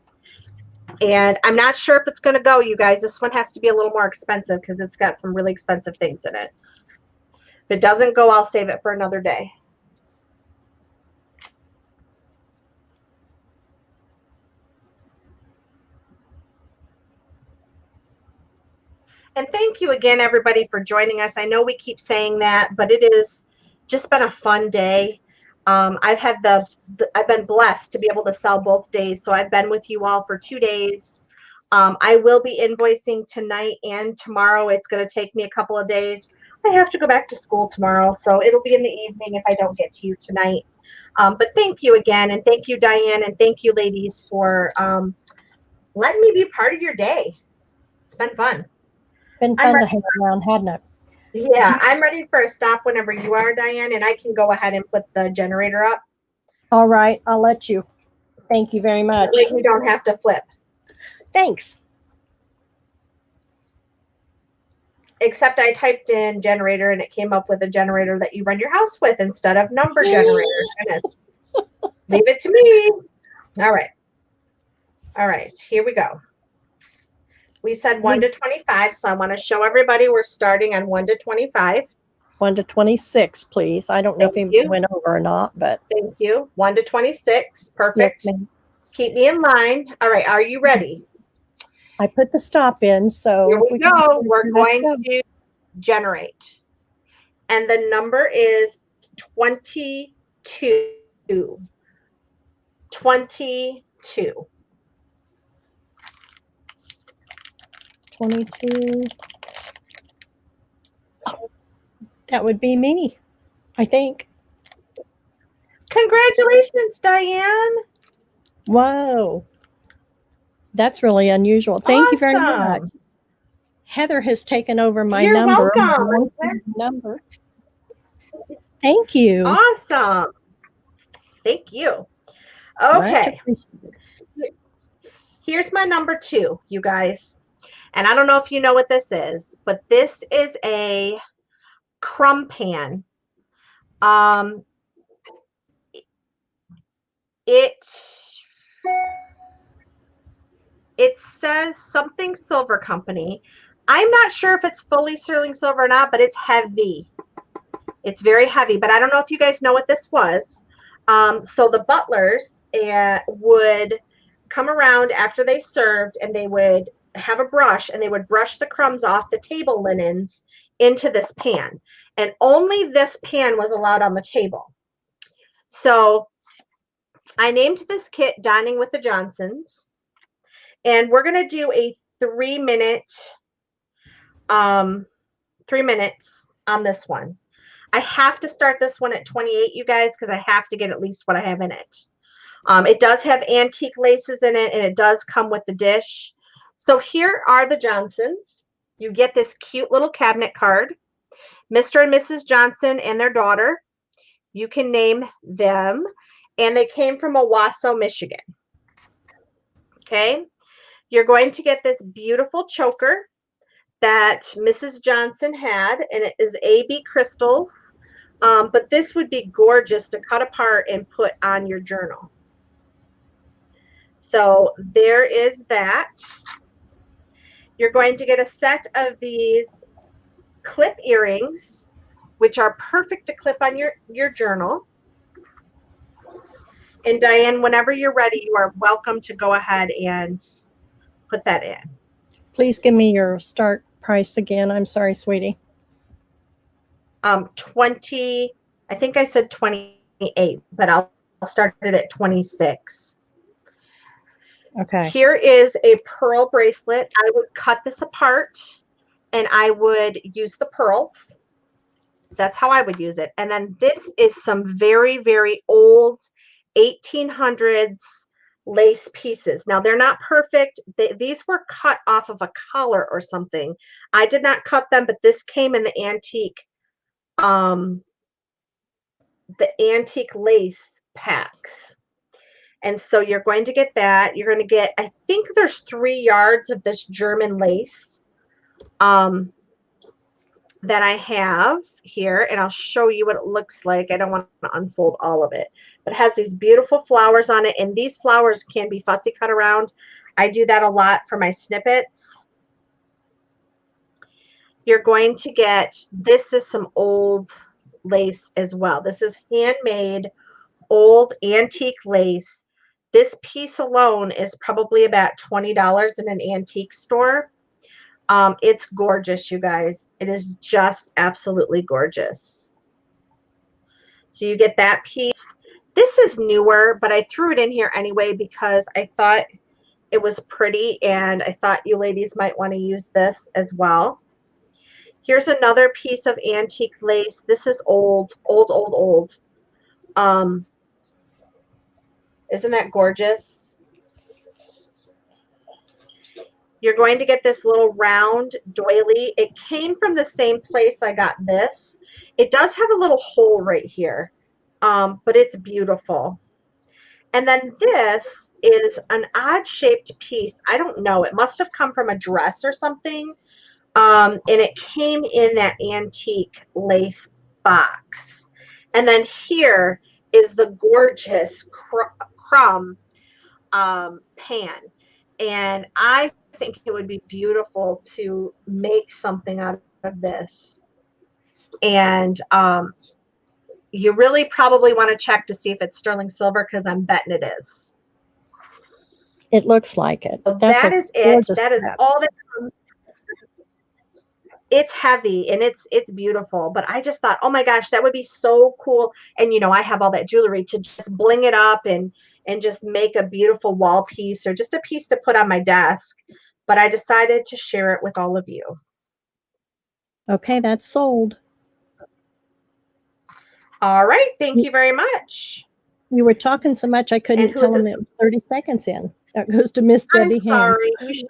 And I'm not sure if it's going to go, you guys. This one has to be a little more expensive because it's got some really expensive things in it. If it doesn't go, I'll save it for another day. And thank you again, everybody, for joining us. I know we keep saying that, but it has just been a fun day. I've been blessed to be able to sell both days. So I've been with you all for 2 days. I will be invoicing tonight and tomorrow. It's going to take me a couple of days. I have to go back to school tomorrow, so it'll be in the evening if I don't get to you tonight. But thank you again, and thank you, Diane, and thank you, ladies, for letting me be part of your day. It's been fun. Been fun to hang around, hadn't it? Yeah, I'm ready for a stop whenever you are, Diane, and I can go ahead and put the generator up. All right, I'll let you. Thank you very much. Like we don't have to flip. Thanks. Except I typed in generator and it came up with a generator that you run your house with instead of number generator. Leave it to me. All right. All right, here we go. We said 1 to 25, so I want to show everybody we're starting on 1 to 25. 1 to 26, please. I don't know if it went over or not, but. Thank you. 1 to 26. Perfect. Yes, keep me in line. All right, are you ready? I put the stop in, so here we go. We're going to generate. And the number is 22. 22. 22. That would be me, I think. Congratulations, Diane. Whoa. That's really unusual. Thank you very much. Heather has taken over my number. You're welcome. Thank you. Awesome. Thank you. Okay. Here's my number 2, you guys. And I don't know if you know what this is, but this is a crumb pan. It says something silver company. I'm not sure if it's fully sterling silver or not, but it's heavy. It's very heavy, but I don't know if you guys know what this was. So the butlers would come around after they served, and they would have a brush, and they would brush the crumbs off the table linens into this pan. And only this pan was allowed on the table. So I named this kit Dining with the Johnsons. And we're going to do a 3 minute, 3 minutes on this one. I have to start this one at 28, you guys, because I have to get at least what I have in it. It does have antique laces in it, and it does come with the dish. So here are the Johnsons. You get this cute little cabinet card. Mr. and Mrs. Johnson and their daughter. You can name them. And they came from Owasso, Michigan. Okay. You're going to get this beautiful choker that Mrs. Johnson had, and it is AB crystals. But this would be gorgeous to cut apart and put on your journal. So there is that. You're going to get a set of these clip earrings, which are perfect to clip on your journal. And Diane, whenever you're ready, you are welcome to go ahead and put that in. Please give me your start price again. I'm sorry, sweetie. 20, I think I said 28, but I'll start it at 26. Okay. Here is a pearl bracelet. I would cut this apart and I would use the pearls. That's how I would use it. And then this is some very, very old 1800s lace pieces. Now they're not perfect. These were cut off of a collar or something. I did not cut them, but this came in the antique lace packs. And so you're going to get that. You're going to get, I think there's 3 yards of this German lace that I have here, and I'll show you what it looks like. I don't want to unfold all of it, but it has these beautiful flowers on it, and these flowers can be fussy cut around. I do that a lot for my snippets. You're going to get, this is some old lace as well. This is handmade old antique lace. This piece alone is probably about $20 in an antique store. It's gorgeous, you guys. It is just absolutely gorgeous. So you get that piece. This is newer, but I threw it in here anyway because I thought it was pretty and I thought you ladies might want to use this as well. Here's another piece of antique lace. This is old, old, old, old. Isn't that gorgeous? You're going to get this little round doily. It came from the same place I got this. It does have a little hole right here, but it's beautiful. And then this is an odd shaped piece. I don't know. It must have come from a dress or something. And it came in that antique lace box. And then here is the gorgeous crumb pan. And I think it would be beautiful to make something out of this. And you really probably want to check to see if it's sterling silver because I'm betting it is. It looks like it. So That's that a is it. gorgeous That is set. all that comes. It's heavy and it's beautiful, but I just thought, oh my gosh, that would be so cool. And you know, I have all that jewelry to just bling it up and just make a beautiful wall piece or just a piece to put on my desk. But I decided to share it with all of you. Okay, that's sold. All right, thank you very much. You were talking so much I couldn't who tell is them this? it was 30 seconds in. That goes to Miss I'm Debbie Ham. sorry. You should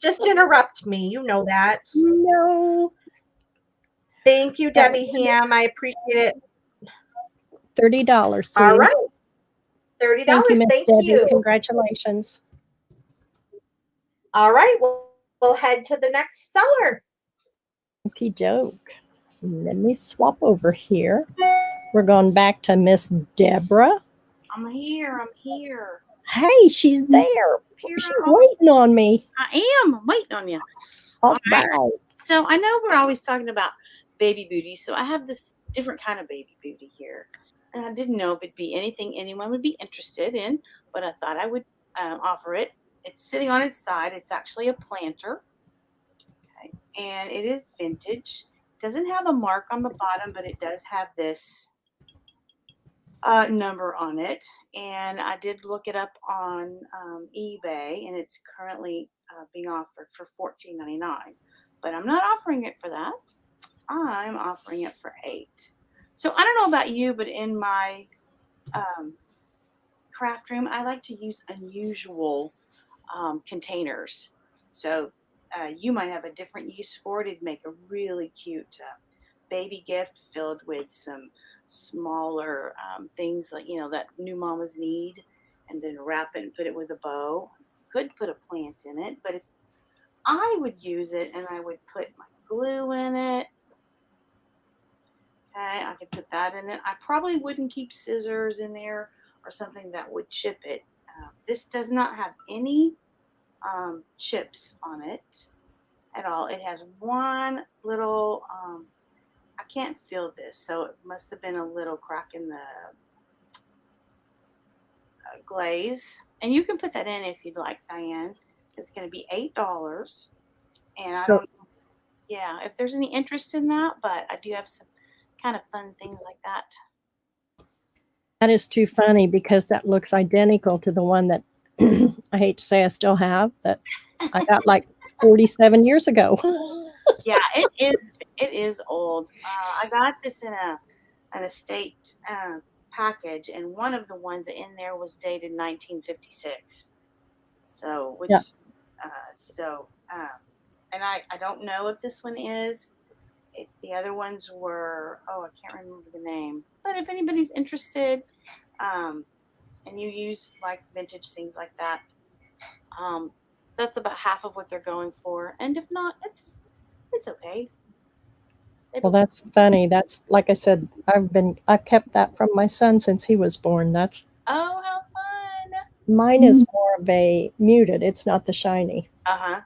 just interrupt me. You know that. No. Thank you, Debbie Ham. I appreciate it. $30, sweetie. All right. $30. Thank you, Miss Debbie. you. Congratulations. All right. We'll head to the next seller. Okie doke. Let me swap over here. We're going back to Miss Debra. I'm here. I'm here. Hey, she's there. Here She's I am. waiting on me. I am. I'm waiting on you. All right. right. So I know we're always talking about baby booty. So I have this different kind of baby booty here. And I didn't know if it'd be anything anyone would be interested in, but I thought I would offer it. It's sitting on its side. It's actually a planter. Okay. And it is vintage. Doesn't have a mark on the bottom, but it does have this number on it. And I did look it up on eBay, and it's currently being offered for $14.99. But I'm not offering it for that. I'm offering it for $8. So I don't know about you, but in my craft room, I like to use unusual containers. So you might have a different use for it. It'd make a really cute baby gift filled with some smaller things like, you know, that new mamas need, and then wrap it and put it with a bow. Could put a plant in it, but if I would use it and I would put my glue in it. Okay, I could put that in there. I probably wouldn't keep scissors in there or something that would chip it. This does not have any chips on it at all. It has one little, I can't feel this, so it must have been a little crack in the glaze. And you can put that in if you'd like, Diane. It's going to be $8. And I don't know, yeah, if there's any interest in that, but I do have some kind of fun things like that. That is too funny because that looks identical to the one that I hate to say I still have, that I got like 47 years ago. Yeah, it is old. I got this in an estate package, and one of the ones in there was dated 1956. So, which, Yeah. And I don't know if this one is. The other ones were, I can't remember the name. But if anybody's interested, and you use like vintage things like that, that's about half of what they're going for. And if not, it's okay. Well, that's funny. That's, like I said, I've kept that from my son since he was born. That's, Oh, how fun. mine is more of a muted. It's not the shiny. Uh-huh.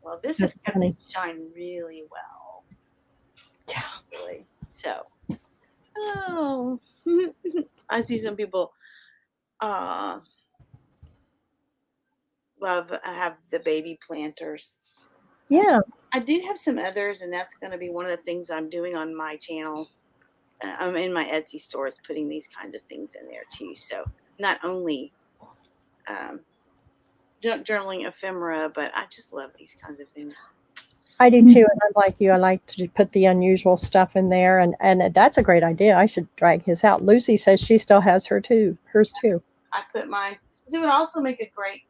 Well, this That's is going funny. to shine really well. Yeah, really. So, oh, I see some people have the baby planters. Yeah. I do have some others, and that's going to be one of the things I'm doing on my channel. I'm in my Etsy store, is putting these kinds of things in there too. So not only journaling ephemera, but I just love these kinds of things. I do too. And I'm like you. I like to put the unusual stuff in there. And that's a great idea. I should drag his out. Lucy says she still has hers too. I put mine. It would also make a great,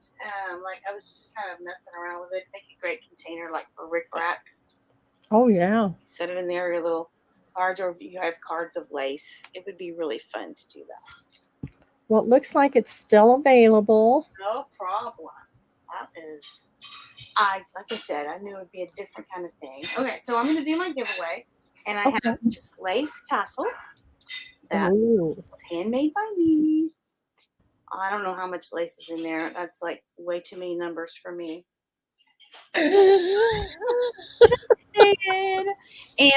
like I was just kind of messing around with it, make a great container like for rickrack. Oh, yeah. Set it in there, your little cards, or if you have cards of lace, it would be really fun to do that. Well, it looks like it's still available. No problem. That is, like I said, I knew it would be a different kind of thing. Okay, so I'm going to do my giveaway, and I have this lace tassel that was handmade by me. I don't know how much lace is in there. That's like way too many numbers for me. And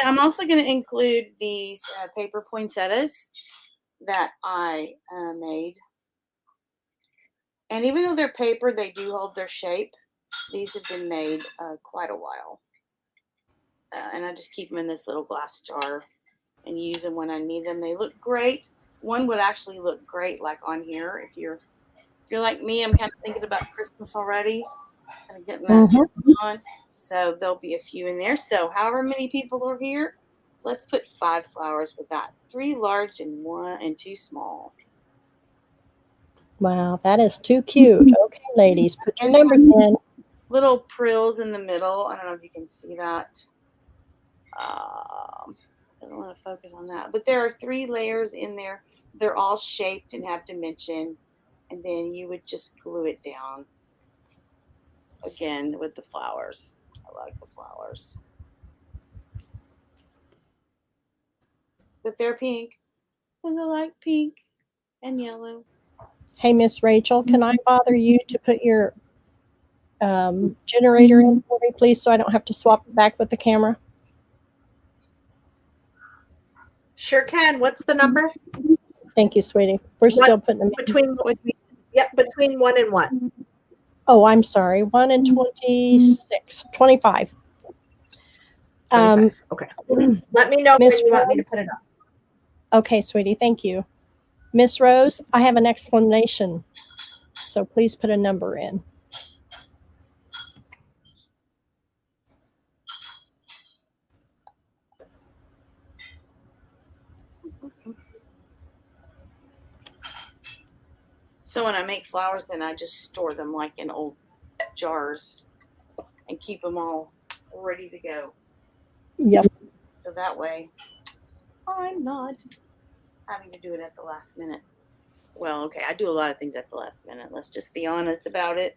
I'm also going to include these paper poinsettias that I made. And even though they're paper, they do hold their shape. These have been made quite a while. And I just keep them in this little glass jar and use them when I need them. They look great. One would actually look great like on here. If you're like me, I'm kind of thinking about Christmas already. Kind of getting that on. So there'll be a few in there. So however many people are here, let's put 5 flowers with that. 3 large and 2 small. Wow, that is too cute. Okay, ladies, put your numbers in. Little prills in the middle. I don't know if you can see that. I don't want to focus on that. But there are 3 layers in there. They're all shaped and have dimension. And then you would just glue it down. Again, with the flowers. I like the flowers. But they're pink. And I like pink and yellow. Hey, Miss Rachel, can I bother you to put your generator in for me, please, so I don't have to swap it back with the camera? Sure can. What's the number? Thank you, sweetie. We're still putting them in. Between 1 and 1. Oh, I'm sorry. 1 and 26, 25. 25. Okay. Let me know when Miss you want me to Rose? put it up. Okay, sweetie. Thank you. Miss Rose, I have an explanation, so please put a number in. So when I make flowers, then I just store them like in old jars and keep them all ready to go. Yep. So that way I'm not having to do it at the last minute. Well, okay, I do a lot of things at the last minute. Let's just be honest about it.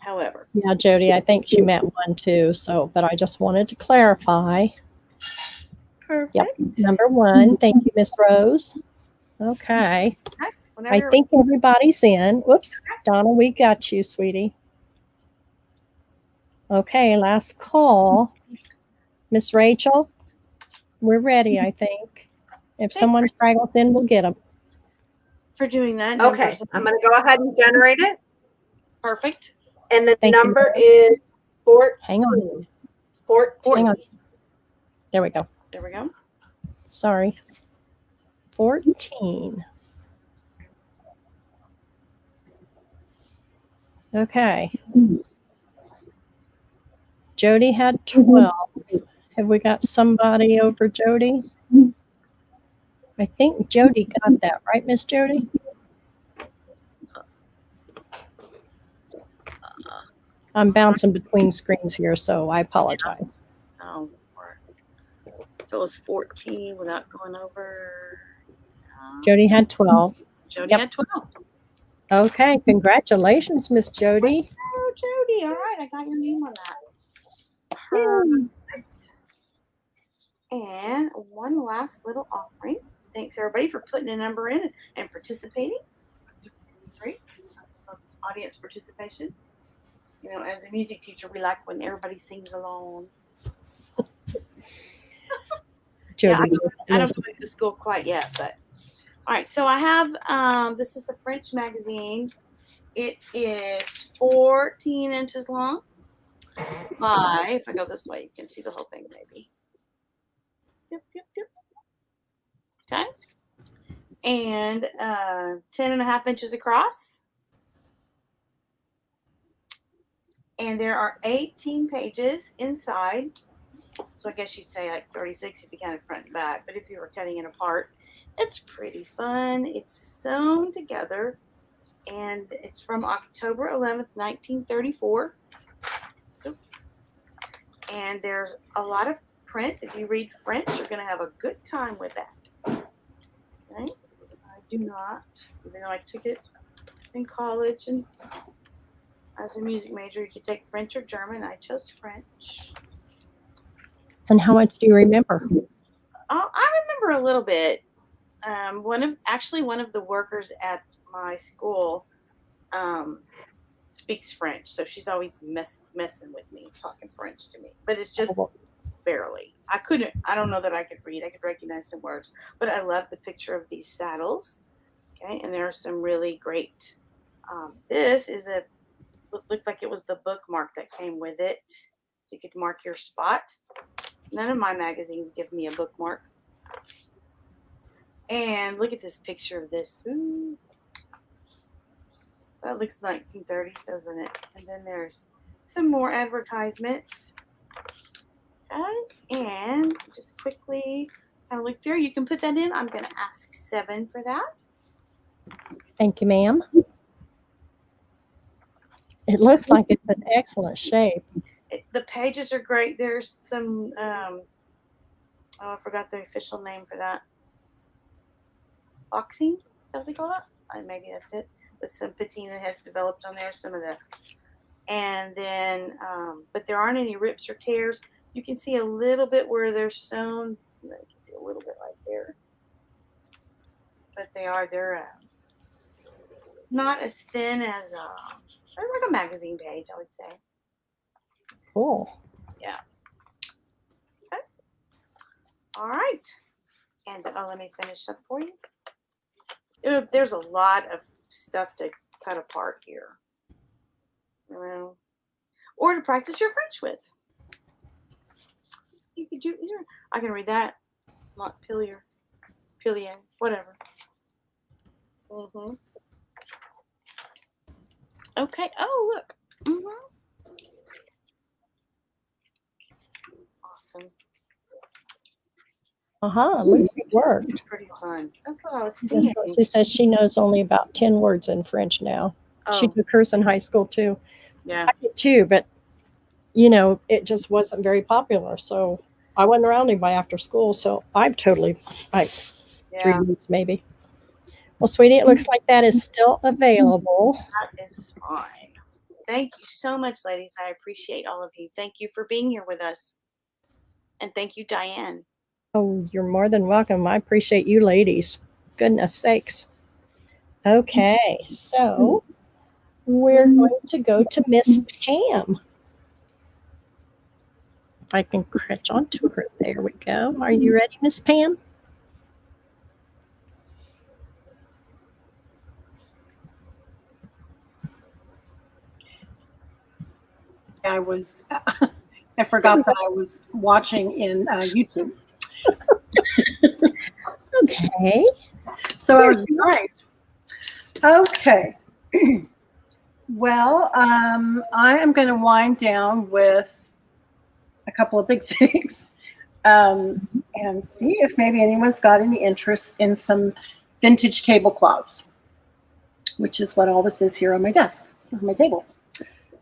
However. Yeah, Jody, I think she meant 1 too. So, but I just wanted to clarify. Perfect. Yep. Number 1. Thank you, Miss Rose. Okay. I think everybody's in. Whoops. Donna, we got you, sweetie. Okay, last call. Miss Rachel, we're ready, I think. If someone straggles in, we'll get them. For doing that. Okay, I'm going to go ahead and generate it. Perfect. And the Thank you, number ma'am. is 14. Hang on. 14. Hang on. There we go. There we go. Sorry. 14. Okay. Jody had 12. Have we got somebody over Jody? I think Jody got that, right, Miss Jody? I'm bouncing between screens here, so I apologize. Oh, so it's 14 without going over. Jody had 12. Jody Yep. had 12. Okay, congratulations, Miss Jody. Oh, Jody. All right, I got your name on that. Yay. Perfect. And one last little offering. Thanks, everybody, for putting a number in and participating. Great. Audience participation. You know, as a music teacher, we like when everybody sings along. Jody, Yeah, I don't go back to school quite yet, but all right. So I have this is a French magazine. It is 14 inches long. If I go this way, you can see the whole thing, maybe. Yep. Okay. And 10.5 inches across. And there are 18 pages inside. So I guess you'd say like 36 if you count it front and back. But if you were cutting it apart, it's pretty fun. It's sewn together. And it's from October 11th, 1934. Oops. And there's a lot of print. If you read French, you're going to have a good time with that. Okay? I do not, even though I took it in college and as a music major, you could take French or German. I chose French. and how much do you remember? Oh, I remember a little bit. One of the workers at my school speaks French, so she's always messing with me, talking French to me. But it's just barely. I don't know that I could read. I could recognize some words, but I love the picture of these saddles. Okay, and there are some really great. This is looked like it was the bookmark that came with it, so you could mark your spot. None of my magazines give me a bookmark. And look at this picture of this. Ooh. That looks 1930s, doesn't it? And then there's some more advertisements. Okay. And just quickly have a look there. You can put that in. I'm going to ask 7 for that. Thank you, ma'am. It looks like it's in excellent shape. The pages are great. There's some, I forgot the official name for that. Boxing? Is that what they call it? Maybe that's it. With some patina has developed on there. Some of the, and then, but there aren't any rips or tears. You can see a little bit where they're sewn. You can see a little bit right there. But they're not as thin as, they're like a magazine page, I would say. Cool. Yeah. Okay. All right. And let me finish up for you. There's a lot of stuff to cut apart here. Or to practice your French with. I can read that. Montpellier. Pillier. Whatever. Okay. Oh, look. Awesome. At least it worked. It's pretty fun. That's what I was seeing. She says she knows only about 10 words in French now. She took hers in high school too. Yeah. I did too, but it just wasn't very popular. So I wasn't around anybody after school. So I've totally 3 weeks maybe. Well, sweetie, it looks like that is still available. That is fine. Thank you so much, ladies. I appreciate all of you. Thank you for being here with us. And thank you, Diane. Oh, you're more than welcome. I appreciate you ladies. Goodness sakes. Okay, so we're going to go to Miss Pam. If I can catch on to her. There we go. Are you ready, Miss Pam? I was, I forgot that I was watching in YouTube. Okay. So I was behind. Okay. Well, I am going to wind down with a couple of big things and see if maybe anyone's got any interest in some vintage tablecloths, which is what all this is here on my desk, on my table.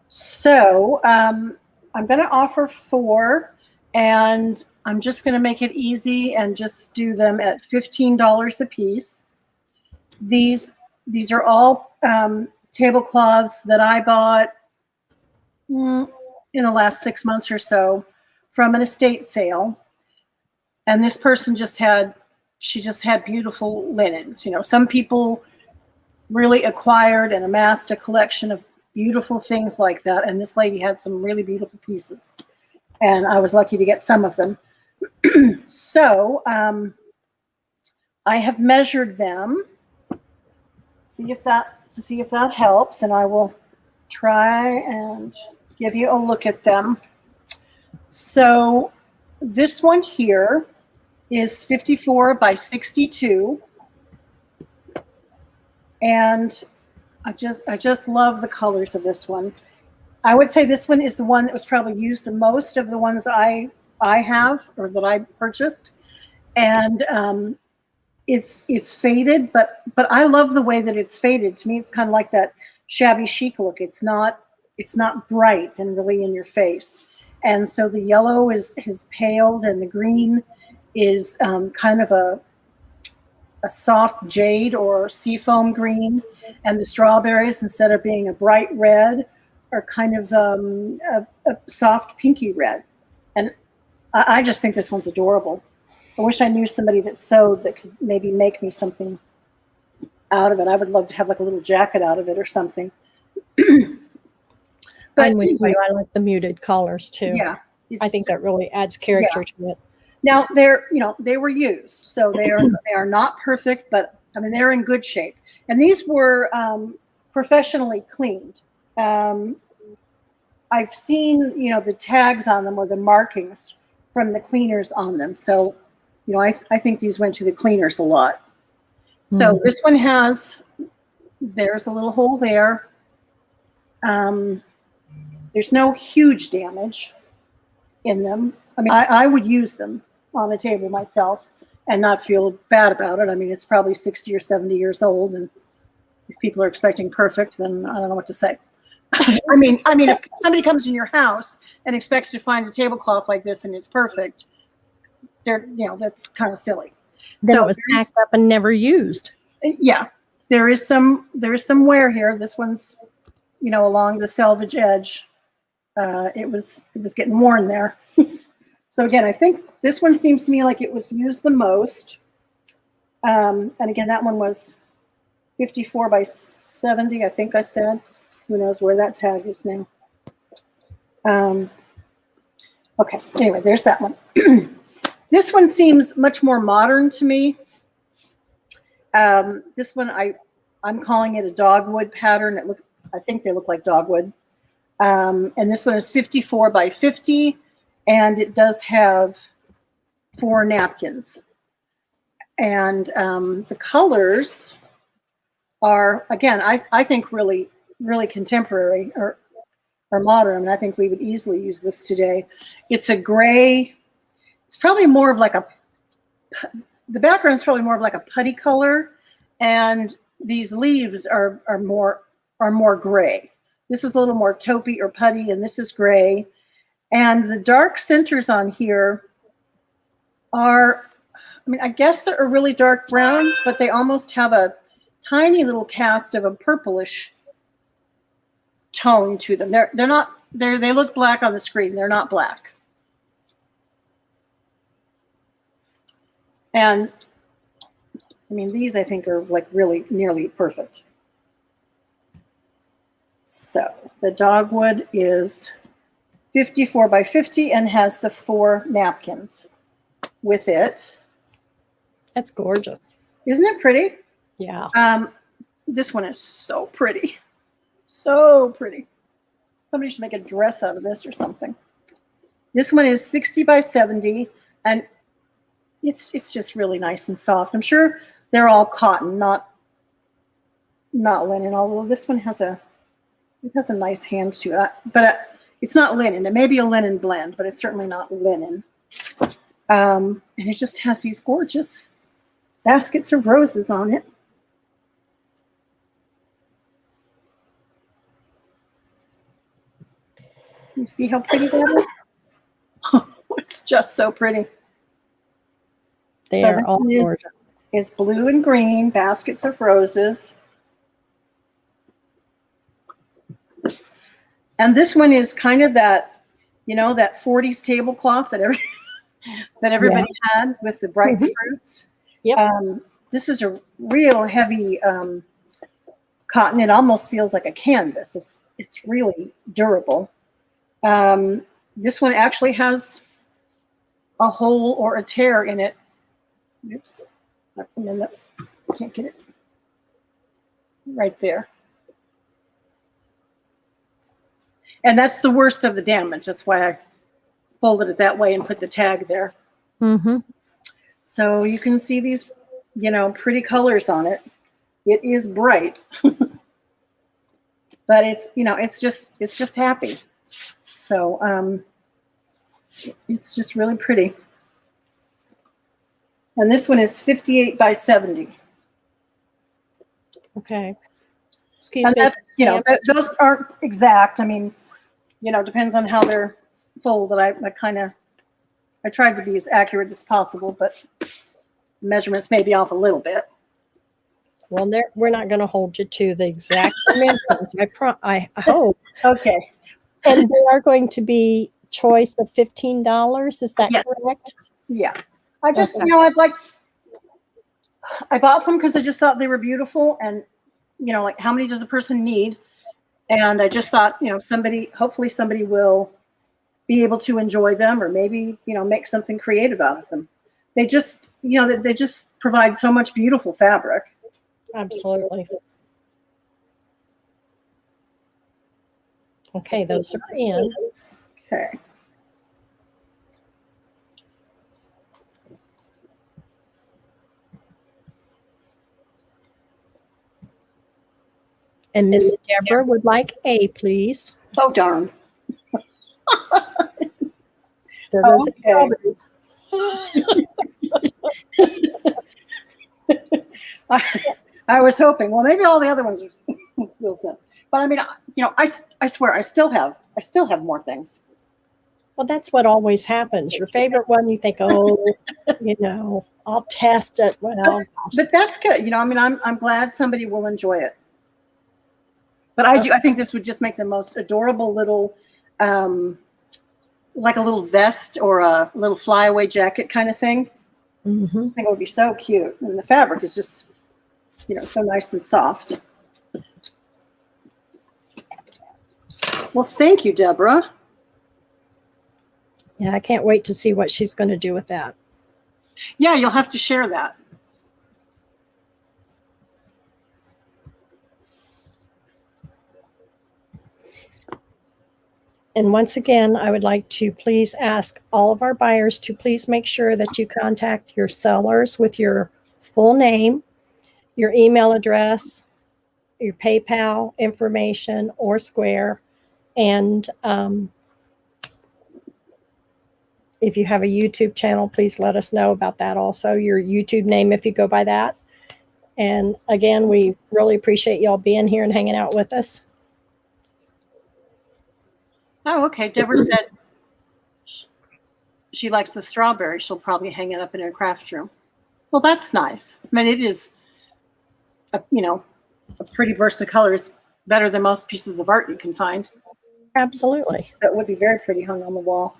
So I'm going to offer 4, and I'm just going to make it easy and just do them at $15 a piece. These are all tablecloths that I bought in the last 6 months or so from an estate sale. And this person she just had beautiful linens. You know, some people really acquired and amassed a collection of beautiful things like that. And this lady had some really beautiful pieces. And I was lucky to get some of them. So I have measured them. See if that helps, and I will try and give you a look at them. So this one here is 54 by 62, and I just love the colors of this one. I would say this one is the one that was probably used the most of the ones I have, or that I purchased, and it's faded, but I love the way that it's faded. To me, it's kind of like that shabby chic look. It's not bright and really in your face. And so the yellow has paled, and the green is kind of a soft jade or seafoam green, and the strawberries, instead of being a bright red, are kind of a soft pinky red. And I just think this one's adorable. I wish I knew somebody that sewed that could maybe make me something out of it. I would love to have like a little jacket out of it or something. But I'm with anyway, you. I like the muted colors too. yeah, I think that really adds character to it. now they were used, so they are not perfect, but I mean they're in good shape. And these were professionally cleaned. I've seen the tags on them or the markings from the cleaners on them. So I think these went to the cleaners a lot. So this one there's a little hole there. There's no huge damage in them. I mean, I would use them on a table myself and not feel bad about it. I mean, it's probably 60 or 70 years old, and if people are expecting perfect, then I don't know what to say. I mean, if somebody comes in your house and expects to find a tablecloth like this and it's perfect, that's kind of silly. Then it was packed up and never used. Yeah, there is some wear here. This one's, along the selvage edge. It was getting worn there. So again, I think this one seems to me like it was used the most. And again, that one was 54 by 70, I think I said. Who knows where that tag is now. Okay, anyway, there's that one. This one seems much more modern to me. This one, I'm calling it a dogwood pattern. I think they look like dogwood. And this one is 54 by 50, and it does have 4 napkins. And the colors are, again, I think really, really contemporary or modern. I mean, I think we would easily use this today. It's a gray. It's probably more of like the background is probably more of like a putty color, and these leaves are more gray. This is a little more taupey or putty, and this is gray. And the dark centers on here are, I mean, I guess they're a really dark brown, but they almost have a tiny little cast of a purplish tone to them. They look black on the screen. They're not black. And I mean, these I think are like really nearly perfect. So the dogwood is 54 by 50 and has the 4 napkins with it. That's gorgeous. Isn't it pretty? Yeah. This one is so pretty. So pretty. Somebody should make a dress out of this or something. This one is 60 by 70, and it's just really nice and soft. I'm sure they're all cotton, not linen, although this one has a nice hand to it. But it's not linen. It may be a linen blend, but it's certainly not linen. And it just has these gorgeous baskets of roses on it. You see how pretty that is? Oh, it's just so pretty. They So are this all one gorgeous. is blue and green, baskets of roses. And this one is kind of that, that 40s tablecloth that everybody had with the bright fruits. Yep. This is a real heavy cotton. It almost feels like a canvas. It's really durable. This one actually has a hole or a tear in it. Oops, can't get it right there. And that's the worst of the damage. That's why I folded it that way and put the tag there. Mm-hmm. So you can see these, pretty colors on it. It is bright, but it's, it's just happy. So it's just really pretty. And this one is 58 by 70. Okay. Excuse And me. that's, those aren't exact. I mean, depends on how they're folded. I tried to be as accurate as possible, but measurements may be off a little bit. Well, we're not going to hold you to the exact dimensions. I hope. Okay. And they are going to be choice of $15. Is that Yes. correct? Yeah. I just, Okay. I bought them because I just thought they were beautiful, and, like, how many does a person need? And I just thought, hopefully somebody will be able to enjoy them, or maybe, make something creative out of them. They just, they just provide so much beautiful fabric. Absolutely. Okay, those are in. Okay. And Miss Debra would like A, please. Oh, darn. There goes I was hoping. Well, maybe all the other ones will send. But I mean, I swear, I still have more things. Well, that's what always happens. Your favorite one, you think, oh, I'll test it. Well, But that's good. I'm glad somebody will enjoy it. But I think this would just make the most adorable little, like a little vest or a little flyaway jacket kind of thing. mm-hmm. I think it would be so cute. And the fabric is just, so nice and soft. Well, thank you, Deborah. Yeah, I can't wait to see what she's going to do with that. Yeah, you'll have to share that. And once again, I would like to please ask all of our buyers to please make sure that you contact your sellers with your full name, your email address, your PayPal information or Square, and if you have a YouTube channel, please let us know about that also, your YouTube name if you go by that. And again, we really appreciate y'all being here and hanging out with us. Oh, okay. Deborah said she likes the strawberry. She'll probably hang it up in her craft room. Well, that's nice. I mean, it is, a pretty burst of color. It's better than most pieces of art you can find. Absolutely. So it would be very pretty hung on the wall.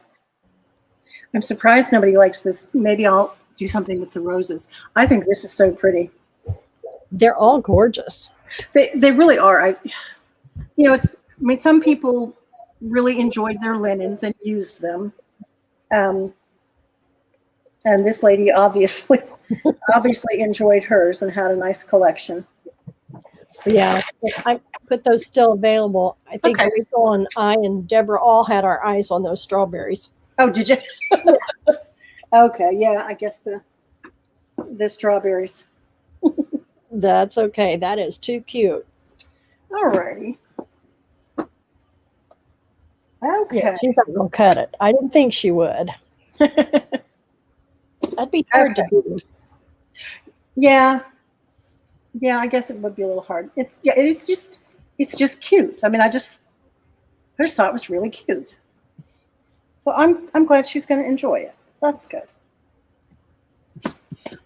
I'm surprised nobody likes this. Maybe I'll do something with the roses. I think this is so pretty. They're all gorgeous. They really are. Some people really enjoyed their linens and used them. And this lady obviously enjoyed hers and had a nice collection. Yeah, put those still available. I think Okay. Rachel and I and Deborah all had our eyes on those strawberries. Oh, did you? Okay, yeah, I guess the strawberries. That's okay. That is too cute. Alrighty. Okay. Yeah, she's not gonna cut it. I didn't think she would. That'd be hard to do. Yeah. Yeah, I guess it would be a little hard. It's just cute. I mean, I just thought it was really cute. So I'm glad she's going to enjoy it. That's good.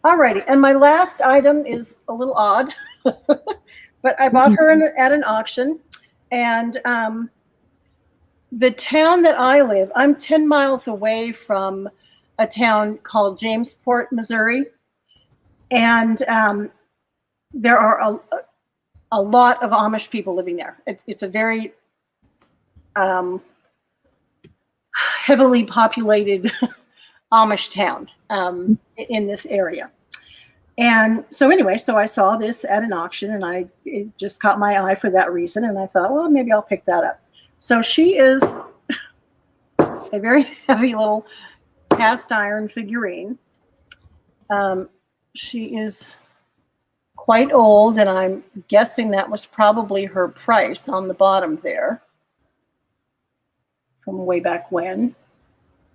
Alrighty, and my last item is a little odd, but I bought her at an auction, and the town that I live, I'm 10 miles away from a town called Jamesport, Missouri, and there are a lot of Amish people living there. It's a very heavily populated Amish town in this area. And so anyway, so I saw this at an auction, and it just caught my eye for that reason. And I thought, well, maybe I'll pick that up. So she is a very heavy little cast iron figurine. She is quite old, and I'm guessing that was probably her price on the bottom there from way back when.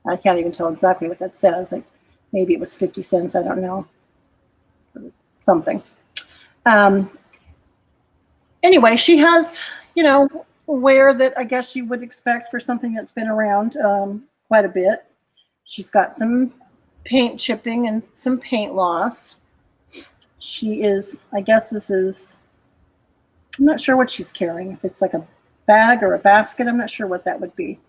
I can't even tell exactly what that says. Like maybe it was 50 cents. I don't know. Something. Anyway, she has, wear that I guess you would expect for something that's been around quite a bit. She's got some paint chipping and some paint loss. She is, I guess this is, I'm not sure what she's carrying. If it's like a bag or a basket, I'm not sure what that would be.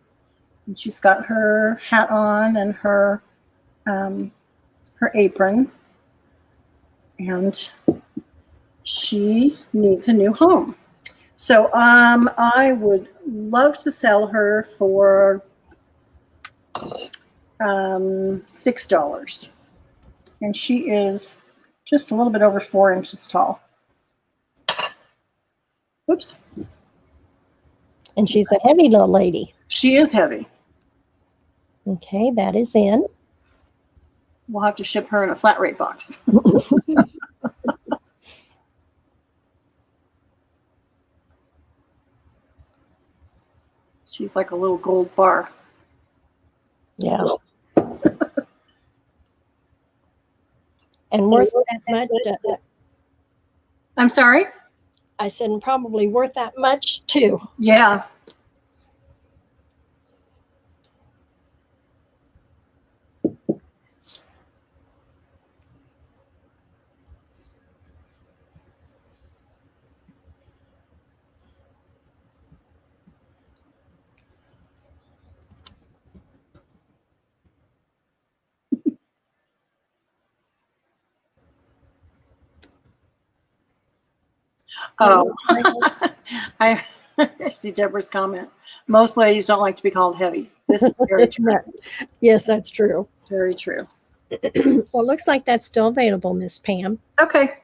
And she's got her hat on and her apron. And she needs a new home. So I would love to sell her for $6. And she is just a little bit over 4 inches tall. Oops. And she's a heavy little lady. She is heavy. Okay, that is in. We'll have to ship her in a flat rate box. She's like a little gold bar. Yeah. And worth that much. I'm sorry? I said, and probably worth that much too. Yeah. Oh, I see Deborah's comment. Most ladies don't like to be called heavy. This is very true. Yes, that's true. Very true. Well, it looks like that's still available, Miss Pam. Okay.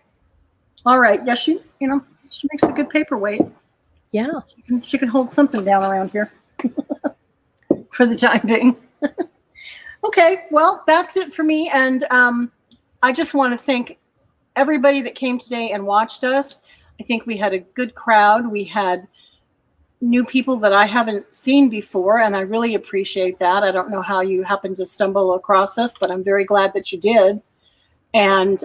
All right. Yeah, she makes a good paperweight. Yeah. She can hold something down around here for the time being. Okay. Well, that's it for me. And I just want to thank everybody that came today and watched us. I think we had a good crowd. We had new people that I haven't seen before, and I really appreciate that. I don't know how you happened to stumble across us, but I'm very glad that you did. And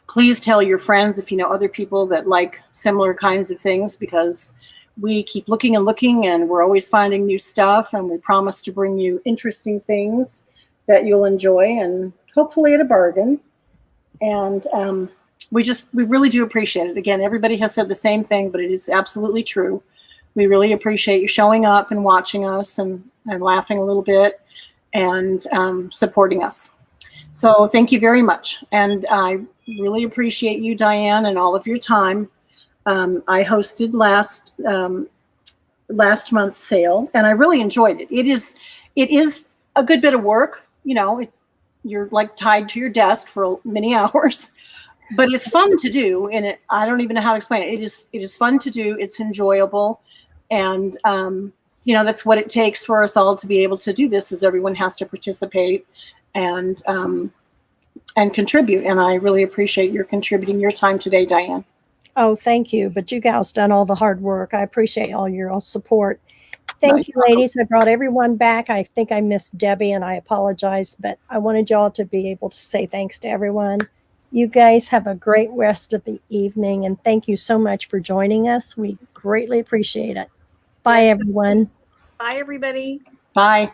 please tell your friends if you know other people that like similar kinds of things, because we keep looking and looking, and we're always finding new stuff, and we promise to bring you interesting things that you'll enjoy, and hopefully at a bargain. And we really do appreciate it. Again, everybody has said the same thing, but it is absolutely true. We really appreciate you showing up and watching us and laughing a little bit and supporting us. So thank you very much. And I really appreciate you, Diane, and all of your time. I hosted last month's sale, and I really enjoyed it. It is a good bit of work. You're like tied to your desk for many hours. but it's fun to do, and I don't even know how to explain it. It is fun to do. It's enjoyable, and that's what it takes for us all to be able to do this. Is everyone has to participate and contribute. And I really appreciate your contributing your time today, Diane. Oh, thank you. But you gals done all the hard work. I appreciate all your support. Thank Nice. you, ladies. I brought everyone back. I think I missed Debbie, and I apologize, but I wanted y'all to be able to say thanks to everyone. You guys have a great rest of the evening, and thank you so much for joining us. We greatly appreciate it. Bye, Yes. everyone. Bye, everybody. Bye.